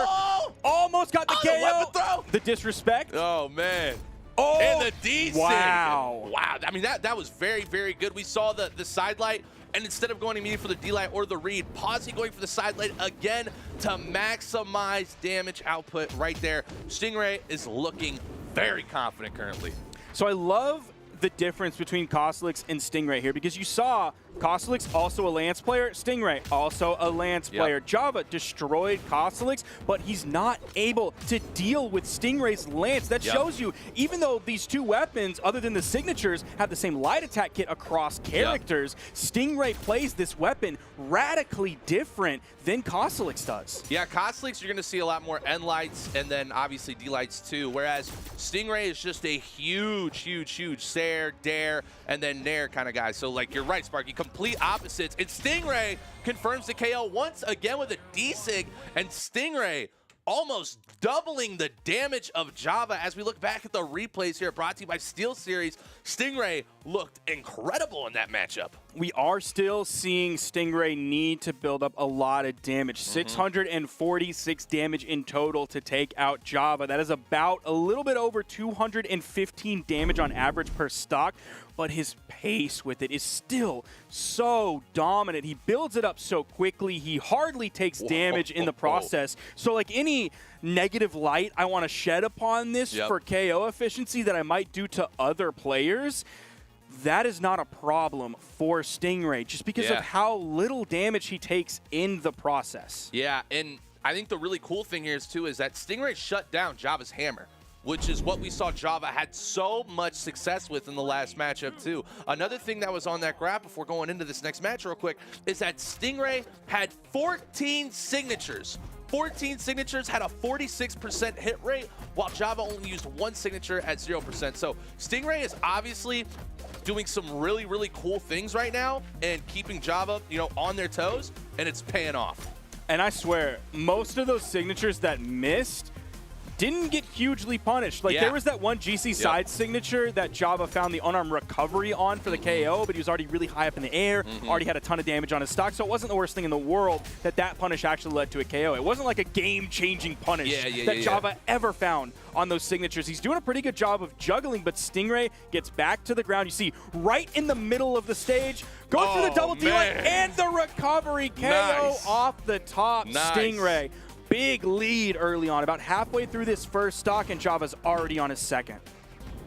Almost got the KO. The weapon throw. The disrespect. Oh, man. Oh, and the D-sig. Wow. Wow. I mean, that was very, very good. We saw the side light, and instead of going immediately for the D-light or the read, pausing, going for the side light again to maximize damage output right there. Stingray is looking very confident currently. So I love the difference between Kostelix and Stingray here, because you saw Kostelix, also a Lance player, Stingray, also a Lance player. Java destroyed Kostelix, but he's not able to deal with Stingray's Lance. That shows you, even though these two weapons, other than the signatures, have the same light attack kit across characters, Stingray plays this weapon radically different than Kostelix does. Yeah, Kostelix, you're going to see a lot more N lights and then obviously D lights too, whereas Stingray is just a huge, huge, huge Sair, Dare, and then Nair kind of guy. So, like, you're right, Sparky, complete opposites. And Stingray confirms the KO once again with a D-Sig, and Stingray almost doubling the damage of Java. As we look back at the replays here, brought to you by SteelSeries, Stingray looked incredible in that matchup. We are still seeing Stingray need to build up a lot of damage. 646 damage in total to take out Java. That is about a little bit over 215 damage on average per stock, but his pace with it is still so dominant. He builds it up so quickly. He hardly takes damage in the process. So like any negative light I want to shed upon this for KO efficiency that I might do to other players, that is not a problem for Stingray just because of how little damage he takes in the process. Yeah, and I think the really cool thing here is too is that Stingray shut down Java's hammer, which is what we saw Java had so much success with in the last matchup too. Another thing that was on that graph before going into this next match real quick is that Stingray had 14 signatures. 14 signatures, had a 46% hit rate, while Java only used one signature at 0%. So Stingray is obviously doing some really, really cool things right now and keeping Java, you know, on their toes, and it's paying off. And I swear, most of those signatures that missed didn't get hugely punished. Like, there was that one GC side signature that Java found the unarmed recovery on for the KO, but he was already really high up in the air, already had a ton of damage on his stock, so it wasn't the worst thing in the world that punish actually led to a KO. It wasn't like a game-changing punish that Java ever found on those signatures. He's doing a pretty good job of juggling, but Stingray gets back to the ground. You see, right in the middle of the stage, going for the double D-Light and the recovery KO off the top. Stingray. Big lead early on, about halfway through this first stock, and Java's already on his second.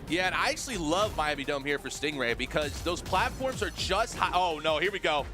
Yeah, and I actually love Miami Dome here for Stingray because those platforms are just high. Oh, no, here we go.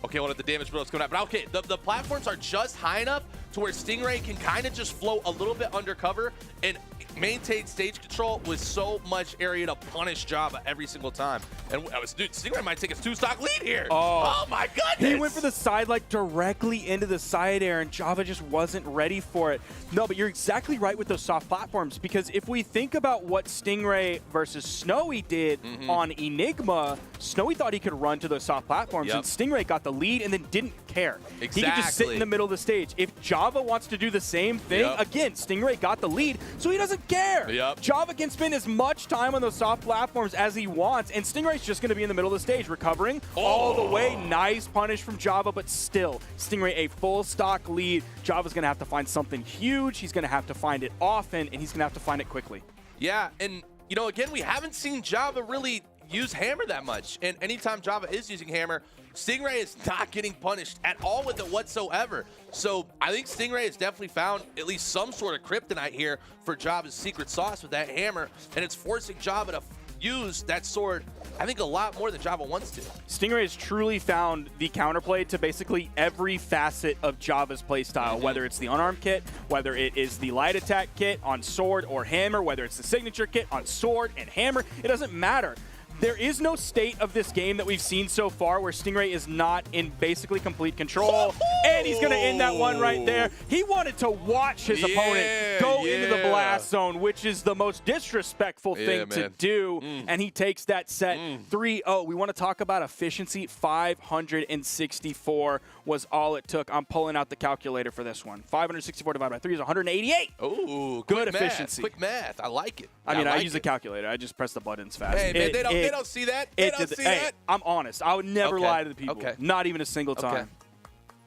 Okay, well, the damage build is coming out. But okay, the platforms are just high enough to where Stingray can kind of just float a little bit undercover and maintain stage control with so much area to punish Java every single time. And dude, Stingray might take a 2-stock lead here. Oh my goodness. He went for the side, like, directly into the side air, and Java just wasn't ready for it. No, but you're exactly right with those soft platforms, because if we think about what Stingray versus Snowy did on Enigma, Snowy thought he could run to those soft platforms, and Stingray got the lead and then didn't care. He could just sit in the middle of the stage. If Java wants to do the same thing, again, Stingray got the lead, so he doesn't care. Java can spend as much time on those soft platforms as he wants, and Stingray's just going to be in the middle of the stage, recovering all the way. Nice punish from Java, but still, Stingray a full stock lead. Java's going to have to find something huge. He's going to have to find it often, and he's going to have to find it quickly. Yeah, and, you know, again, we haven't seen Java really use Hammer that much, and anytime Java is using Hammer, Stingray is not getting punished at all with it whatsoever. So I think Stingray has definitely found at least some sort of kryptonite here for Java's secret sauce with that hammer, and it's forcing Java to use that sword, I think, a lot more than Java wants to. Stingray has truly found the counterplay to basically every facet of Java's playstyle, whether it's the unarmed kit, whether it is the light attack kit on sword or hammer, whether it's the signature kit on sword and hammer, it doesn't matter. There is no state of this game that we've seen so far where Stingray is not in basically complete control. And he's going to end that one right there. He wanted to watch his opponent go into the blast zone, which is the most disrespectful thing to do. And he takes that set 3-0. We want to talk about efficiency. 564 was all it took. I'm pulling out the calculator for this one. 564 divided by 3 is 188. Oh, good efficiency. Quick math. I like it. I mean, I use a calculator. I just press the buttons fast. Hey, man, they don't see that. They don't see that. I'm honest. I would never lie to the people. Not even a single time.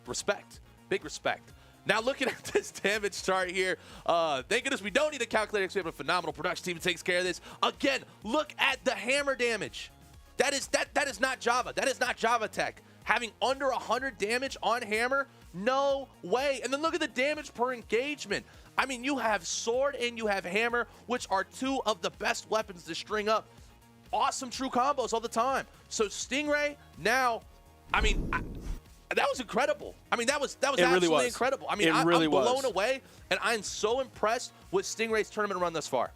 Respect. Big respect. Now, looking at this damage chart here, thank goodness we don't need a calculator because we have a phenomenal production team that takes care of this. Again, look at the hammer damage. That is not Java. That is not Java tech. Having under 100 damage on hammer, no way. And then look at the damage per engagement. I mean, you have sword and you have hammer, which are two of the best weapons to string up. awesome true combos all the time. So Stingray now, I mean, that was incredible. I mean, that was absolutely incredible. I mean, I'm blown away, and I'm so impressed with Stingray's tournament run thus far.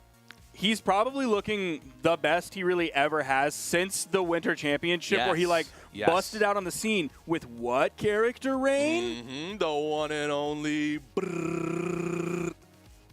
He's probably looking the best he really ever has since the Winter Championship, where he busted out on the scene with what character, Rain? The one and only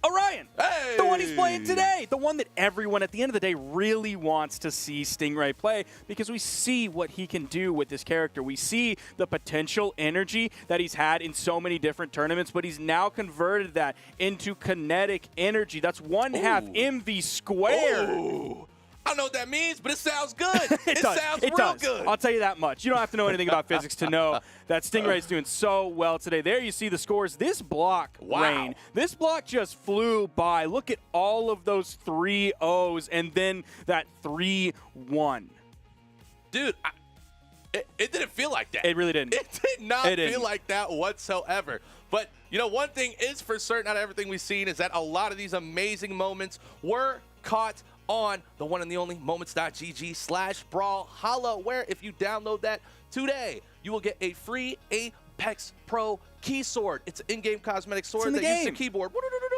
Orion. Hey! The one he's playing today. The one that everyone at the end of the day really wants to see Stingray play, because we see what he can do with this character. We see the potential energy that he's had in so many different tournaments, but he's now converted that into kinetic energy. That's 1/2 MV squared. Ooh. I don't know what that means, but it sounds good. It sounds real good. I'll tell you that much. You don't have to know anything about physics to know that Stingray's doing so well today. There you see the scores. This block, Rain, this block just flew by. Look at all of those 3-0s and then that 3-1. Dude, it didn't feel like that. It really didn't. It did not feel like that whatsoever. But, you know, one thing is for certain out of everything we've seen is that a lot of these amazing moments were caught on the one and the only moments.gg/Brawlhalla, where if you download that today, you will get a free Apex Pro key sword. It's an in-game cosmetic sword that uses a keyboard.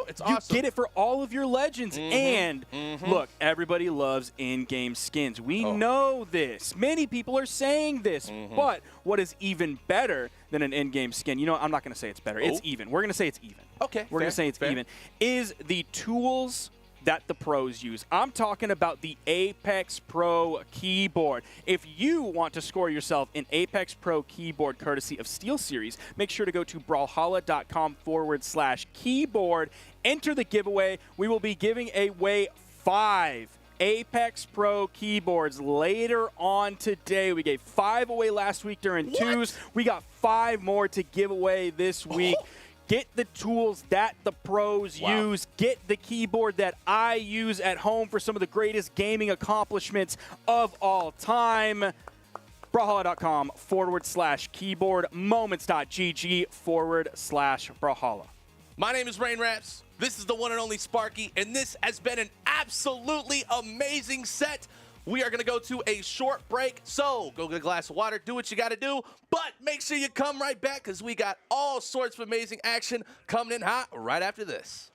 It's awesome. You get it for all of your legends. And look, everybody loves in-game skins. We know this. Many people are saying this. But what is even better than an in-game skin? You know, I'm not going to say it's better. It's even. We're going to say it's even. Okay. We're going to say it's even. Is the tools that the pros use. I'm talking about the Apex Pro keyboard. If you want to score yourself an Apex Pro keyboard courtesy of SteelSeries, make sure to go to brawlhalla.com/keyboard. Enter the giveaway. We will be giving away 5 Apex Pro keyboards later on today. We gave 5 away last week during 2s. We got 5 more to give away this week. Get the tools that the pros use. Get the keyboard that I use at home for some of the greatest gaming accomplishments of all time. Brawlhalla.com/keyboard, moments.gg/Brawlhalla. My name is Rain Raps. This is the one and only Sparky, and this has been an absolutely amazing set. We are going to go to a short break, so go get a glass of water, do what you got to do, but make sure you come right back because we got all sorts of amazing action coming in hot right after this.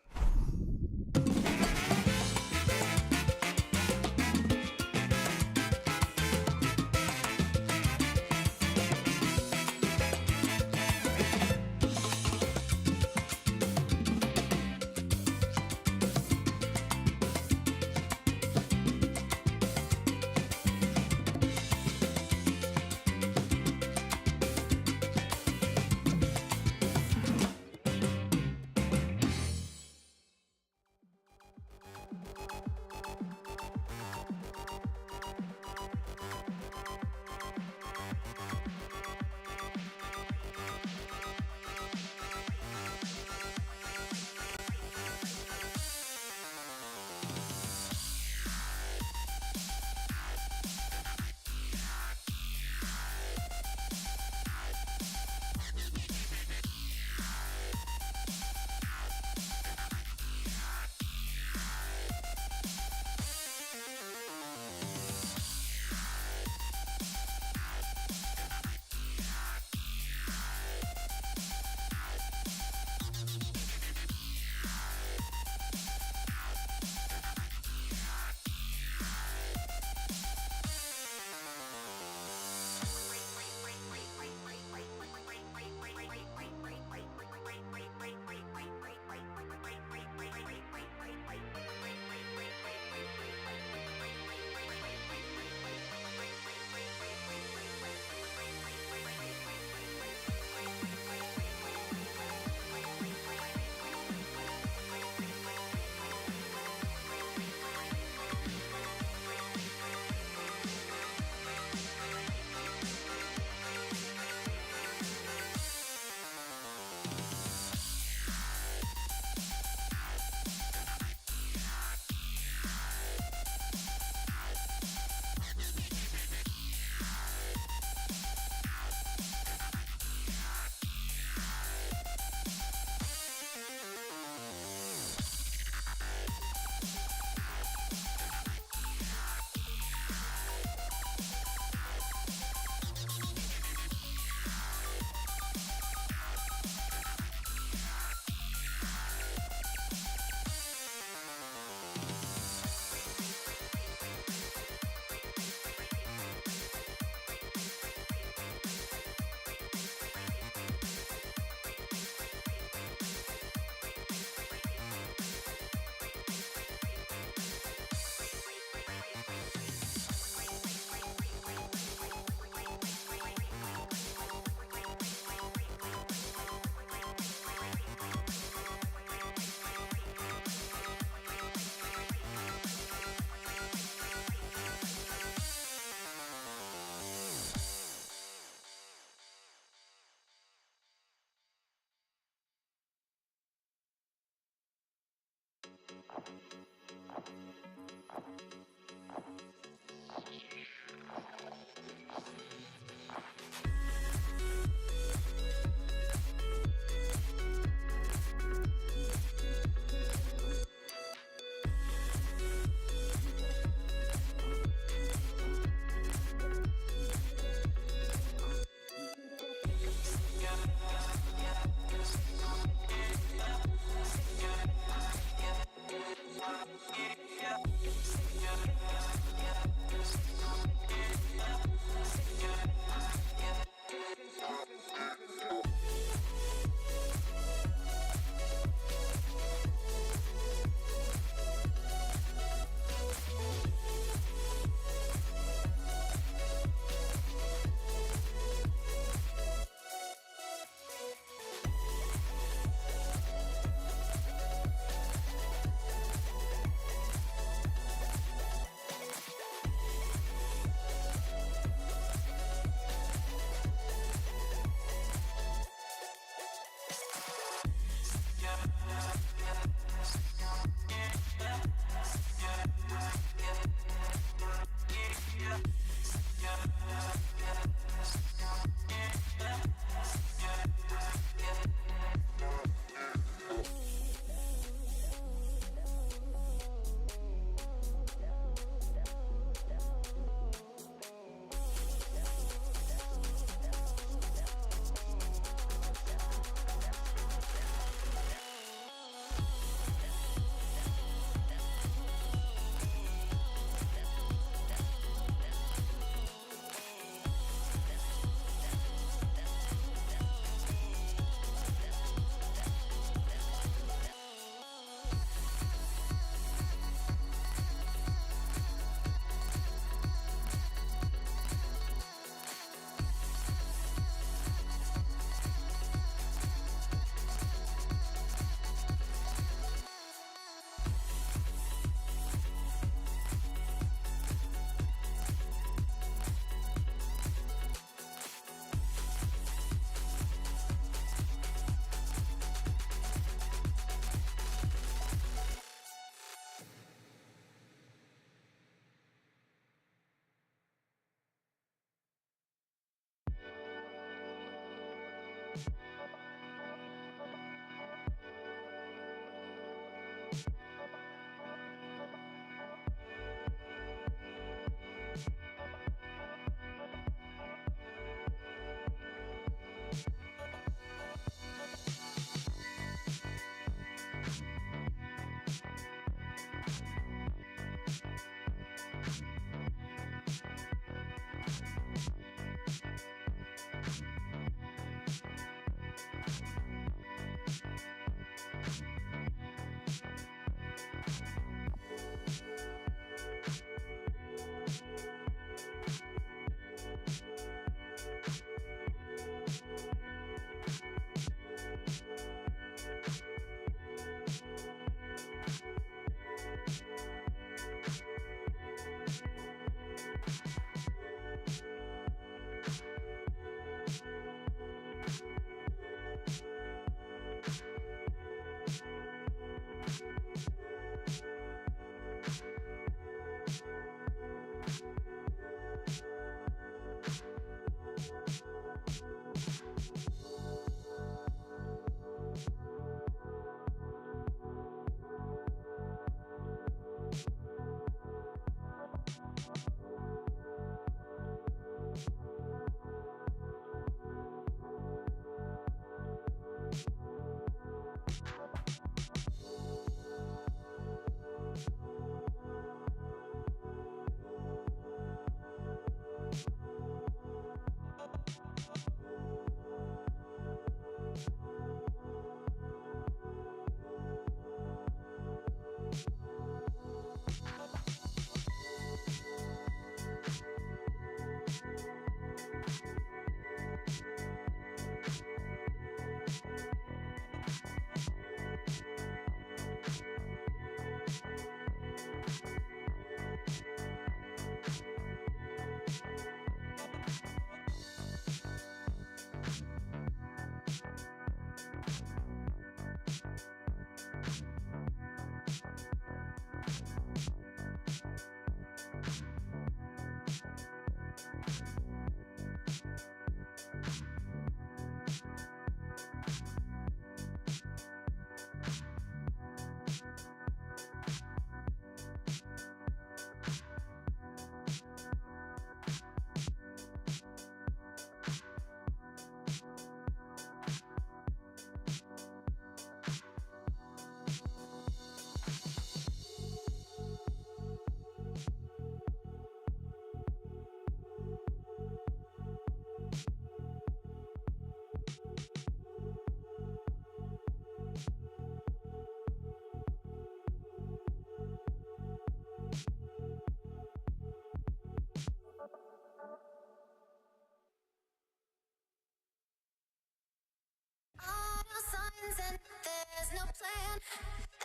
and there's no plan,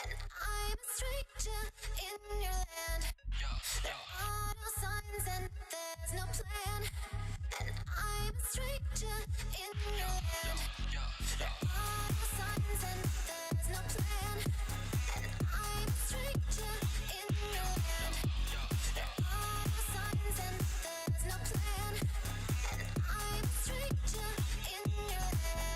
and I'm a stranger in your land. There are no signs and there's no plan, and I'm a stranger in your land. There are no signs and there's no plan, and I'm a stranger in your land. There are no signs and there's no plan, and I'm a stranger in your land.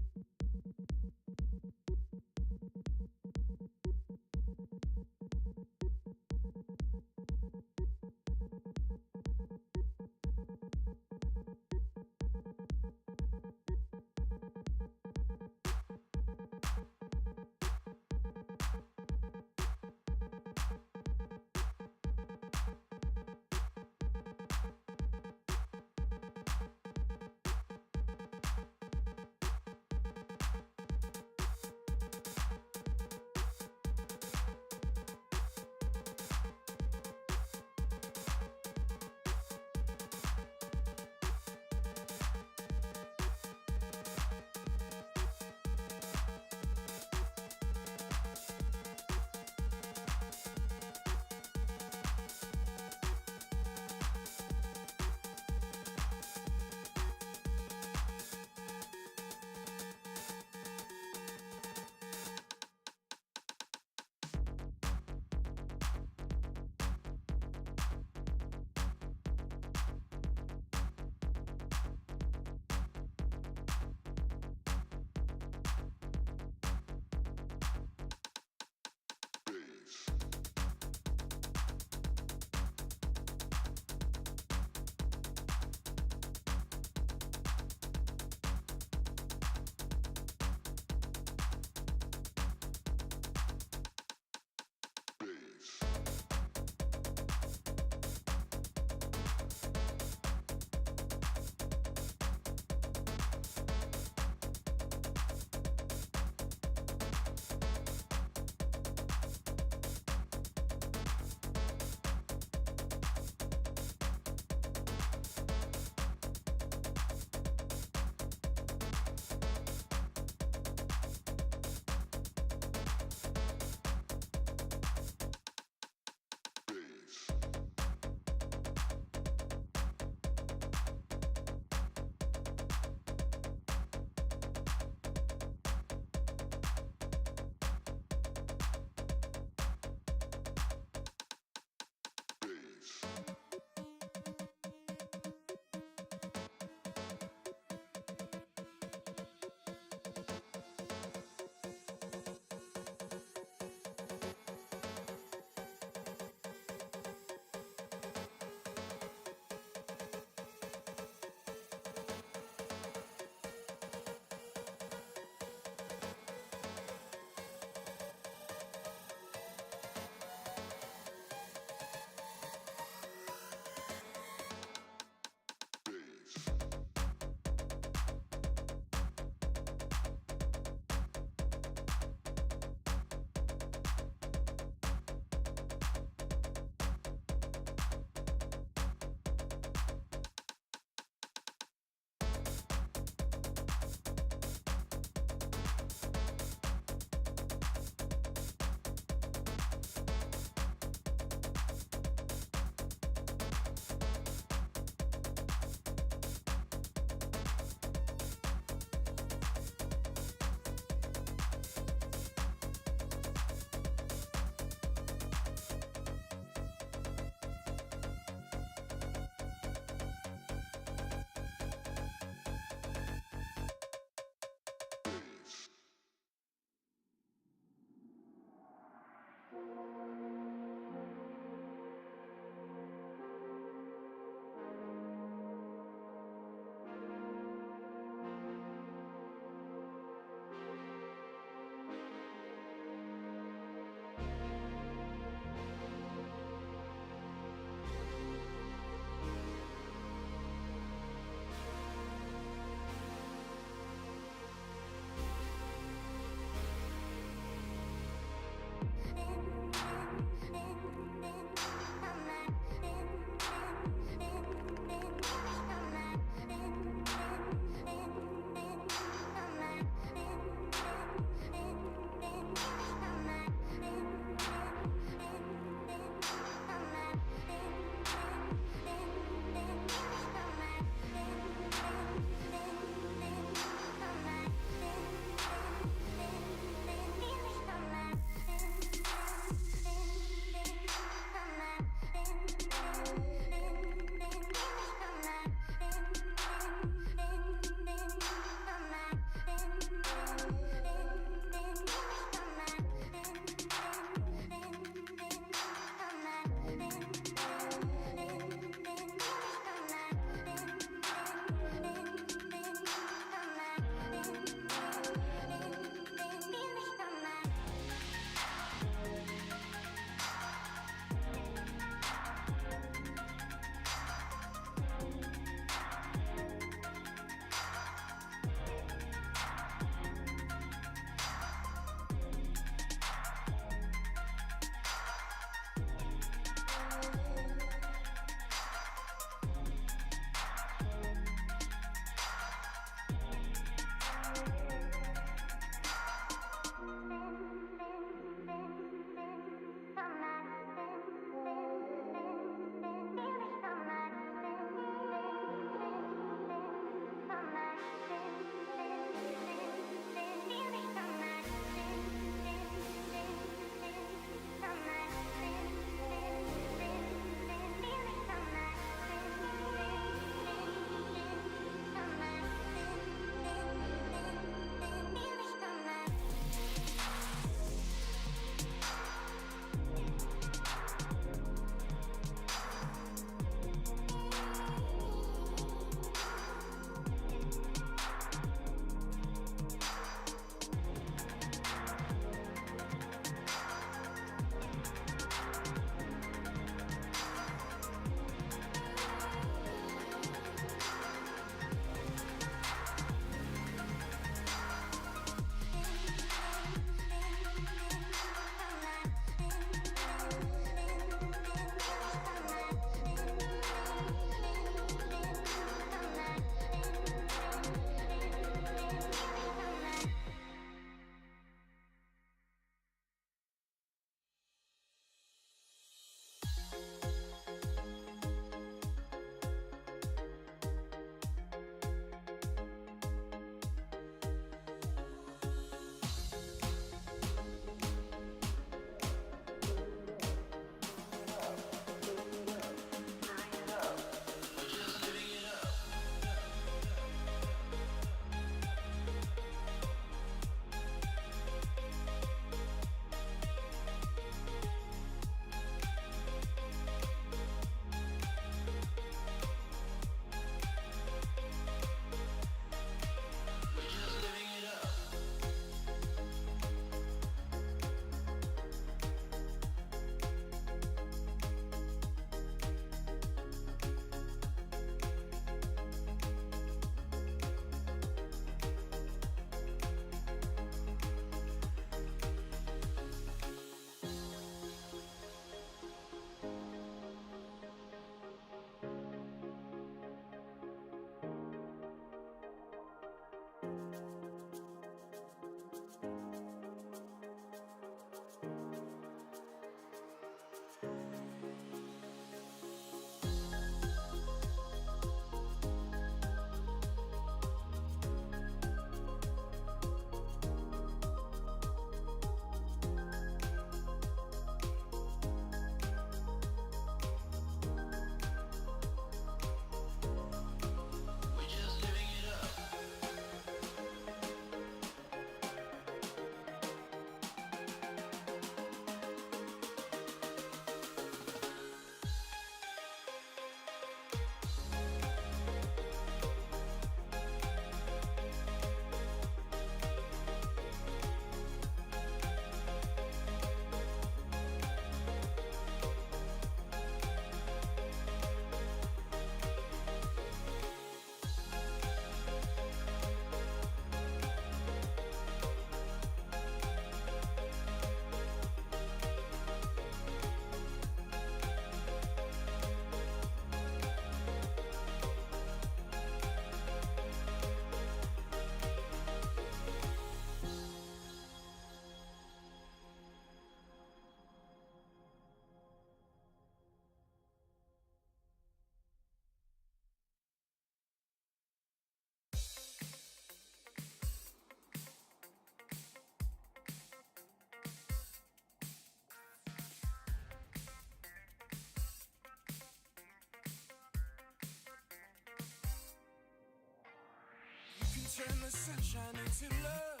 turn the sunshine into love,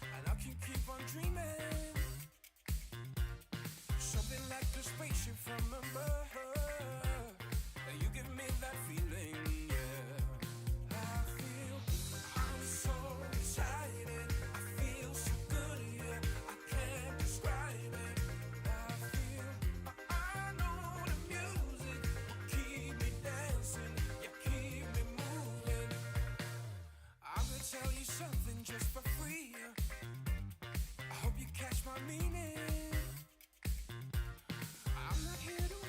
and I can keep on dreaming. Something like the spaceship from above, and you give me that feeling, yeah. I feel, I'm so excited. I feel so good, yeah. I can't describe it. I feel, I know the music will keep me dancing, yeah, keep me moving. I'm gonna tell you something just for free. I hope you catch my meaning. I'm not here to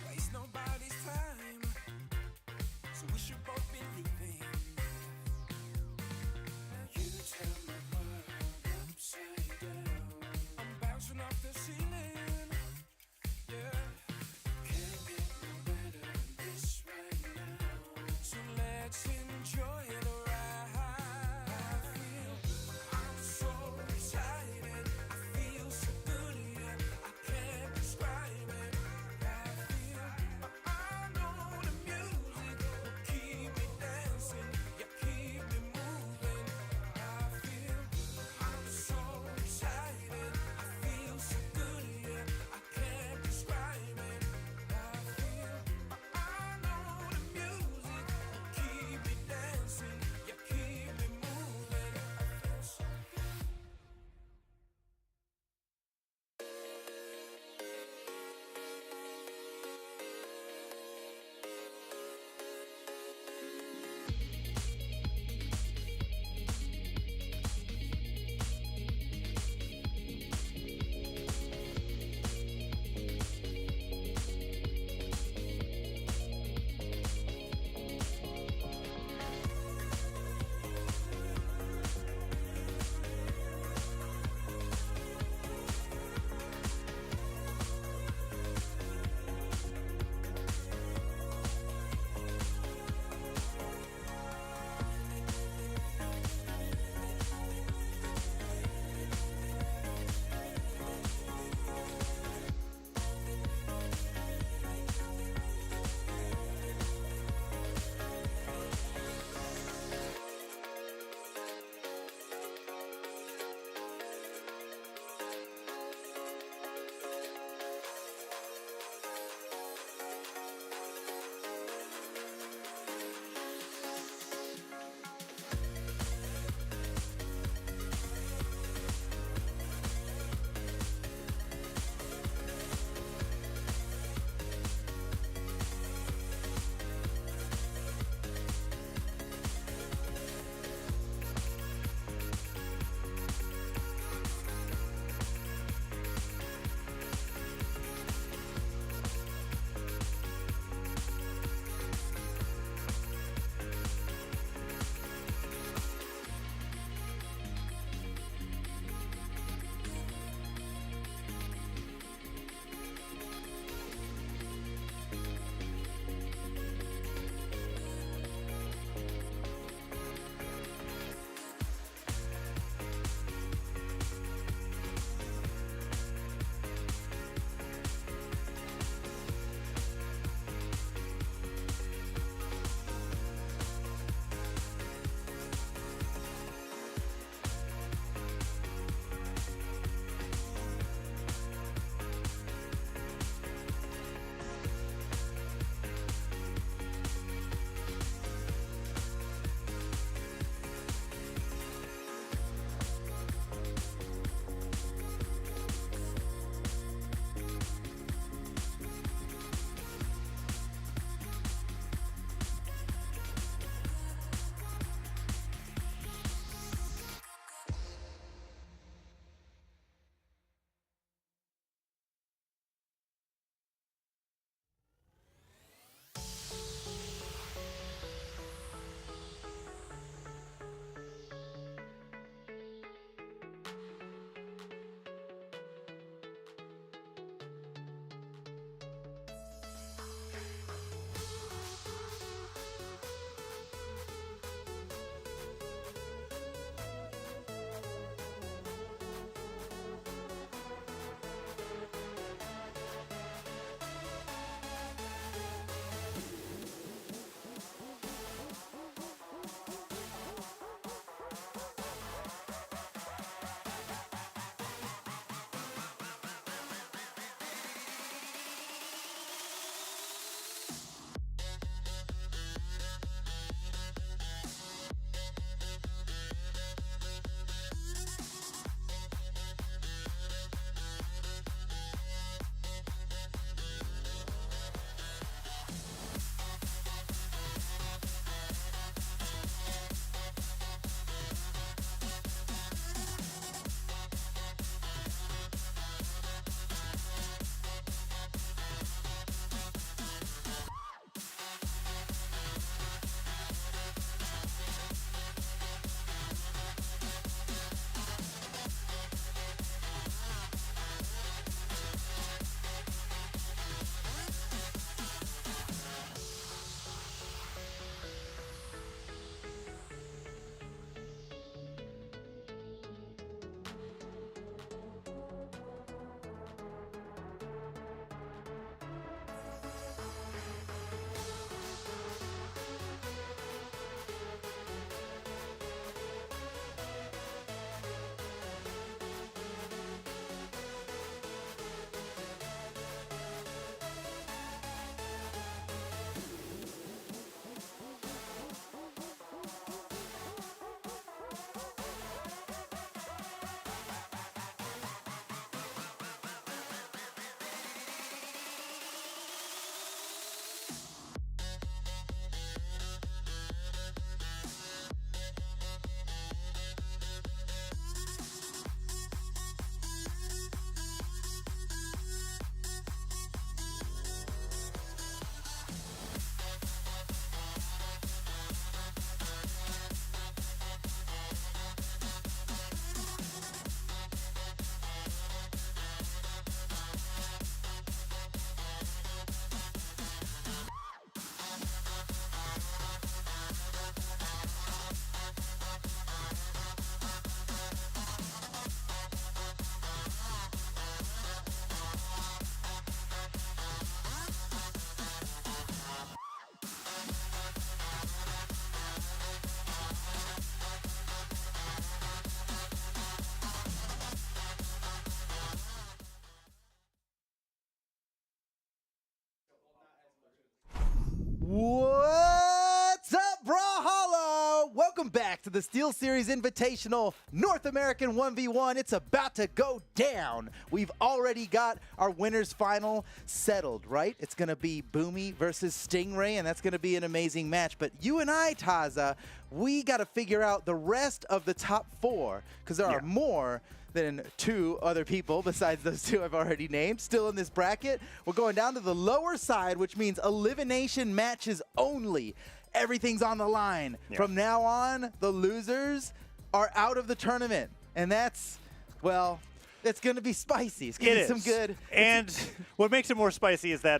the SteelSeries Invitational North American 1v1. It's about to go down. We've already got our winners final settled, right? It's going to be Boomy versus Stingray, and that's going to be an amazing match. But you and I, Taza, we got to figure out the rest of the top 4, because there are more than 2 other people besides those 2 I've already named still in this bracket. We're going down to the lower side, which means elimination matches only. Everything's on the line. From now on, the losers are out of the tournament. And that's, well, it's going to be spicy. It's going to be some good. And what makes it more spicy is that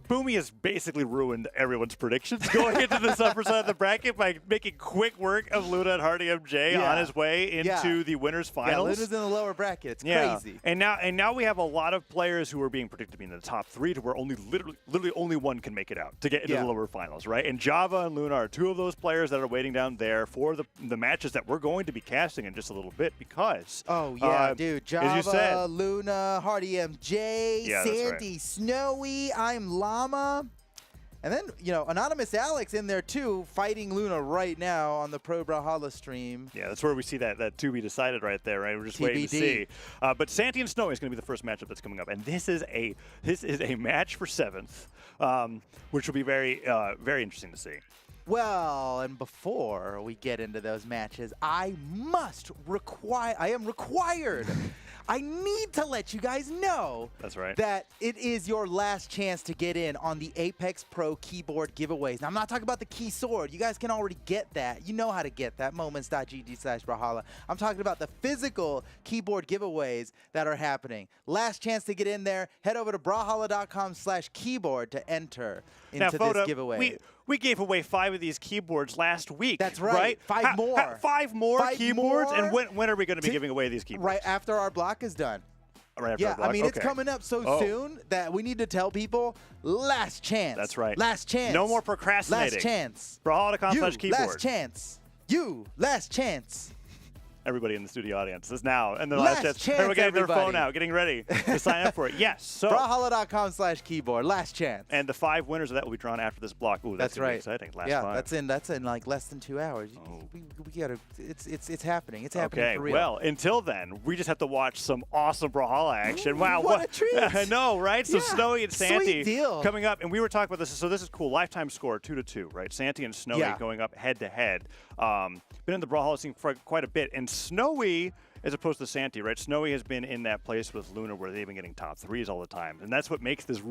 Boomy has basically ruined everyone's predictions going into this upper side of the bracket by making quick work of Luna and Hardy MJ on his way into the winners finals. Yeah, Luna's in the lower bracket. It's crazy. And now we have a lot of players who are being predicted to be in the top 3 to where only literally only one can make it out to get into the lower finals, right? And Java and Luna are 2 of those players that are waiting down there for the matches that we're going to be casting in just a little bit because dude. as you Java, said, Luna, Hardy MJ, Sandy, right. Snowy, I'm Llama. And then, Anonymous Alex in there too, fighting Luna right now on the Pro Brawlhalla stream. Yeah, that's where we see that to be decided right there, right? We're just waiting to see. But Santi and Snowy is going to be the first matchup that's coming up, and this is a match for 7th, which will be very very interesting to see. Well, and before we get into those matches, I am required. I need to let you guys know that it is your last chance to get in on the Apex Pro keyboard giveaways. Now, I'm not talking about the key sword. You guys can already get that. You know how to get that, moments.gg/Brawlhalla. I'm talking about the physical keyboard giveaways that are happening. Last chance to get in there. Head over to brawlhalla.com/keyboard to enter into this giveaway. We gave away 5 of these keyboards last week. That's right. 5 more. 5 more keyboards? And when are we going to be giving away these keyboards? Right after our block is done. Right after our block? I mean, it's coming up so soon that we need to tell people, last chance. That's right. Last chance. No more procrastinating. Last chance. Brawlhalla.com/keyboard. Last chance. You, last chance. Everybody in the studio audience is now. And the last chance. Chance, Everyone getting everybody. their phone out, getting ready to sign up for it. Yes. So Brawlhalla.com/keyboard. Last chance. And the 5 winners of that will be drawn after this block. Ooh, that's right. Exciting. Last 5. That's in like less than 2 hours. We gotta. It's happening. It's happening Okay. for real. Well, until then, we just have to watch some awesome Brawlhalla action. Wow. What a treat. I know, right? So Yeah, Snowy and Santi sweet deal. coming up, and we were talking about this. So this is cool. Lifetime score 2-2, right? Santi and Snowy going up head to head. Been in the Brawlhalla scene for quite a bit, and Snowy, as opposed to Santi, right? Snowy has been in that place with Luna where they've been getting top 3s all the time, and that's what makes this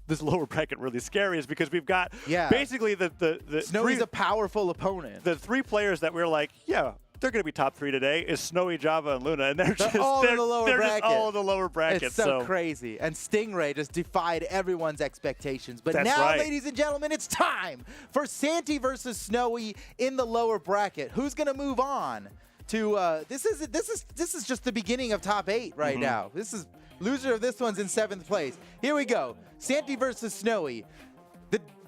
this lower bracket really scary. Is because we've got basically the Snowy's a powerful opponent. The 3 players that we're like, they're going to be top 3 today is Snowy, Java, and Luna, and they're just all in the lower bracket. Just all in the lower bracket. It's so crazy. And Stingray just defied everyone's expectations. But That's now, right. ladies and gentlemen, it's time for Santi versus Snowy in the lower bracket. Who's going to move on to this is just the beginning of top 8 right now. This is loser of this one's in 7th place. Here we go. Santi versus Snowy.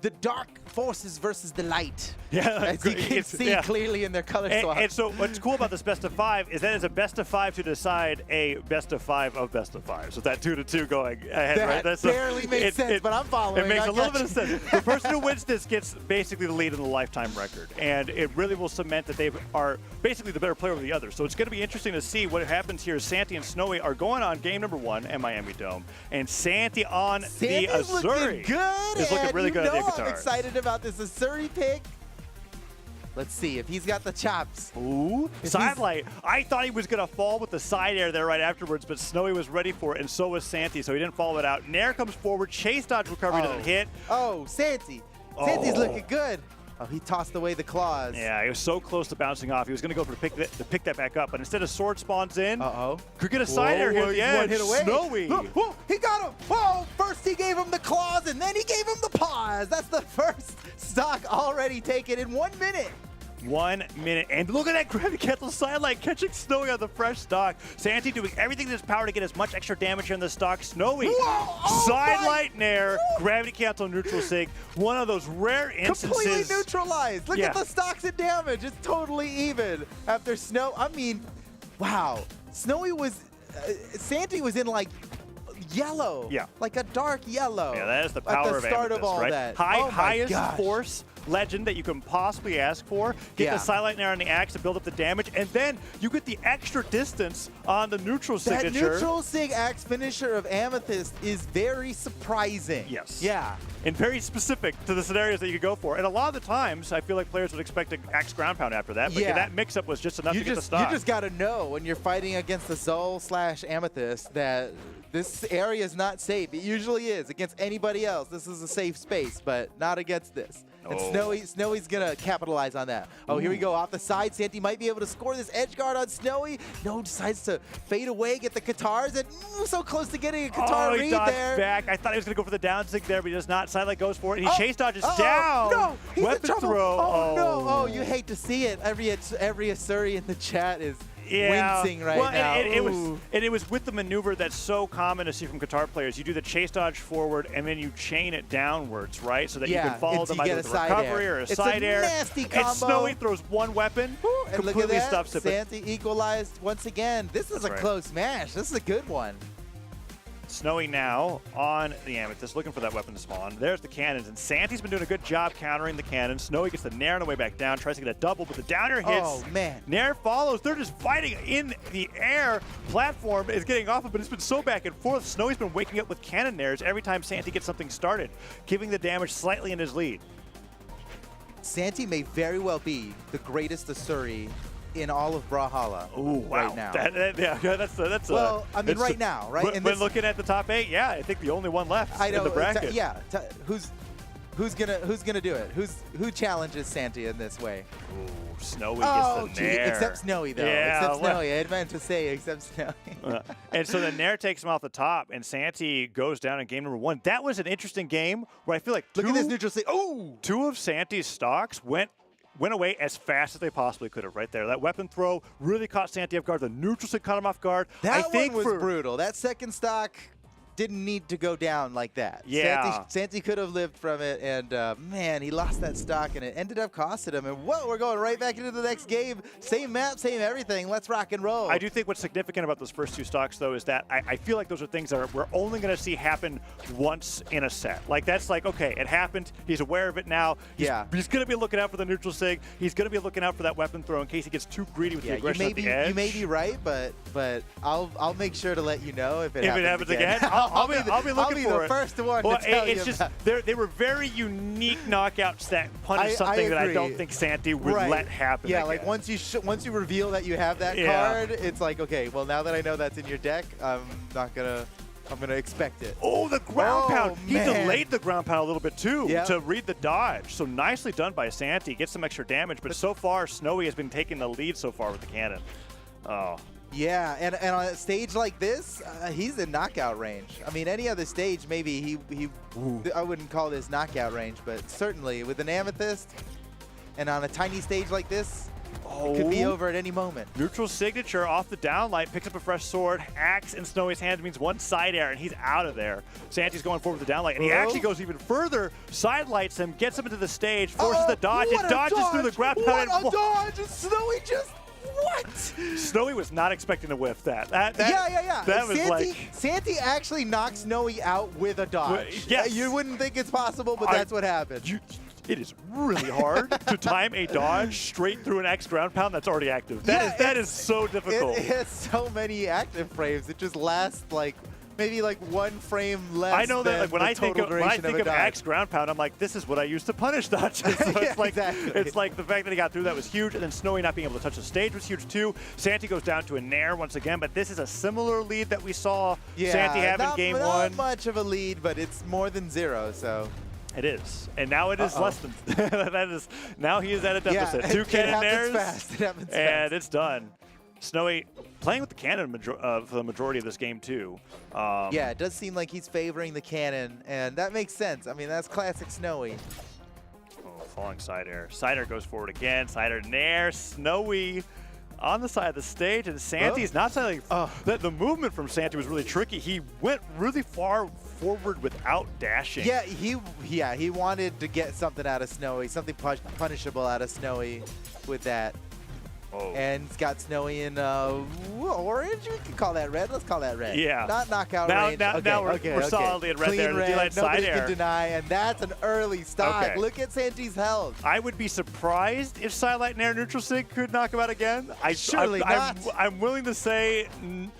The dark forces versus the light. Yeah, as you can see clearly in their color swap. And so what's cool about this best of 5 is that it's a best of 5 to decide a best of 5 of best of 5. So that 2-2 going ahead, right? That barely makes sense, but I'm following. It makes a little bit of sense. The person who wins this gets basically the lead in the lifetime record, and it really will cement that they are basically the better player over the other. So it's going to be interesting to see what happens here. Santi and Snowy are going on game number 1 at Miami Dome, and Santi on the Azuri looking good. is looking really good at the guitar. I'm excited about this Azuri pick. Let's see if he's got the chops. Ooh, sidelight. I thought he was going to fall with the side air there right afterwards, but Snowy was ready for it, and so was Santi, so he didn't follow it out. Nair comes forward. Chase dodge recovery doesn't hit. Oh, Santi. Santi's looking good. Oh, he tossed away the claws. Yeah, he was so close to bouncing off. He was going to go for to pick that back up, but instead of sword spawns in. Could get a side air here at the edge. One hit away. Snowy. Whoa, he got him. Whoa, first he gave him the claws, and then he gave him the paws. That's the first stock already taken in 1 minute. 1 minute, and look at that gravity cancel sidelight catching Snowy on the fresh stock. Santi doing everything in his power to get as much extra damage here in the stock. Snowy, sidelight nair, gravity cancel neutral sig. One of those rare instances. Completely neutralized. Look at the stocks and damage. It's totally even after Snow. I mean, wow. Snowy was, Santi was in like yellow. Yeah. Like a dark yellow. Yeah, that is the power at the of start Amethyst, of all right? that. Highest force legend that you can possibly ask for. Get the Silent Nair on the axe to build up the damage, and then you get the extra distance on the neutral signature. That neutral sig axe finisher of Amethyst is very surprising. Yes. Yeah. And very specific to the scenarios that you could go for. And a lot of the times, I feel like players would expect an axe ground pound after that, but that mix-up was just enough to get the stock. You just got to know when you're fighting against the Zol/Amethyst that this area is not safe. It usually is. Against anybody else, this is a safe space, but not against this. And Snowy's going to capitalize on that. Oh, here we go. Off the side, Santi might be able to score this edge guard on Snowy. No, decides to fade away, get the Katars, and so close to getting a Katar read he dodged there. back. I thought he was going to go for the down sig there, but he does not. Sidelight goes for it, and he chase dodges down. No, he's Weapon in trouble. throw. Oh, no. Oh, you hate to see it. Every Asuri in the chat is wincing right now. It was with the maneuver that's so common to see from Qatar players. You do the chase dodge forward, and then you chain it downwards, right? So that you can follow them either with a recovery or a side air. It's a nasty combo. And Snowy throws one weapon, and completely look at that. stuffs it. Santi equalized once again. This is a close match. This is a good one. Snowy now on the Amethyst, looking for that weapon to spawn. There's the cannons, and Santi's been doing a good job countering the cannons. Snowy gets the Nair on the way back down, tries to get a double, but the down air hits. Oh, man. Nair follows. They're just fighting in the air. Platform is getting off, but it's been so back and forth. Snowy's been waking up with cannon Nairs every time Santi gets something started, giving the damage slightly in his lead. Santi may very well be the greatest Asuri in all of Brawlhalla right now. Well, I mean, right now, right? When looking at the top 8, yeah, I think the only one left in the bracket. Who's gonna do it? Who challenges Santi in this way? Ooh, Snowy gets the Nair. Except Snowy though. Yeah, except Snowy. I meant to say except Snowy. And so the Nair takes him off the top, and Santi goes down in game number 1. That was an interesting game where I feel like look at this neutral sig. Two of Santi's stocks went away as fast as they possibly could have right there. That weapon throw really caught Santi off guard. The neutral sig caught him off guard. That one was brutal. That second stock didn't need to go down like that. Yeah. Santi could have lived from it, and man, he lost that stock, and it ended up costing him. And whoa, we're going right back into the next game. Same map, same everything. Let's rock and roll. I do think what's significant about those first 2 stocks, though, is that I feel like those are things that we're only going to see happen once in a set. Like, that's like, okay, it happened. He's aware of it now. He's going to be looking out for the neutral sig. He's going to be looking out for that weapon throw in case he gets too greedy with the aggression at the edge. You may be right, but I'll make sure to let you know if it happens again. I'll be looking for it. I'll be the first one to tell you about. They were very unique knockouts that punish something that I don't think Santi would let happen. Yeah, again. like once you reveal that you have that card, it's like, okay, well, now that I know that's in your deck, I'm gonna expect it. Oh, the ground pound. He man. delayed the ground pound a little bit too to read the dodge. So nicely done by Santi. Gets some extra damage, but so far Snowy has been taking the lead so far with the cannon. Oh. Yeah, and on a stage like this, he's in knockout range. I mean, any other stage, maybe I wouldn't call this knockout range, but certainly with an Amethyst and on a tiny stage like this, it could be over at any moment. Neutral signature off the downlight, picks up a fresh sword. Axe in Snowy's hands means one side air, and he's out of there. Santi's going forward with the downlight, and he actually goes even further, sidelights him, gets him into the stage, forces the dodge, and dodges through the ground pound. What a dodge! Snowy just... What? Snowy was not expecting to whiff that. Yeah. That was Santi actually knocks Snowy out with a dodge. Yes. You wouldn't think it's possible, but that's what happened. It is really hard to time a dodge straight through an X ground pound that's already active. That is so difficult. It has so many active frames. It just lasts maybe one frame less. I know that when I think of X Axe ground pound, I'm like, this is what I use to punish dodges. So it's like the fact that he got through that was huge, and then Snowy not being able to touch the stage was huge too. Santi goes down to a Nair once again, but this is a similar lead that we saw Santi have in game 1. Not much of a lead, but it's more than 0, so. It is, and now it is less than that. Is now he is at a deficit. 2 cannon Nairs, and it's done. Snowy playing with the cannon for the majority of this game too. Yeah, it does seem like he's favoring the cannon, and that makes sense. I mean, that's classic Snowy. Oh, falling side air. Side air goes forward again. Side air Nair. Snowy on the side of the stage, and Santi's not something. The movement from Santi was really tricky. He went really far forward without dashing. Yeah, he wanted to get something out of Snowy, something punishable out of Snowy with that. Oh. And it's got Snowy in orange. We can call that red. Let's call that red. Yeah. Not knockout Now- range. now- okay, now we're- okay, we're okay. solidly in red Clean there. The red. D-Light side Nobody air. can deny, and that's an early stock. Okay. Look at Santi's health. I would be surprised if Silent and Air Neutral Sig could knock him out again. Surely not. I'm willing to say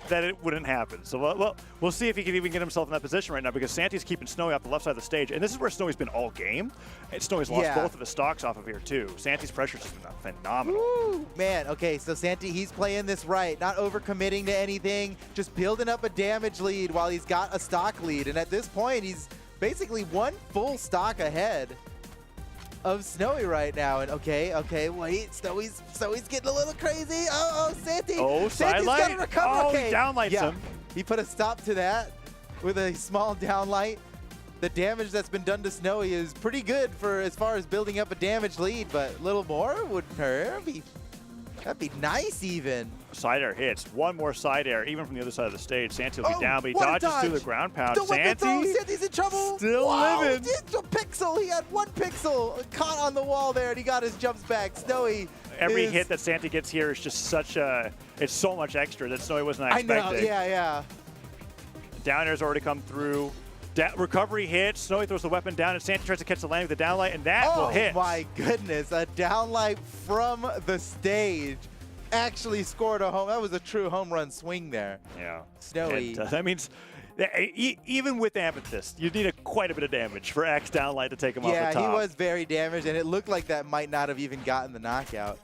that it wouldn't happen. So we'll see if he can even get himself in that position right now, because Santi's keeping Snowy off the left side of the stage, and this is where Snowy's been all game. And Snowy's lost both of his stocks off of here too. Santi's pressure's just been phenomenal. Woo, man, okay, so Santi, he's playing this right, not overcommitting to anything, just building up a damage lead while he's got a stock lead. And at this point, he's basically one full stock ahead of Snowy right now. And okay, wait, Snowy's getting a little crazy. Oh, Santi. Oh, Santi's got to sidelight. recover. Oh, Okay. he downlights yeah. him. He put a stop to that with a small downlight. The damage that's been done to Snowy is pretty good for as far as building up a damage lead, but a little more wouldn't hurt. That'd be nice even. Side air hits. One more side air, even from the other side of the stage. Santi will be Oh, down, but he what a dodges through dodge. the ground pound. The weapon throw, Santi Santi's in trouble. still Wow, living. just a pixel. He had one pixel caught on the wall there, and he got his jumps back. Snowy. Every is- hit that Santi gets here is just it's so much extra that Snowy wasn't I know, expecting. yeah. Down air's already come through. Recovery hits. Snowy throws the weapon down, and Santi tries to catch the landing with the downlight, and that will hit. Oh my goodness, a downlight from the stage actually scored a home. That was a true home run swing there. Yeah. Snowy. And, that means even with Amethyst, you need quite a bit of damage for Axe downlight to take him off the Yeah, top. he was very damaged, and it looked like that might not have even gotten the knockout.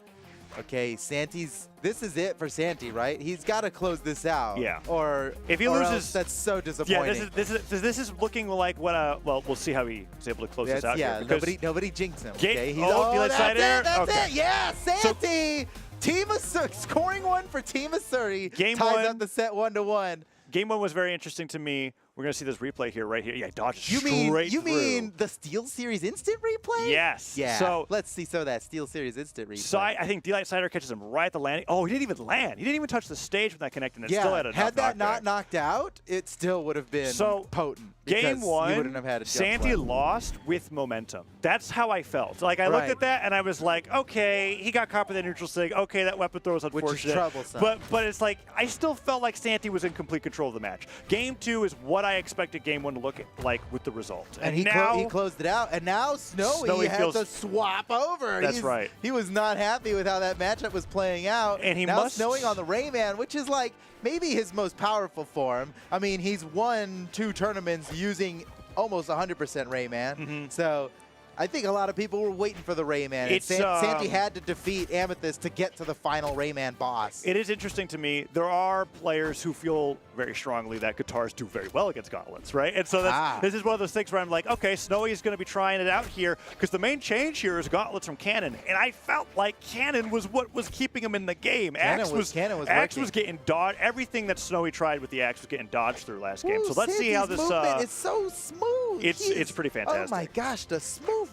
Okay, this is it for Santi, right? He's got to close this out. Yeah. Or if he or loses, else that's so disappointing. Yeah, this is looking like what. Well, we'll see how he's able to close this out. Yeah, here, because nobody jinx him. Ga- Okay, oh, Dealer that's side air? it, that's Okay. it. Yeah, Santi. Team Asuri, scoring one for Team Asuri. Game ties one. up the set 1-1. Game one was very interesting to me. We're going to see this replay here, right here. Yeah, dodges You straight mean through. the SteelSeries Instant replay? Yes. Yeah. So let's see some of that SteelSeries Instant replay. I think D-Light Cider catches him right at the landing. Oh, he didn't even land. He didn't even touch the stage with that connecting. It still had enough had that knockback. not knocked out, it still would have been So, potent. Game because you one, wouldn't have had a jump Santi left. lost with momentum. That's how I felt. Like, I looked Right. at that and I was like, okay, he got caught with that neutral sig. Okay, that weapon throw was Which is unfortunate. troublesome. But it's like, I still felt like Santi was in complete control of the match. Game two is what I expected game one to look like with the result. And he closed it out. And now Snowy has feels- to swap over. That's right. He was not happy with how that matchup was playing out. And he now must- Snowy on the Rayman, which is like maybe his most powerful form. I mean, he's won 2 tournaments using almost 100% Rayman. Mm-hmm. So I think a lot of people were waiting for the Rayman. And It's, Santi had to defeat Amethyst to get to the final Rayman boss. It is interesting to me. There are players who feel very strongly that guitars do very well against gauntlets, right? And so this is one of those things where I'm like, okay, Snowy is going to be trying it out here because the main change here is gauntlets from Cannon, and I felt like Cannon was what was keeping him in the game. Cannon was Axe working. was getting dodged. Everything that Snowy tried with the Axe was getting dodged through last game. So let's see how Santi's this. movement is so smooth. It's pretty fantastic. Oh my gosh, the movement.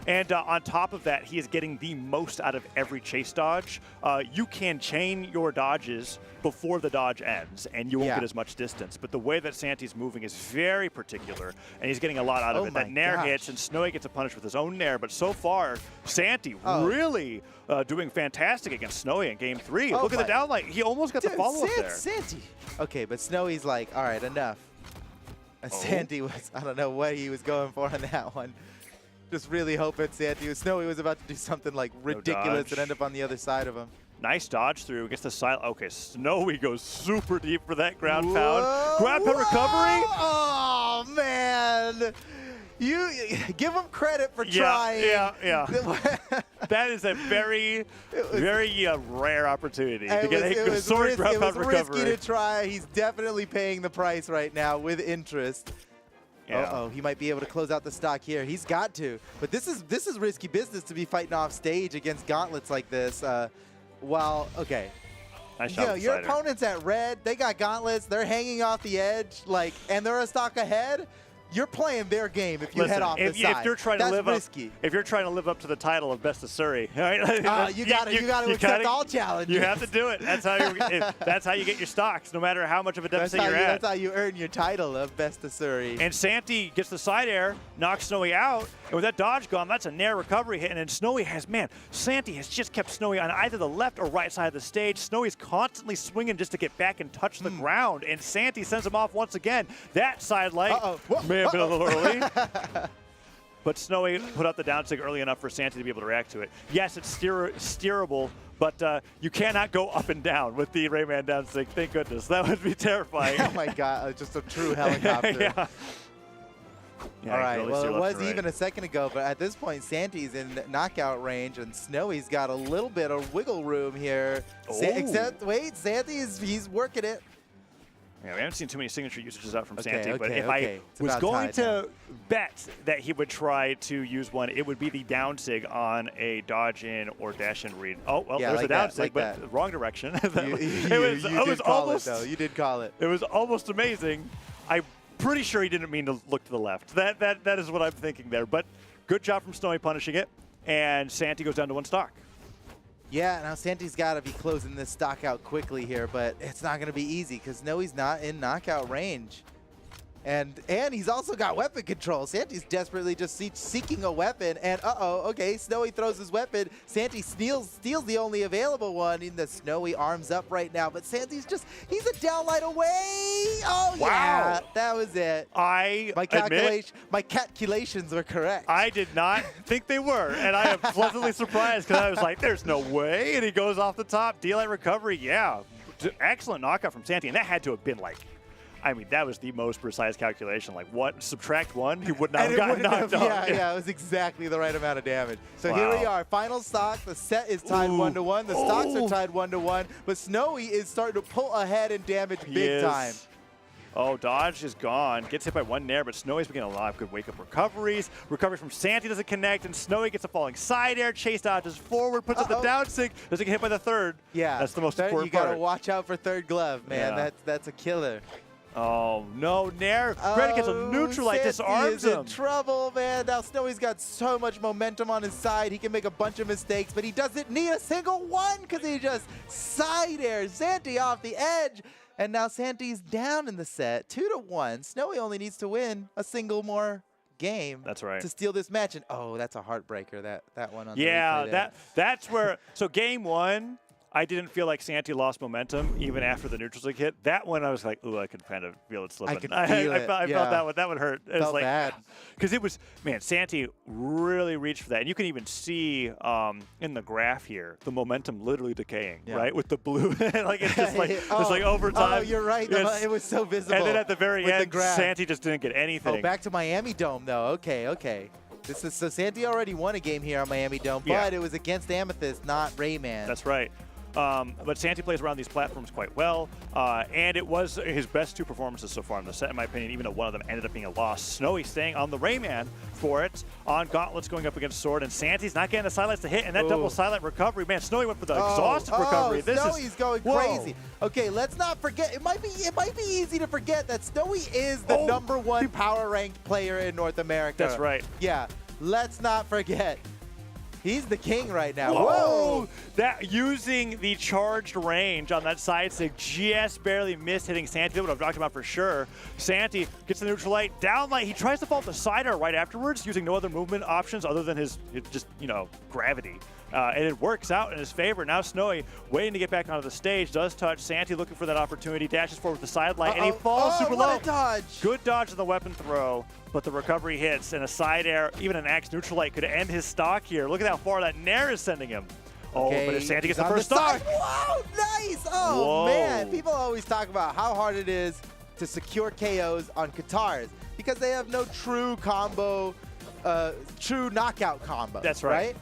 And on top of that, he is getting the most out of every chase dodge. You can chain your dodges before the dodge ends, and you won't get as much distance. But the way that Santi's moving is very particular, and he's getting a lot out of it. That nair hits, and Snowy gets a punish with his own nair. But so far, Santi really doing fantastic against Snowy in Game 3. Look at the downlight. He almost got the follow-up there. Santi. Okay, but Snowy's like, all right, enough. And Santi was, I don't know what he was going for on that one. Just really hoping Snowy was about to do something like ridiculous and end up on the other side of him. Nice dodge through. Gets the silent. Okay, Snowy goes super deep for that ground pound. Ground pound recovery. Oh, man. You give him credit for trying. Yeah. That is a very rare opportunity to get a sword ground pound recovery. Risky to try. He's definitely paying the price right now with interest. Yeah. Uh-oh, he might be able to close out the stock here. He's got to. But this is risky business to be fighting off stage against gauntlets like this. Okay. Nice shot Your Cider. opponent's at red. They got gauntlets. They're hanging off the edge, and they're a stock ahead. you're playing their game if you Listen, head off the side. if you're trying That's to live risky. up, if you're trying to live up to the title of Best of Surrey, right? You got to accept all challenges. You have to do it. That's how you get your stocks, no matter how much of a deficit you're at. That's how you earn your title of Best of Surrey. And Santi gets the side air, knocks Snowy out, and with that dodge gone, that's a Nair recovery hit. And then Snowy has, man, Santi has just kept Snowy on either the left or right side of the stage. Snowy's constantly swinging just to get back and touch the ground, and Santi sends him off once again. That side light may have been a little early. But Snowy put out the down sig early enough for Santi to be able to react to it. Yes, it's steerable, but you cannot go up and down with the Rayman down sig. Thank goodness. That would be terrifying. Oh my God, just a true helicopter. Yeah. Yeah, All right, really well, steer it left was and right. even a second ago, but at this point, Santi's in knockout range, and Snowy's got a little bit of wiggle room here. Except, wait, he's working it. Yeah, we haven't seen too many signature usages out from Okay, Santi, but okay, if okay. I It's was about going time to bet that he would try to use one, it would be the down sig on a dodge in or dash in read. Oh, well, Yeah, there's like a down that, sig, like but that. wrong direction. You did call almost, it, though. You did call it. It was almost amazing. I'm pretty sure he didn't mean to look to the left. That is what I'm thinking there. But good job from Snowy punishing it, and Santi goes down to one stock. Yeah, now Santi's got to be closing this stock out quickly here, but it's not going to be easy because Snowy's not in knockout range. And he's also got weapon control. Santi's desperately just seeking a weapon, and okay, Snowy throws his weapon. Santi steals the only available one in the Snowy arms up right now, but Santi's he's a downlight away. Oh, Wow. yeah, that was it. My calculations were correct. I did not think they were, and I am pleasantly surprised because I was like, there's no way. And he goes off the top. D-Light recovery, yeah. Excellent knockout from Santi, and that had to have been like, I mean, that was the most precise calculation. Like, what? Subtract one? He would not have gotten knocked off. Yeah, it was exactly the right amount of damage. So here we are, final stock. The set is tied 1-1. The stocks are tied 1-1. But Snowy is starting to pull ahead in damage big time. Oh, dodge is gone. Gets hit by one Nair, but Snowy's been getting a lot of good wake-up recoveries. Recovery from Santi doesn't connect, and Snowy gets a falling side air. Chase dodges forward, puts up the down sig. Doesn't get hit by the third. Yeah. That's the most important part. You got to watch out for third glove, man. Yeah. That's a killer. Oh, no, Nair. Ready gets a neutral light, disarms him. In trouble, man. Now Snowy's got so much momentum on his side. He can make a bunch of mistakes, but he doesn't need a single one because he just side airs Santi off the edge. And now Santi's down in the set, 2-1. Snowy only needs to win a single more game. That's right. To steal this match. And that's a heartbreaker. That one on the replay there. That's where. So game one, I didn't feel like Santi lost momentum even after the neutral stick hit. That one, I was like, ooh, I could kind of feel it slipping. I could feel it. I felt that one. That would hurt. It was Felt like, bad. Because it was, man, Santi really reached for that. And you can even see in the graph here, the momentum literally decaying, right? With the blue. Like, it's just like, it's like over time. Oh, you're right. It was so visible. And then at the very with end, the graph. Santi just didn't get anything. Oh, back to Miami Dome, though. Okay. So Santi already won a game here on Miami Dome, but it was against Amethyst, not Rayman. That's right. But Santi plays around these platforms quite well, and it was his best two performances so far in the set, in my opinion, even though one of them ended up being a loss. Snowy staying on the Rayman for it, on Gauntlets going up against Sword, and Santi's not getting the sidelights to hit, and that double sidelight recovery, man, Snowy went for the exhausted recovery. Snowy's going crazy. Okay, let's not forget, it might be easy to forget that Snowy is the #1 power ranked player in North America. That's right. Yeah, let's not forget. He's the king right now. Whoa! That using the charged range on that side stick just barely missed hitting Santi. That's what I've talked about for sure. Santi gets the neutral light, down light. He tries to fall to side air right afterwards, using no other movement options other than his just gravity. And it works out in his favor. Now Snowy waiting to get back onto the stage, does touch. Santi looking for that opportunity, dashes forward with the side light, and he falls super low. What a dodge. Good dodge on the weapon throw, but the recovery hits, and a side air, even an axe neutral light could end his stock here. Look at how far that Nair is sending him. But if Santi gets the first stock. Wow, nice. Oh, man. People always talk about how hard it is to secure KOs on Katars because they have no true combo, true knockout combo. That's right.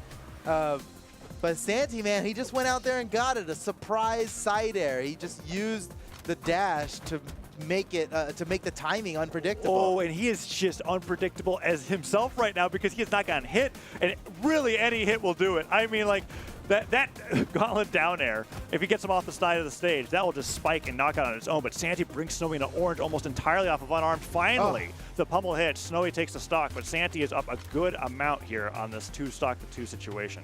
But Santi, man, he just went out there and got it. A surprise side air. He just used the dash to make it to make the timing unpredictable. Oh, and he is just unpredictable as himself right now because he has not gotten hit, and really any hit will do it. I mean, like, that gauntlet down air, if he gets him off the side of the stage, that will just spike and knock out on its own. But Santi brings Snowy into orange almost entirely off of unarmed. Finally, the pummel hits. Snowy takes the stock, but Santi is up a good amount here on this 2-stock-to-2 situation.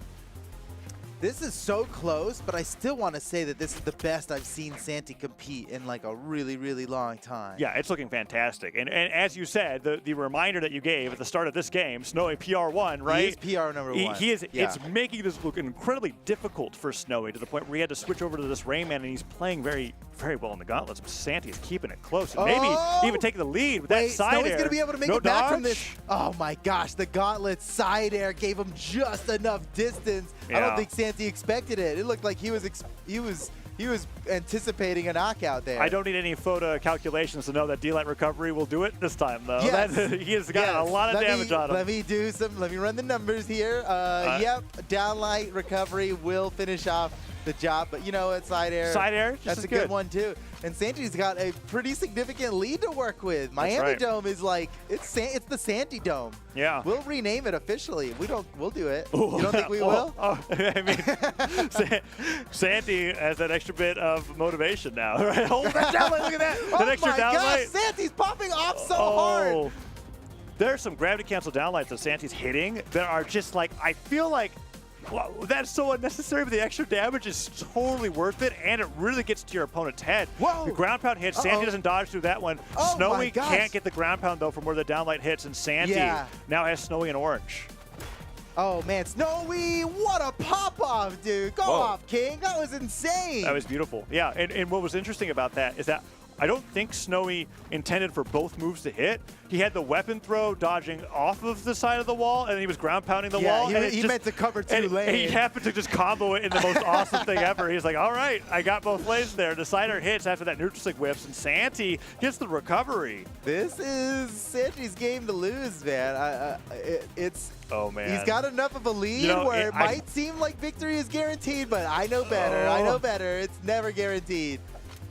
This is so close, but I still want to say that this is the best I've seen Santi compete in like a really, really long time. Yeah, it's looking fantastic. And as you said, the reminder that you gave at the start of this game, Snowy PR1, right? He is PR number 1. He is. Yeah. It's making this look incredibly difficult for Snowy to the point where he had to switch over to this Rayman, and he's playing very, very well in the gauntlets. But Santi is keeping it close, and maybe even taking the lead with that side Snowy's air. going to be able to make No it back from dodge? this. Oh my gosh, the gauntlet side air gave him just enough distance. I don't Yeah. think Santi expected it. It looked like he was anticipating a knockout there. I don't need any photo calculations to know that D-Light Recovery will do it this time, though. Yes. He has got a lot of damage on him. Let me run the numbers here. Yep, downlight recovery will finish off the job, but you know what, side air. Side air, just That's as a good good. one too. And Santi's got a pretty significant lead to work with. Miami right. Dome is like it's the Santi Dome. Yeah. We'll rename it officially. We'll do it. You don't think we will? I mean, Santi has that extra bit of motivation now. Right? Hold that downlight. Look at that. Oh That extra my gosh, downlight. Santi's popping off so hard. There's some gravity cancel downlights that Santi's hitting that are just like, I feel like, wow, that's so unnecessary, but the extra damage is totally worth it, and it really gets to your opponent's head. Whoa. The ground pound hits. Santi doesn't dodge through that one. Oh my Snowy gosh. can't get the ground pound, though, from where the downlight hits, and Santi now has Snowy and orange. Oh man, Snowy, what a pop-off, dude. Go off, King. That was insane. That was beautiful. Yeah, and what was interesting about that is that I don't think Snowy intended for both moves to hit. He had the weapon throw dodging off of the side of the wall, and he was ground pounding the wall. Yeah, and he meant to cover two and lanes. He happened to just combo it in the most awesome thing ever. He's like, all right, I got both lanes there. The side air hits after that neutral stick whips, and Santi gets the recovery. This is Santi's game to lose, man. It's Oh, man. he's got enough of a lead You know, where it I- might seem like victory is guaranteed, but I know better. I know better. It's never guaranteed.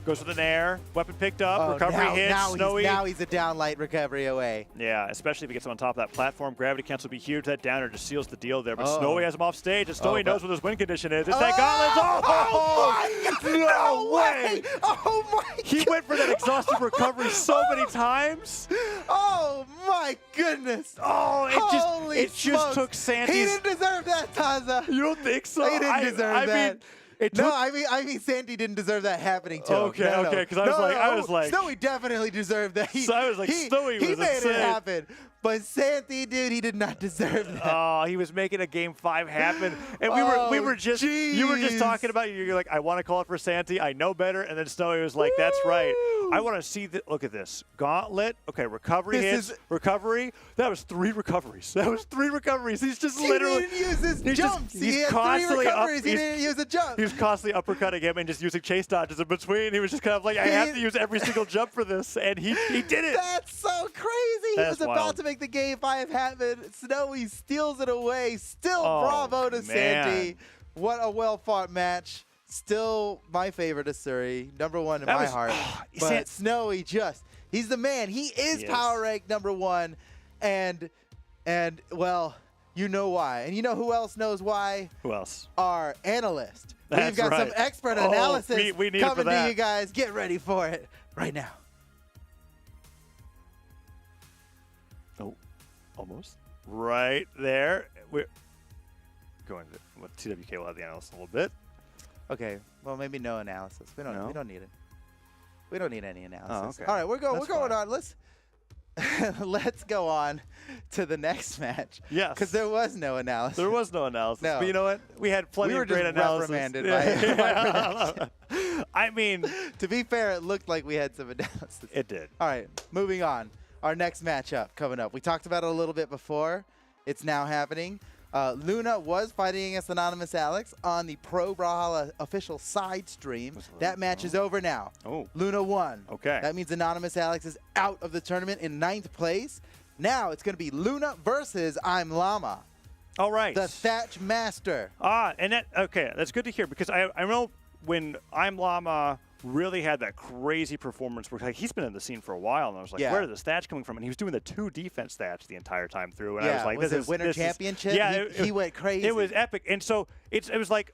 Goes with an air, weapon picked up, recovery hits, Snowy. Now he's a downlight recovery away. Yeah, especially if he gets him on top of that platform. Gravity cancel will be huge. That downer just seals the deal there. But Oh. Snowy has him off stage, and Snowy but- knows what his win condition is. It's that gauntlet. Oh my God, no way! Oh my He God. went for that exhaustive recovery so many times. Oh my goodness. Oh, Holy it just smokes. took He Santi's. didn't deserve that, Taza. You don't think so? He didn't deserve I that. mean, it took. No, I mean, Santi didn't deserve that happening to him. Okay, No, no. okay, 'cause I was like- Snowy definitely deserved that. So I was like, Snowy he was made insane. it happen. But Santi, dude, he did not deserve that. Oh, he was making a game 5 happen, and we were just you were just jeez. talking about you're like, I want to call it for Santi, I know better, and then Snowy was like, that's right. I want to see that. Look at this gauntlet. Okay, recovery This hits, is- recovery. That was 3 recoveries. That was 3 recoveries. He's just He literally. didn't use his he's jumps. Just, He he's had 3 constantly recoveries. He he's- didn't use a jump. He was constantly uppercutting him and just using chase dodges in between. He was just kind of like, I have to use every single jump for this, and he did it. That's so crazy. He That's was about wild. to make the game 5 happen. Snowy steals it away. Still bravo to man. Santi. What a well-fought match. Still my favorite of Surrey. Number 1 in That my was- heart. But San- Snowy he's the man. He is He power is. rank number 1. And well, you know why. And you know who else knows why? Who else? Our analyst. We've That's got some right. expert Oh, analysis we need it for coming to that. you guys. Get ready for it right now. Oh, almost. Right there. We're going to with TWK. We'll have the analyst in a little bit. Okay, well maybe no analysis. We don't. No? We don't need it. We don't need any analysis. Oh, okay. All right, we're That's going fine. on. Let's go on to the next match. Yes. Because there was no analysis. There was no analysis. No. But you know what? We had plenty We were of great just analysis. reprimanded by I mean, To be fair, it looked like we had some analysis. it did. All right, moving on. Our next matchup coming up. We talked about it a little bit before. It's now happening. Luna was fighting against Anonymous Alex on the Pro Brawlhalla official side stream. That match is over now. Oh. Luna won. Okay. That means Anonymous Alex is out of the tournament in 9th place. Now it's going to be Luna versus I'm Llama, All right. the Thatch Master. And that, okay, that's good to hear because I know when I'm Llama really had that crazy performance where like he's been in the scene for a while, and I was like, Yeah. where did the stats coming from? And he was doing the 2 defense stats the entire time through, and I Yeah, was like, was this it is Winter this is- Championship? Yeah, He went crazy. It was epic, and so it was like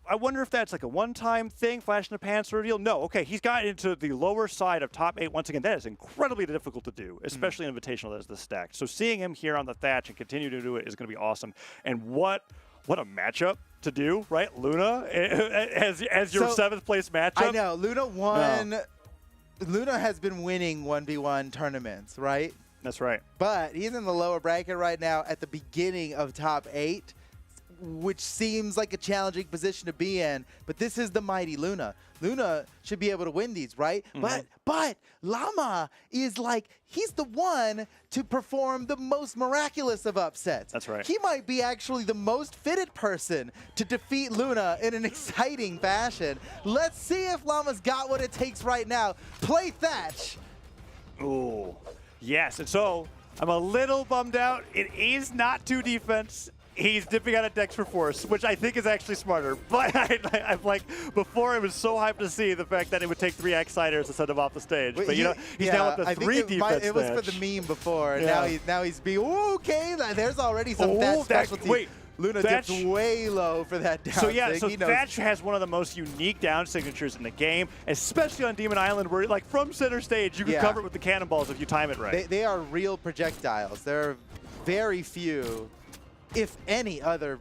I wonder if that's like a one-time thing, flash in the pan sort of deal. No, okay, he's got into the lower side of top 8 once again. That is incredibly difficult to do, especially in Invitational that is this stacked. So seeing him here on the Thatch and continue to do it is going to be awesome. And what a matchup to do, right? Luna as your 7th place matchup. I know. Luna won. No. Luna has been winning 1v1 tournaments, right? That's right. But he's in the lower bracket right now at the beginning of top 8, which seems like a challenging position to be in. But this is the mighty Luna. Luna should be able to win these, right? But Llama is like, he's the one to perform the most miraculous of upsets. That's right. He might be actually the most fitted person to defeat Luna in an exciting fashion. Let's see if Llama's got what it takes right now. Play Thatch. Ooh, yes. And so I'm a little bummed out. It is not 2 defense. He's dipping out of Dex for Force, which I think is actually smarter. But I'm like, before I was so hyped to see the fact that it would take 3 X-Siders to send him off the stage. But you know, he's now with the 3 defense. It was for the meme before, and now he's being okay. There's already some Thatch specialty. Wait. Luna Thatch, dipped way low for that down. So yeah, so he Thatch has one of the most unique down signatures in the game, especially on Demon Island, where like from center stage you can cover it with the cannonballs if you time it right. They are real projectiles. There are very few, if any, other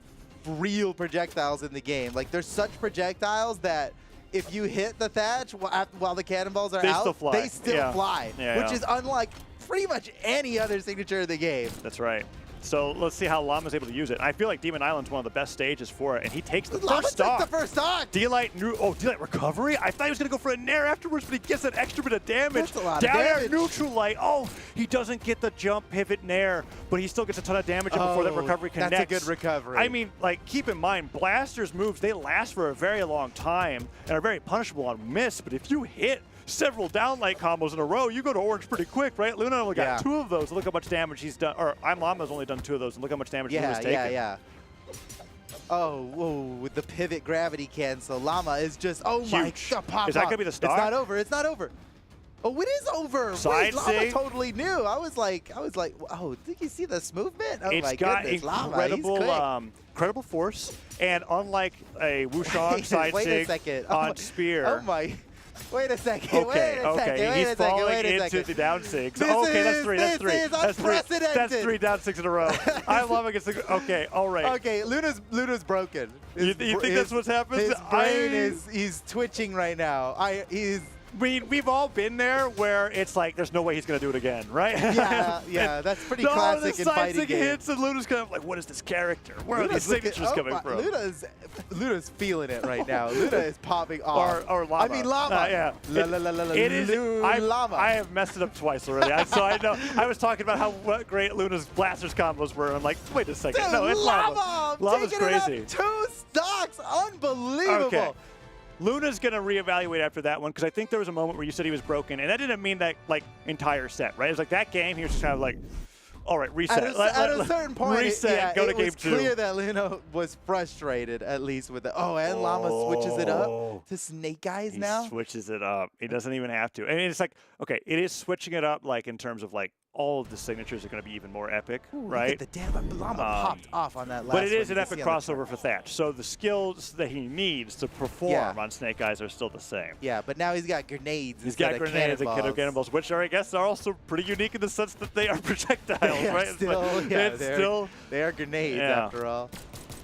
real projectiles in the game. Like there's such projectiles that if you hit the Thatch while the cannonballs are out, they still fly, which is unlike pretty much any other signature in the game. That's right. So let's see how Llama's able to use it. I feel like Demon Island's one of the best stages for it, and he takes the first stock. The first stock. D-Light recovery? I thought he was going to go for a Nair afterwards, but he gets an extra bit of damage. That's a lot Down of damage. air, neutral light. Oh, he doesn't get the jump pivot Nair, but he still gets a ton of damage before that recovery connects. That's a good recovery. I mean, like, keep in mind, Blaster's moves, they last for a very long time and are very punishable on miss, but if you hit several downlight combos in a row, you go to orange pretty quick, right? Luna only got 2 of those. Look how much damage he's done. Or Llama's only done 2 of those, and look how much damage Luna's taken. Oh, whoa, with the pivot gravity cancel. Llama is just, oh my God, pop. Is that going to be the stock? It's not over. It's not over. Oh, it is over. Side Llama totally knew. I was like, oh, did you see this movement? Oh my goodness, Llama, incredible force, and unlike a Wushang side sig on Spear. Oh my. Wait a second. Okay, he's falling into the down 6. Okay, that's 3. That's 3. That's 3 down 6 in a row. I love it. Okay, all right. Okay, Luna's broken. You think that's what's happened? His brain he's twitching right now. We've all been there where it's like there's no way he's going to do it again, right? Yeah, that's pretty classic in fighting games. Hits and Luna's kind of like, what is this character? Where are these signatures coming from? Luna's feeling it right now. Luna is popping off. Or Llama. I mean Llama. It is. Llama. I have messed it up twice already. So I know. I was talking about what great Luna's blasters combos were. I'm like, wait a second. Dude, no, it's Llama. Llama's crazy. 2 stocks. Unbelievable. Okay. Luna's going to reevaluate after that one because I think there was a moment where you said he was broken, and that didn't mean that like entire set, right? It was like that game, he was just kind of like, all right, reset. At a certain point, reset, go to game 2. It was clear that Luna was frustrated, at least with it. Oh, and Llama switches it up to Snake Eyes now? He switches it up. He doesn't even have to. I mean, it's like, okay, it is switching it up like in terms of like all of the signatures are going to be even more epic, right? Look at the damn Llama popped off on that last But it is one. an epic crossover for Thatch. So the skills that he needs to perform on Snake Eyes are still the same. Yeah, but now he's got grenades. He's got grenades and cannonballs, which are, I guess, are also pretty unique in the sense that they are projectiles, right? They are grenades after all.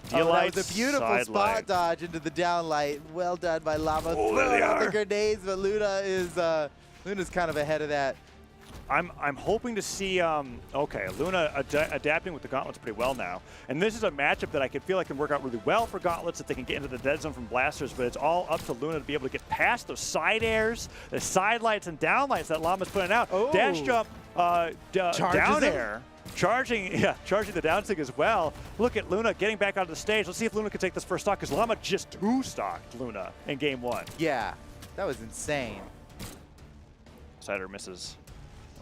That was a beautiful spot dodge into the downlight. Well done by Llama. Oh, there they are. The grenades, but Luna's kind of ahead of that. I'm hoping to see, Luna adapting with the gauntlets pretty well now. And this is a matchup that I could feel like can work out really well for gauntlets if they can get into the dead zone from blasters, but it's all up to Luna to be able to get past those side airs, the side lights and down lights that Llama's putting out. Oh. Dash jump, down air. Charging the down sig as well. Look at Luna getting back onto the stage. Let's see if Luna can take this first stock, because Llama just 2-stocked Luna in game 1. Yeah, that was insane. Sider misses.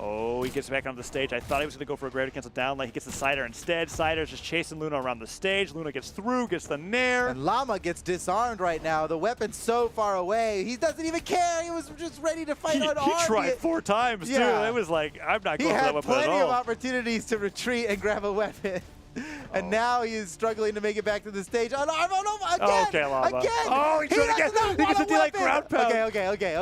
Oh, he gets back onto the stage. I thought he was going to go for a gravity cancel down lane. He gets the Cider instead. Cider's just chasing Luna around the stage. Luna gets through, gets the nair. And Llama gets disarmed right now. The weapon's so far away. He doesn't even care. He was just ready to fight unarmed. He tried 4 times, too. Yeah. It was like, I'm not He going for that had weapon at plenty of all. opportunities to retreat and grab a weapon. And now he is struggling to make it back to the stage. Again! Okay, Llama. Again! Oh, he tried again. does not He gets want the a D-like weapon. ground pound.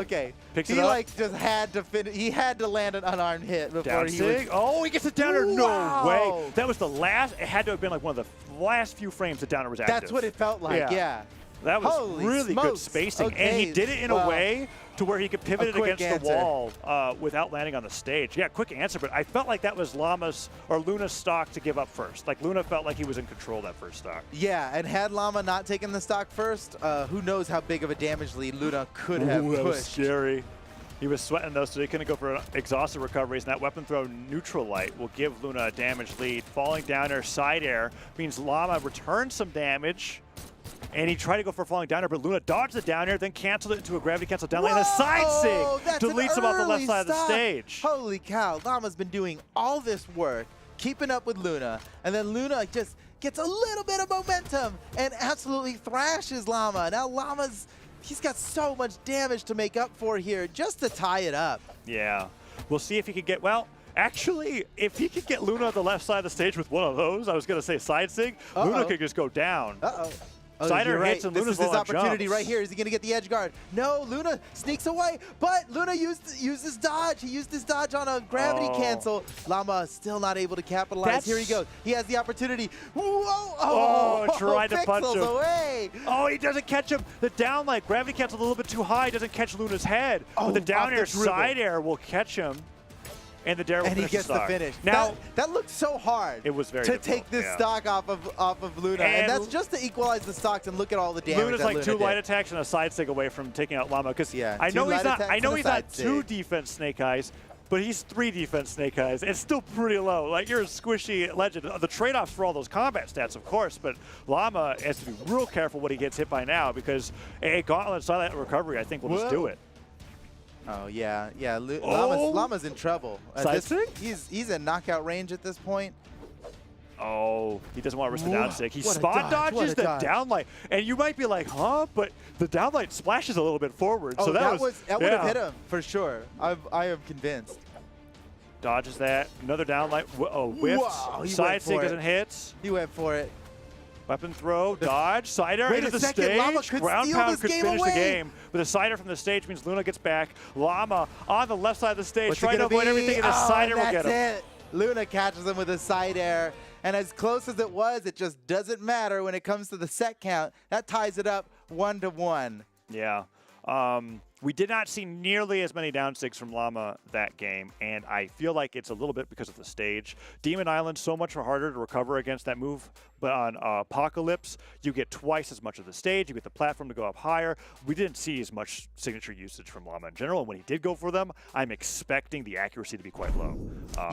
Okay. Picks he it up. like just had to finish. He had to land an unarmed hit before Down he sig. was. Oh, he gets it downer. Wow. No way. That was the last. It had to have been like one of the last few frames that downer was active. That's what it felt like. Yeah. That was Holy really good smokes. spacing. And Okay, he did it in well, a way to where he could pivot a it quick against the answer. wall without landing on the stage. Yeah, quick answer, but I felt like that was Llama's or Luna's stock to give up first. Like Luna felt like he was in control that first stock. Yeah, and had Llama not taken the stock first, who knows how big of a damage lead Luna could have Ooh, that was pushed. scary. He was sweating those, so he couldn't go for exhausted recoveries, and that weapon throw neutral light will give Luna a damage lead. Falling down air, side air, means Llama returns some damage, and he tried to go for a falling down air, but Luna dodged the down air, then canceled it into a gravity cancel down lane, and a side Whoa, sig that's an deletes him off the left early side of the stock. stage. Holy cow, Llama's been doing all this work, keeping up with Luna, and then Luna just gets a little bit of momentum and absolutely thrashes Llama. Now he's got so much damage to make up for here just to tie it up. Yeah. We'll see if he could get, well, actually, if he could get Luna on the left side of the stage with one of those, I was going to say side sig, Luna could just go down. Uh-oh. Oh, Cider you're hits right. and This Luna's is his low on opportunity jumps. right here. Is he going to get the edge guard? No, Luna sneaks away, but Luna used his dodge. He used his dodge on a gravity cancel. Llama still not able to capitalize. Here he goes. He has the opportunity. Whoa! Oh, tried to punch pixels him. away. Oh, he doesn't catch him. The down light, gravity cancel a little bit too high, doesn't catch Luna's head. Oh, But the down off air, the dribble. side air will catch him. And the dare will And he finish gets the stock. finish. Now, that looked so hard. It was very to difficult, take this yeah. stock off of Luna, and And that's just to equalize the stocks and look at all the damage. Luna's that like Luna 2 did. light attacks and a side sig away from taking out Llama. Because Yeah, I 2 know he's light not. attacks I know and a he's not side 2 sig. defense Snake Eyes, but he's 3 defense Snake Eyes. It's still pretty low. Like you're a squishy legend. The trade-offs for all those combat stats, of course, but Llama has to be real careful what he gets hit by now because a gauntlet silent recovery, I think, will just do it. Oh yeah. Oh. Llama's in trouble. Side sig? He's in knockout range at this point. Oh, he doesn't want to risk the down stick. He What a spot dodge, what dodges a the dodge. downlight, and you might be like, huh? But the downlight splashes a little bit forward. Oh, so that would yeah. have hit him for sure. I am convinced. Dodges that. Another downlight. Oh, whiffs. Wow, he Side went sig for it. doesn't hit. He went for it. Weapon throw, dodge, cider Wait into a the second, stage. Llama could Ground steal pound this could game finish away. the game. But a cider from the stage means Luna gets back. Llama on the left side of the stage, What's it trying to gonna avoid be? everything, and the Oh, cider will that's get him. it. Luna catches him with a side air. And as close as it was, it just doesn't matter when it comes to the set count. That ties it up 1-1. Yeah. We did not see nearly as many down sticks from Llama that game, and I feel like it's a little bit because of the stage. Demon Island, so much harder to recover against that move, but on Apocalypse, you get twice as much of the stage. You get the platform to go up higher. We didn't see as much signature usage from Llama in general, and when he did go for them, I'm expecting the accuracy to be quite low.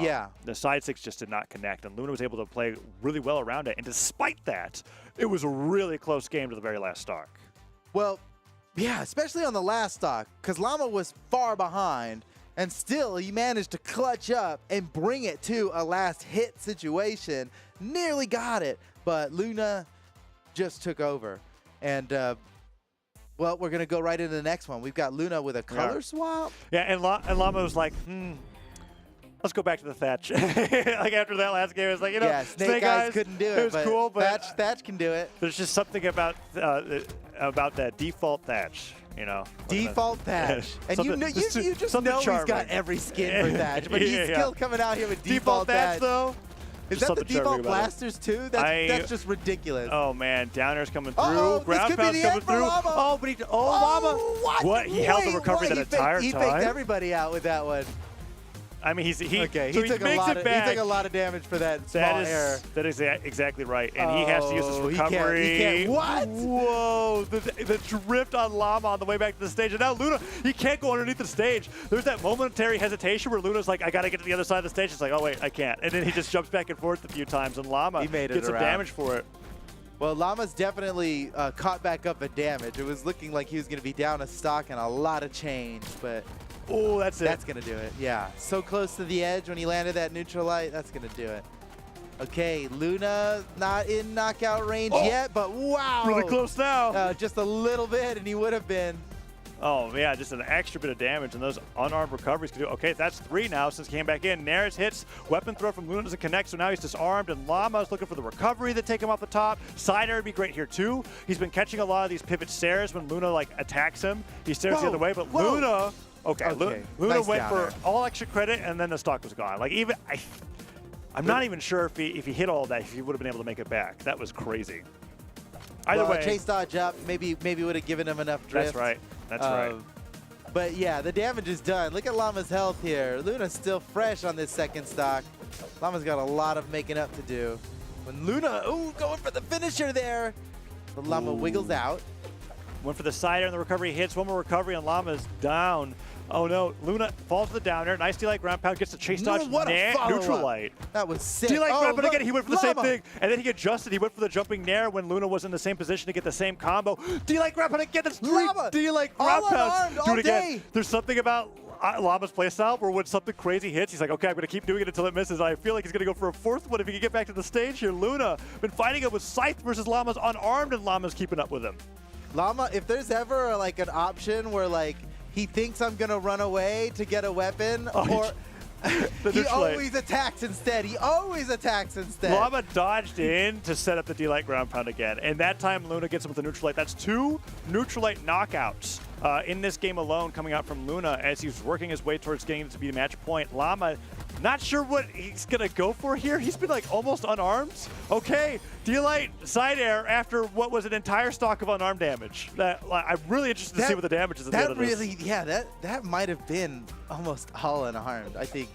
Yeah. The side six just did not connect, and Luna was able to play really well around it, and despite that, it was a really close game to the very last stock. Well, yeah, especially on the last stock, because Llama was far behind, and still he managed to clutch up and bring it to a last hit situation. Nearly got it, but Luna just took over. And, well, we're going to go right into the next one. We've got Luna with a color swap. Yeah, and Llama was like, let's go back to the Thatch. Like after that last game, it was like, Yeah, Snake Eyes couldn't do it. It was cool, but Thatch can do it. there's just something about that default Thatch, you know. Default Thatch. And you Something- just something know he's got charming. every skin for Thatch, but he's Yeah. still coming out here with Default Thatch, though. Is just that the something charming default about it. blasters too? That's just ridiculous. Oh man, downers coming through, Uh-oh, this ground could be pound's the coming end for through. Llama. Oh, but Llama. What? He held the Wait, recovery what? that entire He time. faked everybody out with that one. I mean, Okay, so he took makes it back. He took a lot of damage for that small error. That is exactly right, and he has to use this Oh, he can't- recovery. he can't- what? Whoa! The drift on Llama on the way back to the stage, and now Luna, he can't go underneath the stage. There's that momentary hesitation where Luna's like, "I gotta get to the other side of the stage." It's like, "Oh wait, I can't," and then he just jumps back and forth a few times, and Llama He made it gets some around. damage for it. Well, Llama's definitely caught back up in damage. It was looking like he was going to be down a stock and a lot of change, but Oh, that's it. That's going to do it. Yeah. So close to the edge when he landed that neutral light. That's going to do it. Okay, Luna not in knockout range yet, but wow. Really close now. Just a little bit, and he would have been. Oh, yeah, just an extra bit of damage, and those unarmed recoveries can do. Okay, that's 3 now since he came back in. Nares hits, weapon throw from Luna doesn't connect, so now he's disarmed, and Llama's looking for the recovery to take him off the top. Side air would be great here, too. He's been catching a lot of these pivot stairs when Luna, like, attacks him. He stares the other way, but Luna... Okay, Luna nice went for down air. all extra credit, and then the stock was gone. Like, even... I'm not even sure if he hit all that, if he would have been able to make it back. That was crazy. Either way... chase dodge up, maybe would have given him enough drift. That's right. That's right. But yeah, the damage is done. Look at Llama's health here. Luna's still fresh on this second stock. Llama's got a lot of making up to do. When Luna, going for the finisher there. The Llama wiggles out. Went for the side air and the recovery hits. One more recovery and Llama's down. Oh no, Luna falls to the down air. Nice D-Light ground pound, gets the chase dodge. What a follow-up. Neutral light. That was sick. D-Light ground pound look, again, he went for the Llama. same thing. And then he adjusted, he went for the jumping nair when Luna was in the same position to get the same combo. D-Light ground pound again, that's 3 Llama, D-Light all ground pounds. unarmed, Do all it again. day. There's something about Llama's playstyle where when something crazy hits, he's like, okay, I'm going to keep doing it until it misses. I feel like he's going to go for a 4th one if he can get back to the stage here. Luna been fighting it with Scythe versus Llama's unarmed, and Llama's keeping up with him. Llama, if there's ever like an option where like he thinks I'm gonna run away to get a weapon, or he always attacks instead. He always attacks instead. Llama dodged in to set up the D-Light ground pound again, and that time Luna gets him with the neutral light. That's 2 neutral light knockouts in this game alone coming out from Luna as he's working his way towards getting it to be a match point. Llama, not sure what he's gonna go for here. He's been like almost unarmed. Okay, D-Light side air after what was an entire stock of unarmed damage. I'm really interested to see what the damage is at the end of this. That might have been almost all unarmed, I think.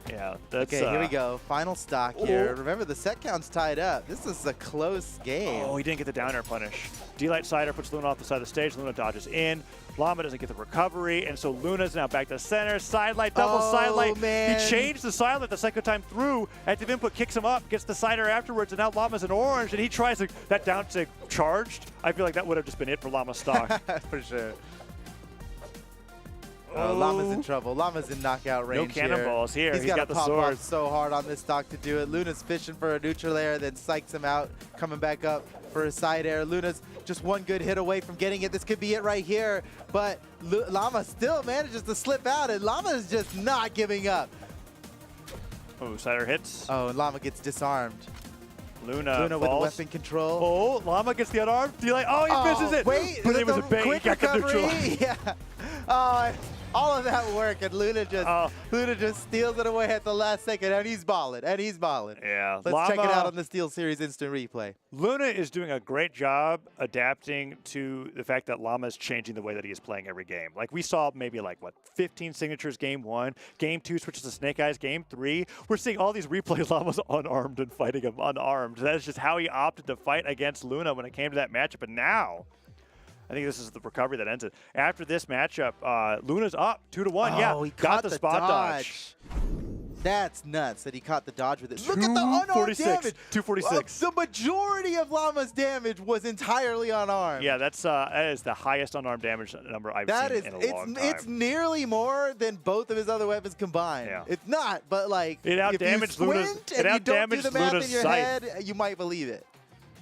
Yeah, that's okay, here we go. Final stock here. Remember, the set count's tied up. This is a close game. Oh, he didn't get the down air punish. D-Light side air puts Luna off the side of the stage. Luna dodges in. Llama doesn't get the recovery, and so Luna's now back to center. Side light, double side light. Man. He changed the side light the second time through. Active input kicks him up, gets the side air afterwards, and now Llama's in orange, and he tries to, that down to charged. I feel like that would have just been it for Llama's stock. For sure. Llama's in trouble. Llama's in knockout range. No cannonballs here. He's got got the to pop sword. off so hard on this stock to do it. Luna's fishing for a neutral air, then psychs him out, coming back up for a side air. Luna's just one good hit away from getting it. This could be it right here, but Llama still manages to slip out, and Llama is just not giving up. Oh, side air hits. Oh, and Llama gets disarmed. Luna with falls. weapon control. Oh, Llama gets the unarmed. D-Light. Oh, he misses it. Wait, but it was a bait. He quick got the neutral. recovery. Yeah. Oh, all of that work, and Luna just steals it away at the last second, and he's balling, Yeah. Let's check it out on the SteelSeries Instant Replay. Luna is doing a great job adapting to the fact that Llama is changing the way that he is playing every game. Like, we saw maybe, 15 signatures game 1. Game 2 switches to Snake Eyes. Game 3, we're seeing all these replays. Llama's unarmed and fighting him unarmed. That is just how he opted to fight against Luna when it came to that matchup. And now, I think this is the recovery that ends it. After this matchup, Luna's up 2-1. Oh, he he got the spot dodge. That's nuts that he caught the dodge with it. Look at the unarmed damage. 246. The majority of Llama's damage was entirely unarmed. Yeah, that is the highest unarmed damage number I've seen in a long time. It's nearly more than both of his other weapons combined. Yeah. It's not, but it if you outdamaged squint Luna's. and you don't do the math in your Scythe. head, you might believe it.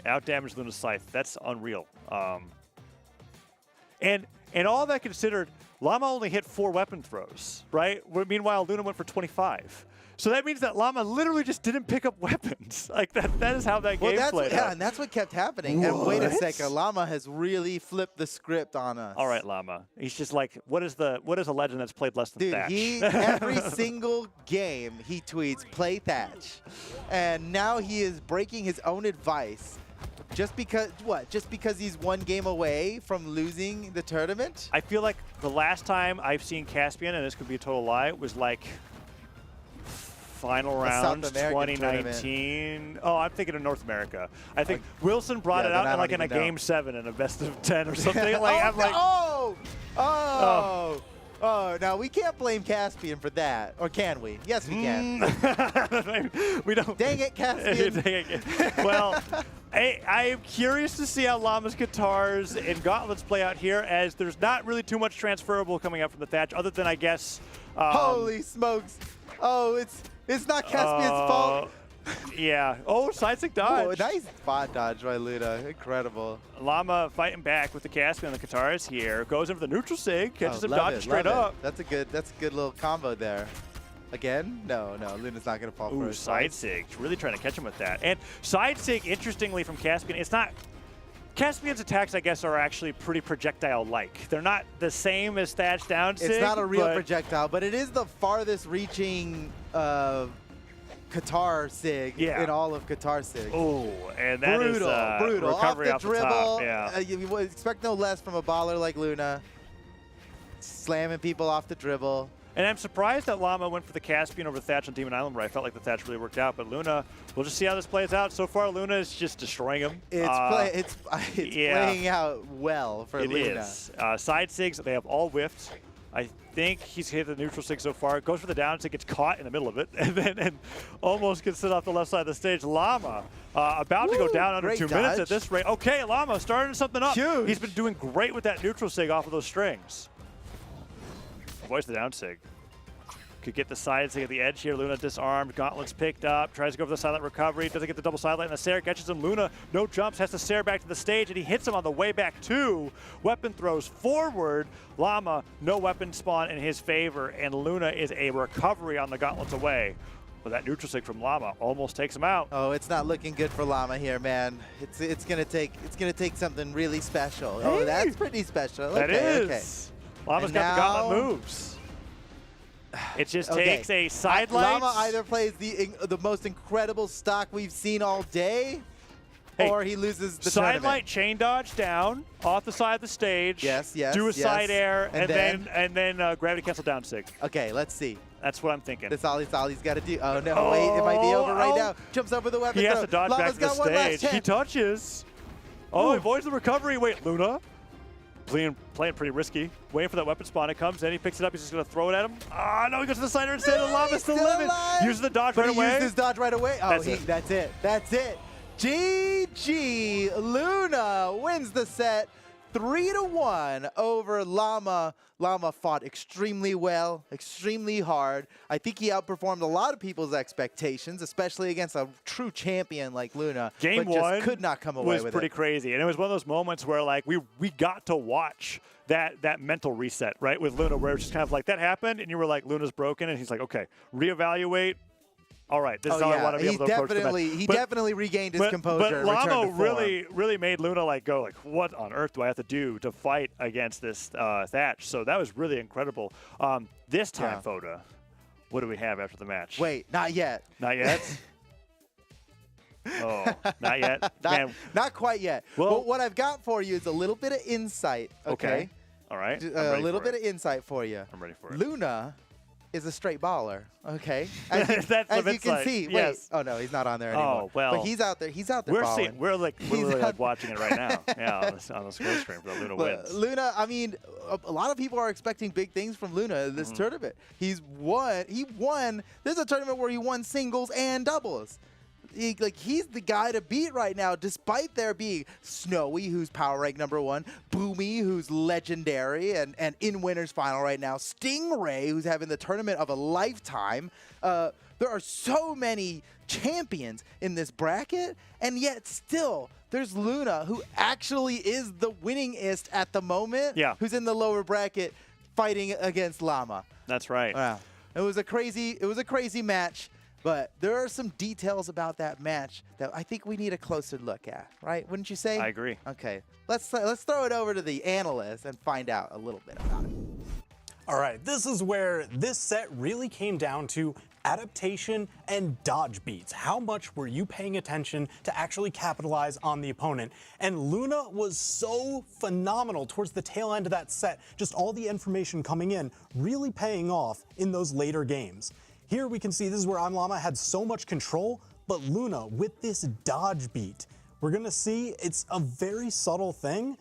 Outdamaged Luna's Scythe. That's unreal. And all that considered, Llama only hit 4 weapon throws, right? Meanwhile, Luna went for 25. So that means that Llama literally just didn't pick up weapons. Like, that is how that game played out. And that's what kept happening. And wait a second, Llama has really flipped the script on us. All right, Llama. He's just like, what is a legend that's played less than Dude, Thatch? every single game he tweets, play Thatch. And now he is breaking his own advice. Just because, what? Just because he's one game away from losing the tournament? I feel like the last time I've seen Caspian, and this could be a total lie, was like final round South American 2019. tournament. Oh, I'm thinking of North America. I think Wilson brought it then out I in don't in a even know. game 7 in a best of 10 or something. Oh, Oh, no, we can't blame Caspian for that. Or can we? Yes, we can. We don't. Dang it, Caspian. Dang it. Well, I am curious to see how Llama's guitars and gauntlets play out here, as there's not really too much transferable coming out from the Thatch, other than, I guess. Holy smokes. Oh, it's not Caspian's fault. Yeah. Oh, side stick dodge. Oh, nice spot dodge by Luna. Incredible. Llama fighting back with the Caspian on the guitars here. Goes in for the neutral sig, catches him love dodging it, straight love up. it. That's a good little combo there. Again? No, Luna's not going to fall for Ooh, it. side sig. Really trying to catch him with that. And side sig, interestingly, from Caspian, it's not. Caspian's attacks, I guess, are actually pretty projectile-like. They're not the same as Thatch down sig. It's not a real projectile, but it is the farthest reaching Qatar sig in all of Qatar sig. Oh, and that is brutal. recovery Off the off dribble. the top. Yeah. You would expect no less from a baller like Luna. Slamming people off the dribble. And I'm surprised that Llama went for the Caspian over the Thatch on Demon Island, where I felt like the Thatch really worked out. But Luna, we'll just see how this plays out. So far, Luna is just destroying him. It's playing out well for Luna. It is. Side sigs, they have all whiffed. I think he's hit the neutral sig so far. Goes for the down sig, gets caught in the middle of it, and almost gets sit off the left side of the stage. Llama about to go down under 2 minutes at this rate. Okay, Llama starting something up. Huge. He's been doing great with that neutral sig off of those strings. Avoids the down sig. Could get the side sig at the edge here. Luna disarmed. Gauntlets picked up. Tries to go for the silent recovery. Doesn't get the double sidelight. And the Sair catches him. Luna, no jumps. Has to Sair back to the stage. And he hits him on the way back too. Weapon throws forward. Llama, no weapon spawn in his favor. And Luna is a recovery on the Gauntlets away. But that neutral sig from Llama almost takes him out. Oh, it's not looking good for Llama here, man. It's gonna take something really special. Oh, that's pretty special. That okay, is. Llama's And got the now- Gauntlet moves. It just Okay. takes a sideline. Llama either plays the most incredible stock we've seen all day, or he loses the sidelight tournament. chain dodge down off the side of the stage. Yes, Do a yes. side air And and then gravity cancel down sig. Okay, let's see. That's what I'm thinking. That's all he's got to do. Oh no, wait, it might be over right now. Jumps over the weapon He has throw. to dodge Llama's back to the got one last stage. He chance. touches. Oh, he avoids the recovery. Wait, Luna. Playing pretty risky. Waiting for that weapon spawn. It comes in. He picks it up. He's just going to throw it at him. Ah, no, he goes to the sider instead. And Llama's still living. alive. Uses the dodge But right he away. used his dodge right away. Oh, That's it. That's it. GG. Luna wins the set 3-1 over Llama. Llama fought extremely well, extremely hard. I think he outperformed a lot of people's expectations, especially against a true champion like Luna. Game but just one could not come away was with pretty it. crazy, and it was one of those moments where like we got to watch that mental reset, right, with Luna, where it's just kind of like that happened, and you were like, Luna's broken, and he's like, okay, reevaluate. All right, this is how I want to be able to approach the match. He definitely regained his composure. But Llama returned to form. really made Luna like go like, what on earth do I have to do to fight against this Thatch? So that was really incredible. This time, Foda, what do we have after the match? Wait, not yet. Not yet. Oh, not yet. Man. Not quite yet. Well- But what I've got for you is a little bit of insight. Okay. All right. A little bit of insight for you. I'm ready for it. Luna is a straight baller. Okay. That's the as you can insight. see. Yes. Wait. Oh no, he's not on there anymore. Oh, well. But he's out there. He's out there. We're balling. seeing. We're literally out- like watching it right now. Yeah, on the score stream for the Luna wins. Luna, I mean, a lot of people are expecting big things from Luna in Mm-hmm. this tournament. He won. There's a tournament where he won singles and doubles. He's the guy to beat right now, despite there being Snowy, who's power rank #1, Boomy, who's legendary and in winners final right now, Stingray, who's having the tournament of a lifetime. There are so many champions in this bracket, and yet still there's Luna, who actually is the winningest at the moment. Yeah. Who's in the lower bracket fighting against Llama. That's right. Wow. It was a crazy match. But there are some details about that match that I think we need a closer look at, right? Wouldn't you say? I agree. Okay, let's throw it over to the analyst and find out a little bit about it. All right, this is where this set really came down to adaptation and dodge beats. How much were you paying attention to actually capitalize on the opponent? And Luna was so phenomenal towards the tail end of that set, just all the information coming in, really paying off in those later games. Here we can see this is where Llama had so much control, but Luna with this dodge beat, we're gonna see it's a very subtle thing,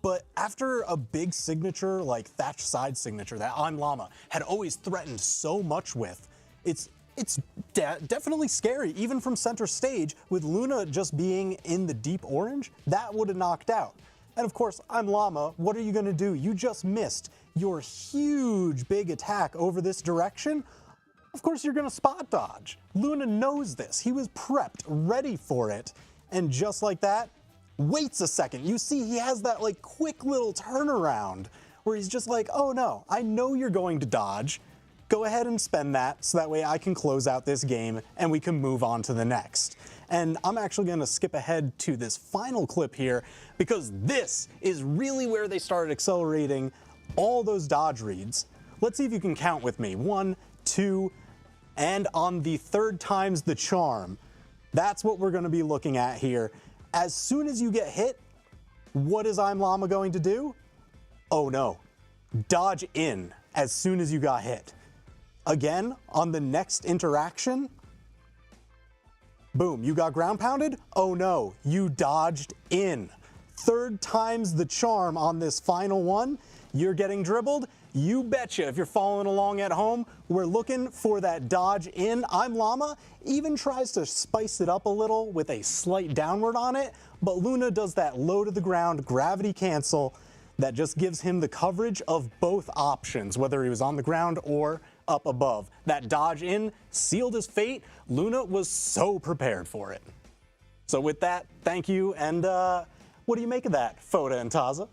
But after a big signature like Thatch side signature that I'm Llama had always threatened so much with, it's definitely scary, even from center stage, with Luna just being in the deep orange, that would have knocked out. And of course, I'm Llama, what are you gonna do? You just missed your huge big attack over this direction. Of course you're gonna spot dodge. Luna knows this, he was prepped, ready for it, and just like that, waits a second. You see he has that like quick little turnaround where he's just like, oh no, I know you're going to dodge. Go ahead and spend that so that way I can close out this game and we can move on to the next. And I'm actually gonna skip ahead to this final clip here because this is really where they started accelerating all those dodge reads. Let's see if you can count with me. 1, 2, and on the third time's the charm. That's what we're gonna be looking at here. As soon as you get hit, what is I'm Llama going to do? Oh no, dodge in as soon as you got hit. Again, on the next interaction, boom, you got ground pounded? Oh no, you dodged in. Third time's the charm on this final one. You're getting dribbled? You betcha. If you're following along at home, we're looking for that dodge in. I'm Llama even tries to spice it up a little with a slight downward on it, but Luna does that low to the ground gravity cancel that just gives him the coverage of both options, whether he was on the ground or up above. That dodge in sealed his fate. Luna was so prepared for it. So with that, thank you, and what do you make of that, Foda and Taza?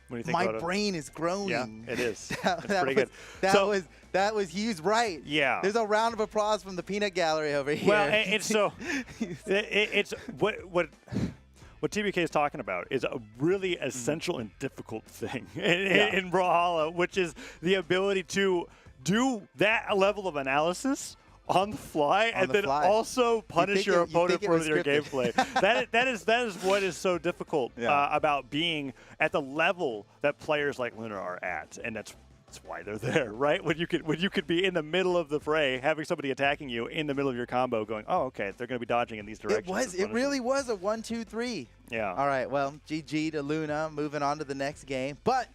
What do you think, My Foda? brain is groaning. Yeah, it is. That It's pretty good. That was he was right. Yeah. There's a round of applause from the peanut gallery over here. Well, it's so it's what TBK is talking about is a really essential and difficult thing in Brawlhalla, which is the ability to do that level of analysis on the fly and then also punish your opponent for your gameplay. that is what is so difficult about being at the level that players like Luna are at, and that's why they're there, right? When you could be in the middle of the fray, having somebody attacking you in the middle of your combo, going, oh, okay, they're going to be dodging in these directions. It really was a 1-2-3. Yeah. All right. Well, GG to Luna. Moving on to the next game, but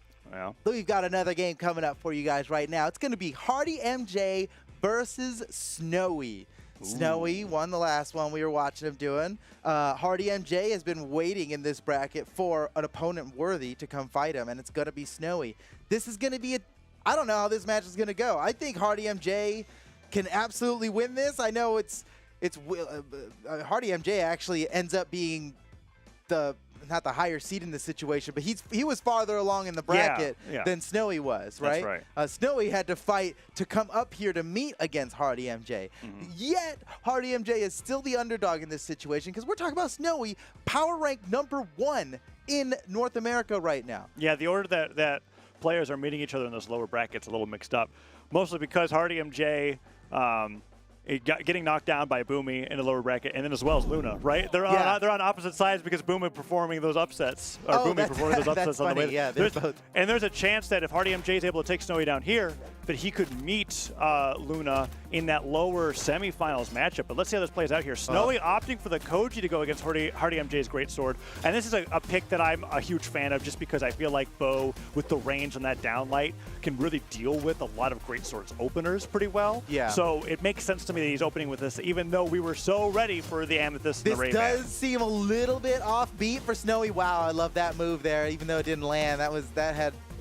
we've got another game coming up for you guys right now. It's going to be Hardy MJ versus Snowy. Ooh. Snowy won the last one we were watching him doing. Hardy MJ has been waiting in this bracket for an opponent worthy to come fight him, and it's going to be Snowy. This is going to be I don't know how this match is going to go. I think Hardy MJ can absolutely win this. I know Hardy MJ actually ends up being not the higher seed in this situation, but he was farther along in the bracket than Snowy was, right? That's right. Snowy had to fight to come up here to meet against Hardy MJ. Yet, Hardy MJ is still the underdog in this situation because we're talking about Snowy, power rank #1 in North America right now. Yeah, the order that players are meeting each other in those lower brackets a little mixed up, mostly because Hardy MJ getting knocked down by Boomy in the lower bracket, and then as well as Luna, right? They're on opposite sides because Boomy performing those upsets, or Boomy performing those upsets on the way. Yeah, and there's a chance that if Hardy MJ is able to take Snowy down here, that he could meet Luna in that lower semifinals matchup. But let's see how this plays out here. Snowy opting for the Koji to go against Hardy MJ's greatsword, and this is a pick that I'm a huge fan of just because I feel like Bo, with the range on that downlight, can really deal with a lot of greatswords openers pretty well. Yeah. So it makes sense to me that he's opening with this, even though we were so ready for the Amethyst and the Rayman. This does seem a little bit offbeat for Snowy. Wow, I love that move there, even though it didn't land.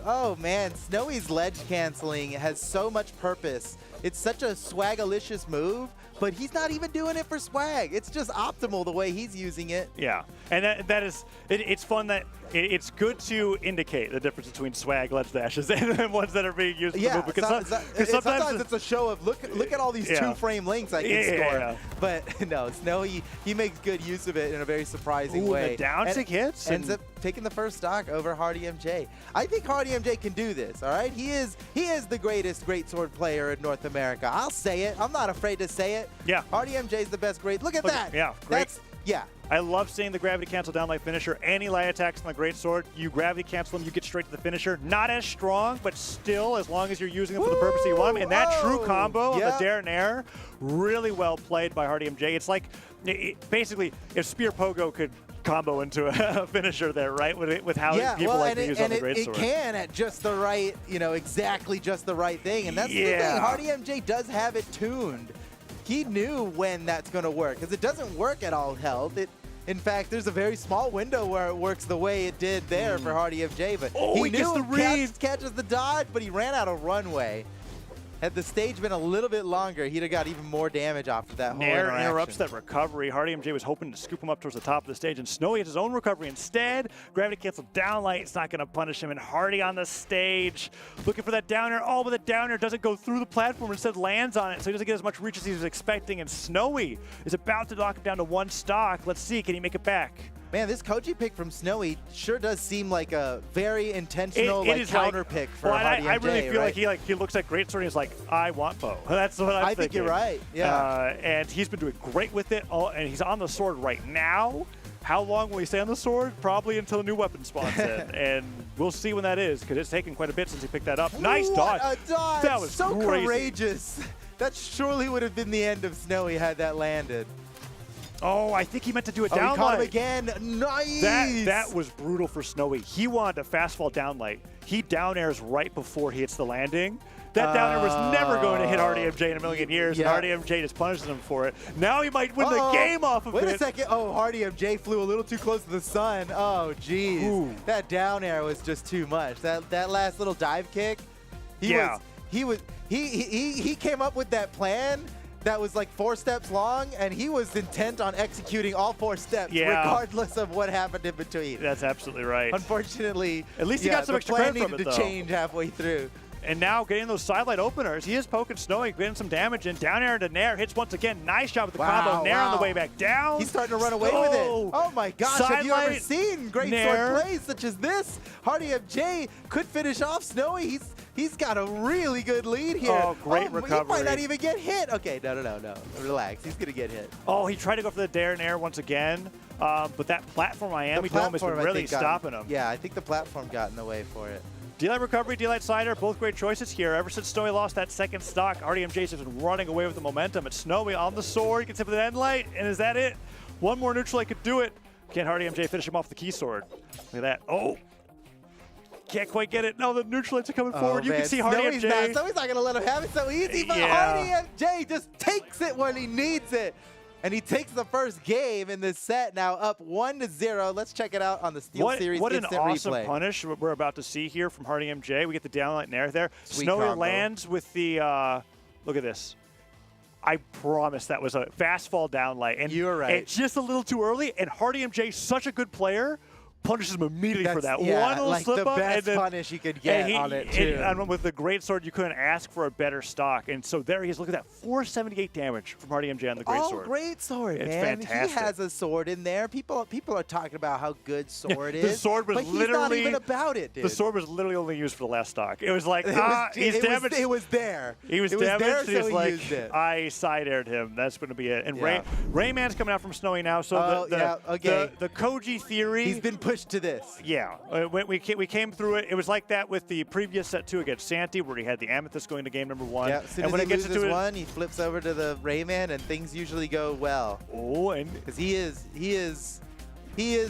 Oh man, Snowy's ledge canceling has so much purpose. It's such a swagalicious move, but he's not even doing it for swag. It's just optimal the way he's using it. Yeah, and it's fun that it's good to indicate the difference between swag ledge dashes and ones that are being used for the move. Because sometimes it's a show of look at all these two-frame links I can score. Yeah. But no, Snowy, he makes good use of it in a very surprising way. The down tick hits. Ends up taking the first stock over Hardy MJ. I think Hardy MJ can do this, all right? He is the greatest greatsword player in North America. I'll say it. I'm not afraid to say it. Yeah. Hardy MJ is the best Look at that. Yeah, great. Yeah. I love seeing the gravity cancel downlight finisher. Any light attacks on the greatsword, you gravity cancel them, you get straight to the finisher. Not as strong, but still, as long as you're using them for the purpose that you want them. And that true combo of the Dare and Air, really well played by Hardy MJ. It's like, basically, if Spear Pogo could combo into a finisher there, right? With how people well, like to use on the it greatsword. can at just the right, exactly just the right thing. And that's the thing. Hardy MJ does have it tuned. He knew when that's going to work, because it doesn't work at all health. In fact, there's a very small window where it works the way it did there for Hardy MJ. But he gets the knew read. catches the dodge, but he ran out of runway. Had the stage been a little bit longer, he'd have got even more damage off of that whole Nair interaction. interrupts that recovery. Hardy MJ was hoping to scoop him up towards the top of the stage, and Snowy has his own recovery instead. Gravity cancel down light. It's not going to punish him, and Hardy on the stage looking for that down air. Oh, but the down air doesn't go through the platform. Instead lands on it, so he doesn't get as much reach as he was expecting, and Snowy is about to knock him down to one stock. Let's see, can he make it back? Man, this Koji pick from Snowy sure does seem like a very intentional counter pick for Hardy MJ, I really feel right? like he looks at Greatsword and he's like, I want bow. That's what I'm thinking. I think you're right, yeah. And he's been doing great with it, and he's on the sword right now. How long will he stay on the sword? Probably until a new weapon spawns in, and we'll see when that is, because it's taken quite a bit since he picked that up. Nice dodge. What a dodge! That was so crazy. courageous. That surely would have been the end of Snowy had that landed. Oh, I think he meant to do a He down caught him light. again. Nice. That was brutal for Snowy. He wanted a fast fall down light. He down airs right before he hits the landing. That down air was never going to hit Hardy MJ in a million years, and Hardy MJ just punishes him for it. Now he might win the game off of it. Wait a second. Oh, Hardy MJ flew a little too close to the sun. Oh, geez. Ooh. That down air was just too much. That last little dive kick, he came up with that plan that was like 4 steps long, and he was intent on executing all 4 steps, regardless of what happened in between. That's absolutely right. Unfortunately, at least he got some extra plan credit from needed it, to though. change halfway through. And now getting those sidelight openers, he is poking Snowy, getting some damage in. Down air into Nair, hits once again. Nice job with the combo. Nair on the way back down. He's starting to run away with it. Oh my gosh, have you ever seen great sword plays such as this? Hardy MJ could finish off Snowy. He's got a really good lead here. Oh, great recovery. He might not even get hit. Okay, no. Relax. He's going to get hit. Oh, he tried to go for the dare and air once again, but that platform Miami Dome has been really stopping him. Yeah, I think the platform got in the way for it. D-Light recovery, D-Light slider, both great choices here. Ever since Snowy lost that second stock, Hardy MJ has been running away with the momentum. It's Snowy on the sword. He gets hit with an end light, and is that it? One more neutral light could do it. Can Hardy MJ finish him off the key sword? Look at that. Oh. Can't quite get it. No, the neutral lights are coming forward. You can see Hardy MJ. Snowy's not going to let him have it so easy, but Hardy MJ just takes it when he needs it. And he takes the first game in this set, now up 1-0. Let's check it out on the SteelSeries What an Instant awesome Replay. punish we're about to see here from Hardy MJ. We get the downlight Nair there. Sweet Snowy combo. lands with the, look at this. I promise that was a fast fall downlight. And you were right. It's just a little too early, and Hardy MJ, such a good player, punishes him immediately for that. One little like slip the up, best and then, punish you could get on it, too. And with the great sword, you couldn't ask for a better stock. And so there he is. Look at that, 478 damage from Hardy MJ on the great sword. Great sword, it's man. fantastic. He has a sword in there. People are talking about how good sword is. The sword was but literally he's not even about it, dude. The sword was literally only used for the last stock. It was like, he's damaged. It was there. He was damaged. There, so he was he like, used it. I side-aired him. That's going to be it. And Rayman's coming out from Snowy now. So the Koji theory. He's been pushed to this. Yeah, we came through it. It was like that with the previous set 2 against Santi, where he had the Amethyst going to game number 1. Yeah, as soon and as when he it gets loses into one, he flips over to the Rayman, and things usually go well. Oh, and because he is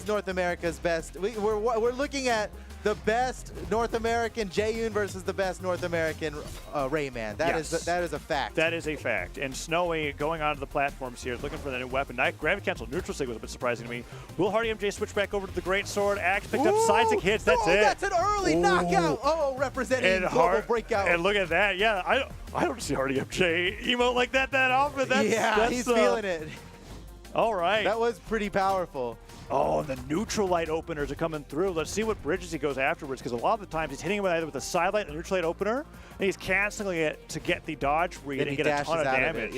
North America's best. We're looking at the best North American Jaeyoon versus the best North American Rayman. That is a fact. That is a fact. And Snowy going onto the platforms here, looking for the new weapon. Gravity cancel neutral sig was a bit surprising to me. Will Hardy MJ switch back over to the great sword? Axe picked up side stick hits. That's it. That's an early knockout. Oh, representing global breakout. And look at that. Yeah, I don't see Hardy MJ emote like that often. That's, he's feeling it. All right. That was pretty powerful. Oh, the neutral light openers are coming through. Let's see what bridges he goes afterwards, because a lot of the times he's hitting him either with a side light and a neutral light opener, and he's canceling it to get the dodge read and get a ton of damage.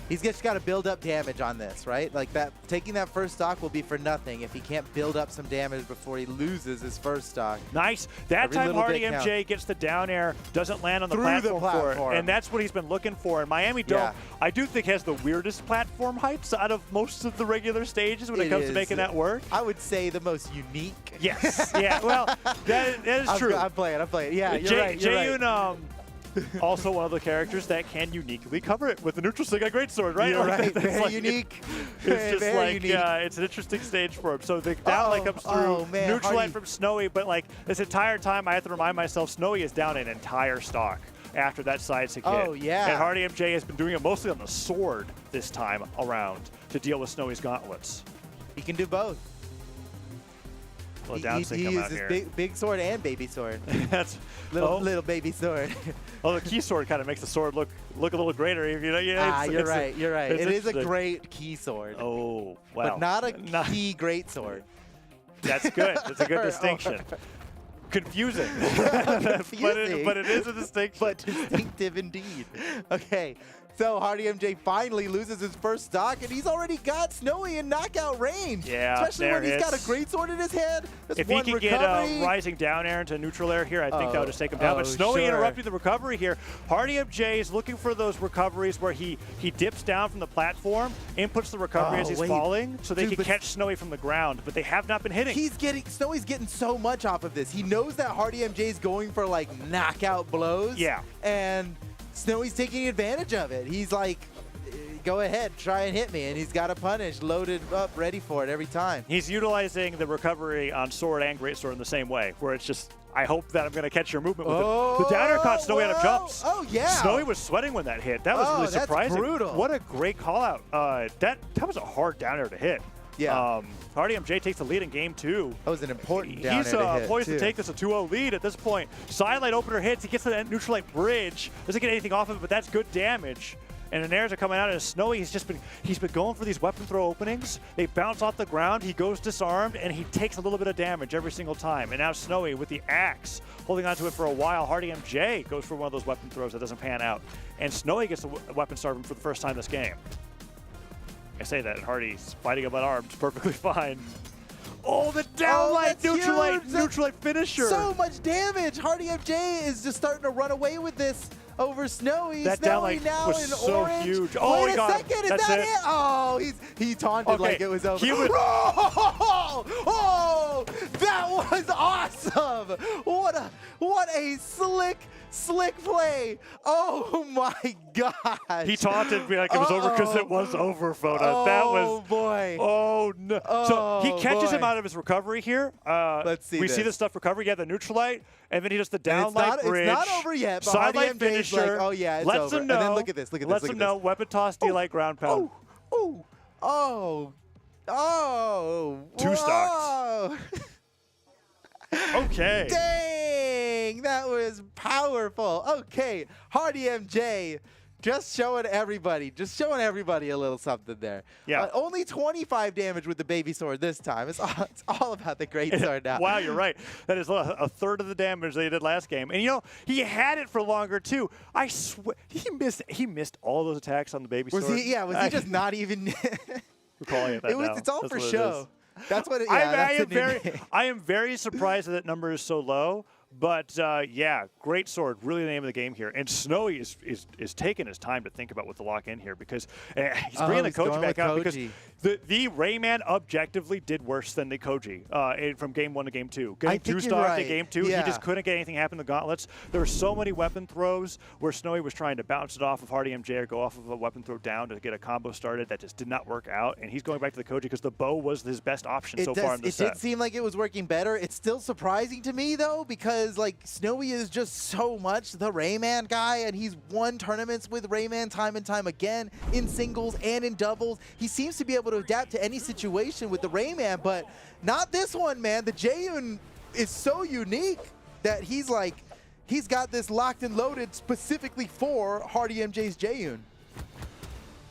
He's just got to build up damage on this, right? Like that, taking that first stock will be for nothing if he can't build up some damage before he loses his first stock. Nice. That time Hardy MJ gets the down air, doesn't land on the platform for it, and that's what he's been looking for. And Miami Dome, I do think, has the weirdest platform heights out of most of the regular stages when it comes to making that work. I would say the most unique. Yes. Yeah. Well, that is true. I'm playing. Yeah, you're right. Jaeyoon, also one of the characters that can uniquely cover it with the neutral stick, a greatsword, right? You're Like, right. that's Very like- unique. It's just very like, unique. it's an interesting stage for him. So the down light comes through, oh, man, neutral light Hardy. from Snowy, but like this entire time I have to remind myself Snowy is down an entire stock after that side stick hit. Oh, yeah. And Hardy MJ has been doing it mostly on the sword this time around to deal with Snowy's gauntlets. He can do both. Well, down He stick come out uses here. big sword and baby sword. That's Little baby sword. the key sword kind of makes the sword look a little greater. If you know, You're right. You're right. it's It is a interesting. great key sword. Oh, wow. But not a key great sword. That's good. That's a good Or- distinction. Confusing. But it is a distinction. But distinctive indeed. Okay. So Hardy MJ finally loses his first stock, and he's already got Snowy in knockout range. Yeah, Especially when there he's got a hits. great sword in his hand. That's If he one can recovery. get rising down air into neutral air here, I think that would just take him down. But Snowy sure. interrupting the recovery here. Hardy MJ is looking for those recoveries where he dips down from the platform, inputs the recovery as he's wait. falling, so they Dude, can but catch Snowy from the ground. But they have not been hitting. Snowy's getting so much off of this. He knows that Hardy MJ is going for like knockout blows. Yeah. And Snowy's taking advantage of it. He's like, go ahead, try and hit me. And he's got a punish loaded up, ready for it every time. He's utilizing the recovery on sword and greatsword in the same way, where it's just, I hope that I'm going to catch your movement with it. The down air caught Snowy out of jumps. Oh, yeah. Snowy was sweating when that hit. That was really that's surprising. brutal. What a great call out. That was a hard down air to hit. Yeah. Hardy MJ takes the lead in game 2. That was an important down He's air to hit, poised too. to take this a 2-0 lead at this point. Sidelight opener hits. He gets to that neutral light bridge. Doesn't get anything off of it, but that's good damage. And the airs are coming out, and Snowy he's been going for these weapon throw openings. They bounce off the ground. He goes disarmed, and he takes a little bit of damage every single time. And now Snowy with the axe, holding onto it for a while. Hardy MJ goes for one of those weapon throws that doesn't pan out, and Snowy gets the weapon starving for the first time this game. I say that, and Hardy's fighting him unarmed perfectly fine. Oh, the downlight, that's neutral light finisher. So much damage. Hardy MJ is just starting to run away with this over Snowy. That Snowy downlight now was in so orange. huge. Oh, Wait he a got him. second, is That's that it. it? Oh, he taunted Okay, like it was over. he would- Oh, that was awesome. What a slick play. Oh my God. He taunted me like it was over because it was over, Foda. That was. boy. Oh no! So he Oh, catches him boy. out of his recovery here. Let's see We see this. the stuff recovery. Yeah, the neutral light, and then he does the And down light bridge. It's not over yet, but Side Hardy light MJ's like, finisher. oh yeah, it's lets over. him know. And then look at this. Lets him know. Weapon toss, D-light ground pound. Oh. Two stocks. Whoa. Okay. Dang, that was powerful. Okay, Hardy MJ, just showing everybody a little something there. Yeah. Only 25 damage with the baby sword this time. It's all about the great sword now. Wow, you're right. That is a third of the damage they did last game. And you know, he had it for longer too. I swear he missed all those attacks on the baby sword. Was he just not even? We're calling it that now. It's all That's for what it show. is. That's what it. I Yeah, am that's the new very, name. I am very surprised that number is so low. But yeah, great sword, really the name of the game here. And Snowy is taking his time to think about what to lock in here because he's bringing the he's going Koji back with out because Koji. the Rayman objectively did worse than the Koji from game 1 to game 2. Game I 2 think you're stock to right. game 2, Yeah. he just couldn't get anything happen in the gauntlets. There were so many weapon throws where Snowy was trying to bounce it off of Hardy MJ or go off of a weapon throw down to get a combo started that just did not work out. And he's going back to the Koji because the bow was his best option so far in the It set. did seem like it was working better. It's still surprising to me though because like Snowy is just so much the Rayman guy, and he's won tournaments with Rayman time and time again in singles and in doubles. He seems to be able to adapt to any situation with the Rayman, but not this one, man. The Jaeyoon is so unique that he's got this locked and loaded specifically for Hardy MJ's Jaeyoon.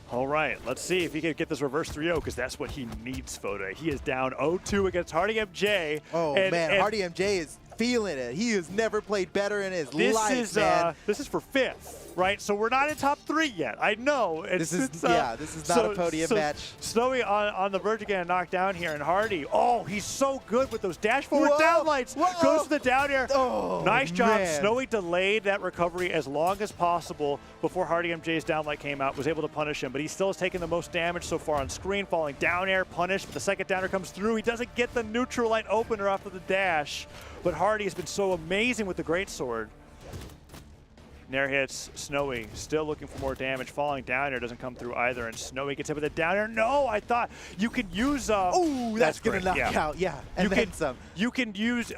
All right, let's see if he can get this reverse 3-0 because that's what he needs, Foda. He is down 0-2 against Hardy MJ. Oh, man, Hardy MJ is feeling it. He has never played better in his life, man. This is for 5th, right? So we're not in top 3 yet. I know. This is not a podium match. Snowy on the verge of getting knocked down here, and Hardy, oh, he's so good with those dash forward downlights. Whoa. Goes to the down air. Oh, nice job. man. Snowy delayed that recovery as long as possible before Hardy MJ's downlight came out, was able to punish him, but he still has taken the most damage so far on screen, falling down air, punished, but the second downer comes through. He doesn't get the neutral light opener off of the dash, but Hardy has been so amazing with the greatsword. Nair hits. Snowy still looking for more damage. Falling down here doesn't come through either, and Snowy gets hit with a down air. No, I thought you could use. Oh, that's going to knock yeah. out. Yeah, and then some. You can use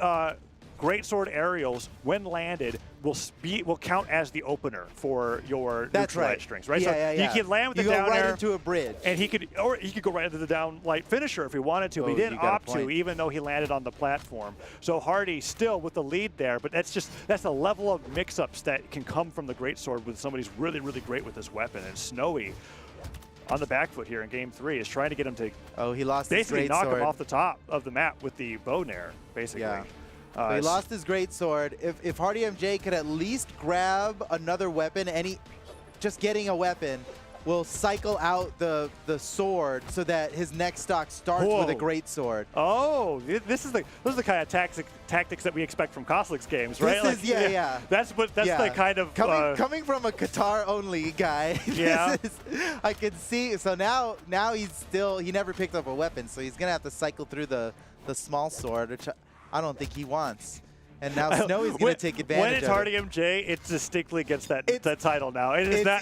greatsword aerials when landed will count as the opener for your neutral edge strings, right? Yeah, so yeah, yeah. he can land with you the down go right air, into a bridge, and he could go right into the down light finisher if he wanted to. But he didn't opt to, even though he landed on the platform. So Hardy still with the lead there, but that's a level of mix-ups that can come from the greatsword when somebody's really, really great with this weapon. And Snowy, on the back foot here in Game 3, is trying to get him to he lost basically his knock greatsword. him off the top of the map with the bow nair, basically. Yeah. But he lost his greatsword. If Hardy MJ could at least grab another weapon, just getting a weapon will cycle out the sword so that his next stock starts with a greatsword. Oh, those are the kind of tactics that we expect from Koslik's games, right? This is, yeah. That's the kind of coming from a Qatar only guy. Yeah. I can see. So now he never picked up a weapon, so he's gonna have to cycle through the small sword, which I don't think he wants. And now Snowy's going to take advantage when it's of Hardy MJ, it distinctly gets that title now. It is now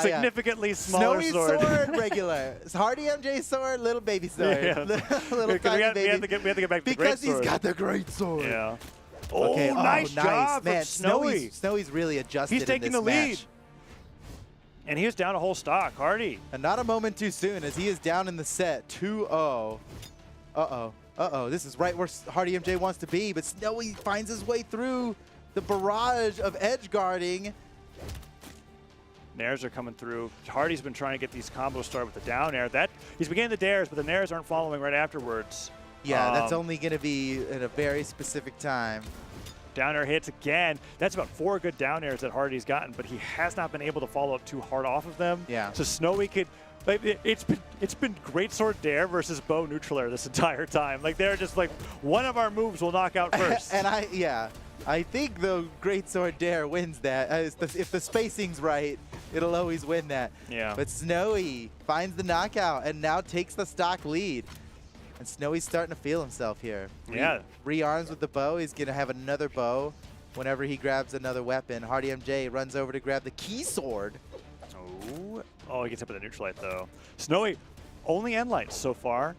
significantly smaller Snowy's sword. regular. It's Hardy MJ sword, little baby sword. Yeah. little tiny baby. We have to get back to the because great sword. He's got the great sword. Yeah. Okay. Nice job Man, from Snowy. Snowy's really adjusted He's taking in this the lead. match. And he was down a whole stock. Hardy. And not a moment too soon as he is down in the set 2-0. Uh-oh, this is right where Hardy MJ wants to be, but Snowy finds his way through the barrage of edge guarding. Nairs are coming through. Hardy's been trying to get these combos started with the down air. He's been getting the dares, but the nairs aren't following right afterwards. Yeah, that's only going to be at a very specific time. Down air hits again. That's about 4 good down airs that Hardy's gotten, but he has not been able to follow up too hard off of them. Yeah. So Snowy could... Like, it's been greatsword dare versus bow neutral air this entire time. Like, they're just like, one of our moves will knock out first. And I think the greatsword dare wins that. If the spacing's right, it'll always win that. Yeah. But Snowy finds the knockout and now takes the stock lead. And Snowy's starting to feel himself here. Yeah. Rearms with the bow. He's going to have another bow whenever he grabs another weapon. Hardy MJ runs over to grab the key sword. Oh, he gets up with the neutral light, though. Snowy, only end lights so far.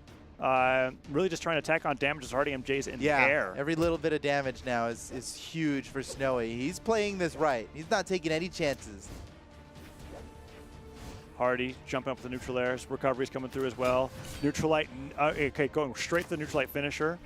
Really just trying to tack on damage as Hardy MJ's in the air. Every little bit of damage now is huge for Snowy. He's playing this right. He's not taking any chances. Hardy jumping up with the neutral airs. Recovery's coming through as well. Neutral light, okay, going straight to the neutral light finisher.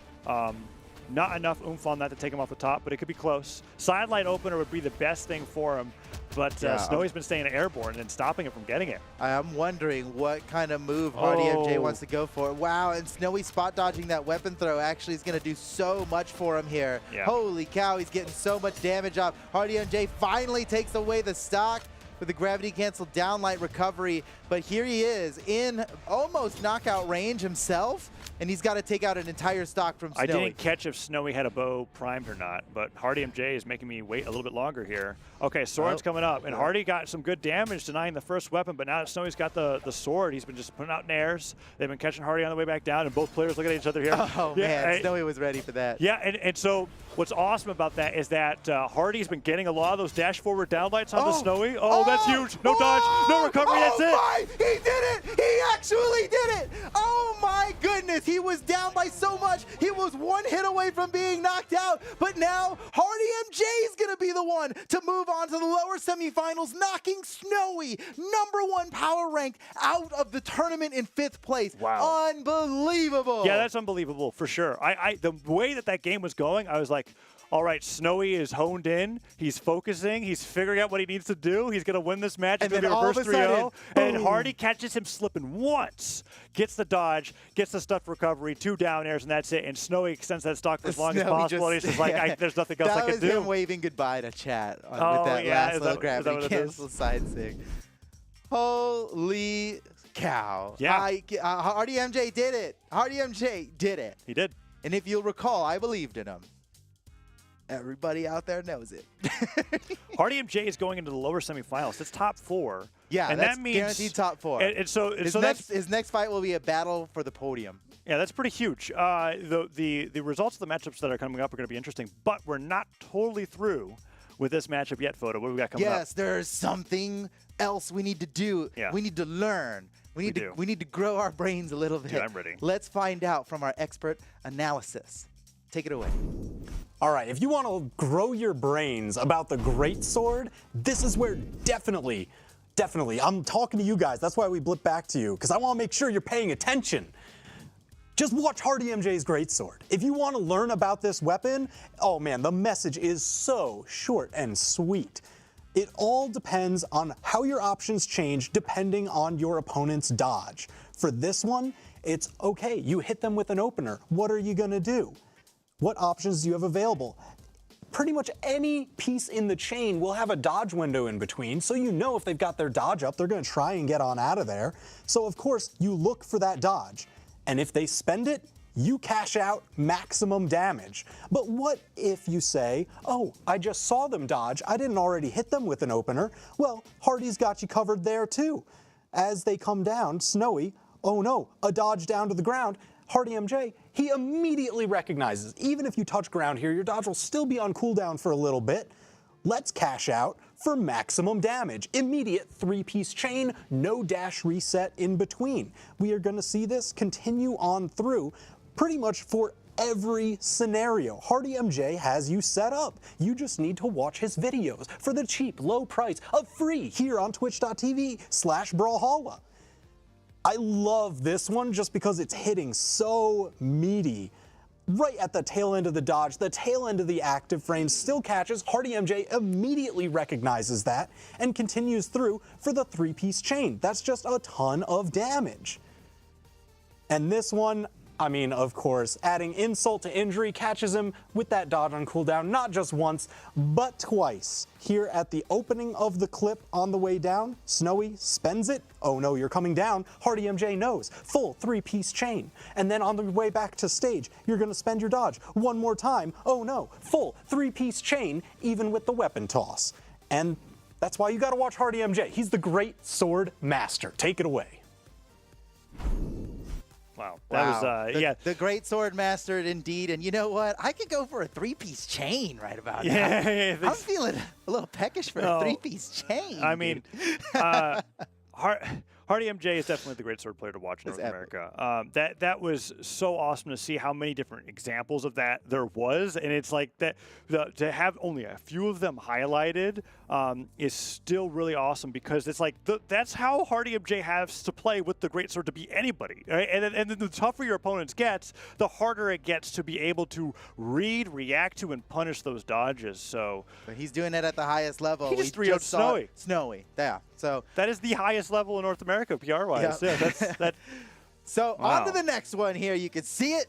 Not enough oomph on that to take him off the top, but it could be close. Side light opener would be the best thing for him, but Snowy's been staying airborne and stopping him from getting it. I'm wondering what kind of move Hardy MJ wants to go for. Wow, and Snowy spot dodging that weapon throw actually is going to do so much for him here. Yeah. Holy cow, he's getting so much damage off. Hardy MJ finally takes away the stock with the gravity cancel downlight recovery, but here he is in almost knockout range himself, and he's got to take out an entire stock from Snowy. I didn't catch if Snowy had a bow primed or not, but Hardy MJ is making me wait a little bit longer here. Okay, sword's coming up, and Hardy got some good damage denying the first weapon, but now that Snowy's got the sword, he's been just putting out nairs. They've been catching Hardy on the way back down, and both players looking at each other here. Oh, man, Snowy was ready for that. Yeah, and so what's awesome about that is that Hardy's been getting a lot of those dash forward downlights onto Snowy. Oh, that's huge. No dodge, no recovery, that's it. He did it! He actually did it! Oh my goodness, he was down by so much. He was one hit away from being knocked out, but now Hardy MJ is going to be the one to move on to the lower semifinals, knocking Snowy, #1 power ranked, out of the tournament in 5th place. Wow. Unbelievable. Yeah, that's unbelievable for sure. The way that game was going, I was like, all right, Snowy is honed in. He's focusing. He's figuring out what he needs to do. He's going to win this match. It's going to be a reverse 3-0. And Hardy catches him slipping once, gets the dodge, gets the stuff recovery, 2 down airs, and that's it. And Snowy extends that stock for as long as possible. And he's just like, there's nothing else I can do. That was him waving goodbye to chat with that last little gravity cancel side thing. Holy cow. Yeah. Hardy MJ did it. Hardy MJ did it. He did. And if you'll recall, I believed in him. Everybody out there knows it. Hardy MJ is going into the lower semifinals. That's top 4. Yeah, and that's that means guaranteed top 4. And so his next fight will be a battle for the podium. Yeah, that's pretty huge. The results of the matchups that are coming up are going to be interesting, but we're not totally through with this matchup yet, Photo. What do we got coming up? Yes, there's something else we need to do. Yeah. We need to learn. We need to grow our brains a little bit. Dude, I'm ready. Let's find out from our expert analysis. Take it away. All right, if you want to grow your brains about the greatsword, this is where definitely, I'm talking to you guys. That's why we blip back to you, because I want to make sure you're paying attention. Just watch Hardy MJ's greatsword. If you want to learn about this weapon, oh man, the message is so short and sweet. It all depends on how your options change depending on your opponent's dodge. For this one, it's okay, you hit them with an opener. What are you gonna do? What options do you have available? Pretty much any piece in the chain will have a dodge window in between, so you know if they've got their dodge up, they're gonna try and get on out of there. So of course, you look for that dodge. And if they spend it, you cash out maximum damage. But what if you say, oh, I just saw them dodge, I didn't already hit them with an opener? Well, Hardy's got you covered there too. As they come down, Snowy, oh no, a dodge down to the ground. Hardy MJ, he immediately recognizes, even if you touch ground here, your dodge will still be on cooldown for a little bit. Let's cash out for maximum damage. Immediate 3-piece chain, no dash reset in between. We are gonna see this continue on through pretty much for every scenario. Hardy MJ has you set up. You just need to watch his videos for the cheap, low price of free here on twitch.tv/Brawlhalla. I love this one just because it's hitting so meaty. Right at the tail end of the dodge, the tail end of the active frame still catches. Hardy MJ immediately recognizes that and continues through for the 3-piece chain. That's just a ton of damage. And this one, I mean, of course, adding insult to injury, catches him with that dodge on cooldown, not just once, but twice. Here at the opening of the clip on the way down, Snowy spends it. Oh no, you're coming down. Hardy MJ knows. Full 3-piece chain. And then on the way back to stage, you're gonna spend your dodge one more time. Oh no, full 3-piece chain, even with the weapon toss. And that's why you gotta watch Hardy MJ. He's the great sword master. Take it away. Wow. That was, yeah. The great sword mastered indeed. And you know what? I could go for a 3-piece chain right about now. Yeah, I'm feeling a little peckish for a 3-piece chain. I mean, Hardy MJ is definitely the great sword player to watch in North America. That was so awesome to see how many different examples of that there was, and it's like that to have only a few of them highlighted is still really awesome because it's like that's how Hardy MJ has to play with the great sword to beat anybody, right? And the tougher your opponent gets, the harder it gets to be able to read, react to, and punish those dodges. So but he's doing it at the highest level. He just 3-0'd Snowy. Snowy, yeah. So that is the highest level in North America PR-wise. Yeah, that's that. So on to the next one here. You can see it.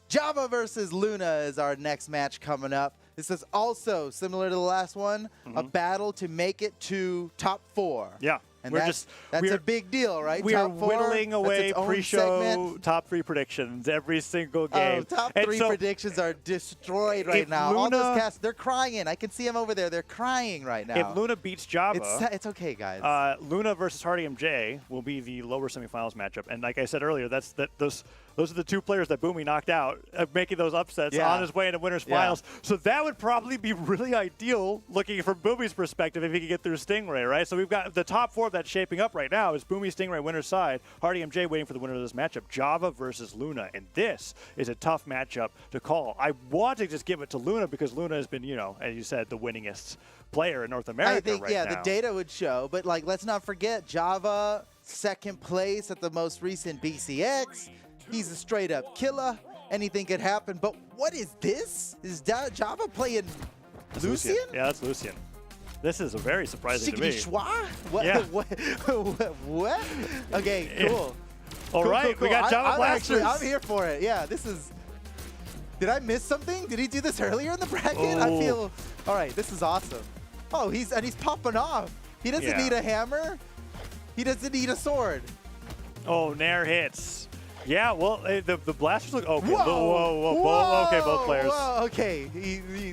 Java versus Luna is our next match coming up. This is also similar to the last one, a battle to make it to top 4. Yeah. And that's a big deal, right? We are whittling away pre-show top 3 predictions every single game. Oh, top 3 predictions are destroyed right now. All those casts, they're crying. I can see them over there. They're crying right now. If Luna beats Java, it's okay, guys. Luna versus Hardy MJ will be the lower semifinals matchup. And like I said earlier, those are the 2 players that Boomy knocked out, making those upsets on his way into winners finals. So that would probably be really ideal, looking from Boomy's perspective, if he could get through Stingray, right? So we've got the top 4 that's shaping up right now is Boomy, Stingray, winner's side. Hardy MJ waiting for the winner of this matchup, Java versus Luna. And this is a tough matchup to call. I want to just give it to Luna because Luna has been, as you said, the winningest player in North America. I think, right now. The data would show. But let's not forget, Java, 2nd place at the most recent BCX. He's a straight-up killer. Anything could happen. But what is this? Is Java playing Lucian? Yeah, that's Lucian. This is very surprising to me. What? Yeah. What? Okay, cool. All right, we got Java Blasters. I'm here for it. Yeah, this is... Did I miss something? Did he do this earlier in the bracket? I feel... All right, this is awesome. Oh, he's popping off. He doesn't need a hammer. He doesn't need a sword. Oh, Nair hits. Yeah, well, the blasters look okay. Whoa, Okay, both players. Whoa, okay.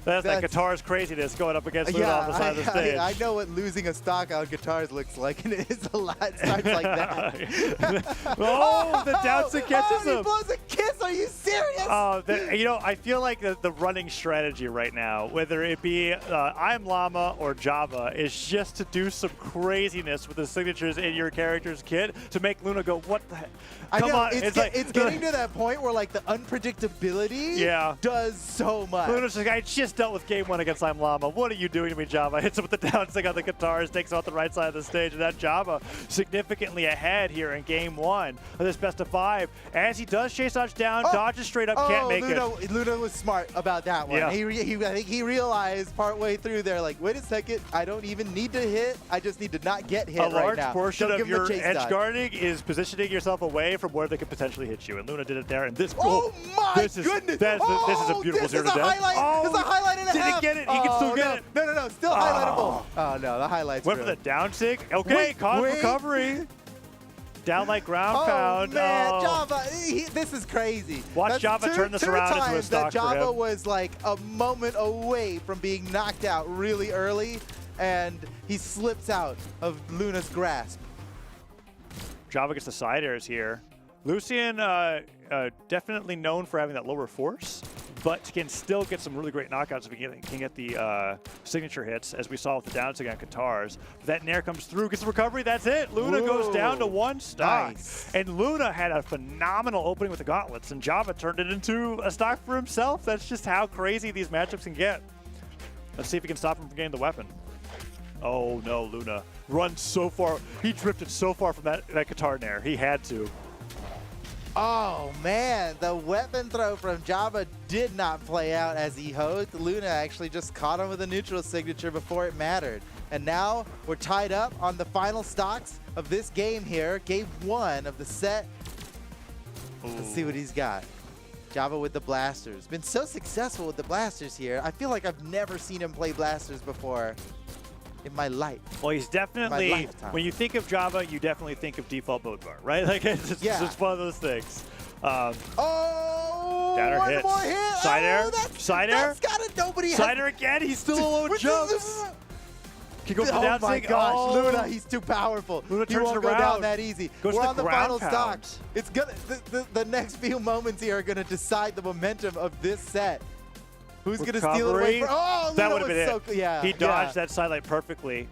That's that guitar's craziness going up against Luna on the side of the stage. I know what losing a stock on guitars looks like, and it is a lot. It starts like that. The downstick catches him. He blows a kiss. Are you serious? I feel like the running strategy right now, whether it be I'm Llama or Java, is just to do some craziness with the signatures in your character's kit to make Luna go, what the heck? Come on. It's getting to that point where like the unpredictability does so much. Luna's like, I just dealt with game 1 against I'm Llama. What are you doing to me, Java? Hits him with the downstick on the guitars, takes him out the right side of the stage, and that Java significantly ahead here in game 1 of this best of 5. As he does chase dodge down, dodges straight up, can't make it. Luna was smart about that one. Yeah. I think he realized partway through there, like, wait a second, I don't even need to hit. I just need to not get hit right now. A large portion of your edge dodge. guarding is positioning yourself away from where they could potentially hit you, and Luna did it there. And this goodness! This is a beautiful zero to death. This is a highlight and a half. Didn't get it. He can still get it. No, still highlightable. Oh no, the highlights. Went for the down stick. Okay, caught recovery. Down like ground pound. Man, Java, this is crazy. Watch Java turn this around into a stock for him. Java was like a moment away from being knocked out really early, and he slips out of Luna's grasp. Java gets the side airs here. Lucian, definitely known for having that lower force, but can still get some really great knockouts if he can get the signature hits, as we saw with the downstick on guitars. That Nair comes through, gets the recovery, that's it. Luna goes down to 1 stock. Nice. And Luna had a phenomenal opening with the gauntlets, and Java turned it into a stock for himself. That's just how crazy these matchups can get. Let's see if we can stop him from getting the weapon. Oh no, Luna runs so far. He drifted so far from that guitar Nair. He had to. Oh man, the weapon throw from Java did not play out as he hoped. Luna actually just caught him with a neutral signature before it mattered. And now we're tied up on the final stocks of this game here, game 1 of the set. Ooh. Let's see what he's got. Java with the blasters. Been so successful with the blasters here. I feel like I've never seen him play blasters before in my life. Well, he's definitely, when you think of Java, you definitely think of default boat bar, right? Like it's one of those things. Downer one hits. More hit. Side air. Side air. That's got it. Nobody Side air again. He's still alone jumps. Can go for the down my gosh, Luna, he's too powerful. Luna he turns won't it go around. down that easy. Goes We're to on the ground final pound. stock. It's gonna the next few moments here are gonna decide the momentum of this set. Who's gonna steal it away from? Oh, Luna that would have was been so it. yeah. He dodged that sidelight perfectly.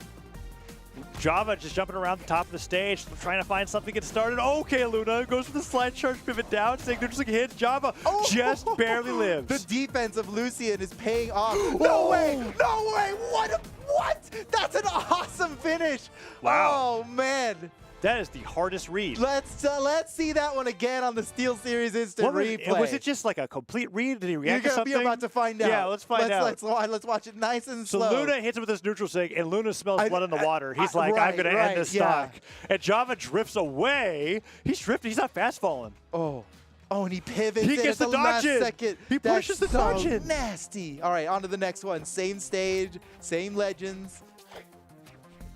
Java just jumping around the top of the stage, trying to find something to get started. Okay, Luna goes for the slide charge pivot down. Signature just like hits. Java just barely lives. The defense of Lucian is paying off. No way! No way! What? That's an awesome finish. Wow. Oh man. That is the hardest read. Let's see that one again on the SteelSeries Instant Replay. Was it just like a complete read? Did he react to something? You're about to find out. Yeah, let's find out. Let's watch it nice and slow. So Luna hits him with this neutral sig, and Luna smells blood in the water. He's like, I'm going to end this stock. And Java drifts away. He's drifting. He's not fast falling. Oh, and he pivots. He gets the dodge in. He pushes the dodge in. Nasty. All right, on to the next one. Same stage, same legends.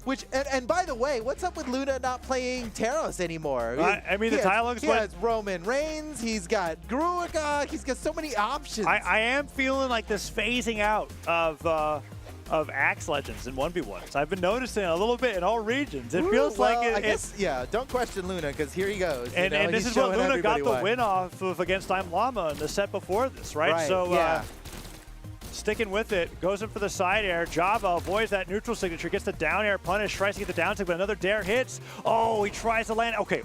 Which and by the way, what's up with Luna not playing Taros anymore? I mean, the Tylung's he has Roman Reigns. He's got Gruagog. He's got so many options. I am feeling like this phasing out of Axe Legends in 1v1s. I've been noticing a little bit in all regions. It feels like I guess, don't question Luna, because here he goes. And this is what Luna got the win off of against I'm Llama in the set before this, right? So sticking with it, goes in for the side air. Java avoids that neutral signature, gets the down air punish, tries to get the down tick, but another dare hits. Oh, he tries to land. Okay,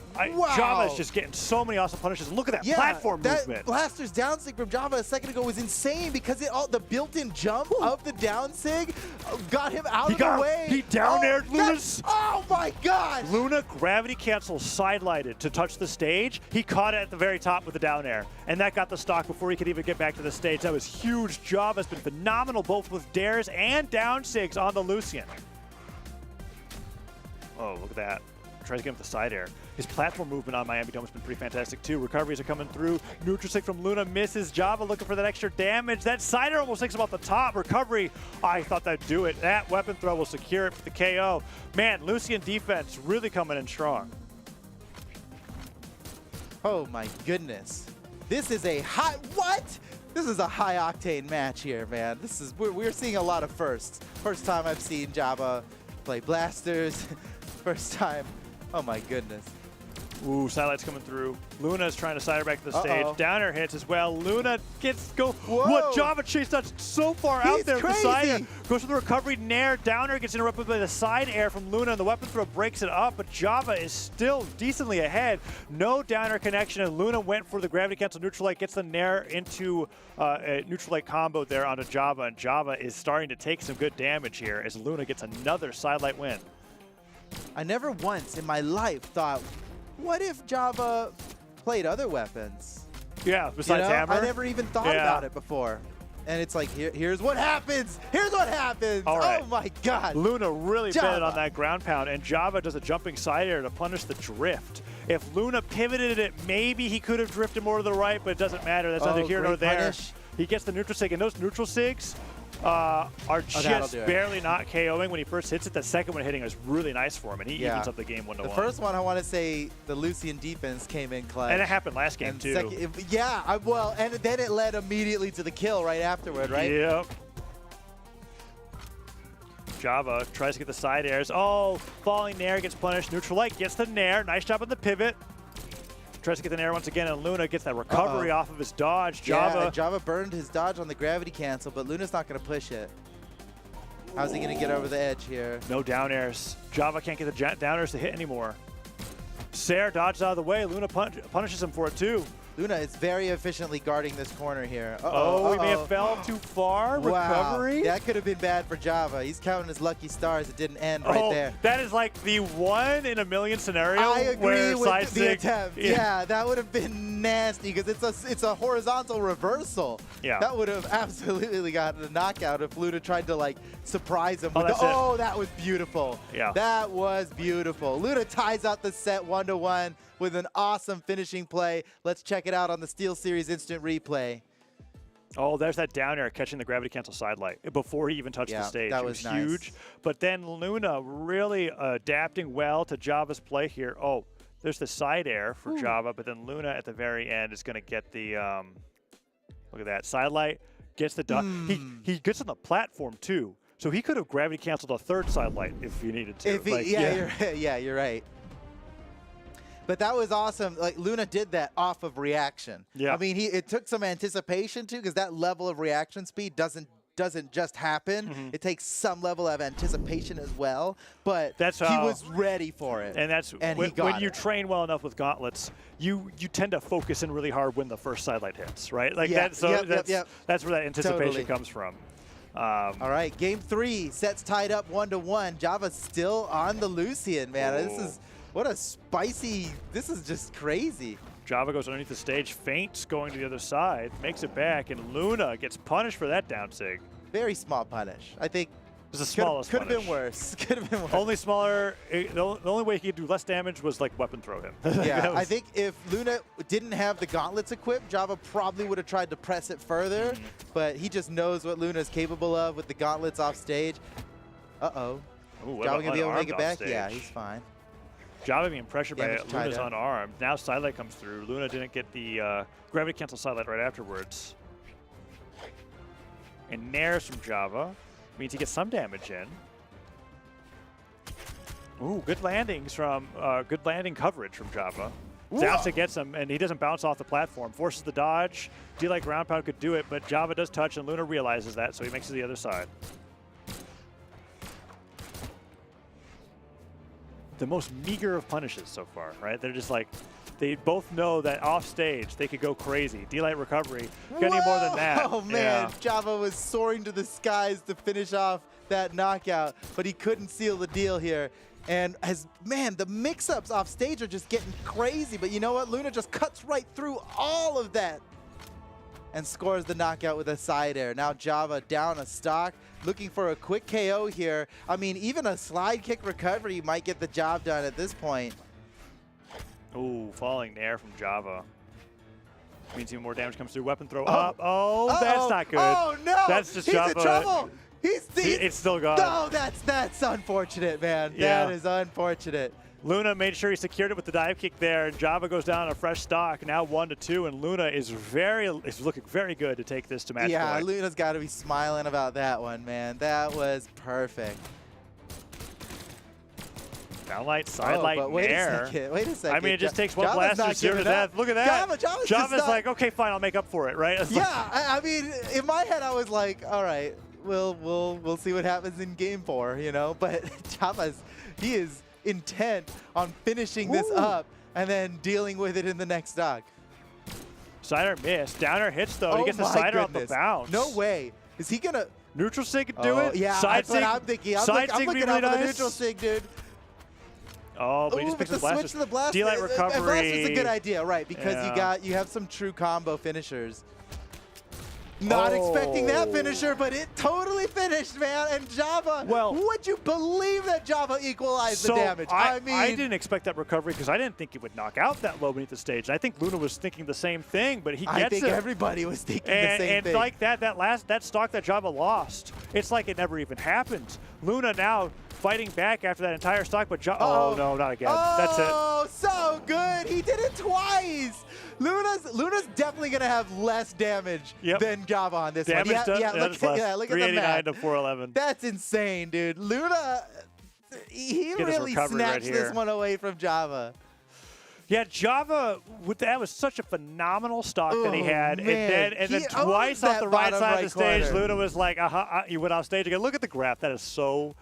Java's just getting so many awesome punishes. Look at that platform movement. Blaster's down sig from Java a second ago was insane because the built-in jump of the down sig got him out of the way. He down aired Luna's. Oh my gosh! Luna gravity cancel sidelighted to touch the stage. He caught it at the very top with the down air, and that got the stock before he could even get back to the stage. That was huge. Java's been phenomenal both with dares and down sigs on the Lucian. Oh, look at that. Tries to get him with the side air. His platform movement on Miami Dome has been pretty fantastic too. Recoveries are coming through. Neutral sig from Luna misses. Java looking for that extra damage. That side air almost takes him off the top. Recovery, I thought that'd do it. That weapon throw will secure it for the KO. Man, Lucian defense really coming in strong. Oh my goodness. This is a high, what? This is a high octane match here, man. This is, we're seeing a lot of firsts. First time I've seen Java play blasters. First time, oh my goodness. Ooh, sidelights coming through. Luna is trying to side her back to the stage. Downer hits as well. Luna gets go. Whoa. What Java chase that's so far out He's there. crazy. The side air goes for the recovery. Nair. Downer gets interrupted by the side air from Luna, and the weapon throw breaks it up. But Java is still decently ahead. No Downer connection, and Luna went for the gravity cancel neutral light. Gets the Nair into a neutral light combo there onto Java, and Java is starting to take some good damage here as Luna gets another sidelight win. I never once in my life thought, what if Java played other weapons? Yeah, besides Hammer. I never even thought about it before. And it's like, here's what happens. Here's what happens. All right. Oh my God. Luna really Java. betted on that ground pound, and Java does a jumping side air to punish the drift. If Luna pivoted it, maybe he could have drifted more to the right, but it doesn't matter. That's neither here nor great there. punish. He gets the neutral sig, and those neutral sigs are that'll just do it. barely not KOing when he first hits it. The second one hitting was really nice for him, and he evens up the game 1-1. The first one, I want to say, the Lucian defense came in clutch. And it happened last game, And too. well, and then it led immediately to the kill right afterward, right? Yep. Java tries to get the side airs. Oh, falling Nair gets punished. Neutral light gets the Nair. Nice job on the pivot. Tries to get the Nair once again, and Luna gets that recovery off of his dodge. Yeah, Java burned his dodge on the gravity cancel, but Luna's not going to push it. How's he going to get over the edge here? No down airs. Java can't get the down airs to hit anymore. Sair dodges out of the way. Luna punishes him for it, too. Luna is very efficiently guarding this corner here. He may have fell too far. Wow. Recovery. That could have been bad for Java. He's counting his lucky stars. It didn't end right there. That is like the 1 in a million scenario. I agree where with side the sig- attempt. Yeah, that would have been nasty because it's a horizontal reversal. Yeah. That would have absolutely gotten a knockout if Luna tried to like surprise him. With that's that was beautiful. Yeah. That was beautiful. Luna ties out the set 1-1 with an awesome finishing play. Let's check it out on the SteelSeries Instant Replay. Oh, there's that down air catching the gravity cancel side light before he even touched the stage. that It was was nice. huge. But then Luna really adapting well to Java's play here. Oh, there's the side air for Java, but then Luna at the very end is going to get the, look at that, side light, gets the dot. He gets on the platform too. So he could have gravity canceled a third side light if he needed to. You're right. But that was awesome. Like Luna did that off of reaction. Yeah. I mean, it took some anticipation too, because that level of reaction speed doesn't just happen. It takes some level of anticipation as well. But he was ready for it. And when you train well enough with gauntlets, you tend to focus in really hard when the first side light hits, right? Like that's where that anticipation comes from. All right, game 3, sets tied up 1-1. Java's still on the Lucian, man. What a spicy, this is just crazy. Java goes underneath the stage, feints going to the other side, makes it back, and Luna gets punished for that down sig. Very small punish. I think It was the smallest could have been punish. worse. Could have been worse. Only smaller. The only way he could do less damage was like weapon throw him. Yeah, I think if Luna didn't have the gauntlets equipped, Java probably would have tried to press it further, but he just knows what Luna's capable of with the gauntlets off stage. Uh-oh. Java gonna be able to make it back? Yeah, he's fine. Java being pressured by Damage tied Luna's up. unarmed. Now sidelight comes through. Luna didn't get the gravity cancel sidelight right afterwards. And Nairs from Java means he gets some damage in. Ooh, good landings from good landing coverage from Java. Zapsa gets him, and he doesn't bounce off the platform. Forces the dodge. D-like ground pound could do it, but Java does touch, and Luna realizes that, so he makes it to the other side. The most meager of punishes so far, right? They're just like, they both know that off stage they could go crazy. D-light recovery, got any more than that. Oh man, Java was soaring to the skies to finish off that knockout, but he couldn't seal the deal here. And the mix-ups off stage are just getting crazy, but you know what? Luna just cuts right through all of that and scores the knockout with a side air. Now Java down a stock, looking for a quick KO here. I mean, even a slide kick recovery might get the job done at this point. Ooh, falling Nair from Java. Means even more damage comes through. Weapon throw up. Oh, that's not good. Oh no! That's just He's Java. in trouble. It's still gone. No, that's unfortunate, man. Yeah. That is unfortunate. Luna made sure he secured it with the dive kick there. Java goes down on a fresh stock, now 1-2, and Luna is looking very good to take this to match Yeah, point. Luna's got to be smiling about that one, man. That was perfect. Downlight, sidelight, but wait nair. a second. Wait a second. I mean, it just takes one Java's blast not to zero to giving up. death. Look at that. Java's Java's just like, okay, fine, I'll make up for it, right? It's like- Yeah, I mean, in my head, I was like, all right, we'll see what happens in game 4, you know. But he is intent on finishing this up and then dealing with it in the next stock. Sider missed. Downer hits, though. He gets the my Sider off the goodness. bounce. No way. Is he going to... Neutral sig could do it. Yeah, Side that's what sig. I'm thinking. Side I'm sig would be looking really out for the nice. neutral sig, dude. Oh, but he Ooh, just picks but the blast. switch to the blast. D-light recovery. Blast is a good idea, right? Because Yeah. you have some true combo finishers. Not expecting that Oh. finisher, but it totally finished, man. And Java, Well- would you believe that Java equalized So the damage? I mean, didn't expect that recovery because I didn't think it would knock out that low beneath the stage. I think Luna was thinking the same thing, but he gets I think it. everybody was thinking And, the same and thing. like that stock that Java lost, it's like it never even happened. Luna now fighting back after that entire stock, but oh no, not again. That's it. Oh, so good. He did it twice. Luna's definitely going to have less damage than Java on this Damage one. done? Yeah, That is less. look at the 389 map. to 411. That's insane, dude. Luna, he Get his really recovery right snatched this here. one away from Java. Yeah, Java, that was such a phenomenal stock that he Oh, had. man. And then He twice owns off the that right bottom side of right the stage, corner. Luna was like, you went off stage again. Look at the graph. That is so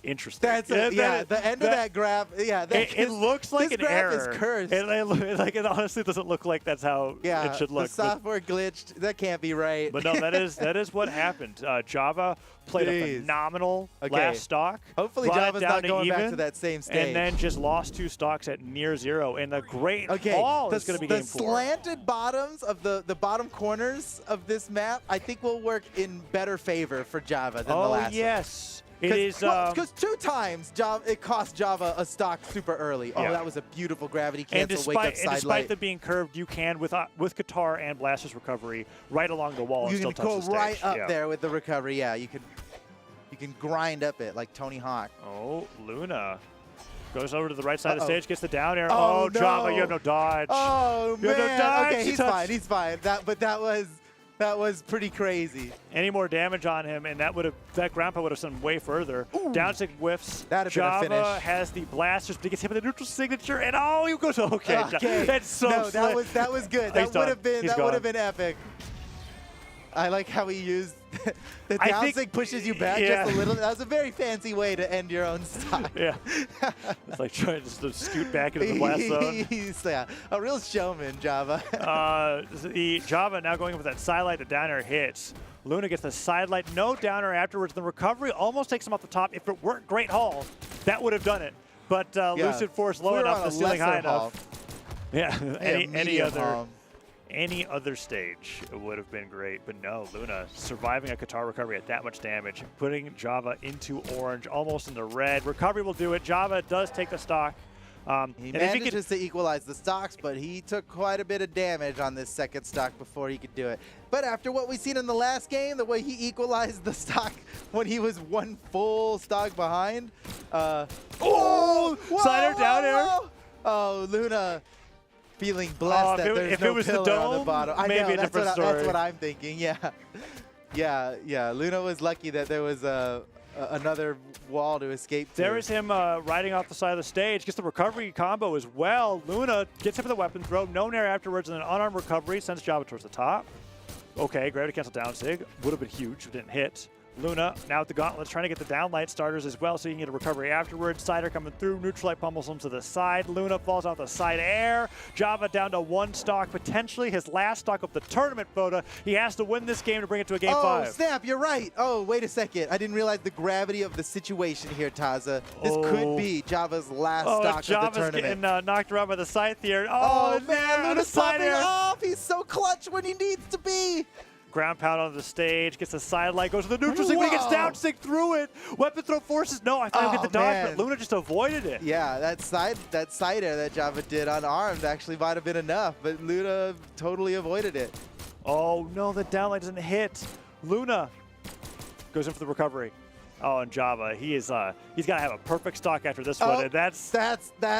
interesting. That's the end of that graph. Yeah, It looks like this an graph error. is cursed. It honestly doesn't look like that's how Yeah, it should look. the software glitched. That can't be right. But no, that is what happened. Java played a Jeez. phenomenal Okay. last stock. Hopefully brought it Java's down not going back even, to that same stage. and then just lost 2 stocks at near zero. And the great ball is going to be the game 4. slanted bottoms of the bottom corners of this map, I think, will work in better favor for Java than the last one. yes. It is Because 2 times it cost Java a stock super early. Oh, Yeah. that was a beautiful gravity and cancel wake up despite, side and despite light. them being curved, you can with Qatar and Blaster's recovery right along the wall and You still can touch go the stage. right up Yeah. there with the recovery. Yeah, you can grind up it like Tony Hawk. Oh, Luna goes over to the right side of the Uh-oh. stage, gets the down air. Oh, Java, no. you have no dodge. Oh You have no man. dodge. Okay, He he's touched- fine. He's fine. That was pretty crazy. Any more damage on him, and that grandpa would have sent him way further. Down sig whiffs. That'd have been a Java finish. has the blasters, but he gets hit with the neutral signature, and he goes okay. Okay. That's so no, slick. that was good. He's That would done. have been He's that would gone. have been epic. I like how he used the I down think- sig pushes you back yeah. just a little. That was a very fancy way to end your own stock. Yeah. It's like trying just to scoot back into the blast zone. He's a real showman, Java. The Java now going with that sidelight, the downer hits. Luna gets the sidelight, no downer afterwards. The recovery almost takes him off the top. If it weren't Great Hall, that would have done it. But Lucid Force low We were enough, on the a ceiling high lesser hall. enough. Yeah, any medium other hall. any other stage would have been great, but no, Luna surviving a Qatar recovery at that much damage, putting Java into orange, almost into red. Recovery will do it. Java does take the stock. He and if he manages to equalize the stocks, but he took quite a bit of damage on this second stock before he could do it. But after what we've seen in the last game, the way he equalized the stock when he was 1 full stock behind. Whoa, Sider down air. whoa. Oh, Luna feeling blessed that there's if no it was the pillar on the dome, bottom. I maybe know, a different that's story. what I'm thinking, yeah. Yeah, Luna was lucky that there was another wall to escape to. There is him riding off the side of the stage. Gets the recovery combo as well. Luna gets him for the weapon throw. No nair afterwards, and an unarmed recovery sends Java towards the top. Okay, gravity cancel down sig. Would have been huge. Didn't hit. Luna now with the gauntlets trying to get the downlight starters as well so you can get a recovery afterwards. Sider coming through. Neutralite pummels him to the side. Luna falls off the side air. Java down to 1 stock. Potentially his last stock of the tournament photo. He has to win this game to bring it to a game 5. Oh, snap, you're right. Oh, wait a second. I didn't realize the gravity of the situation here, Taza. This could be Java's last stock of the Java's tournament. getting knocked around by the scythe here. Oh, there man, on the Luna's side popping air. off. He's so clutch when he needs to be. Ground pound on the stage, gets the sidelight, goes to the neutral sig, but he gets Whoa. down sig through it. Weapon throw forces. No, I thought he would get the dodge, man. but Luna just avoided it. Yeah, that side air that Java did unarmed actually might have been enough, but Luna totally avoided it. Oh no, the downlight doesn't hit. Luna goes in for the recovery. Oh, and Java, he's got to have a perfect stock after this one. And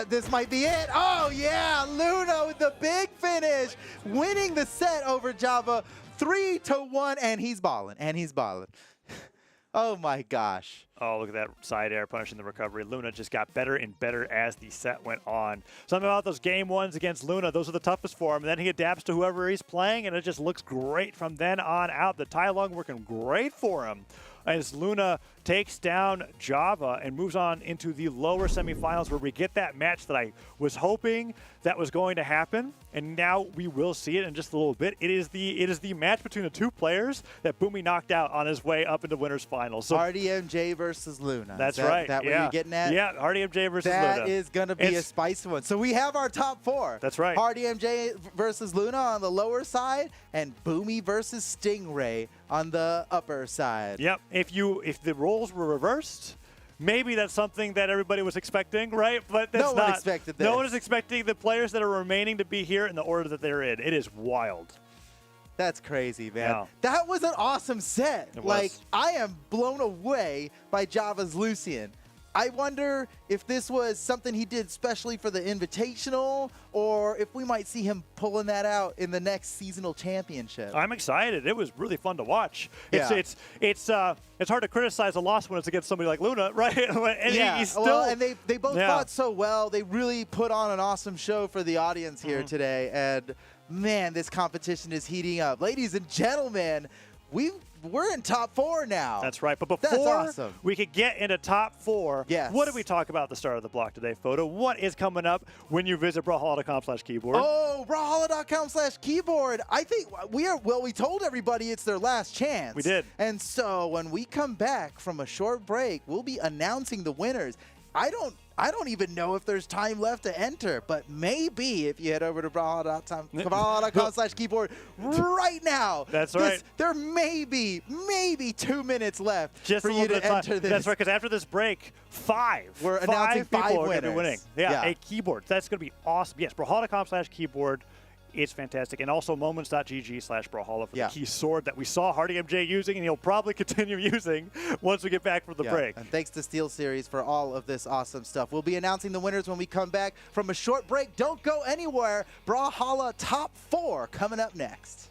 This might be it. Oh yeah, Luna with the big finish, winning the set over Java, 3-1, and he's balling. Oh my gosh. Oh, look at that side air punishing the recovery. Luna just got better and better as the set went on. Something about those game ones against Luna, those are the toughest for him. And then he adapts to whoever he's playing, and it just looks great from then on out. The Tai Lung working great for him as Luna takes down Java and moves on into the lower semifinals, where we get that match that I was hoping that was going to happen, and now we will see it in just a little bit. It is the match between the two players that Boomy knocked out on his way up into winners finals. So RDMJ versus Luna. That's right. right. That what you're getting at? Yeah, RDMJ versus Luna. That is going to be a spicy one. So we have our top 4. That's right. RDMJ versus Luna on the lower side, and Boomy versus Stingray on the upper side. Yep. If the roles were reversed, maybe that's something that everybody was expecting, right? But that's no one expected this. No one is expecting the players that are remaining to be here in the order that they're in. It is wild. That's crazy, man. Yeah. That was an awesome set. It Like, was. I am blown away by Java's Lucian. I wonder if this was something he did specially for the Invitational, or if we might see him pulling that out in the next seasonal championship. I'm excited. It was really fun to watch. Yeah. It's hard to criticize a loss when it's against somebody like Luna, right? And yeah, he's still, well, and they both Yeah. fought so well. They really put on an awesome show for the audience here today. And, man, this competition is heating up. Ladies and gentlemen, we're in top 4 now. That's right. But That's before awesome. we could get into top 4, Yes. what did we talk about at the start of the block today, Photo? What is coming up when you visit brawlhalla.com/keyboard? Oh, brawlhalla.com/keyboard. I think we told everybody it's their last chance. We did. And so when we come back from a short break, we'll be announcing the winners. I don't even know if there's time left to enter, but maybe if you head over to brawlhalla.com/keyboard right now. That's right. There may be 2 minutes left Just for a you little to bit of enter time. this. That's right, because after this break, We're announcing 5 people are going to be winners. winning. Yeah, Yeah. a keyboard. That's going to be awesome. Yes, brawlhalla.com/keyboard. It's fantastic. And also moments.gg/brawlhalla for Yeah. the key sword that we saw Hardy MJ using, and he'll probably continue using once we get back from the break. And thanks to SteelSeries for all of this awesome stuff. We'll be announcing the winners when we come back from a short break. Don't go anywhere. Brawlhalla Top 4 coming up next.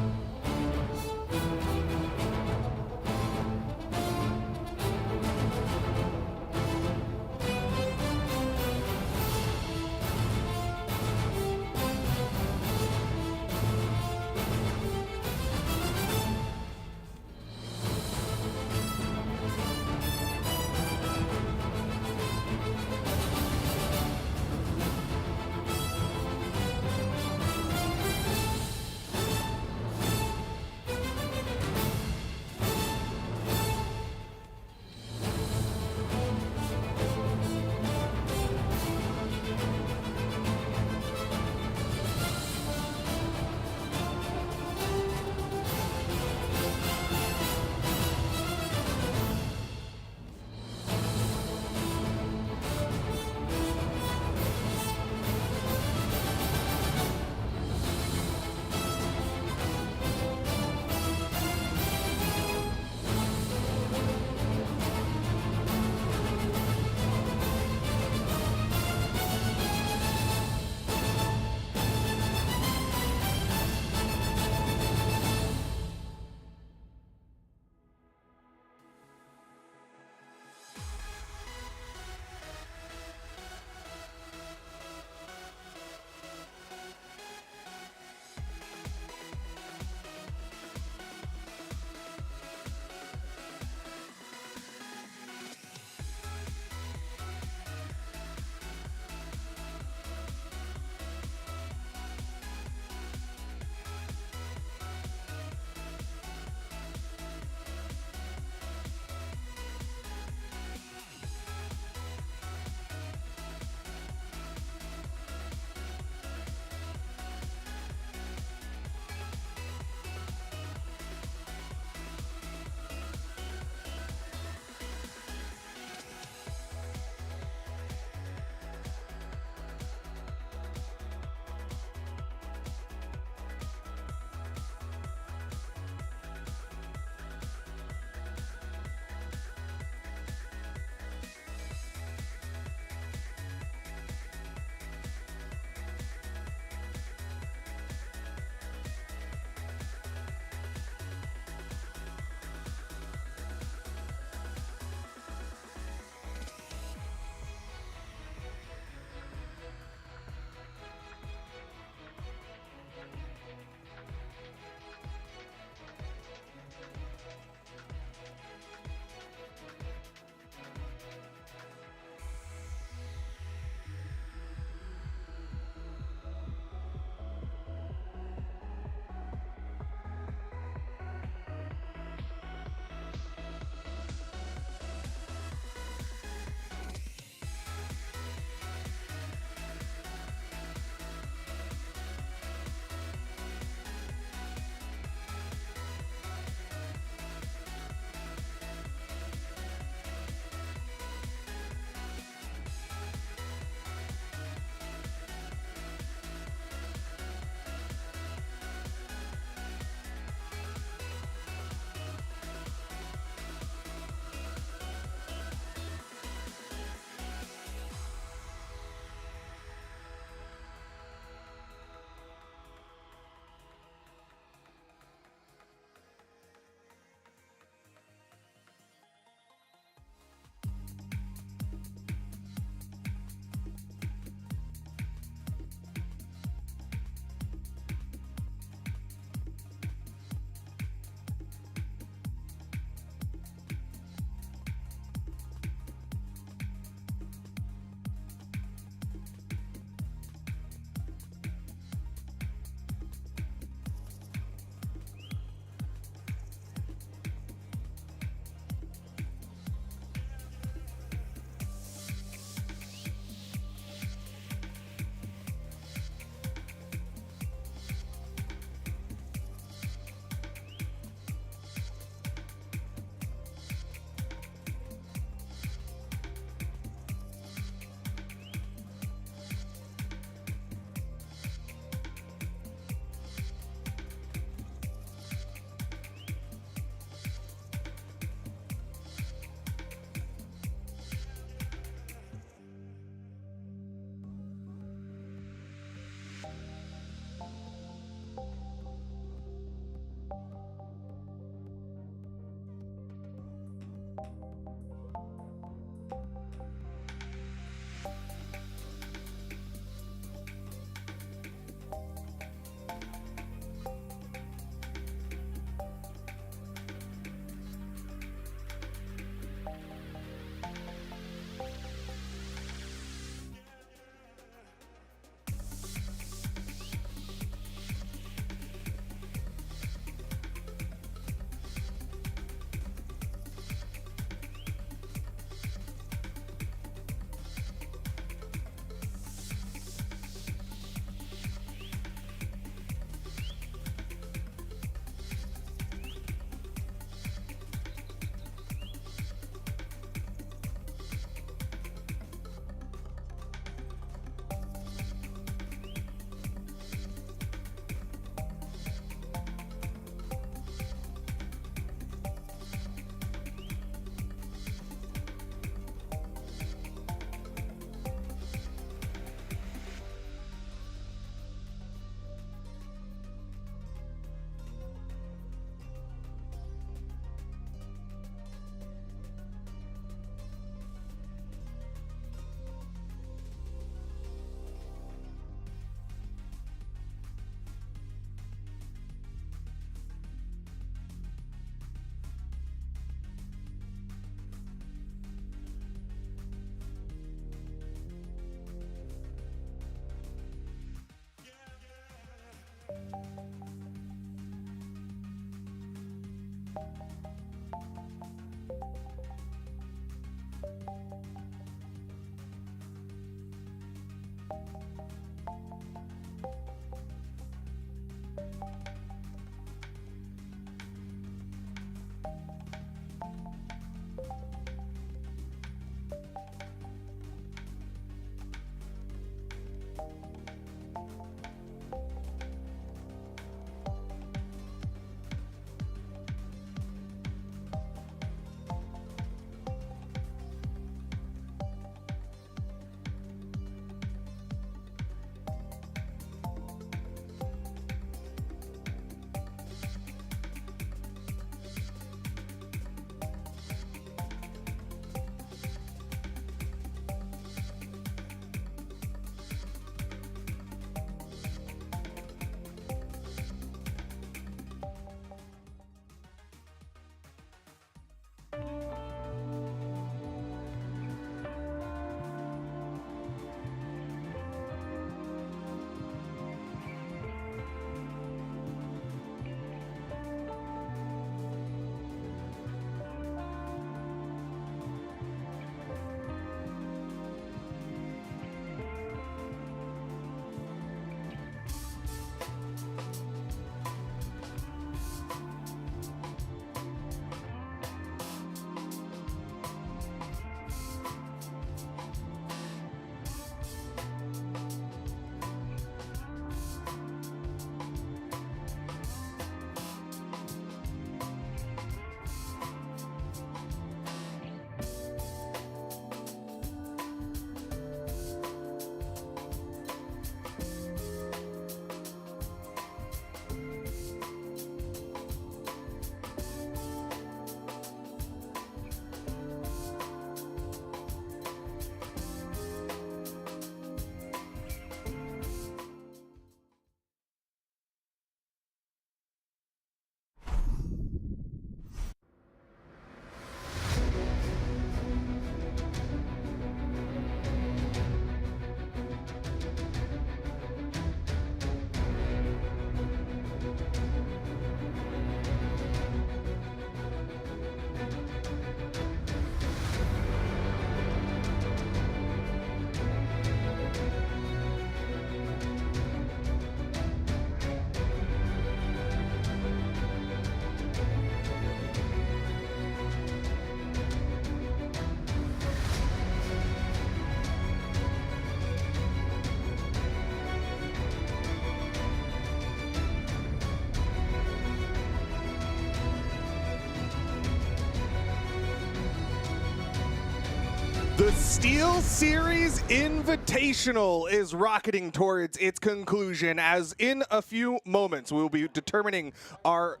The SteelSeries Invitational is rocketing towards its conclusion, as in a few moments we will be determining our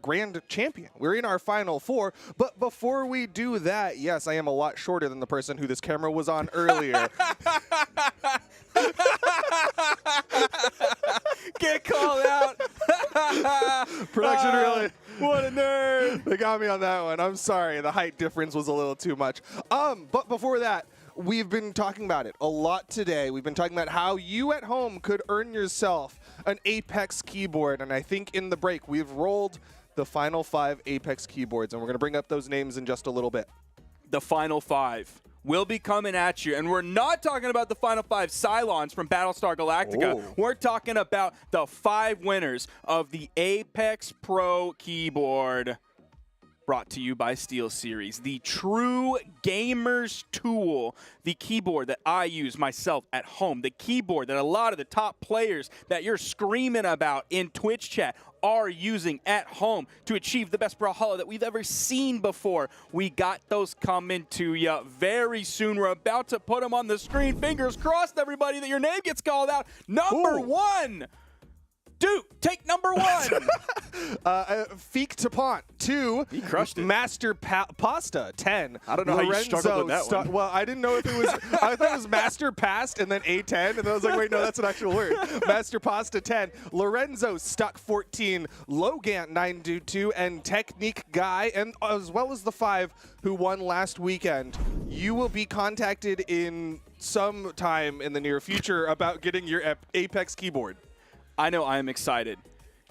grand champion. We're in our final four, but before we do that, yes, I am a lot shorter than the person who this camera was on earlier. Get called out. Production really. What a nerd. They got me on that one. I'm sorry. The height difference was a little too much. But before that, we've been talking about it a lot today. We've been talking about how you at home could earn yourself an Apex keyboard. And I think in the break, we've rolled the final 5 Apex keyboards. And we're going to bring up those names in just a little bit. The final 5 will be coming at you. And we're not talking about the final 5 Cylons from Battlestar Galactica. Ooh. We're talking about the 5 winners of the Apex Pro keyboard. Brought to you by SteelSeries, the true gamer's tool, the keyboard that I use myself at home, the keyboard that a lot of the top players that you're screaming about in Twitch chat are using at home to achieve the best Brawlhalla that we've ever seen before. We got those coming to you very soon. We're about to put them on the screen. Fingers crossed, everybody, that your name gets called out. Number 1. Duke, take number 1. Feek Tapont, 2. He crushed it. Master Pasta, 10. I don't know how you struggled with that one. Well, I didn't know if it was, I thought it was Master Past and then A10, and then I was like, wait, no, that's an actual word. Master Pasta, 10. Lorenzo, Stuck, 14. Logant, 922, and Technique Guy, and as well as the 5 who won last weekend. You will be contacted in some time in the near future about getting your Apex keyboard. I know I am excited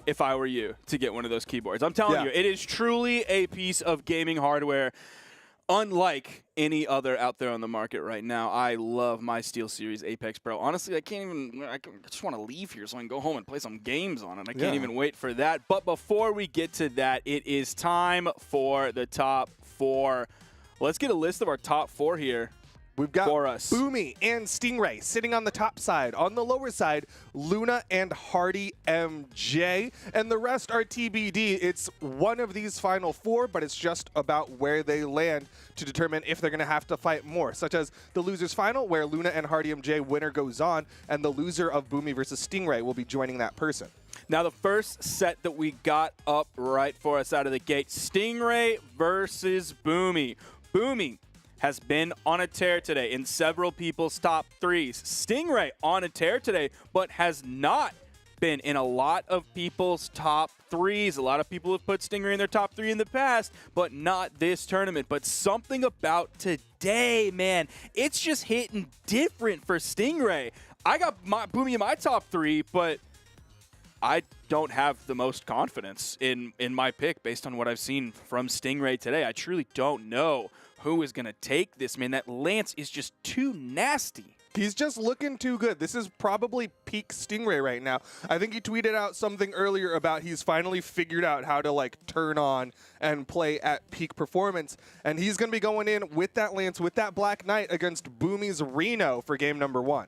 if I were you to get one of those keyboards. I'm telling you, it is truly a piece of gaming hardware unlike any other out there on the market right now. I love my SteelSeries Apex Pro. Honestly, I just want to leave here so I can go home and play some games on it. I can't even wait for that. But before we get to that, it is time for the top 4. Let's get a list of our top 4 here. We've got for us. Boomy and Stingray sitting on the top side. On the lower side, Luna and Hardy MJ. And the rest are TBD. It's one of these final 4, but it's just about where they land to determine if they're going to have to fight more, such as the losers final, where Luna and Hardy MJ winner goes on, and the loser of Boomy versus Stingray will be joining that person. Now, the first set that we got up right for us out of the gate, Stingray versus Boomy. Boomy has been on a tear today in several people's top 3s. Stingray on a tear today, but has not been in a lot of people's top 3s. A lot of people have put Stingray in their top 3 in the past, but not this tournament. But something about today, man, it's just hitting different for Stingray. I got Boomy in my top 3, but I don't have the most confidence in my pick based on what I've seen from Stingray today. I truly don't know who is going to take this, man. That Lance is just too nasty. He's just looking too good. This is probably peak Stingray right now. I think he tweeted out something earlier about he's finally figured out how to like turn on and play at peak performance. And he's going to be going in with that Lance, with that Black Knight against Boomy's Reno for game number 1.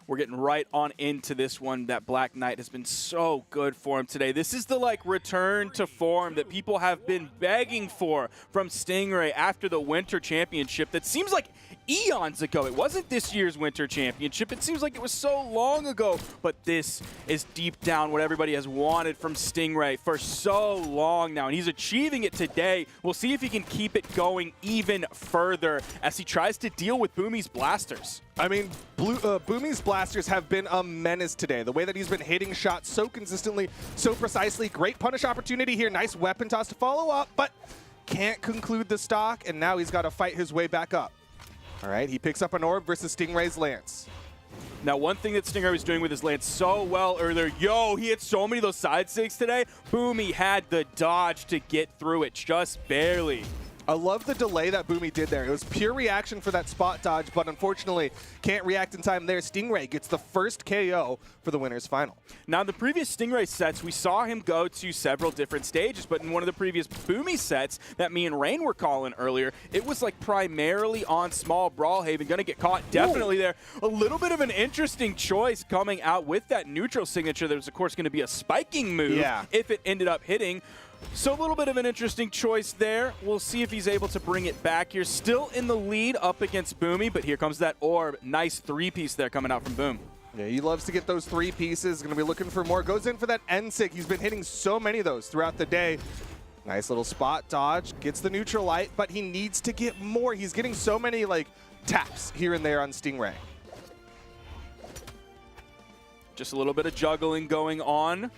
We're getting right on into this one. That Black Knight has been so good for him today. This is the like return to form that people have been begging for from Stingray after the Winter Championship. That seems like eons ago. It wasn't this year's Winter Championship. It seems like it was so long ago. But this is deep down what everybody has wanted from Stingray for so long now. And he's achieving it today. We'll see if he can keep it going even further as he tries to deal with Boomy's blasters. I mean, Boomy's blasters have been a menace today. The way that he's been hitting shots so consistently, so precisely. Great punish opportunity here. Nice weapon toss to follow up, but can't conclude the stock, and now he's got to fight his way back up. All right, he picks up an orb versus Stingray's Lance. Now, one thing that Stingray was doing with his Lance so well earlier, he hit so many of those side sticks today. Boomy had the dodge to get through it, just barely. I love the delay that Boomy did there. It was pure reaction for that spot dodge, but unfortunately can't react in time there. Stingray gets the first KO for the winner's final. Now, in the previous Stingray sets, we saw him go to several different stages, but in one of the previous Boomy sets that me and Rain were calling earlier, it was like primarily on small Brawlhaven. Going to get caught definitely there. A little bit of an interesting choice coming out with that neutral signature. There was, of course, going to be a spiking move if it ended up hitting. So a little bit of an interesting choice there. We'll see if he's able to bring it back here. Still in the lead up against Boomy, but here comes that orb. Nice 3-piece there coming out from Boom. Yeah, he loves to get those 3 pieces. Going to be looking for more. Goes in for that N-sig. He's been hitting so many of those throughout the day. Nice little spot dodge. Gets the neutral light, but he needs to get more. He's getting so many like taps here and there on Stingray. Just a little bit of juggling going on.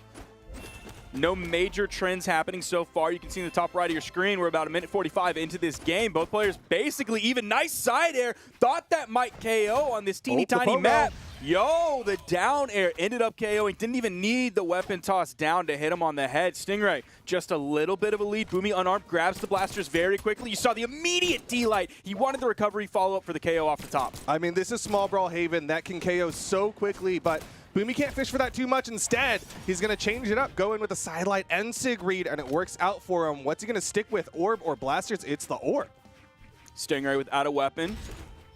No major trends happening so far. You can see in the top right of your screen, we're about 1:45 into this game. Both players basically even. Nice side air. Thought that might KO on this teeny tiny map. The down air ended up KOing. Didn't even need the weapon toss down to hit him on the head. Stingray, just a little bit of a lead. Boomy unarmed, grabs the blasters very quickly. You saw the immediate D-light. He wanted the recovery follow-up for the KO off the top. I mean, this is small Brawlhaven. That can KO so quickly, but Boomy can't fish for that too much. Instead, he's going to change it up, go in with a sidelight and Sig read, and it works out for him. What's he going to stick with, orb or blasters? It's the orb. Stingray without a weapon.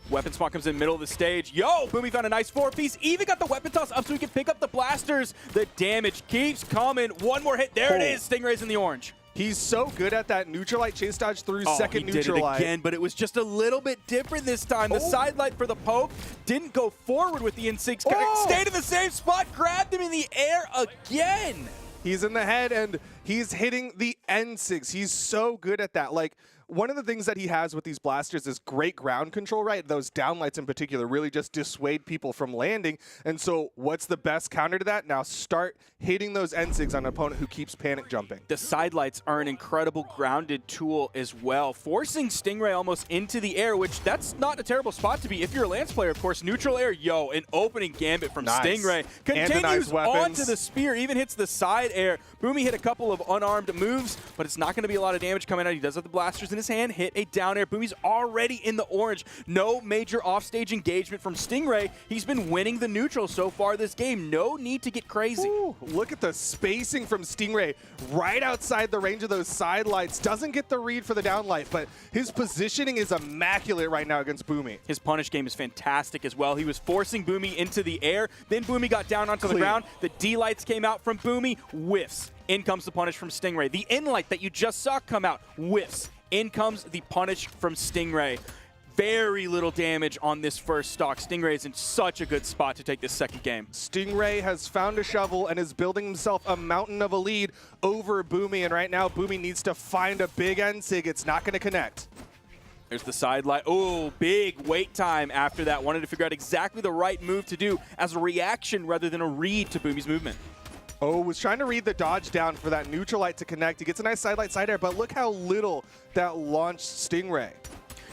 Weapon spot comes in middle of the stage. Boomy found a nice 4-piece. Even got the weapon toss up so he can pick up the blasters. The damage keeps coming. One more hit. There it is. Stingray's in the orange. He's so good at that neutral light chase dodge through second neutral did it light. again, but it was just a little bit different this time. The side light for the poke didn't go forward with the N6. Stayed in the same spot, grabbed him in the air again. He's in the head, and he's hitting the N6. He's so good at that. Like, one of the things that he has with these blasters is great ground control, right? Those downlights in particular really just dissuade people from landing. And so what's the best counter to that? Now start hitting those NSIGs on an opponent who keeps panic jumping. The side lights are an incredible grounded tool as well, forcing Stingray almost into the air, which that's not a terrible spot to be if you're a Lance player, of course. Neutral air, yo, an opening gambit from Stingray. Continues onto the spear, even hits the side air. Boomy hit a couple of unarmed moves, but it's not going to be a lot of damage coming out. He does have the blasters in his hand, hit a down air. Boomy's already in the orange. No major offstage engagement from Stingray. He's been winning the neutral so far this game. No need to get crazy. Ooh, look at the spacing from Stingray right outside the range of those side lights. Doesn't get the read for the downlight, but his positioning is immaculate right now against Boomy. His punish game is fantastic as well. He was forcing Boomy into the air. Then Boomy got down onto the ground. The D-lights came out from Boomy. Whiffs. In comes the punish from Stingray. The in-light that you just saw come out. Whiffs. In comes the punish from Stingray. Very little damage on this first stock. Stingray is in such a good spot to take this second game. Stingray has found a shovel and is building himself a mountain of a lead over Boomy. And right now, Boomy needs to find a big NSIG. It's not going to connect. There's the side light. Oh, big wait time after that. Wanted to figure out exactly the right move to do as a reaction rather than a read to Boomy's movement. Oh, was trying to read the dodge down for that neutral light to connect. He gets a nice side light side air, but look how little that launched Stingray.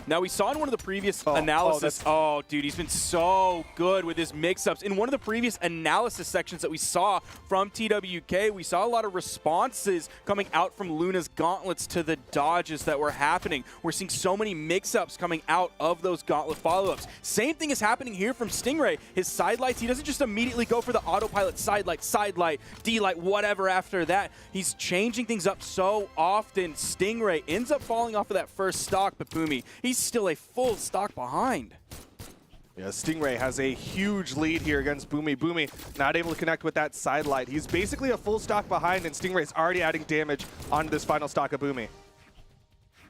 Now, we saw in one of the previous analysis. Oh, dude, he's been so good with his mix-ups. In one of the previous analysis sections that we saw from TWK, we saw a lot of responses coming out from Luna's gauntlets to the dodges that were happening. We're seeing so many mix-ups coming out of those gauntlet follow-ups. Same thing is happening here from Stingray. His side lights, he doesn't just immediately go for the autopilot side light, D-light, whatever after that. He's changing things up so often. Stingray ends up falling off of that first stock, but Boomy, he's still a full stock behind. Yeah, Stingray has a huge lead here against Boomy. Boomy not able to connect with that side light. He's basically a full stock behind, and Stingray's already adding damage onto this final stock of Boomy.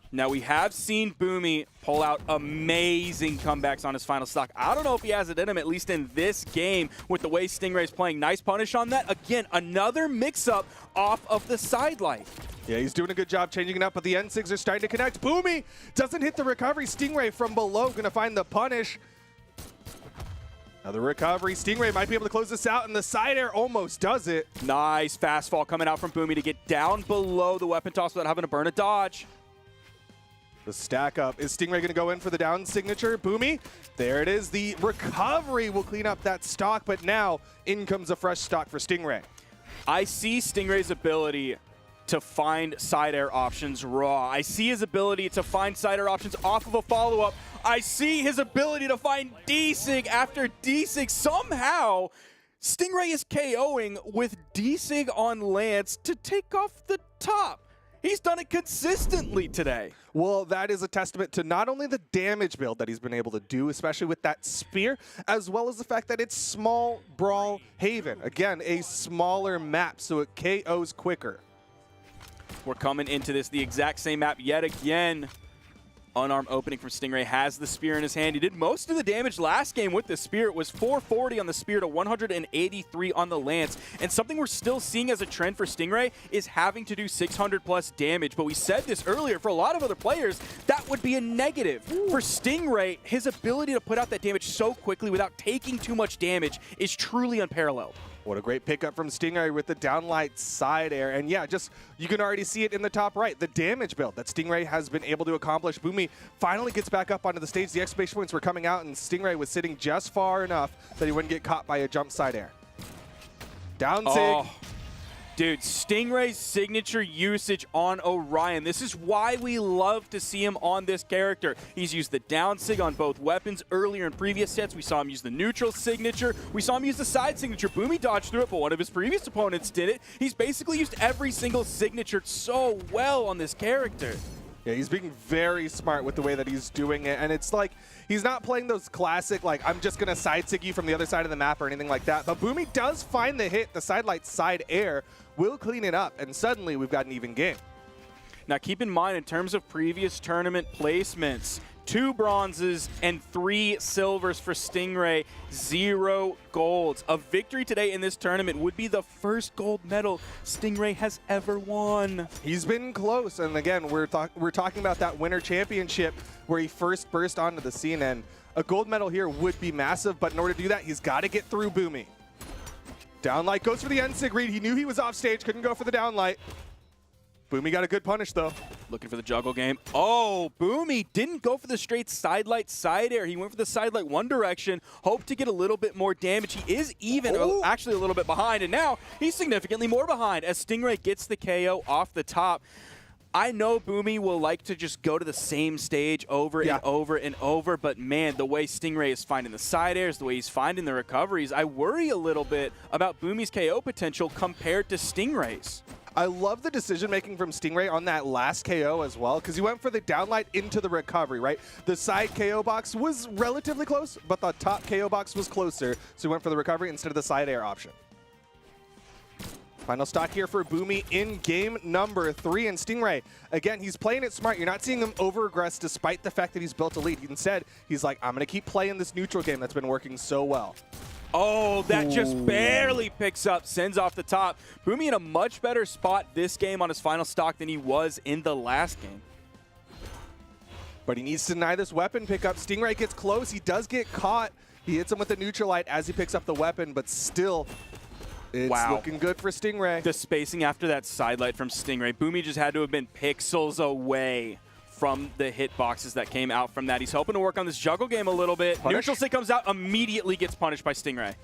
Now, we have seen Boomy pull out amazing comebacks on his final stock. I don't know if he has it in him, at least in this game, with the way Stingray's playing. Nice punish on that. Again, another mix-up off of the side light. Yeah, he's doing a good job changing it up, but the NSIGs are starting to connect. Boomy doesn't hit the recovery. Stingray from below going to find the punish. Another recovery. Stingray might be able to close this out, and the side air almost does it. Nice fast fall coming out from Boomy to get down below the weapon toss without having to burn a dodge. The stack up. Is Stingray going to go in for the down signature? Boomy, there it is. The recovery will clean up that stock, but now in comes a fresh stock for Stingray. I see Stingray's ability to find side air options raw. I see his ability to find side air options off of a follow-up. I see his ability to find D-Sig after D-Sig. Somehow, Stingray is KOing with D-Sig on Lance to take off the top. He's done it consistently today. Well, that is a testament to not only the damage build that he's been able to do, especially with that spear, as well as the fact that it's small Brawl Haven. Again, a smaller map, so it KOs quicker. We're coming into this the exact same map yet again. Unarmed opening from Stingray, has the spear in his hand. He did most of the damage last game with the spear. It was 440 on the spear to 183 on the lance. And something we're still seeing as a trend for Stingray is having to do 600 plus damage. But we said this earlier, for a lot of other players, that would be a negative. For Stingray, his ability to put out that damage so quickly without taking too much damage is truly unparalleled. What a great pickup from Stingray with the downlight side air. And yeah, just you can already see it in the top right, the damage build that Stingray has been able to accomplish. Boomy finally gets back up onto the stage. The exclamation points were coming out, and Stingray was sitting just far enough that he wouldn't get caught by a jump side air. Down sig. Oh. Dude, Stingray's signature usage on Orion. This is why we love to see him on this character. He's used the down sig on both weapons earlier in previous sets. We saw him use the neutral signature. We saw him use the side signature. Boomy dodged through it, but one of his previous opponents did it. He's basically used every single signature so well on this character. Yeah, he's being very smart with the way that he's doing it, and it's like he's not playing those classic, like, I'm just going to side sig you from the other side of the map or anything like that. But Boomy does find the hit. The side light side air will clean it up, and suddenly we've got an even game. Now, keep in mind, in terms of previous tournament placements, 2 bronzes and 3 silvers for Stingray, 0 golds. A victory today in this tournament would be the first gold medal Stingray has ever won. He's been close, and again, we're talking about that winter championship where he first burst onto the scene, and a gold medal here would be massive, but in order to do that, he's got to get through Boomy. Downlight goes for the N-Sig read. He knew he was off stage, couldn't go for the downlight. Boomy got a good punish, though. Looking for the juggle game. Oh, Boomy didn't go for the straight side light side air. He went for the side light one direction, hoped to get a little bit more damage. He is even, actually a little bit behind, and now he's significantly more behind as Stingray gets the KO off the top. I know Boomy will like to just go to the same stage over and over and over, but man, the way Stingray is finding the side airs, the way he's finding the recoveries, I worry a little bit about Boomy's KO potential compared to Stingray's. I love the decision-making from Stingray on that last KO as well, because he went for the downlight into the recovery, right? The side KO box was relatively close, but the top KO box was closer, so he went for the recovery instead of the side air option. Final stock here for Boomy in game number 3, and Stingray, again, he's playing it smart. You're not seeing him over-aggress despite the fact that he's built a lead. Instead, he's like, I'm going to keep playing this neutral game that's been working so well. Oh, that just barely picks up, sends off the top. Boomy in a much better spot this game on his final stock than he was in the last game. But he needs to deny this weapon pickup. Stingray gets close. He does get caught. He hits him with the neutral light as he picks up the weapon, but still, it's looking good for Stingray. The spacing after that side light from Stingray. Boomy just had to have been pixels away from the hitboxes that came out from that. He's hoping to work on this juggle game a little bit. Punish. Neutral stick comes out, immediately gets punished by Stingray.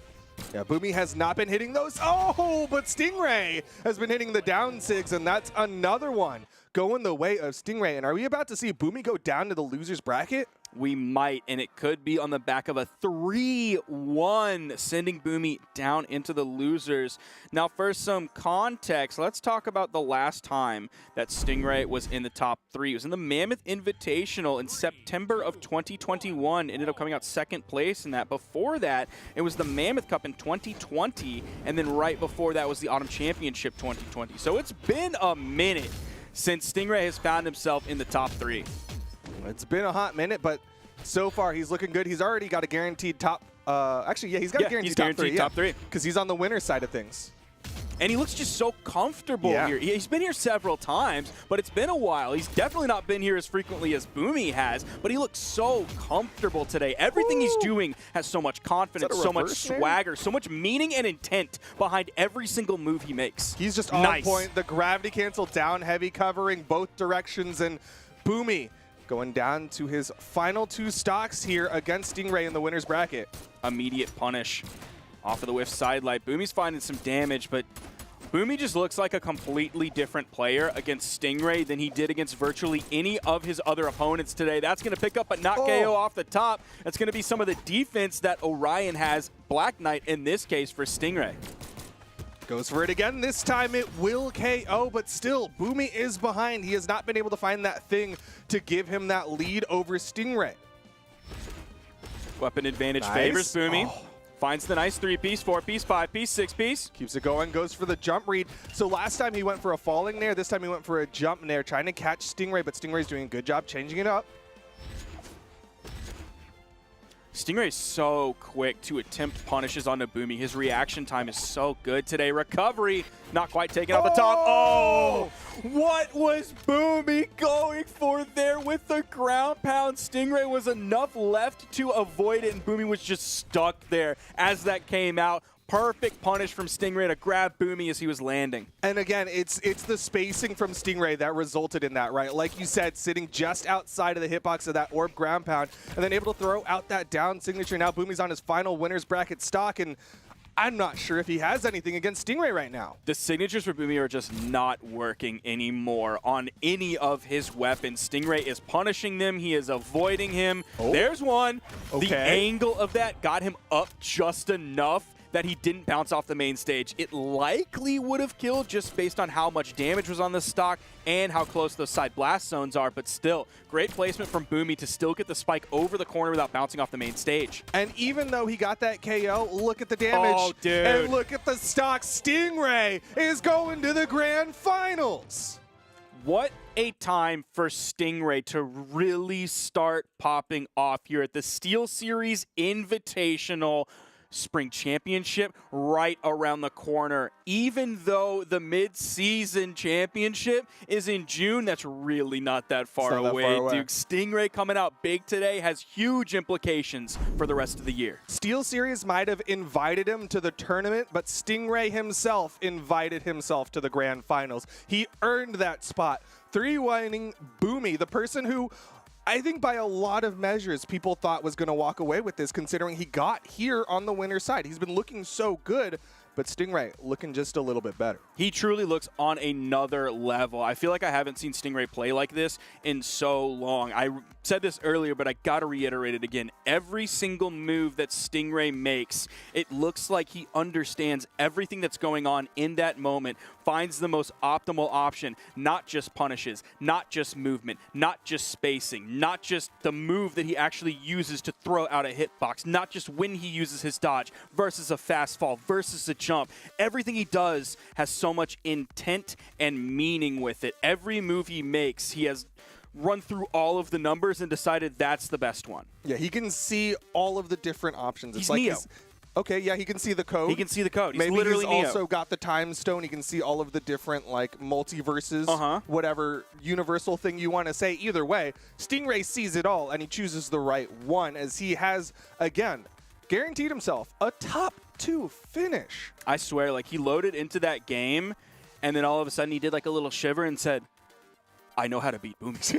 Yeah, Boomy has not been hitting those. Oh, but Stingray has been hitting the down sigs, and that's another one going the way of Stingray. And are we about to see Boomy go down to the loser's bracket? We might, and it could be on the back of a 3-1, sending Boomy down into the losers. Now, for some context, let's talk about the last time that Stingray was in the top 3. It was in the Mammoth Invitational in September of 2021. Ended up coming out second place in that. Before that, it was the Mammoth Cup in 2020, and then right before that was the Autumn Championship 2020. So it's been a minute since Stingray has found himself in the top 3. It's been a hot minute, but so far he's looking good. He's already got a guaranteed top. Actually, yeah, he's got a guaranteed top 3. Top 3 because he's on the winner's side of things. And he looks just so comfortable here. He's been here several times, but it's been a while. He's definitely not been here as frequently as Boomy has, but he looks so comfortable today. Everything he's doing has so much confidence, so much swagger, so much meaning and intent behind every single move he makes. He's just on point. The gravity cancel down heavy covering both directions, and Boomy going down to his final 2 stocks here against Stingray in the winner's bracket. Immediate punish off of the whiff side light. Boomy's finding some damage, but Boomy just looks like a completely different player against Stingray than he did against virtually any of his other opponents today. That's going to pick up, but not KO off the top. That's going to be some of the defense that Orion has, Black Knight in this case, for Stingray. Goes for it again. This time it will KO, but still, Boomy is behind. He has not been able to find that thing to give him that lead over Stingray. Weapon advantage favors Boomy. Finds the nice 3-piece, 4-piece, 5-piece, 6-piece. Keeps it going, goes for the jump read. So last time he went for a falling nair. This time he went for a jump nair, trying to catch Stingray, but Stingray's doing a good job changing it up. Stingray is so quick to attempt punishes onto Boomy. His reaction time is so good today. Recovery, not quite taken off the top. Oh! What was Boomy going for there with the ground pound? Stingray was enough left to avoid it, and Boomy was just stuck there as that came out. Perfect punish from Stingray to grab Boomy as he was landing. And again, it's the spacing from Stingray that resulted in that, right? Like you said, sitting just outside of the hitbox of that orb ground pound, and then able to throw out that down signature. Now Boomy's on his final winner's bracket stock, and I'm not sure if he has anything against Stingray right now. The signatures for Boomy are just not working anymore on any of his weapons. Stingray is punishing them. He is avoiding him. There's one. Okay. The angle of that got him up just enough that he didn't bounce off the main stage. It likely would have killed just based on how much damage was on the stock and how close those side blast zones are, but still, great placement from Boomy to still get the spike over the corner without bouncing off the main stage. And even though he got that KO, look at the damage. Oh, dude. And look at the stock. Stingray is going to the grand finals. What a time for Stingray to really start popping off here at the SteelSeries Invitational. Spring Championship right around the corner. Even though the mid-season championship is in June, that's really not that far away, Duke. Stingray coming out big today has huge implications for the rest of the year. SteelSeries might have invited him to the tournament, but Stingray himself invited himself to the grand finals. He earned that spot. 3-winning Boomy, the person who I think by a lot of measures, people thought was going to walk away with this, considering he got here on the winner's side. He's been looking so good, but Stingray looking just a little bit better. He truly looks on another level. I feel like I haven't seen Stingray play like this in so long. I said this earlier, but I got to reiterate it again. Every single move that Stingray makes, it looks like he understands everything that's going on in that moment, finds the most optimal option, not just punishes, not just movement, not just spacing, not just the move that he actually uses to throw out a hitbox, not just when he uses his dodge versus a fast fall versus a jump. Everything he does has so much intent and meaning with it. Every move he makes, he has run through all of the numbers and decided that's the best one. Yeah, he can see all of the different options. He's Neo. Okay, yeah, he can see the code. He can see the code. He's Maybe literally he's Neo. also got the time stone. He can see all of the different like multiverses, whatever universal thing you want to say. Either way, Stingray sees it all, and he chooses the right one as he has, again, guaranteed himself a top 2 finish. I swear, like, he loaded into that game, and then all of a sudden he did like a little shiver and said, I know how to beat Boomy.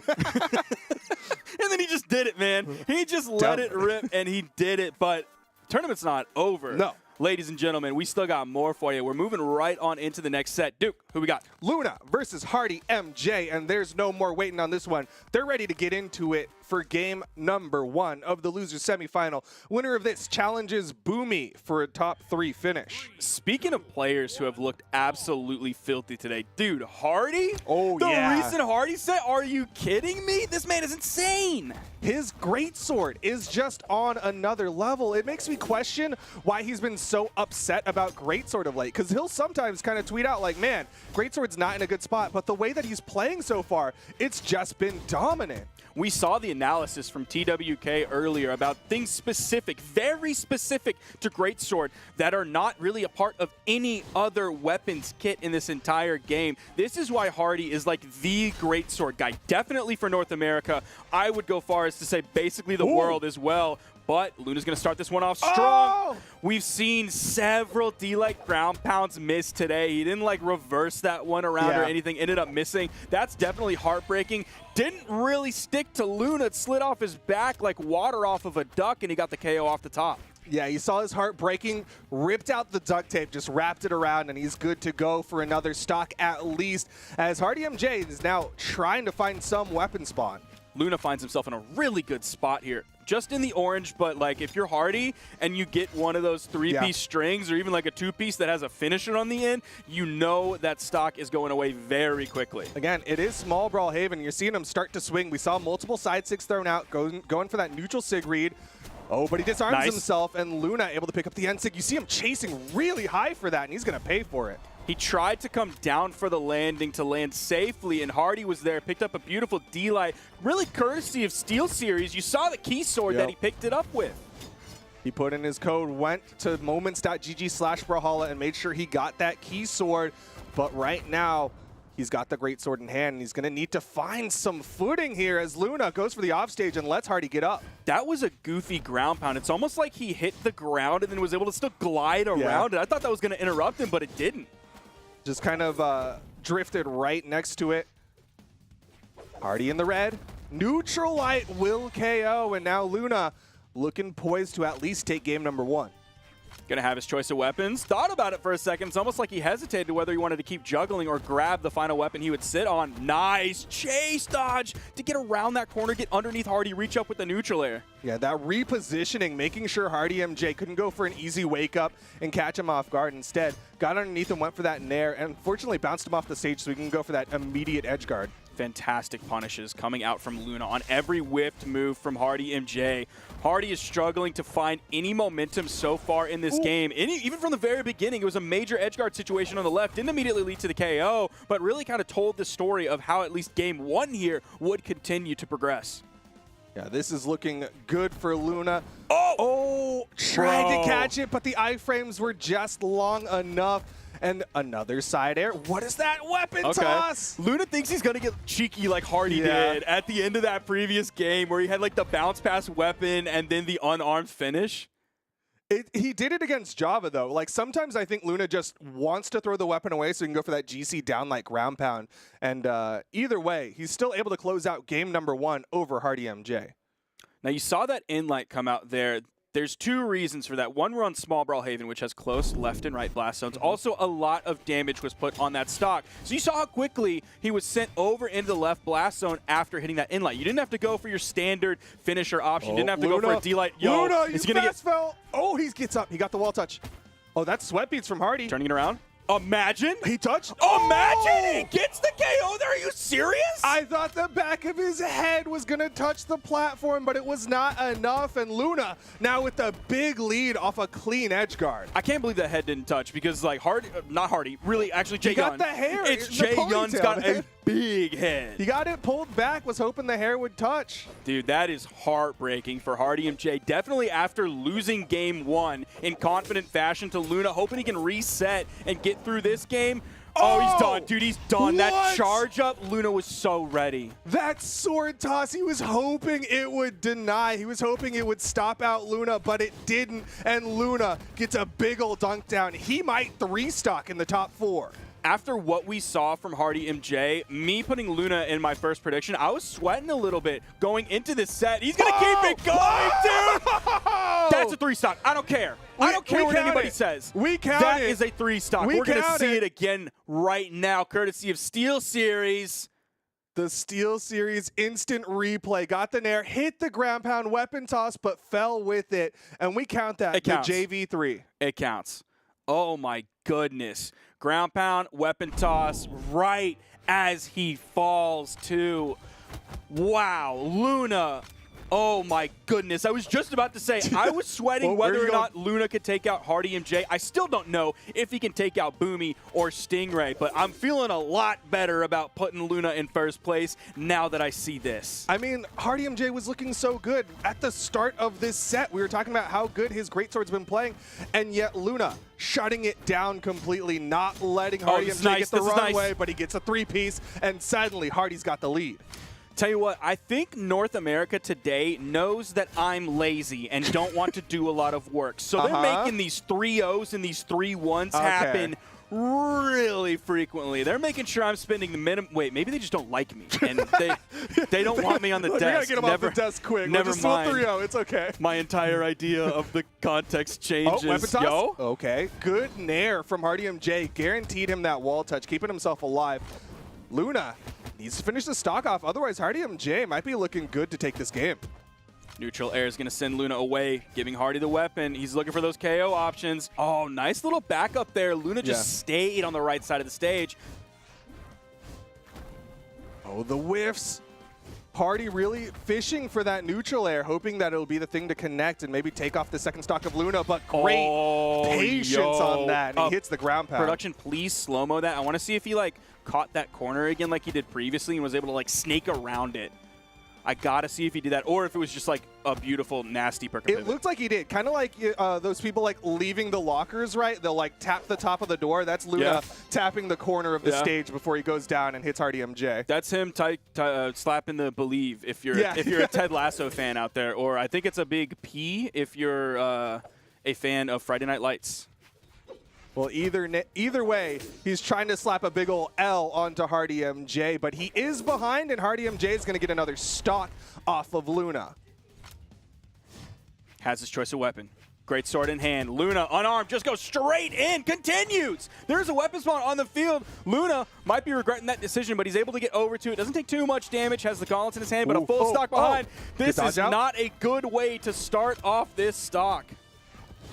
And then he just did it, man. He just let it rip, and he did it. But tournament's not over. No. Ladies and gentlemen, we still got more for you. We're moving right on into the next set. Duke, who we got? Luna versus Hardy MJ, and there's no more waiting on this one. They're ready to get into it for game number 1 of the loser semifinal. Winner of this challenges Boomy for a top 3 finish. Speaking of players who have looked absolutely filthy today, dude, Hardy? Oh, the yeah. recent Hardy set? Are you kidding me? This man is insane. His greatsword is just on another level. It makes me question why he's been so upset about greatsword of late, because he'll sometimes kind of tweet out like, man, greatsword's not in a good spot, but the way that he's playing so far, it's just been dominant. We saw the analysis from TWK earlier about things specific, very specific to Greatsword that are not really a part of any other weapons kit in this entire game. This is why Hardy is like the Greatsword guy. Definitely for North America. I would go far as to say basically the world as well. But Luna's going to start this one off strong. Oh! We've seen several D-like ground pounds miss today. He didn't like reverse that one around or anything. Ended up missing. That's definitely heartbreaking. Didn't really stick to Luna. It slid off his back like water off of a duck, and he got the KO off the top. Yeah, you saw his heart breaking, ripped out the duct tape, just wrapped it around, and he's good to go for another stock at least, as Hardy MJ is now trying to find some weapon spawn. Luna finds himself in a really good spot here. Just in the orange, but like if you're Hardy and you get one of those 3-piece strings or even like a 2-piece that has a finisher on the end, you know that stock is going away very quickly. Again, it is small Brawl Haven. You're seeing him start to swing. We saw multiple side 6 thrown out, going for that neutral sig read. Oh, but he disarms himself, and Luna able to pick up the end sig. You see him chasing really high for that, and he's going to pay for it. He tried to come down for the landing to land safely, and Hardy was there, picked up a beautiful D-Light, really courtesy of SteelSeries. You saw the key sword that he picked it up with. He put in his code, went to moments.gg/Brawlhalla and made sure he got that key sword. But right now, he's got the great sword in hand, and he's going to need to find some footing here as Luna goes for the offstage and lets Hardy get up. That was a goofy ground pound. It's almost like he hit the ground and then was able to still glide around it. I thought that was going to interrupt him, but it didn't. Just kind of drifted right next to it. Hardy in the red. Neutral light will KO, and now Luna looking poised to at least take game number 1. Going to have his choice of weapons. Thought about it for a second. It's almost like he hesitated whether he wanted to keep juggling or grab the final weapon he would sit on. Nice chase dodge to get around that corner, get underneath Hardy, reach up with the neutral air. Yeah, that repositioning, making sure Hardy MJ couldn't go for an easy wake up and catch him off guard. Instead, got underneath and went for that nair, and fortunately bounced him off the stage so he can go for that immediate edge guard. fantastic punishes coming out from Luna on every whiffed move from Hardy MJ. Hardy is struggling to find any momentum so far in this game. Even from the very beginning, it was a major edgeguard situation on the left. Didn't immediately lead to the KO, but really kind of told the story of how at least game one here would continue to progress. Yeah, this is looking good for Luna. Oh! Tried to catch it, but the iframes were just long enough. And another side air. What is that weapon toss? Luna thinks he's going to get cheeky like Hardy did at the end of that previous game where he had like the bounce pass weapon and then the unarmed finish. He did it against Java, though. Like, sometimes I think Luna just wants to throw the weapon away so he can go for that GC down like ground pound. And either way, he's still able to close out game number 1 over Hardy MJ. Now, you saw that in light come out there. There's 2 reasons for that. One, we're on Small Brawl Haven, which has close left and right blast zones. Also, a lot of damage was put on that stock. So you saw how quickly he was sent over into the left blast zone after hitting that inlight. You didn't have to go for your standard finisher option. You didn't have to go for a D-light. Luna, you fast fell. Oh, he gets up. He got the wall touch. Oh, that's sweat beats from Hardy. Turning it around. Imagine. He touched. Imagine he gets the KO there. Are you serious? I thought the back of his head was going to touch the platform, but it was not enough. And Luna now with the big lead off a clean edge guard. I can't believe that head didn't touch because, like, not Hardy, really, actually, Jae He got the hair. It's the Jae Yun's got man. a big head. He got it pulled back, was hoping the hair would touch. Dude, that is heartbreaking for Hardy MJ. Definitely after losing game 1 in confident fashion to Luna, hoping he can reset and get through this game. Oh, he's done. Dude, he's done. What? That charge up, Luna was so ready. That sword toss, he was hoping it would deny. He was hoping it would stop out Luna, but it didn't. And Luna gets a big ol' dunk down. He might 3-stock in the top 4. After what we saw from Hardy MJ, me putting Luna in my first prediction, I was sweating a little bit going into this set. He's going to keep it going, dude! That's a 3-stock. I don't care. I don't care what anybody says. We count that it. Is a 3-stock. We're going to see it again right now, courtesy of SteelSeries. The SteelSeries instant replay. Got the nair, hit the ground pound weapon toss, but fell with it. And we count that. It counts. The JV3. It counts. Oh, my goodness. Ground pound, weapon toss, right as he falls, too. Wow, Luna. Oh, my goodness. I was just about to say, I was sweating whether or not Luna could take out Hardy MJ. I still don't know if he can take out Boomy or Stingray, but I'm feeling a lot better about putting Luna in first place now that I see this. I mean, Hardy MJ was looking so good. At the start of this set, we were talking about how good his greatsword's been playing, and yet Luna shutting it down completely, not letting Hardy MJ get the runway, but he gets a 3-piece, and suddenly Hardy's got the lead. Tell you what, I think North America today knows that I'm lazy and don't want to do a lot of work. So they're making these 3-0s and these 3-1s happen really frequently. They're making sure I'm spending the minimum. Wait, maybe they just don't like me and they don't want me on the desk. We gotta get them off the desk quick. Never mind. 3-0. It's okay. My entire idea of the context changes. Oh, weapon toss? Yo. Okay, good nair from Hardy MJ. Guaranteed him that wall touch, keeping himself alive. Luna needs to finish the stock off. Otherwise, Hardy MJ might be looking good to take this game. Neutral air is going to send Luna away, giving Hardy the weapon. He's looking for those KO options. Oh, nice little backup there. Luna just stayed on the right side of the stage. Oh, the whiffs. Hardy really fishing for that neutral air, hoping that it'll be the thing to connect and maybe take off the second stock of Luna, but great patience on that. And he hits the ground pound. Production, please slow-mo that. I want to see if he, like, caught that corner again like he did previously and was able to, like, snake around it. I got to see if he did that, or if it was just, like, a beautiful, nasty perk. It looked like he did. Kind of like those people, like, leaving the lockers, right? They'll, like, tap the top of the door. That's Luna tapping the corner of the stage before he goes down and hits Hardy MJ. That's him slapping the Believe if you're a Ted Lasso fan out there, or I think it's a big P if you're a fan of Friday Night Lights. Well, either way, he's trying to slap a big ol' L onto Hardy MJ, but he is behind, and Hardy MJ is going to get another stock off of Luna. Has his choice of weapon. Great sword in hand. Luna, unarmed, just goes straight in, continues. There's a weapon spawn on the field. Luna might be regretting that decision, but he's able to get over to it. Doesn't take too much damage, has the gauntlets in his hand, but a full stock behind. This is not a good way to start off this stock.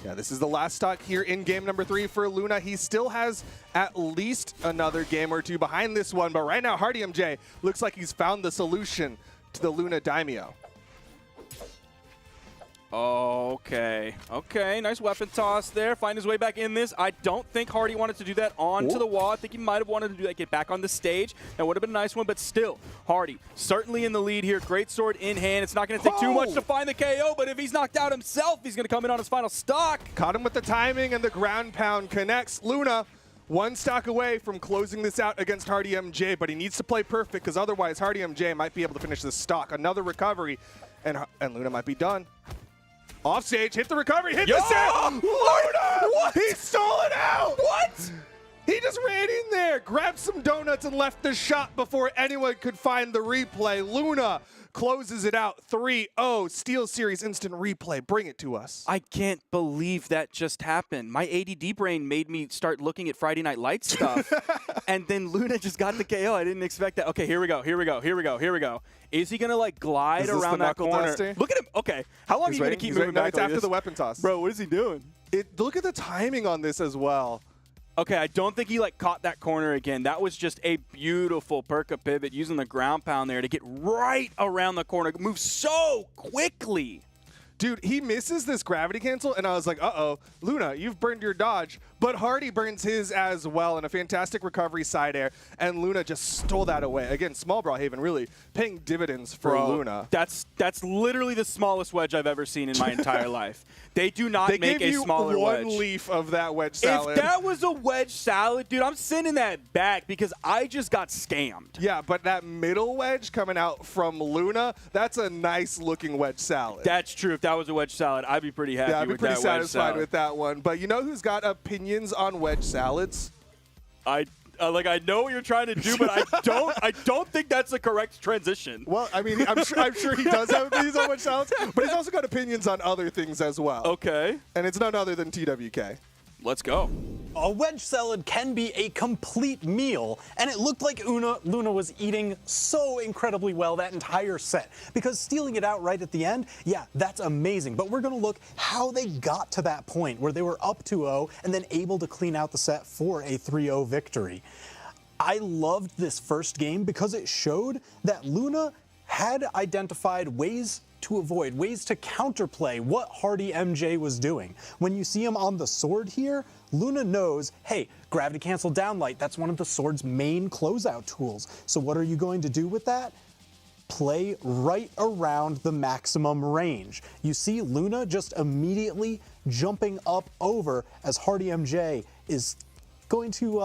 Yeah, this is the last stock here in game number 3 for Luna. He still has at least another game or two behind this one, but right now Hardy MJ looks like he's found the solution to the Luna Daimyo. Okay. Okay, nice weapon toss there. Find his way back in this. I don't think Hardy wanted to do that onto the wall. I think he might have wanted to do that, get back on the stage. That would have been a nice one, but still, Hardy certainly in the lead here. Great sword in hand. It's not going to take too much to find the KO, but if he's knocked out himself, he's going to come in on his final stock. Caught him with the timing, and the ground pound connects. Luna, one stock away from closing this out against Hardy MJ, but he needs to play perfect because otherwise Hardy MJ might be able to finish this stock. Another recovery, and Luna might be done. Off stage, hit the recovery, hit the set. Luna! What? He stole it out! What? He just ran in there, grabbed some donuts, and left the shot before anyone could find the replay. Luna closes it out 3-0. SteelSeries Instant Replay. Bring it to us. I can't believe that just happened. My ADD brain made me start looking at Friday Night Lights stuff. And then Luna just got the KO. I didn't expect that. Okay, here we go. Is he going to, like, glide around that corner? Duster? Look at him. Okay. How long are you going to keep moving back It's like after this? the weapon toss. Bro, what is he doing? Look at the timing on this as well. Okay, I don't think he, like, caught that corner again. That was just a beautiful Perka pivot using the ground pound there to get right around the corner. Move so quickly. Dude, he misses this gravity cancel, and I was like, uh-oh, Luna, you've burned your dodge. But Hardy burns his as well in a fantastic recovery side air, and Luna just stole that away. Again, small Brawlhaven really paying dividends for Luna. That's literally the smallest wedge I've ever seen in my entire life. They do not make a smaller wedge. They gave you one leaf of that wedge salad. If that was a wedge salad, dude, I'm sending that back because I just got scammed. Yeah, but that middle wedge coming out from Luna, that's a nice-looking wedge salad. That's true. If that was a wedge salad, I'd be pretty happy with that wedge salad. Yeah, I'd be pretty satisfied with that one. But you know who's got opinions on wedge salads? I know what you're trying to do, but I don't think that's the correct transition. Well, I mean, I'm sure he does have opinions on wedge salads, but he's also got opinions on other things as well. Okay. And it's none other than TWK. Let's go. A wedge salad can be a complete meal, and it looked like Luna was eating so incredibly well that entire set, because stealing it out right at the end, yeah, that's amazing. But we're going to look how they got to that point where they were up 2-0 and then able to clean out the set for a 3-0 victory. I loved this first game because it showed that Luna had identified ways to avoid, ways to counterplay what Hardy MJ was doing. When you see him on the sword here, Luna knows, hey, gravity cancel downlight, that's one of the sword's main closeout tools. So what are you going to do with that? Play right around the maximum range. You see Luna just immediately jumping up over as Hardy MJ is going to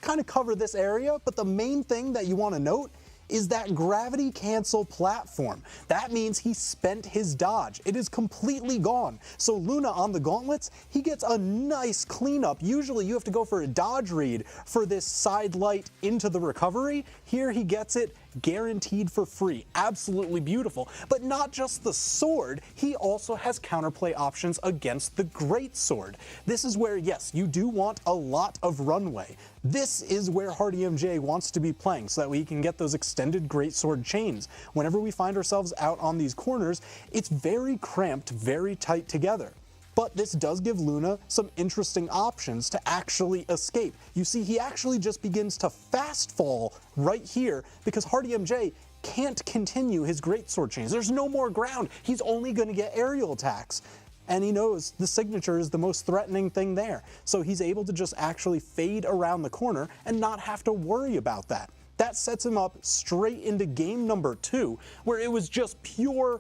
kind of cover this area, but the main thing that you want to note is that gravity cancel platform. That means he spent his dodge. It is completely gone. So Luna on the gauntlets, he gets a nice cleanup. Usually you have to go for a dodge read for this side light into the recovery. Here he gets it guaranteed for free. Absolutely beautiful. But not just the sword, he also has counterplay options against the greatsword. This is where, yes, you do want a lot of runway. This is where Hardy MJ wants to be playing so that we can get those extended greatsword chains. Whenever we find ourselves out on these corners, it's very cramped, very tight together. But this does give Luna some interesting options to actually escape. You see, he actually just begins to fast fall right here because Hardy MJ can't continue his greatsword chains. There's no more ground. He's only going to get aerial attacks. And he knows the signature is the most threatening thing there. So he's able to just actually fade around the corner and not have to worry about that. That sets him up straight into game number 2, where it was just pure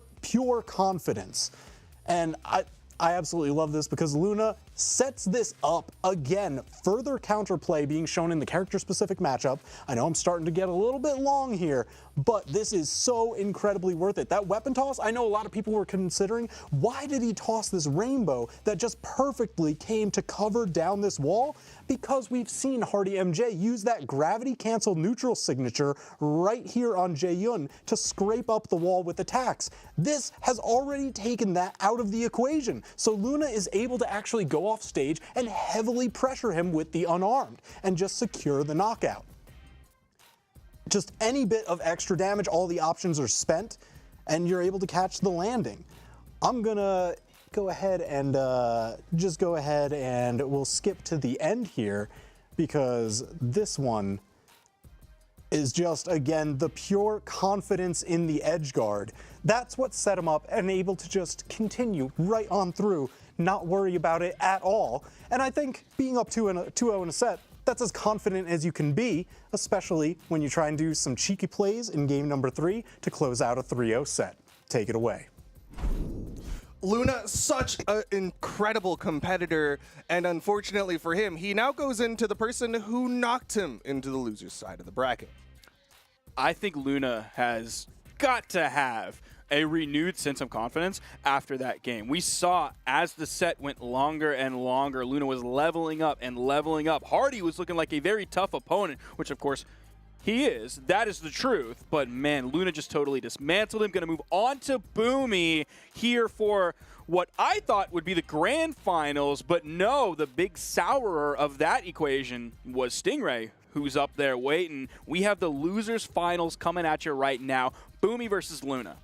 confidence. And I absolutely love this because Luna sets this up again. Further counterplay being shown in the character-specific matchup. I know I'm starting to get a little bit long here, but this is so incredibly worth it. That weapon toss, I know a lot of people were considering, why did he toss this rainbow that just perfectly came to cover down this wall? Because we've seen Hardy MJ use that gravity cancel neutral signature right here on Jae-Yun to scrape up the wall with attacks. This has already taken that out of the equation. So Luna is able to actually go off stage and heavily pressure him with the unarmed and just secure the knockout. Just any bit of extra damage, all the options are spent, and you're able to catch the landing. I'm gonna go ahead and we'll skip to the end here, because this one is just, again, the pure confidence in the edge guard. That's what set him up and able to just continue right on through, not worry about it at all. And I think being up 2-0 in a set, that's as confident as you can be, especially when you try and do some cheeky plays in game number 3 to close out a 3-0 set. Take it away. Luna, such an incredible competitor, and unfortunately for him, he now goes into the person who knocked him into the loser's side of the bracket. I think Luna has got to have a renewed sense of confidence after that game. We saw as the set went longer and longer, Luna was leveling up and leveling up. Hardy was looking like a very tough opponent, which of course he is. That is the truth. But man, Luna just totally dismantled him. Going to move on to Boomy here for what I thought would be the grand finals. But no, the big sourer of that equation was Stingray, who's up there waiting. We have the losers finals coming at you right now. Boomy versus Luna.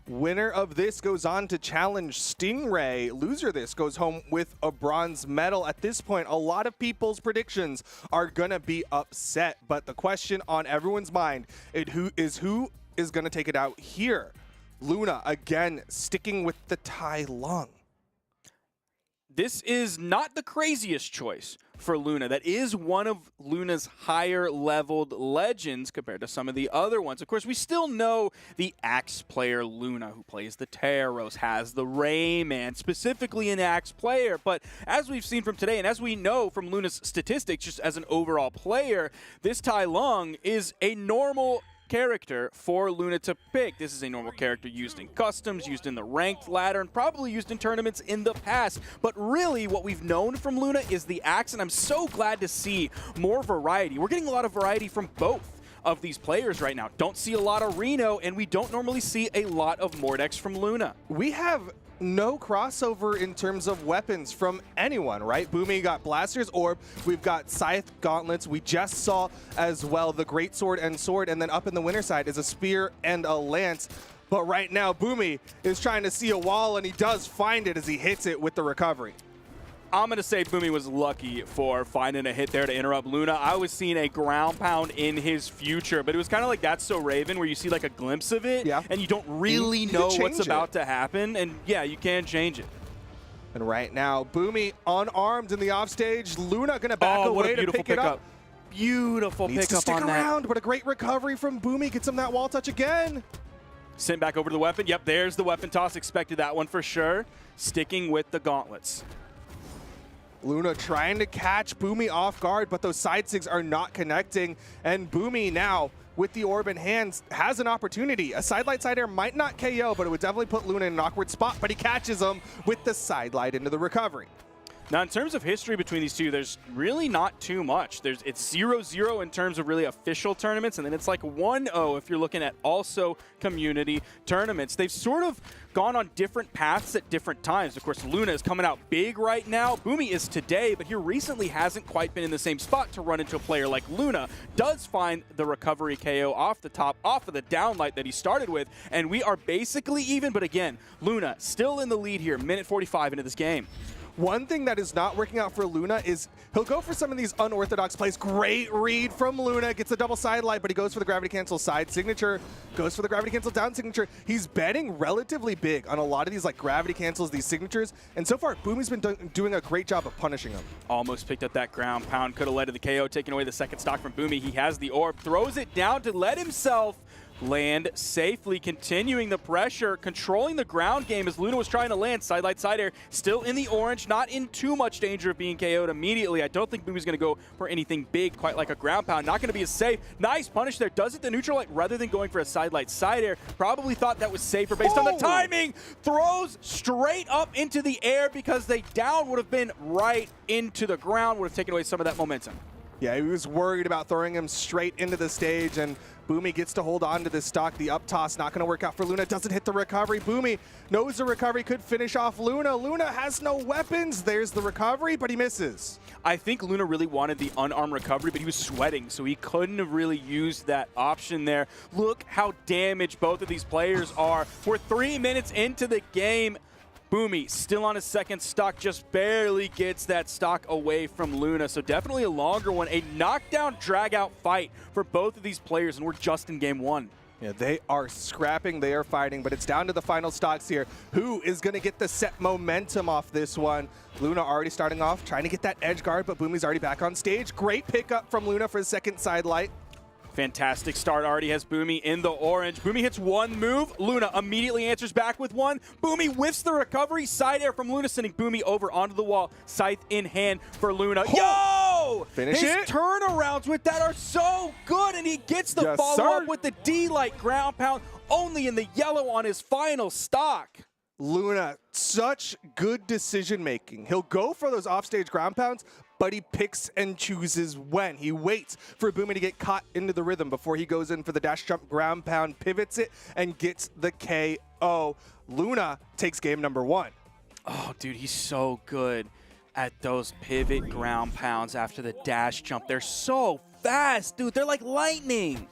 Winner of this goes on to challenge Stingray. Loser this goes home with a bronze medal. At this point, a lot of people's predictions are going to be upset, but the question on everyone's mind is who is going to take it out here? Luna, again, sticking with the Tai Lung. This is not the craziest choice for Luna. That is one of Luna's higher leveled legends compared to some of the other ones. Of course, we still know the Axe player Luna, who plays the Taros, has the Rayman, specifically an Axe player. But as we've seen from today, and as we know from Luna's statistics, just as an overall player, this Tai Lung is a normal character for Luna to pick. This is a normal character used in customs, used in the ranked ladder, and probably used in tournaments in the past. But really, what we've known from Luna is the Axe, and I'm so glad to see more variety. We're getting a lot of variety from both of these players right now. Don't see a lot of Reno, and we don't normally see a lot of Mordex from Luna. We have no crossover in terms of weapons from anyone, right? Boomy got Blaster's Orb. We've got Scythe Gauntlets. We just saw as well the Great Sword and Sword, and then up in the winner side is a Spear and a Lance. But right now, Boomy is trying to see a wall, and he does find it as he hits it with the recovery. I'm going to say Boomy was lucky for finding a hit there to interrupt Luna. I was seeing a ground pound in his future, but it was kind of like That's So Raven, where you see like a glimpse of it, and you don't really know what's about to happen, and yeah, you can change it. And right now, Boomy unarmed in the offstage. Luna going to back away to pick it up. Beautiful Needs pickup to stick on around, that. but a great recovery from Boomy. Gets him that wall touch again. Sent back over to the weapon. Yep, there's the weapon toss. Expected that one for sure. Sticking with the gauntlets. Luna trying to catch Boomy off guard, but those side sigs are not connecting. And Boomy now, with the orb in hands, has an opportunity. A sidelight side air might not KO, but it would definitely put Luna in an awkward spot, but he catches him with the sidelight into the recovery. Now, in terms of history between these two, there's really not too much. It's 0-0 in terms of really official tournaments, and then it's like 1-0 if you're looking at also community tournaments. They've sort of gone on different paths at different times. Of course, Luna is coming out big right now. Boomy is today, but here recently hasn't quite been in the same spot to run into a player like Luna. Does find the recovery KO off the top, off of the downlight that he started with, and we are basically even, but again, Luna still in the lead here, minute 45 into this game. One thing that is not working out for Luna is he'll go for some of these unorthodox plays. Great read from Luna. Gets a double sidelight, but he goes for the gravity cancel side signature. Goes for the gravity cancel down signature. He's betting relatively big on a lot of these like gravity cancels, these signatures. And so far, Boomy's been doing a great job of punishing them. Almost picked up that ground pound. Could have led to the KO, taking away the second stock from Boomy. He has the orb. Throws it down to let himself land safely, continuing the pressure, controlling the ground game as Luna was trying to land. Sidelight side air, still in the orange, not in too much danger of being KO'd immediately. I don't think Boomy's going to go for anything big, quite like a ground pound. Not going to be as safe. Nice punish there. Does it the neutral light rather than going for a sidelight side air. Probably thought that was safer based on the timing. Throws straight up into the air because the down would have been right into the ground, would have taken away some of that momentum. Yeah, he was worried about throwing him straight into the stage, and Boomy gets to hold on to this stock. The up toss not going to work out for Luna. Doesn't hit the recovery. Boomy knows the recovery could finish off Luna. Luna has no weapons. There's the recovery, but he misses. I think Luna really wanted the unarmed recovery, but he was sweating, so he couldn't have really used that option there. Look how damaged both of these players are. We're 3 minutes into the game. Boomy still on his second stock, just barely gets that stock away from Luna. So definitely a longer one, a knockdown, drag-out fight for both of these players, and we're just in game 1. Yeah, they are scrapping, they are fighting, but it's down to the final stocks here. Who is going to get the set momentum off this one? Luna already starting off, trying to get that edge guard, but Boomy's already back on stage. Great pickup from Luna for his second side light. Fantastic start, already has Boomy in the orange. Boomy hits one move, Luna immediately answers back with one. Boomy whiffs the recovery, side air from Luna, sending Boomy over onto the wall, scythe in hand for Luna. Yo! Finish His it. turnarounds with that are so good, and he gets the Yes, follow-up sir. with the D-Light ground pound, only in the yellow on his final stock. Luna, such good decision making. He'll go for those offstage ground pounds, but he picks and chooses when. He waits for Boomy to get caught into the rhythm before he goes in for the dash jump ground pound, pivots it, and gets the KO. Luna takes game number 1. Oh, dude, he's so good at those pivot ground pounds after the dash jump. They're so fast, dude. They're like lightning.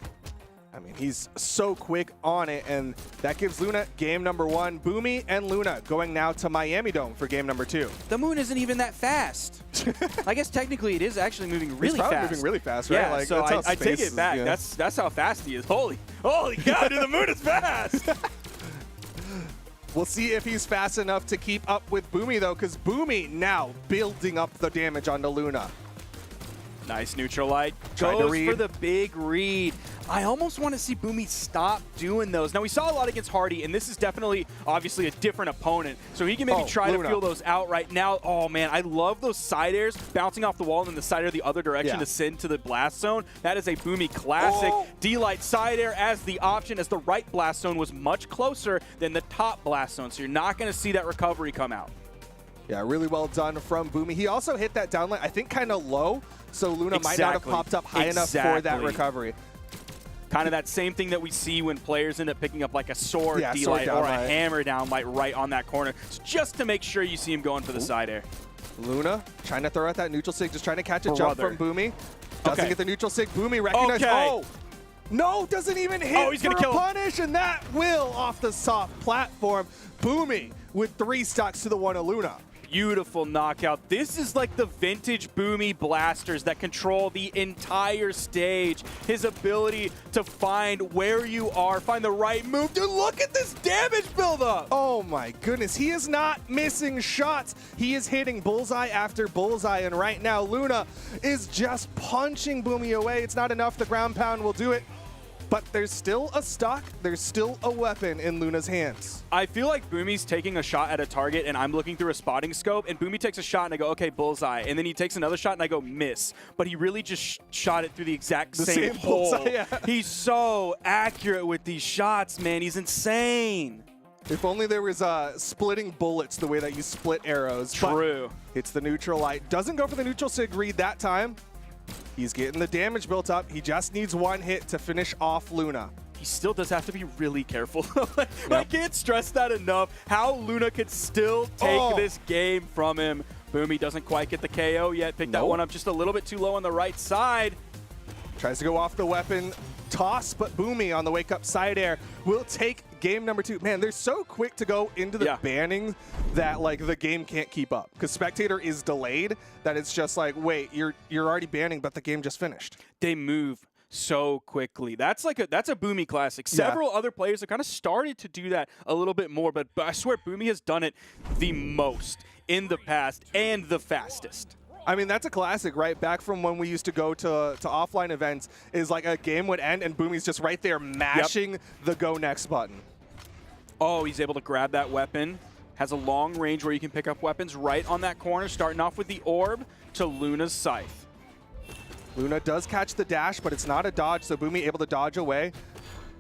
I mean, he's so quick on it, and that gives Luna game number 1. Boomy and Luna going now to Miami Dome for game number 2. The moon isn't even that fast. I guess technically it is actually moving really It's probably fast. moving really fast, right? Yeah, Like, so that's how I take space it back. is, yeah. That's how fast he is. Holy cow, dude, the moon is fast. We'll see if he's fast enough to keep up with Boomy, though, because Boomy now building up the damage onto Luna. Nice neutral light. Tried to Goes read. for the big read. I almost want to see Boomy stop doing those. Now, we saw a lot against Hardy, and this is definitely, obviously, a different opponent. So he can maybe try Luna. to feel those out right now. Oh, man, I love those side airs bouncing off the wall and then the side air the other direction Yeah. to send to the blast zone. That is a Boomy classic. Oh. D-Light side air as the option, as the right blast zone was much closer than the top blast zone. So you're not going to see that recovery come out. Yeah, really well done from Boomy. He also hit that downlight, I think, kind of low, so Luna might not have Exactly. popped up high enough for that Exactly. recovery. Kind of that same thing that we see when players end up picking up like a sword Yeah, sword D-Light or a downlight. hammer downlight right on that corner. So just to make sure you see him going for the side air. Luna trying to throw out that neutral sig, just trying to catch a jump Brother. from Boomy. Doesn't Okay. get the neutral sig. Boomy recognized. Okay. Oh! No, doesn't even hit Oh, he's gonna for kill a him. punish, and that will off the soft platform. Boomy with 3 stocks to the 1 of Luna. Beautiful knockout. This is like the vintage Boomy blasters that control the entire stage. His ability to find where you are, find the right move. Dude, look at this damage buildup. Oh my goodness, he is not missing shots. He is hitting bullseye after bullseye, and right now Luna is just punching Boomy away. It's not enough, the ground pound will do it. But there's still a stock, there's still a weapon in Luna's hands. I feel like Boomy's taking a shot at a target, and I'm looking through a spotting scope, and Boomy takes a shot, and I go, okay, bullseye. And then he takes another shot, and I go, miss. But he really just shot it through the exact same hole. bullseye, yeah. He's so accurate with these shots, man. He's insane. If only there was splitting bullets the way that you split arrows. but True. It's the neutral light. Doesn't go for the neutral sig read that time. He's getting the damage built up. He just needs 1 hit to finish off Luna. He still does have to be really careful. I can't stress that enough, how Luna could still take this game from him. Boomy doesn't quite get the KO yet. Picked that one up just a little bit too low on the right side. Tries to go off the weapon toss, but Boomy on the wake up side air will take game number 2. Man, they're so quick to go into the banning that like the game can't keep up because spectator is delayed that it's just like, wait, you're already banning, but the game just finished. They move so quickly. That's a Boomy classic. Several other players have kind of started to do that a little bit more, but I swear Boomy has done it the most in the past and the fastest. I mean, that's a classic, right? Back from when we used to go to offline events, is like a game would end and Boomy's just right there mashing the go next button. Oh, he's able to grab that weapon. Has a long range where you can pick up weapons right on that corner, starting off with the orb to Luna's scythe. Luna does catch the dash, but it's not a dodge, so Boomy able to dodge away.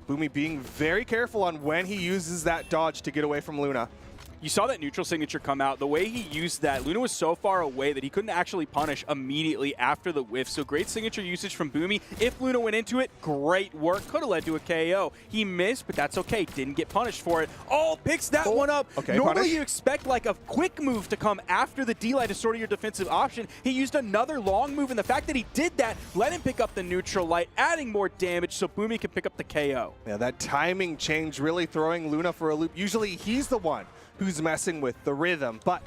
Boomy being very careful on when he uses that dodge to get away from Luna. You saw that neutral signature come out. The way he used that, Luna was so far away that he couldn't actually punish immediately after the whiff. So great signature usage from Boomy. If Luna went into it, great work. Could have led to a KO. He missed, but that's okay. Didn't get punished for it. Oh, picks that one up. Okay, Normally punish. you expect like a quick move to come after the D-Light is sort of your defensive option. He used another long move, and the fact that he did that let him pick up the neutral light, adding more damage so Boomy can pick up the KO. Yeah, that timing change really throwing Luna for a loop. Usually he's the one who's messing with the rhythm. But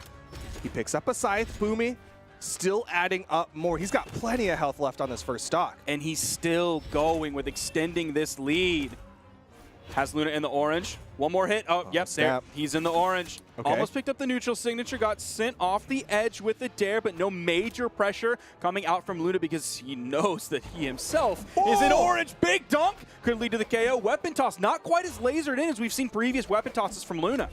he picks up a scythe. Boomy still adding up more. He's got plenty of health left on this first stock. And he's still going with extending this lead. Has Luna in the orange. One more hit. Oh, yep, there. He's in the orange. Okay. Almost picked up the neutral signature. Got sent off the edge with the dare, but no major pressure coming out from Luna because he knows that he himself is in orange. Big dunk could lead to the KO. Weapon toss, not quite as lasered in as we've seen previous weapon tosses from Luna.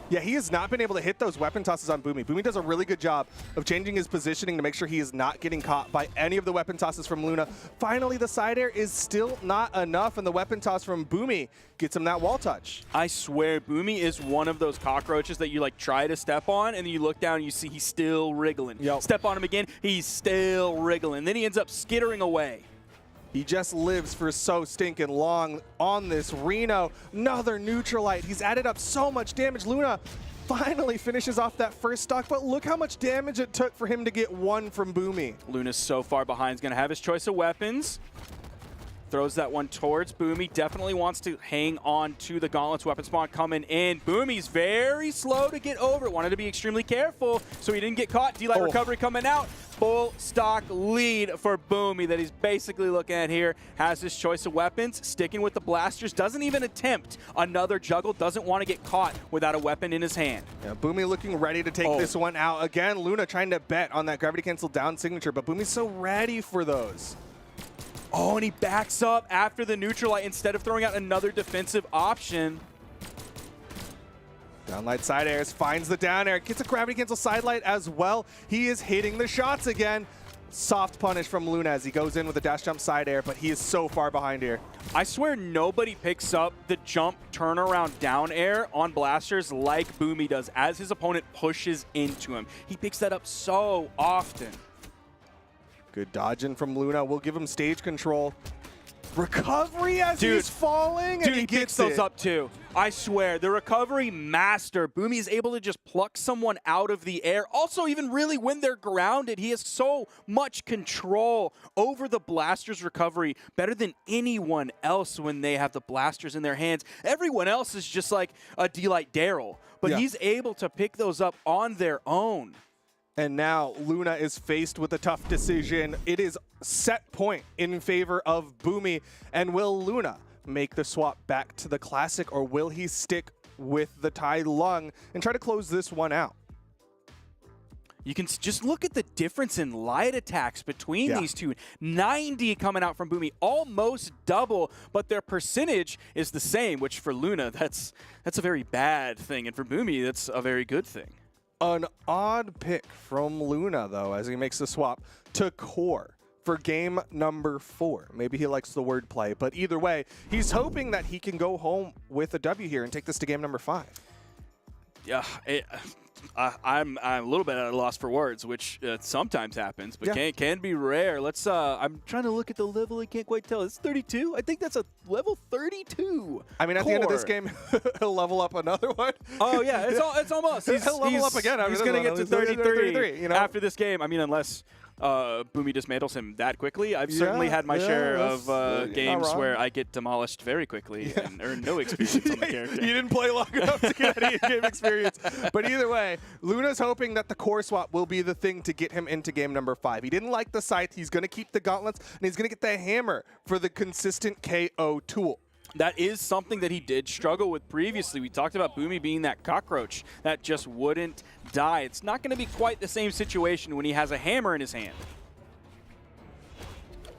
Yeah, he has not been able to hit those weapon tosses on Boomy. Boomy does a really good job of changing his positioning to make sure he is not getting caught by any of the weapon tosses from Luna. Finally, the side air is still not enough, and the weapon toss from Boomy gets him that wall touch. I swear, Boomy is one of those cockroaches that you like try to step on, and then you look down and you see he's still wriggling. Yep. Step on him again, he's still wriggling. Then he ends up skittering away. He just lives for so stinking long on this Reno. Another neutralite. He's added up so much damage. Luna finally finishes off that first stock, but look how much damage it took for him to get one from Boomy. Luna's so far behind. He's going to have his choice of weapons. Throws that one towards Boomy. Definitely wants to hang on to the Gauntlet's weapon spawn coming in. Boomy's very slow to get over. Wanted to be extremely careful so he didn't get caught. D-Light recovery coming out. Full stock lead for Boomy that he's basically looking at here. Has his choice of weapons. Sticking with the blasters. Doesn't even attempt another juggle. Doesn't want to get caught without a weapon in his hand. Yeah, Boomy looking ready to take this one out. Again, Luna trying to bet on that gravity cancel down signature, but Boomy's so ready for those. Oh, and he backs up after the neutralite instead of throwing out another defensive option. Downlight side airs, finds the down air, gets a gravity cancel side light as well. He is hitting the shots again. Soft punish from Luna as he goes in with a dash jump side air, but he is so far behind here. I swear nobody picks up the jump turnaround down air on blasters like Boomy does as his opponent pushes into him. He picks that up so often. Good dodging from Luna. We'll give him stage control. Recovery as he's falling, and he picks those up too. I swear, the recovery master. Boomy is able to just pluck someone out of the air. Also, even really when they're grounded, he has so much control over the blaster's recovery, better than anyone else when they have the blasters in their hands. Everyone else is just like a D-Light Daryl, but he's able to pick those up on their own. And now Luna is faced with a tough decision. It is set point in favor of Boomy. And will Luna make the swap back to the classic, or will he stick with the Tai Lung and try to close this one out? You can just look at the difference in light attacks between these two. 90 coming out from Boomy, almost double, but their percentage is the same, which for Luna, that's a very bad thing. And for Boomy, that's a very good thing. An odd pick from Luna, though, as he makes the swap to Core for game number 4. Maybe he likes the wordplay, but either way, he's hoping that he can go home with a W here and take this to game number 5. Yeah, I'm a little bit at a loss for words, which sometimes happens, but can be rare. Let's. I'm trying to look at the level. I can't quite tell. It's 32. I think that's a level 32. I mean, at the end of this game, he'll level up another one. Oh yeah, it's almost. He'll level up again. He's gonna get to 33 after this game. I mean, unless Boomy dismantles him that quickly. I've certainly had my share of games where I get demolished very quickly and earn no experience on the character. You didn't play long enough to get any game experience. But either way, Luna's hoping that the core swap will be the thing to get him into game number 5. He didn't like the scythe. He's going to keep the gauntlets, and he's going to get the hammer for the consistent KO tool. That is something that he did struggle with previously. We talked about Boomy being that cockroach that just wouldn't die. It's not going to be quite the same situation when he has a hammer in his hand.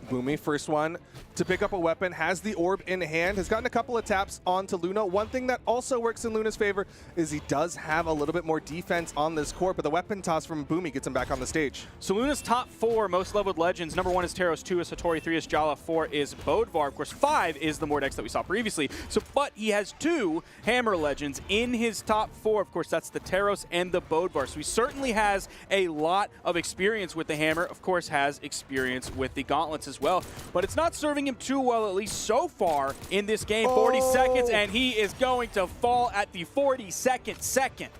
Boomy, first one to pick up a weapon, has the orb in hand, has gotten a couple of taps onto Luna. One thing that also works in Luna's favor is he does have a little bit more defense on this core, but the weapon toss from Boomy gets him back on the stage. So Luna's top 4 most leveled legends. Number 1 is Taros, 2 is Hattori, 3 is Jala, 4 is Bodvar. Of course, 5 is the Mordex that we saw previously. So, but he has 2 hammer legends in his top 4. Of course, that's the Taros and the Bodvar. So he certainly has a lot of experience with the hammer. Of course, has experience with the gauntlets as well. But it's not serving him too well, at least so far in this game. 40 seconds, and he is going to fall at the 42nd second.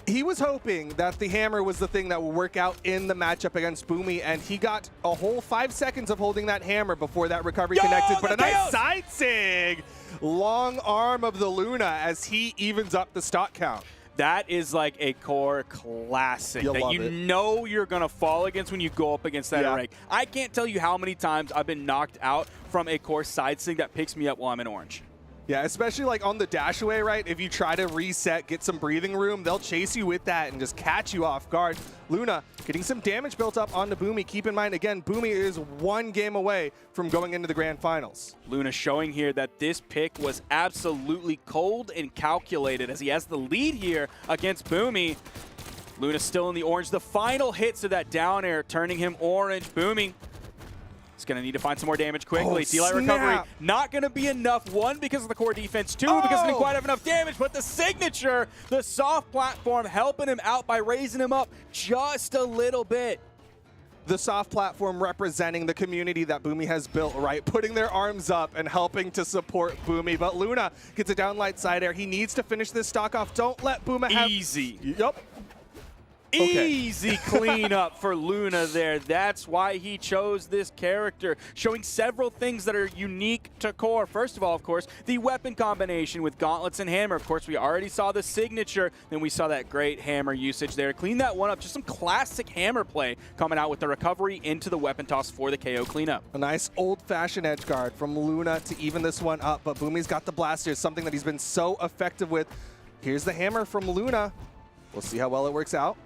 He was hoping that the hammer was the thing that would work out in the matchup against Boomy, and he got a whole 5 seconds of holding that hammer before that recovery connected. But a nice side sig! Long arm of the Luna as he evens up the stock count. That is like a core classic You'll that love you it. know you're going to fall against when you go up against that Yeah. rank. I can't tell you how many times I've been knocked out from a core side sting that picks me up while I'm in orange. Yeah, especially like on the dash away, right? If you try to reset, get some breathing room, they'll chase you with that and just catch you off guard. Luna getting some damage built up onto Boomy. Keep in mind, again, Boomy is 1 game away from going into the grand finals. Luna showing here that this pick was absolutely cold and calculated as he has the lead here against Boomy. Luna still in the orange. The final hits of that down air turning him orange. Boomy is going to need to find some more damage quickly. Oh, D-Light recovery snap. not going to be enough. 1, because of the core defense. 2, because he didn't quite have enough damage. But the signature, the soft platform, helping him out by raising him up just a little bit. The soft platform representing the community that Boomy has built, right? Putting their arms up and helping to support Boomy. But Luna gets a downlight side air. He needs to finish this stock off. Don't let Booma have... Easy. Yup. Okay. Easy cleanup for Luna there. That's why he chose this character, showing several things that are unique to core. First of all, of course, the weapon combination with gauntlets and hammer. Of course, we already saw the signature. Then we saw that great hammer usage there. Clean that one up. Just some classic hammer play coming out with the recovery into the weapon toss for the KO cleanup. A nice old-fashioned edge guard from Luna to even this one up. But Boomy's got the blaster, something that he's been so effective with. Here's the hammer from Luna. We'll see how well it works out.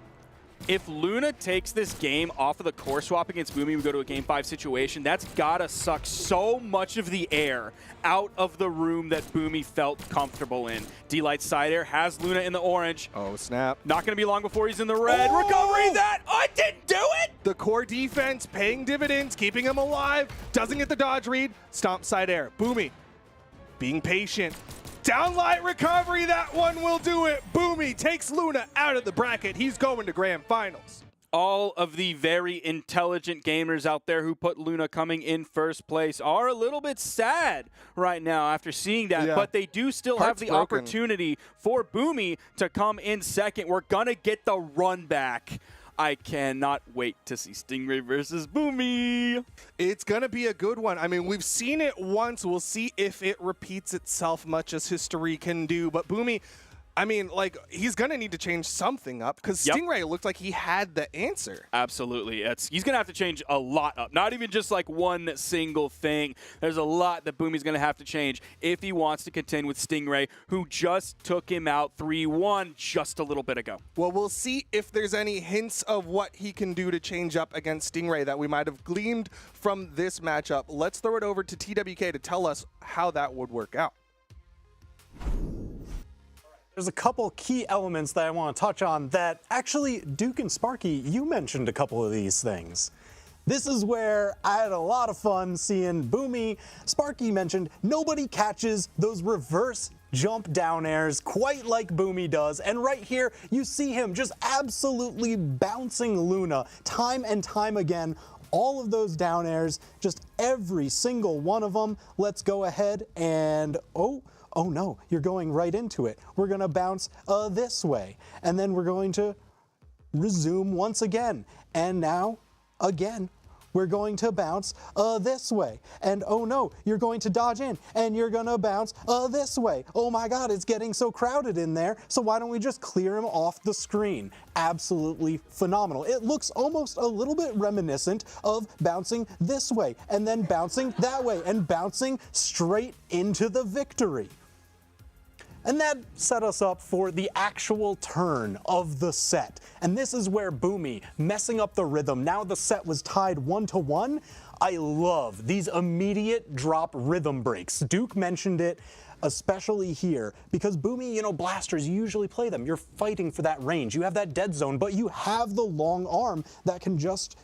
If Luna takes this game off of the core swap against Boomy, we go to a Game 5 situation, that's gotta suck so much of the air out of the room that Boomy felt comfortable in. D-Light side air has Luna in the orange. Oh, snap. Not gonna be long before he's in the red. Oh! Recovery that! Oh, it didn't do it! The core defense paying dividends, keeping him alive. Doesn't get the dodge read. Stomp side air. Boomy being patient. Downlight recovery, that one will do it. Boomy takes Luna out of the bracket. He's going to grand finals. All of the very intelligent gamers out there who put Luna coming in first place are a little bit sad right now after seeing that, Yeah. but they do still have Heart's the broken. opportunity for Boomy to come in second. We're gonna get the run back. I cannot wait to see Stingray versus Boomy. It's going to be a good one. I mean, we've seen it once. We'll see if it repeats itself much as history can do. But Boomy, I mean, like, he's going to need to change something up because Yep. Stingray looked like he had the answer. Absolutely. He's going to have to change a lot up. Not even just like one single thing. There's a lot that Boomy's going to have to change if he wants to contend with Stingray, who just took him out 3-1 just a little bit ago. Well, we'll see if there's any hints of what he can do to change up against Stingray that we might have gleaned from this matchup. Let's throw it over to TWK to tell us how that would work out. There's a couple key elements that I want to touch on that actually, Duke and Sparky, you mentioned a couple of these things. This is where I had a lot of fun seeing Boomy. Sparky mentioned nobody catches those reverse jump down airs quite like Boomy does. And right here, you see him just absolutely bouncing Luna time and time again. All of those down airs, just every single one of them. Let's go ahead and, oh no, you're going right into it. We're gonna bounce this way. And then we're going to resume once again. And now, again, we're going to bounce this way. And oh no, you're going to dodge in and you're gonna bounce this way. Oh my God, it's getting so crowded in there. So why don't we just clear him off the screen? Absolutely phenomenal. It looks almost a little bit reminiscent of bouncing this way and then bouncing that way and bouncing straight into the victory. And that set us up for the actual turn of the set. And this is where Boomy, messing up the rhythm, now the set was tied 1-1. I love these immediate drop rhythm breaks. Duke mentioned it, especially here, because Boomy, you know, blasters, you usually play them. You're fighting for that range. You have that dead zone, but you have the long arm that can just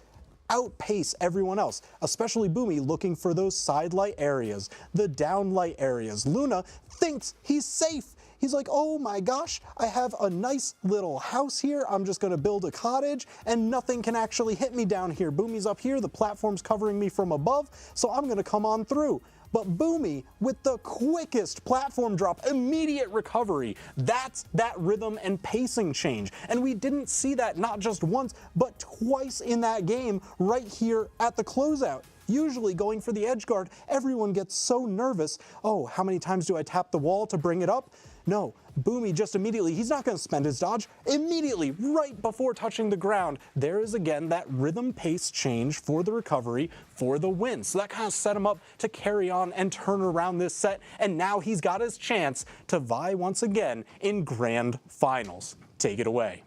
outpace everyone else, especially Boomy looking for those side light areas, the down light areas. Luna thinks he's safe. He's like, oh my gosh, I have a nice little house here. I'm just gonna build a cottage and nothing can actually hit me down here. Boomy's up here, the platform's covering me from above, so I'm gonna come on through. But Boomy, with the quickest platform drop, immediate recovery, that's that rhythm and pacing change. And we didn't see that not just once, but twice in that game right here at the closeout. Usually going for the edge guard, everyone gets so nervous. Oh, how many times do I tap the wall to bring it up? No, Boomy just immediately, he's not going to spend his dodge. Immediately, right before touching the ground, there is again that rhythm pace change for the recovery for the win. So that kind of set him up to carry on and turn around this set. And now he's got his chance to vie once again in grand finals. Take it away.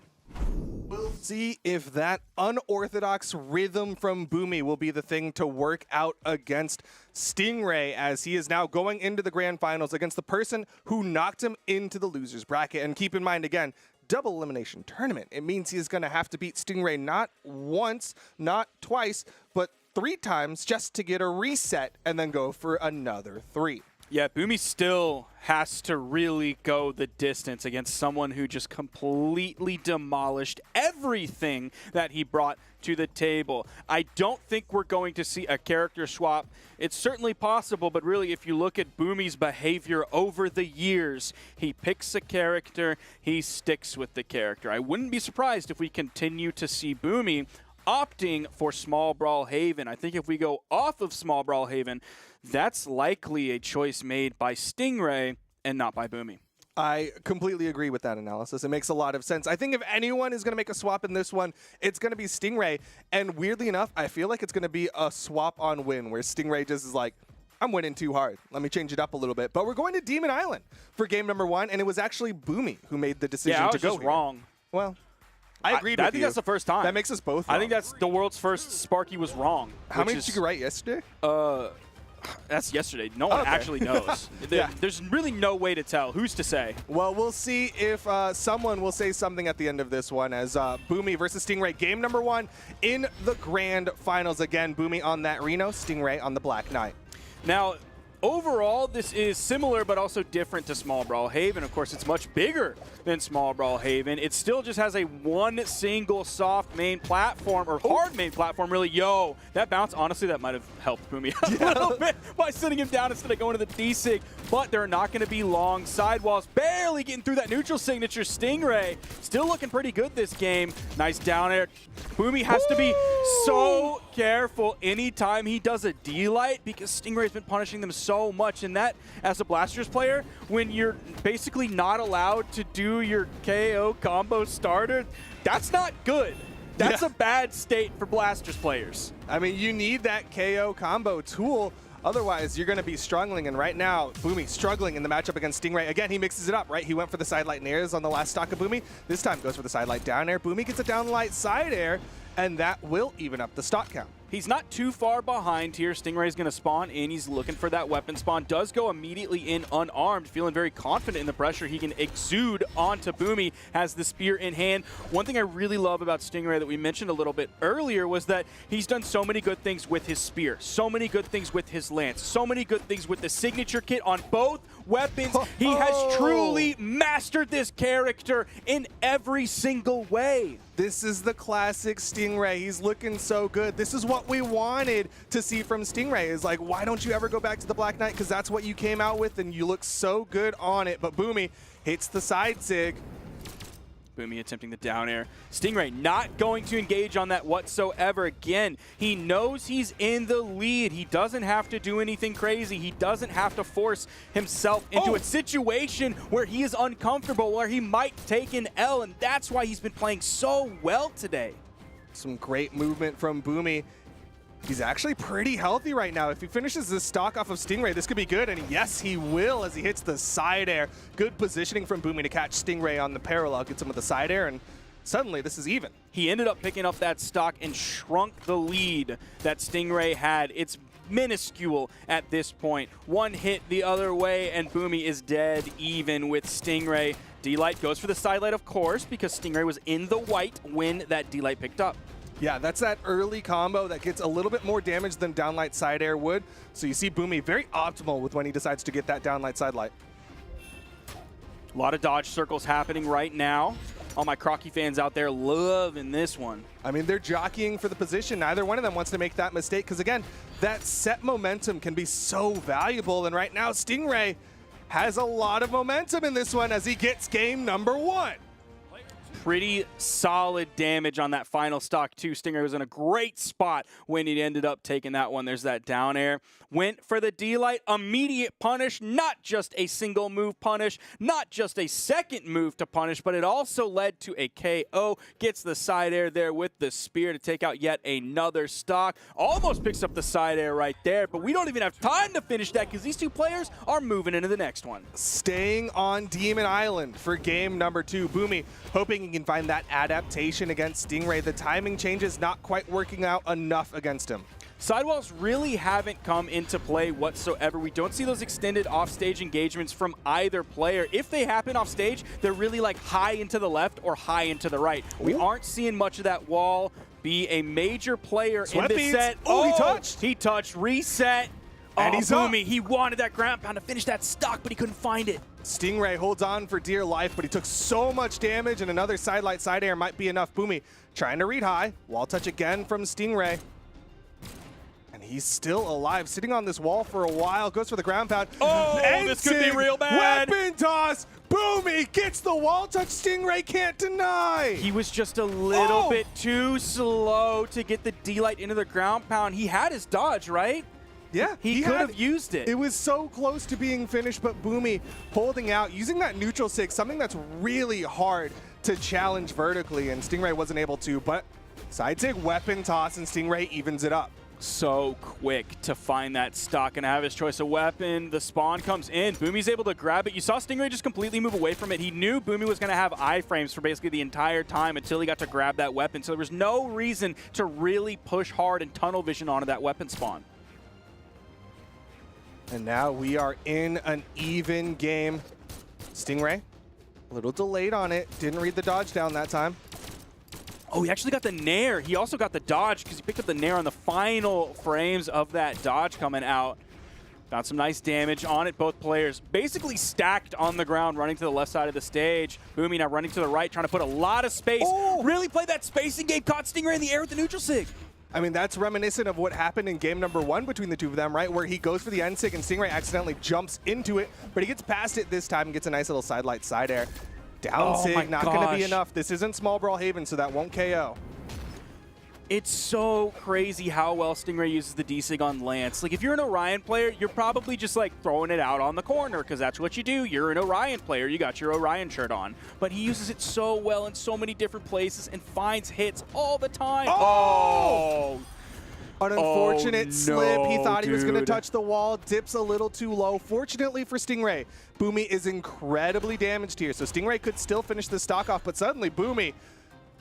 We'll see if that unorthodox rhythm from Boomy will be the thing to work out against Stingray, as he is now going into the grand finals against the person who knocked him into the loser's bracket. And keep in mind, again, double elimination tournament. It means he's going to have to beat Stingray not once, not twice, but 3 times just to get a reset and then go for another 3. Yeah, Boomy still has to really go the distance against someone who just completely demolished everything that he brought to the table. I don't think we're going to see a character swap. It's certainly possible, but really if you look at Boomy's behavior over the years, he picks a character, he sticks with the character. I wouldn't be surprised if we continue to see Boomy opting for Small Brawl Haven. I think if we go off of Small Brawl Haven, that's likely a choice made by Stingray and not by Boomy. I completely agree with that analysis. It makes a lot of sense. I think if anyone is going to make a swap in this one, it's going to be Stingray. And weirdly enough, I feel like it's going to be a swap on win, where Stingray just is like, I'm winning too hard. Let me change it up a little bit. But we're going to Demon Island for game number 1, and it was actually Boomy who made the decision to go just here. wrong. Well, I agreed with you. I think that's the first time. That makes us both wrong. I think that's the world's first Sparky was wrong. How many did you write yesterday? That's yesterday. No one actually knows. There's really no way to tell. Who's to say? Well, we'll see if someone will say something at the end of this one, as Boomy versus Stingray, game number 1 in the grand finals. Again, Boomy on that Reno, Stingray on the Black Knight. Now, overall, this is similar but also different to Small Brawl Haven. Of course, it's much bigger than Small Brawl Haven. It still just has a one single soft main platform, or hard main platform, really. Yo, that bounce, honestly, that might have helped Boomy a little bit by sitting him down instead of going to the D-Sig. But there are not going to be long sidewalls. Barely getting through that neutral signature. Stingray still looking pretty good this game. Nice down air. Boomy has to be so careful anytime he does a D-Light, because Stingray's been punishing them so much. And that, as a Blasters player, when you're basically not allowed to do your KO combo starter, that's not good. That's a bad state for Blasters players. I mean, you need that KO combo tool. Otherwise, you're going to be struggling, and right now, Boomy struggling in the matchup against Stingray. Again, he mixes it up, right? He went for the side light nairs on the last stock of Boomy. This time goes for the side light down air. Boomy gets a down light side air, and that will even up the stock count. He's not too far behind here. Stingray's going to spawn in. He's looking for that weapon spawn. Does go immediately in unarmed, feeling very confident in the pressure he can exude onto Boomy. Has the spear in hand. One thing I really love about Stingray that we mentioned a little bit earlier was that he's done so many good things with his spear, so many good things with his lance, so many good things with the signature kit on both weapons. He has truly mastered this character in every single way. This is the classic Stingray. He's looking so good. This is what we wanted to see from Stingray. Is like, why don't you ever go back to the Black Knight? Because that's what you came out with, and you look so good on it. But Boomy hits the side sig. Boomy attempting the down air. Stingray not going to engage on that whatsoever. Again, he knows he's in the lead. He doesn't have to do anything crazy. He doesn't have to force himself into a situation where he is uncomfortable, where he might take an L, and that's why he's been playing so well today. Some great movement from Boomy. He's actually pretty healthy right now. If he finishes this stock off of Stingray, this could be good, and yes, he will as he hits the side air. Good positioning from Boomy to catch Stingray on the parallel, get some of the side air, and suddenly this is even. He ended up picking up that stock and shrunk the lead that Stingray had. It's minuscule at this point. One hit the other way, and Boomy is dead even with Stingray. D-Light goes for the side light, of course, because Stingray was in the white when that D-Light picked up. Yeah, that's that early combo that gets a little bit more damage than downlight side air would. So you see Boomy very optimal with when he decides to get that downlight side light. A lot of dodge circles happening right now. All my Crocky fans out there loving this one. I mean, they're jockeying for the position. Neither one of them wants to make that mistake because, again, that set momentum can be so valuable. And right now, Stingray has a lot of momentum in this one as he gets game number 1. pretty solid damage on that final stock too. Stingray was in a great spot when he ended up taking that one. There's that down air. Went for the D-Light, immediate punish, not just a single move punish, not just a second move to punish, but it also led to a KO. Gets the side air there with the spear to take out yet another stock. Almost picks up the side air right there, but we don't even have time to finish that because these two players are moving into the next one. Staying on Demon Island for game number 2. Boomy hoping he can find that adaptation against Stingray. The timing change is not quite working out enough against him. Sidewalls really haven't come into play whatsoever. We don't see those extended offstage engagements from either player. If they happen offstage, they're really like high into the left or high into the right. We aren't seeing much of that wall be a major player in this set. Oh, he touched. He touched, reset. And he's up. Boomy. He wanted that ground pound to finish that stock, but he couldn't find it. Stingray holds on for dear life, but he took so much damage, and another sidelight side air might be enough. Boomy trying to read high. Wall touch again from Stingray. And he's still alive, sitting on this wall for a while. Goes for the ground pound. Oh, this could be real bad. Weapon toss. Boomy gets the wall touch. Stingray can't deny. He was just a little bit too slow to get the D-Light into the ground pound. He had his dodge, right? Yeah, he could have used it. It was so close to being finished, but Boomy holding out, using that neutral sig, something that's really hard to challenge vertically, and Stingray wasn't able to, but side sig, weapon toss, and Stingray evens it up. So quick to find that stock and have his choice of weapon. The spawn comes in. Boomy's able to grab it. You saw Stingray just completely move away from it. He knew Boomy was going to have iframes for basically the entire time until he got to grab that weapon. So there was no reason to really push hard and tunnel vision onto that weapon spawn. And now we are in an even game. Stingray, a little delayed on it. Didn't read the dodge down that time. Oh, he actually got the nair. He also got the dodge because he picked up the nair on the final frames of that dodge coming out. Found some nice damage on it. Both players basically stacked on the ground, running to the left side of the stage. Boomy now running to the right, trying to put a lot of space. Oh! Really played that spacing game. Caught Stingray in the air with the neutral sig. I mean, that's reminiscent of what happened in game number 1 between the two of them, right? Where he goes for the end sig and Stingray accidentally jumps into it, but he gets past it this time and gets a nice little sidelight side air. Down sig, not going to be enough. This isn't Small Brawl Haven, so that won't KO. It's so crazy how well Stingray uses the D-Sig on Lance. Like, if you're an Orion player, you're probably just, like, throwing it out on the corner because that's what you do. You're an Orion player. You got your Orion shirt on. But he uses it so well in so many different places and finds hits all the time. Oh! An unfortunate slip. He thought he was going to dude. touch the wall. Dips a little too low. Fortunately for Stingray, Boomy is incredibly damaged here. So Stingray could still finish the stock off, but suddenly Boomy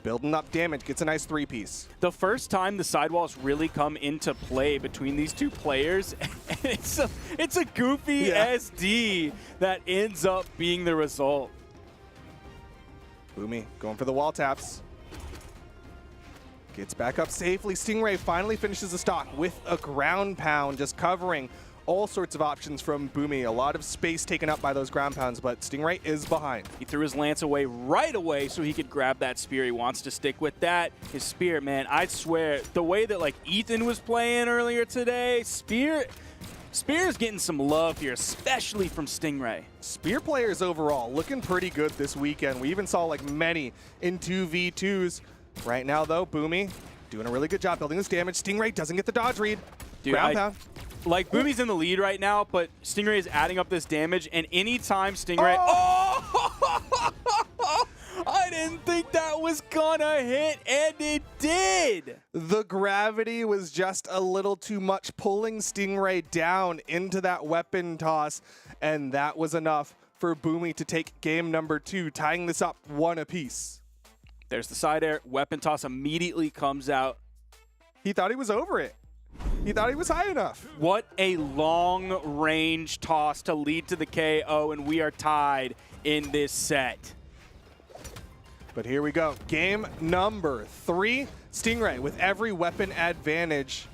building up damage, gets a nice 3-piece. The first time the sidewalls really come into play between these two players, it's a goofy SD that ends up being the result. Boomy going for the wall taps. Gets back up safely. Stingray finally finishes the stock with a ground pound, just covering all sorts of options from Boomy. A lot of space taken up by those ground pounds, but Stingray is behind. He threw his lance away right away so he could grab that spear. He wants to stick with that. His spear, man, I swear, the way that like Ethan was playing earlier today, Spear's getting some love here, especially from Stingray. Spear players overall looking pretty good this weekend. We even saw like many in 2v2s. Right now, though, Boomy doing a really good job building this damage. Stingray doesn't get the dodge read. Dude, Ground pound. Like, Boomy's in the lead right now, but Stingray is adding up this damage, and anytime Stingray... Oh! I didn't think that was gonna hit, and it did! The gravity was just a little too much, pulling Stingray down into that weapon toss, and that was enough for Boomy to take game number 2, tying this up 1 apiece. There's the side air. Weapon toss immediately comes out. He thought he was over it. He thought he was high enough. What a long-range toss to lead to the KO, and we are tied in this set. But here we go. Game number 3. Stingray with every weapon advantage.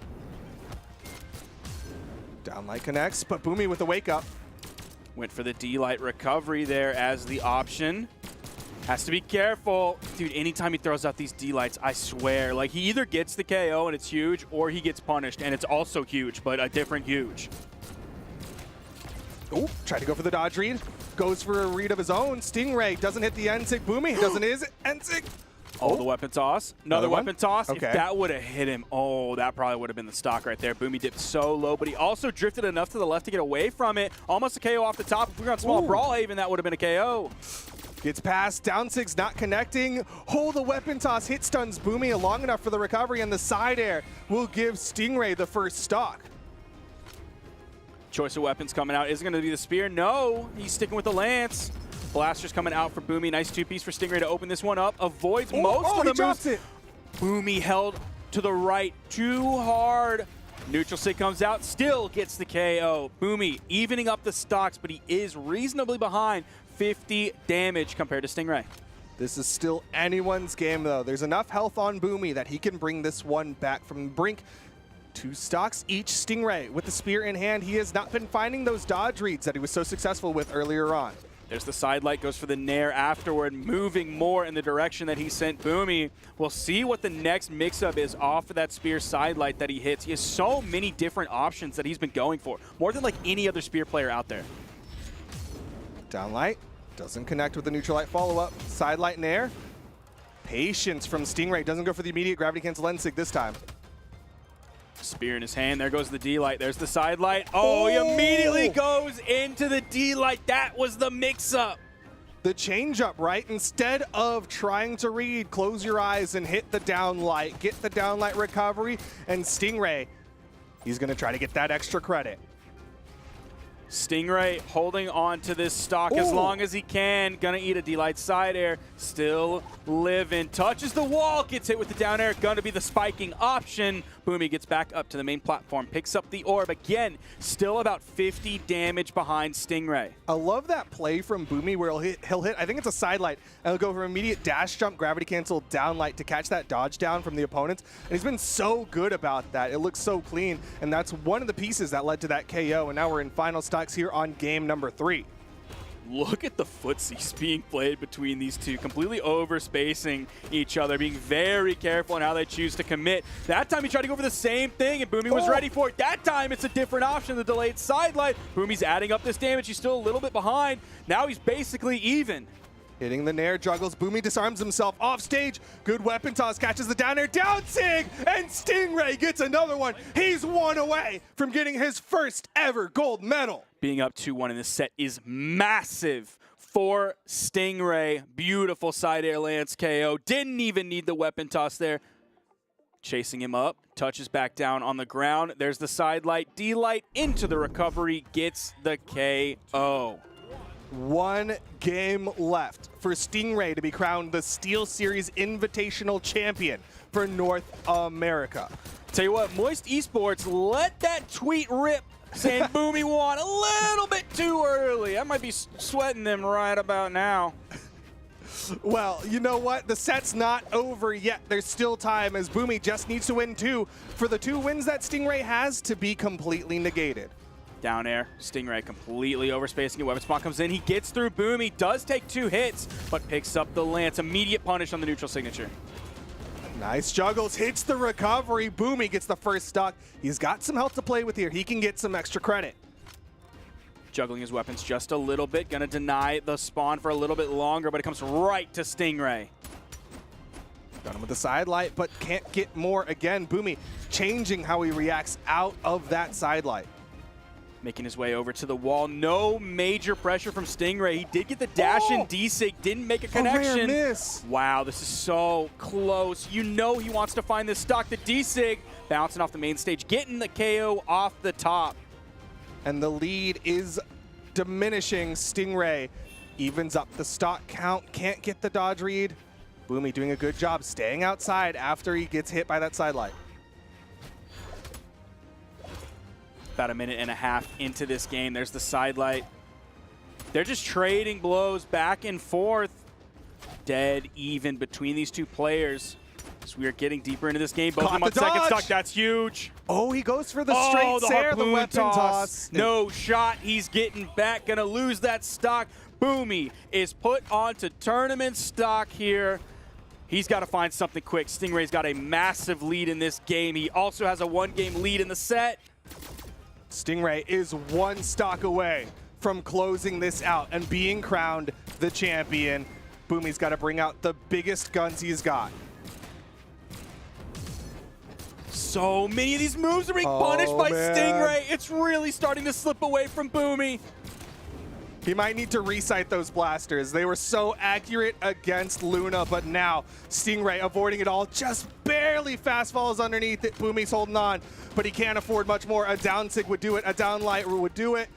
Downlight connects, but Boomy with the wake up. Went for the D-Light recovery there as the option. Has to be careful. Dude, anytime he throws out these D-Lights, I swear, like, he either gets the KO and it's huge, or he gets punished, and it's also huge, but a different huge. Oh, tried to go for the dodge read. goes for a read of his own. Stingray doesn't hit the NSIG. Boomy doesn't his NSIG. Oh, the weapon toss. Another one? weapon toss. Okay. If that would have hit him, oh, that probably would have been the stock right there. Boomy dipped so low, but he also drifted enough to the left to get away from it. Almost a KO off the top. If we were on small brawl haven, that would have been a KO. Gets past, down 6, not connecting. Hold the weapon toss, hit stuns Boomy long enough for the recovery, and the side air will give Stingray the first stock. Choice of weapons coming out. Is it going to be the spear? No, he's sticking with the lance. Blaster's coming out for Boomy. Nice two-piece for Stingray to open this one up. Avoids most of the moves. It. Boomy held to the right too hard. Neutral sig comes out, still gets the KO. Boomy evening up the stocks, but he is reasonably behind. 50 damage compared to Stingray. This is still anyone's game, though. There's enough health on Boomy that he can bring this one back from the brink. 2 stocks each. Stingray with the spear in hand. He has not been finding those dodge reads that he was so successful with earlier on. There's the side light, goes for the nair afterward, moving more in the direction that he sent Boomy. We'll see what the next mix-up is off of that spear side light that he hits. He has so many different options that he's been going for, more than like any other spear player out there. Down light, doesn't connect with the neutral light follow-up. Side light nair. Patience from Stingray, doesn't go for the immediate gravity cancel NSIG this time. Spear in his hand. There goes the D-Light. There's the side light. Oh, he immediately goes into the D-Light. That was the mix-up. The change-up, right? Instead of trying to read, close your eyes and hit the down light. Get the down light recovery. And Stingray, he's going to try to get that extra credit. Stingray holding on to this stock as long as he can. Gonna eat a D-Light side air. Still living. Touches the wall. Gets hit with the down air. Gonna be the spiking option. Boomy gets back up to the main platform. Picks up the orb. Again, still about 50 damage behind Stingray. I love that play from Boomy where he'll hit, I think it's a side light, and he'll go for immediate dash jump, gravity cancel, down light to catch that dodge down from the opponents. And he's been so good about that. It looks so clean, and that's one of the pieces that led to that KO. And now we're in final stocks here on game number 3. Look at the footsies being played between these two, completely overspacing each other, being very careful in how they choose to commit. That time he tried to go for the same thing, and Boomy was ready for it. That time it's a different option, the delayed side light. Boomy's adding up this damage. He's still a little bit behind. Now he's basically even. Hitting the nair, juggles. Boomy disarms himself off stage. Good weapon toss, catches the down air, down sig, and Stingray gets another one. He's one away from getting his first ever gold medal. Being up 2-1 in this set is massive for Stingray. Beautiful side air lance KO. Didn't even need the weapon toss there. Chasing him up, touches back down on the ground. There's the side light, D-Light into the recovery, gets the KO. 1 game left for Stingray to be crowned the SteelSeries Invitational Champion for North America. Tell you what, Moist Esports let that tweet rip saying Boomy won a little bit too early. I might be sweating them right about now. Well, you know what? The set's not over yet. There's still time as Boomy just needs to win 2 for the 2 wins that Stingray has to be completely negated. Down air, Stingray completely overspacing it. Weapon spot comes in. He gets through Boomy, does take 2 hits, but picks up the lance. Immediate punish on the neutral signature. Nice juggles, hits the recovery. Boomy gets the first stock. He's got some health to play with here. He can get some extra credit. Juggling his weapons just a little bit. Gonna deny the spawn for a little bit longer, but it comes right to Stingray. Got him with the side light, but can't get more. Again, Boomy changing how he reacts out of that side light. Making his way over to the wall. No major pressure from Stingray. He did get the dash in D-Sig, didn't make a connection. A rare miss. Wow, this is so close. You know he wants to find this stock. The D-Sig bouncing off the main stage, getting the KO off the top. And the lead is diminishing. Stingray evens up the stock count, can't get the dodge read. Boomy doing a good job staying outside after he gets hit by that side light. About a minute and a half into this game. There's the side light. They're just trading blows back and forth. Dead even between these two players. So we are getting deeper into this game. Both of them on second stock. That's huge. Oh, he goes for the straight Sair, the weapon toss. No shot. He's getting back. Gonna lose that stock. Boomy is put onto tournament stock here. He's got to find something quick. Stingray's got a massive lead in this game. He also has a 1-game lead in the set. Stingray is 1 stock away from closing this out and being crowned the champion. Boomy's got to bring out the biggest guns he's got. So many of these moves are being punished by man. Stingray. It's really starting to slip away from Boomy. He might need to recite those blasters. They were so accurate against Luna, but now Stingray avoiding it all, just barely fast falls underneath it. Boomy's holding on, but he can't afford much more. A down sig would do it. A down light would do it.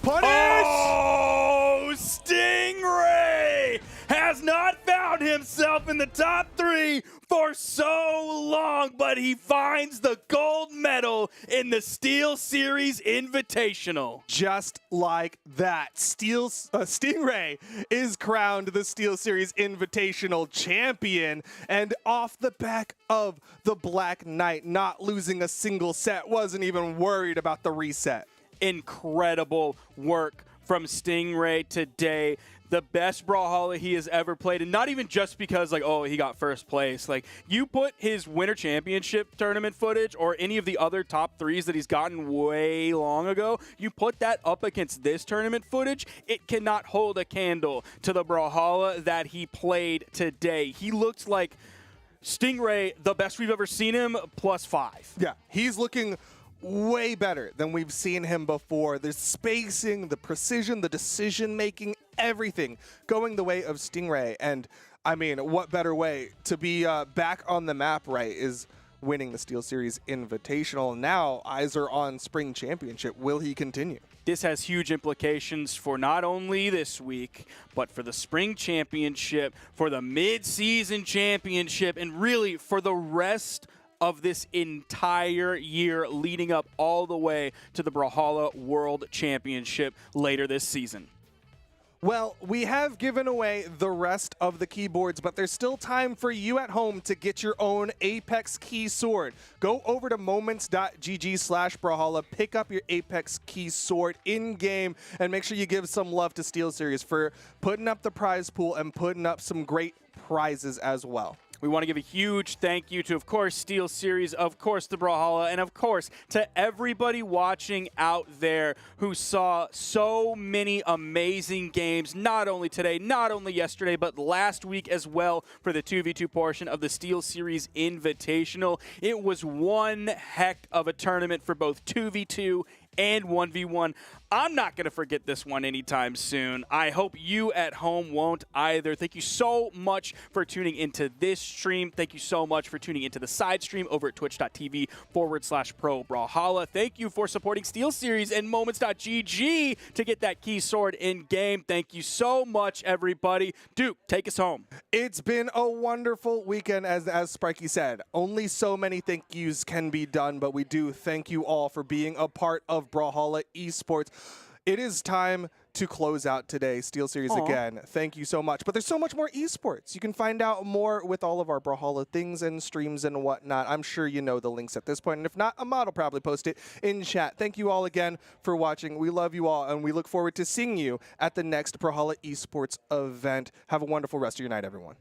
Punish! Oh, Stingray has not found himself in the top 3 for so long, but he finds the gold medal in the SteelSeries Invitational. Just like that, Stingray is crowned the SteelSeries Invitational champion, and off the back of the Black Knight, not losing a single set, wasn't even worried about the reset. Incredible work from Stingray today. The best Brawlhalla he has ever played, and not even just because, like, oh, he got first place. Like, you put his Winter Championship tournament footage or any of the other top 3s that he's gotten way long ago, you put that up against this tournament footage, it cannot hold a candle to the Brawlhalla that he played today. He looked like Stingray, the best we've ever seen him, +5. Yeah, he's looking way better than we've seen him before. The spacing, the precision, the decision-making, everything going the way of Stingray. And, I mean, what better way to be back on the map, right, is winning the SteelSeries Invitational. Now, eyes are on Spring Championship. Will he continue? This has huge implications for not only this week, but for the Spring Championship, for the Mid-Season Championship, and really for the rest of this entire year leading up all the way to the Brawlhalla World Championship later this season. Well, we have given away the rest of the keyboards, but there's still time for you at home to get your own Apex key sword. Go over to moments.gg/Brawlhalla, pick up your Apex key sword in-game, and make sure you give some love to SteelSeries for putting up the prize pool and putting up some great prizes as well. We want to give a huge thank you to, of course, SteelSeries, of course, the Brawlhalla, and of course, to everybody watching out there who saw so many amazing games, not only today, not only yesterday, but last week as well for the 2v2 portion of the SteelSeries Invitational. It was one heck of a tournament for both 2v2 and 1v1. I'm not going to forget this one anytime soon. I hope you at home won't either. Thank you so much for tuning into this stream. Thank you so much for tuning into the side stream over at twitch.tv/Pro Brawlhalla. Thank you for supporting SteelSeries and moments.gg to get that key sword in game. Thank you so much, everybody. Duke, take us home. It's been a wonderful weekend, as Sparky said. Only so many thank yous can be done, but we do thank you all for being a part of Brawlhalla Esports. It is time to close out today. SteelSeries again, thank you so much. But there's so much more esports. You can find out more with all of our Brawlhalla things and streams and whatnot. I'm sure you know the links at this point. And if not, Ahmad will probably post it in chat. Thank you all again for watching. We love you all, and we look forward to seeing you at the next Brawlhalla Esports event. Have a wonderful rest of your night, everyone.